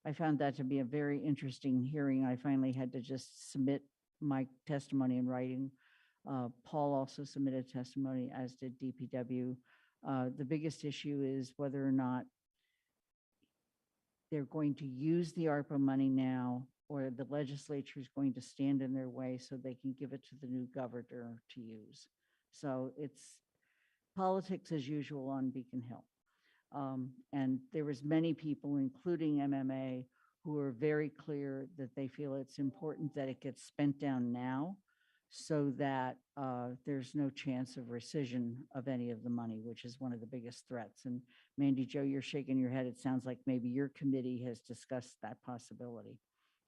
I found that to be a very interesting hearing. I finally had to just submit my testimony in writing. Paul also submitted testimony, as did DPW. The biggest issue is whether or not they're going to use the ARPA money now, or the legislature is going to stand in their way so they can give it to the new governor to use. So it's politics as usual on Beacon Hill. And there was many people, including MMA, who are very clear that they feel it's important that it gets spent down now so that there's no chance of rescission of any of the money, which is one of the biggest threats. And Mandy Jo, you're shaking your head. It sounds like maybe your committee has discussed that possibility.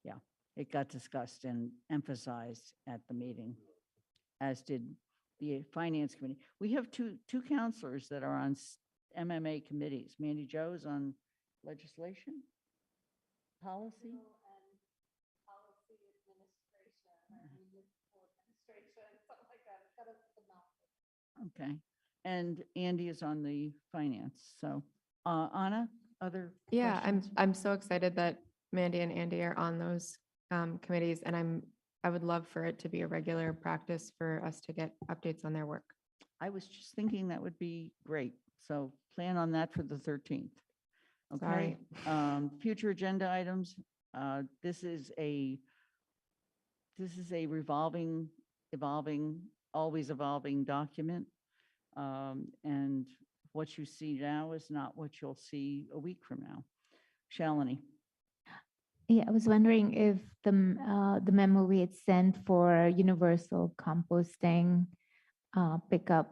Yeah, it got discussed and emphasized at the meeting, as did the Finance Committee. We have two counselors that are on MMA committees. Mandy Jo is on legislation, policy. Okay, and Andy is on the finance. So, Anna, other Yeah, questions? I'm so excited that Mandy and Andy are on those committees, and I would love for it to be a regular practice for us to get updates on their work. I was just thinking that would be great. So plan on that for the 13th. Okay. Sorry. Future agenda items. This is a evolving, always evolving document. And what you see now is not what you'll see a week from now. Shalini. Yeah, I was wondering if the memo we had sent for universal composting pickup,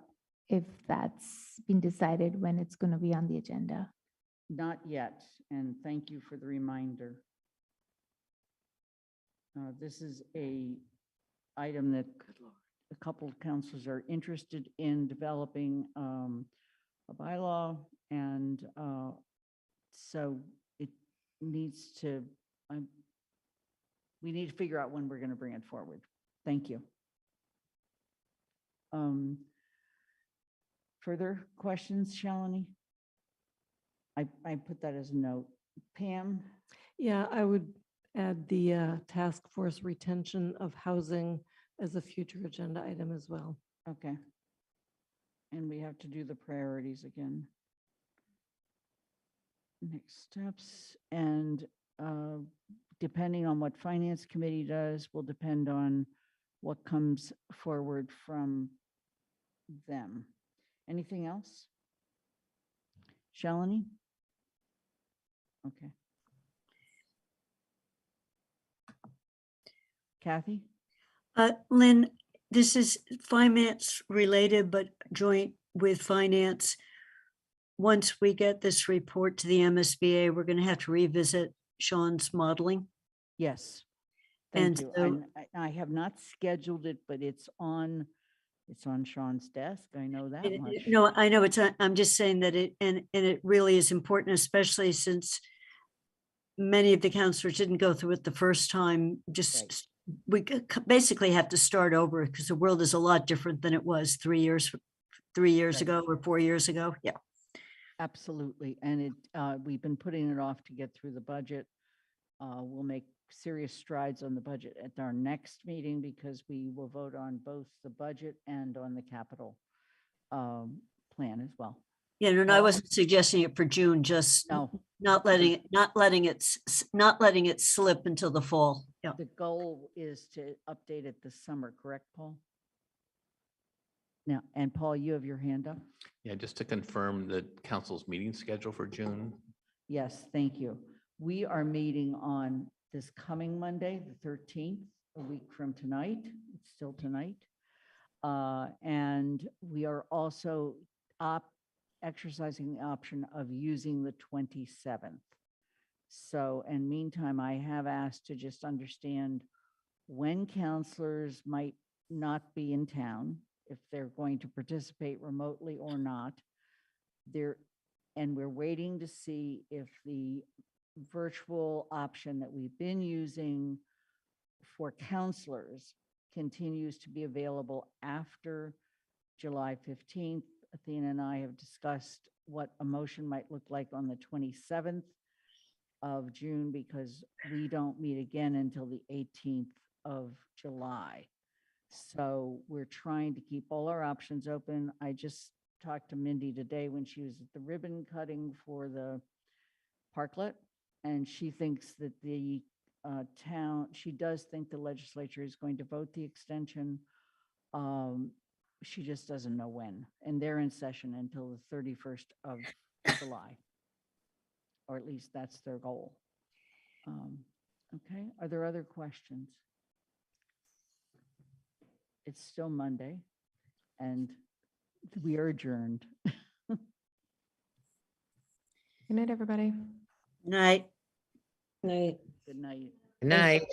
if that's been decided when it's going to be on the agenda. Not yet, and thank you for the reminder. This is a item that a couple of councils are interested in developing a bylaw, and so it needs to, we need to figure out when we're going to bring it forward. Thank you. Further questions, Shalini? I put that as a note. Pam? Yeah, I would add the task force retention of housing as a future agenda item as well. Okay. And we have to do the priorities again. Next steps, and depending on what Finance Committee does will depend on what comes forward from them. Anything else? Shalini? Okay. Kathy? Lynn, this is finance related, but joint with finance. Once we get this report to the MSBA, we're going to have to revisit Sean's modeling. Yes. And Thank you. so- I have not scheduled it, but it's on Sean's desk. I know that much. No, I know I'm just saying that it really is important, especially since many of the counselors didn't go through it the first time. Just we basically have to start over because the world is a lot different than it was 3 years ago or 4 years ago. Yeah. Absolutely. And we've been putting it off to get through the budget. We'll make serious strides on the budget at our next meeting because we will vote on both the budget and on the capital plan as well. Yeah, no, I wasn't suggesting it for June, just not letting it slip until the fall. Yeah. The goal is to update it this summer, correct, Paul? Now, and Paul, you have your hand up. Yeah, just to confirm the council's meeting schedule for June. Yes, thank you. We are meeting on this coming Monday, the 13th, a week from tonight. It's still tonight. And we are also exercising the option of using the 27th. So, and meantime, I have asked to just understand when counselors might not be in town, if they're going to participate remotely or not. And we're waiting to see if the virtual option that we've been using for counselors continues to be available after July 15th. Athena and I have discussed what a motion might look like on the 27th of June because we don't meet again until the 18th of July. So we're trying to keep all our options open. I just talked to Mindy today when she was at the ribbon cutting for the parklet, and she thinks that the she does think the legislature is going to vote the extension. She just doesn't know when, and they're in session until the 31st of July, or at least that's their goal. Okay, are there other questions? It's still Monday, and we are adjourned. Good night, everybody. Night. Night. Good night. Good night.